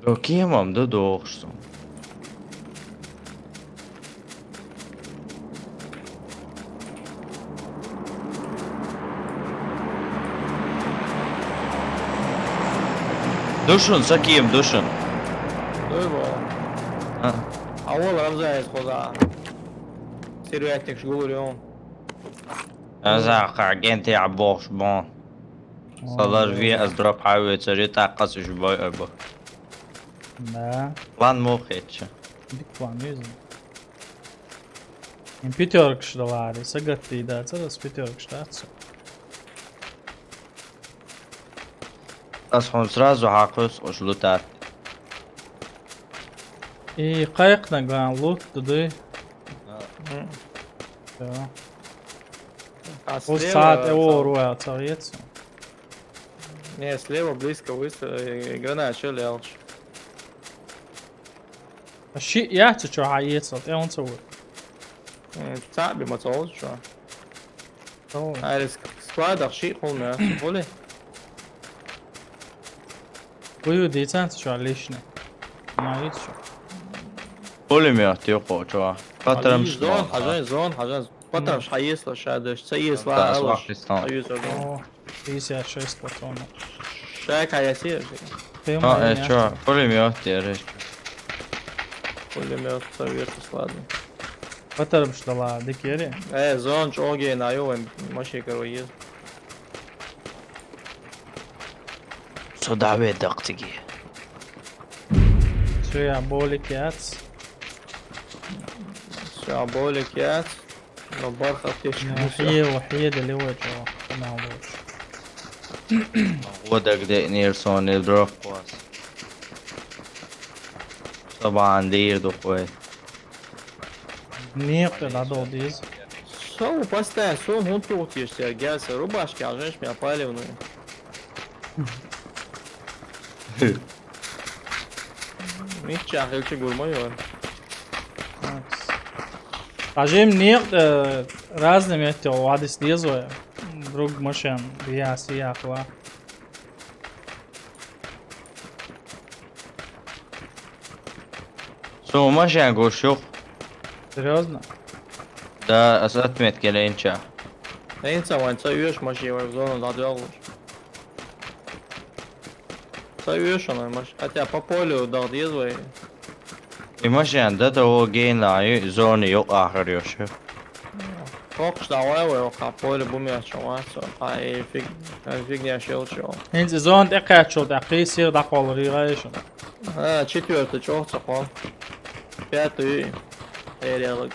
دو كيمم دو دوغشتم. دوشن سكيم دوشن. دويبو. ها. أول رمزة يسخوزا. سيرو يكتك شغول اليوم. أزاق عجنتي عبوش بون. صدر في أزدرب حاوي تريتا قصش باي أبو. Да. Lan mı okuyacağım? Dik planlıyoruz. Пятерка давали, сагаты, да, зараз пятерка штатся. أصلا сразу حقوس وشلوتات. И қайықна ган лут туды. Да. Ол саат руя царец. Не, слева близко выставили. Гранат, что лялч. الشيء يحكي شو عيط صوت ايه ونسوي. تعبي ما تعوز شو. هاي سكواد شيء قولنا قولي. ويو دي تانت شو عليشنا. ما عيط شو. Pulimiyor تيوقو شو. قطرم زون حاجة قطر مش حيصل شادش سيس لا أول. حيصل. يسيا شو يسبوتونه. شاك هيسير. شو pulimiyor diye. كل ما تصير تصلاد. قطر مش طلع ديك يري. ايه زون شوقي نايو ماشي كرويز. صدع دقتي. شو يا بولك ياتس. شو عبولك يات. نبار خطيش. وحيد اللي هو جو. ما عبوش. ودك دي نيرسون دروب قواس. طبعا دير دخوي. نيق العدو ديز. Шо поставь, шо он тут есть, гяса, рубашки, а женщина меня палевную. Митча, хелчи гурмайор. Скажи мне, разными эти вады снизу, друг машин, я сияхла. شو ماشي نقول شوف. Серьезно? ده أسأتمت كلينشا. انت وين تسويش ماشي в зону надёлыш. Тсовиш она, мاشي. Хотя по полю дардизвай. ماشي عنده هو جين لاي زون يوق آخر يوشو. Фокус давай его по полю бумячиваться, а и фигня щелчего. انت زون دقيقة شو دقيقة يصير دقيقة ولا ريغايشن. Четвертый чё цапал. Пятый. Эрелок.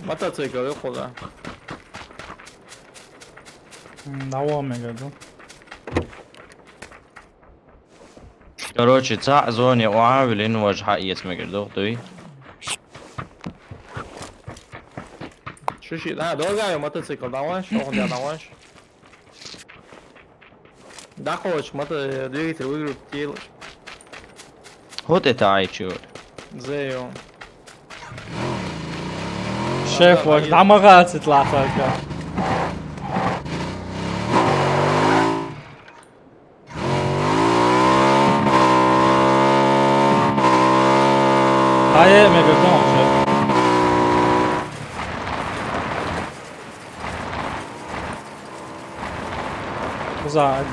Мотоцикл куда? دوام قالوا. Короче, تاع زوني وعامل إنه وجه حقي اسمه كده دوي. Шиши, да, долгая мотоцикл, давай, что он я давай. Да, хочешь, двигатель выиграть тело. هوت تاعي شو. زيهم. شايف وقت عمغات تطلع فرقة. هاي mega gone.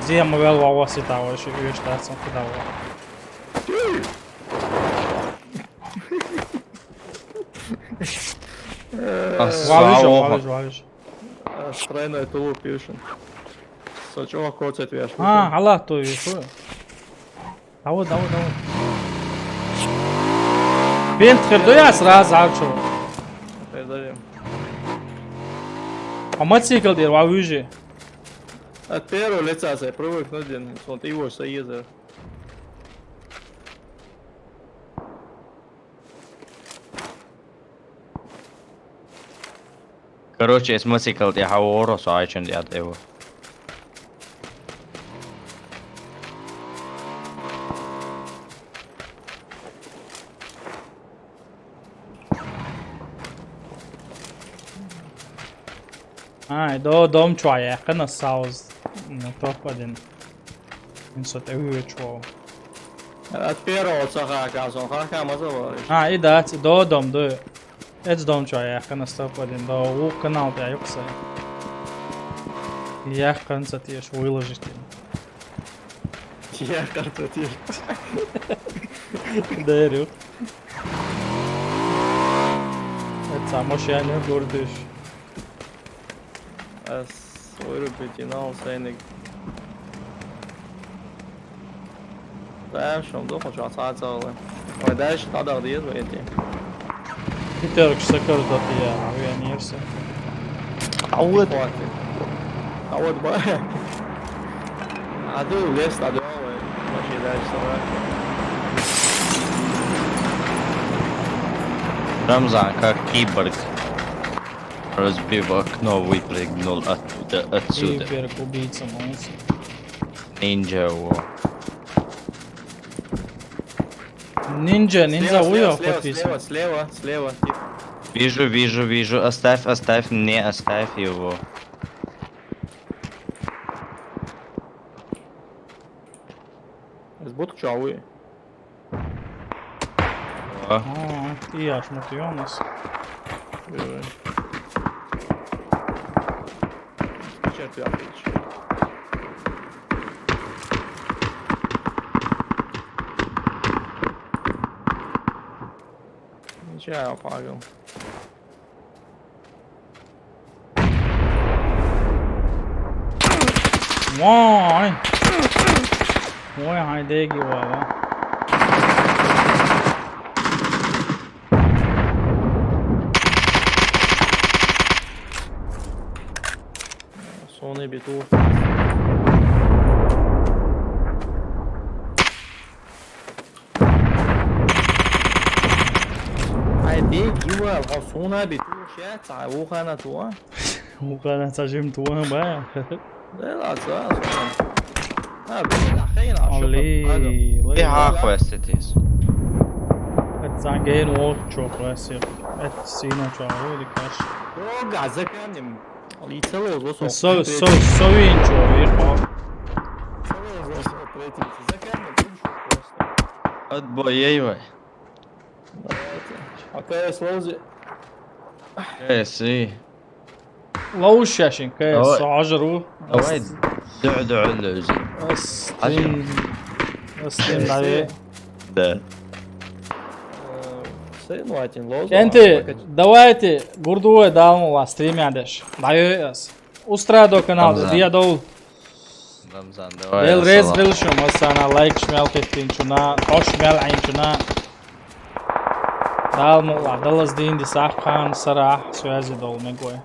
Где мы vēl vāvos itāvoši, viņš tāds un kadavo. Vāviž. Strēnoju tulu pīšanu. Saču, kocēt viešu. Halā, to visu. Давай. Бент хердоя сразу авчо. Передаем. А мотоцикл дер вāviži. От первого лица я привык, ну, один. Вот его соездил. Короче, es мотоцикл я хаворо саичен я его. Då de tror jag kan saus. Toppa din. Inte att övertvå. От первого цаха оказывал, хаха мазовал. И да, då de då. Ett de tror jag kan stoppa din. Då у канал я också. Я kan så att jag выложить din. Я картотир. Det är det. Это само я не гордыш. Oyrupetinal senik. Daar şom doch schon Zahl. Aber da ist da die ist weiter. Peter sakar da ya avianirse. Awad. Awad ba. Adu yes adu. Mashi da sonra. Рамзан, как киборг. Разбив окно, выпрыгнул отсюда. Киберг убийца монстр. Нинджа его. Ninja уйо подписан. Слева. Вижу. Оставь, не оставь его. Сбот чауи. Ты аж мотионас. Ничего, я погал. Ой, хайдеги вала. Соны биту. Гива, соны биту. Шея, цаухана туа. Ухана цажим туа бая. Да ладно, Allee, ايه هاخوستيس. het zijn geen woordchokjes. Het zien het wel, hoor ik als. Gaza kendim. Ali целый uzun. So inčo, vieš, pa. Целый uzun tretji. Zakendim просто. Отбоевай. Давайте. Пока я слози. سي. Laušašin, kaj je sažaru. Давай دع اللوزي. Остин дали. Да. Сейнуатин лоз. Gente, давайте гурдуе далмула стримядеш. Dayı Ustrādo kanālu, dia dolu. Ramzan, давай. Vēlreiz vilšam, sana like šmelketiņšunā, hošmelaiņšunā. Dalmula, dalas dindi sākānu sarā, svezi dolu megoja.